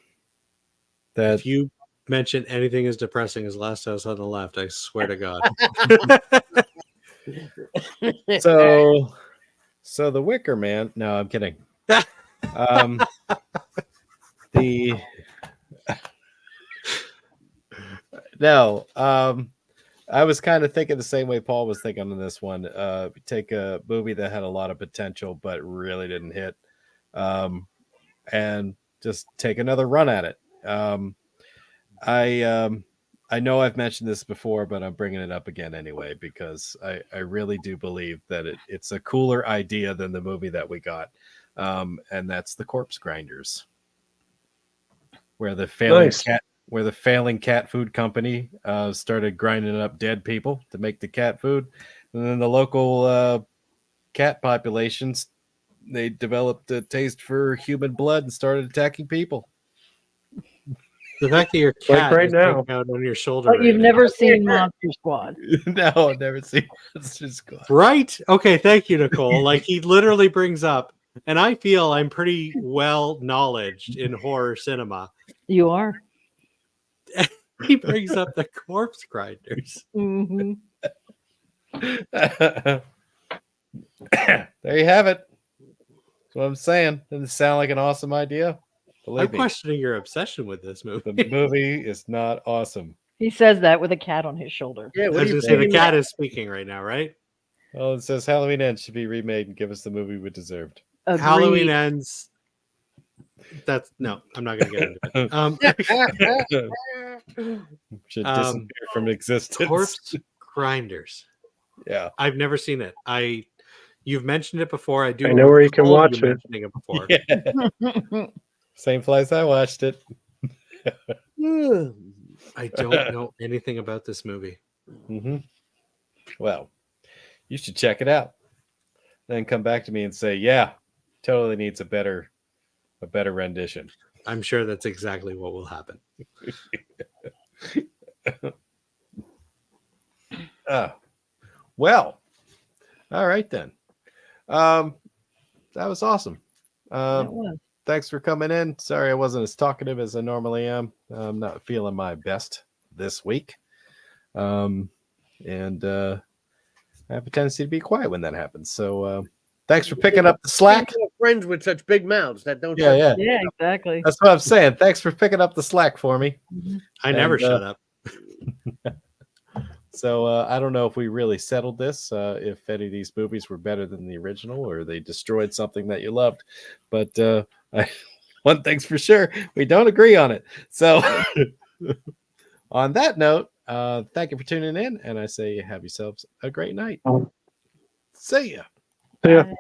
that If you mention anything as depressing as Last House on the Left, I swear to God. so the Wicker Man. No, I'm kidding. The No. I was kind of thinking the same way Paul was thinking on this one. Take a movie that had a lot of potential but really didn't hit, and just take another run at it. I know I've mentioned this before, but I'm bringing it up again anyway because I really do believe that it's a cooler idea than the movie that we got, and that's the Corpse Grinders, where the failing cat food company started grinding up dead people to make the cat food, and then the local cat populations they developed a taste for human blood and started attacking people. The fact that your Like cat right is now. hanging out on your shoulder. But you've right never seen Monster Squad. No, I've never seen Monster Squad. now. Right? Okay, thank you, Nicole. Like he literally brings up, and I feel I'm pretty well knowledged in horror cinema. You are. He brings up the Corpse Grinders. Hmm. There you have it. That's what I'm saying. Doesn't it sound like an awesome idea? I'm Believe me, questioning your obsession with this movie. the movie is not awesome. He says that with a cat on his shoulder. Yeah, I what was do you going to say the think? cat is speaking right now, right? Well, it says Halloween Ends should be remade and give us the movie we deserved. Agreed. Halloween Ends. That's no, I'm not going to get into it. Should disappear from existence. Corpse Grinders. Yeah. I've never seen it. You've mentioned it before. I do. I know where you can recall watch you it. mentioning it before. Yeah. Same place I watched it. I don't know anything about this movie. Mm-hmm. Well, you should check it out. Then come back to me and say, "Yeah, totally needs a better rendition." I'm sure that's exactly what will happen. Well, all right then. That was awesome. That was. Thanks for coming in. Sorry I wasn't as talkative as I normally am. I'm not feeling my best this week. And I have a tendency to be quiet when that happens. So thanks for picking up the slack. People are friends with such big mouths that don't. Yeah, yeah. Yeah, exactly. That's what I'm saying. Thanks for picking up the slack for me. I never And, shut up. So I don't know if we really settled this, if any of these movies were better than the original or they destroyed something that you loved. But one thing's for sure, we don't agree on it. So on that note, thank you for tuning in. And I say have yourselves a great night. See ya. Yeah. Bye.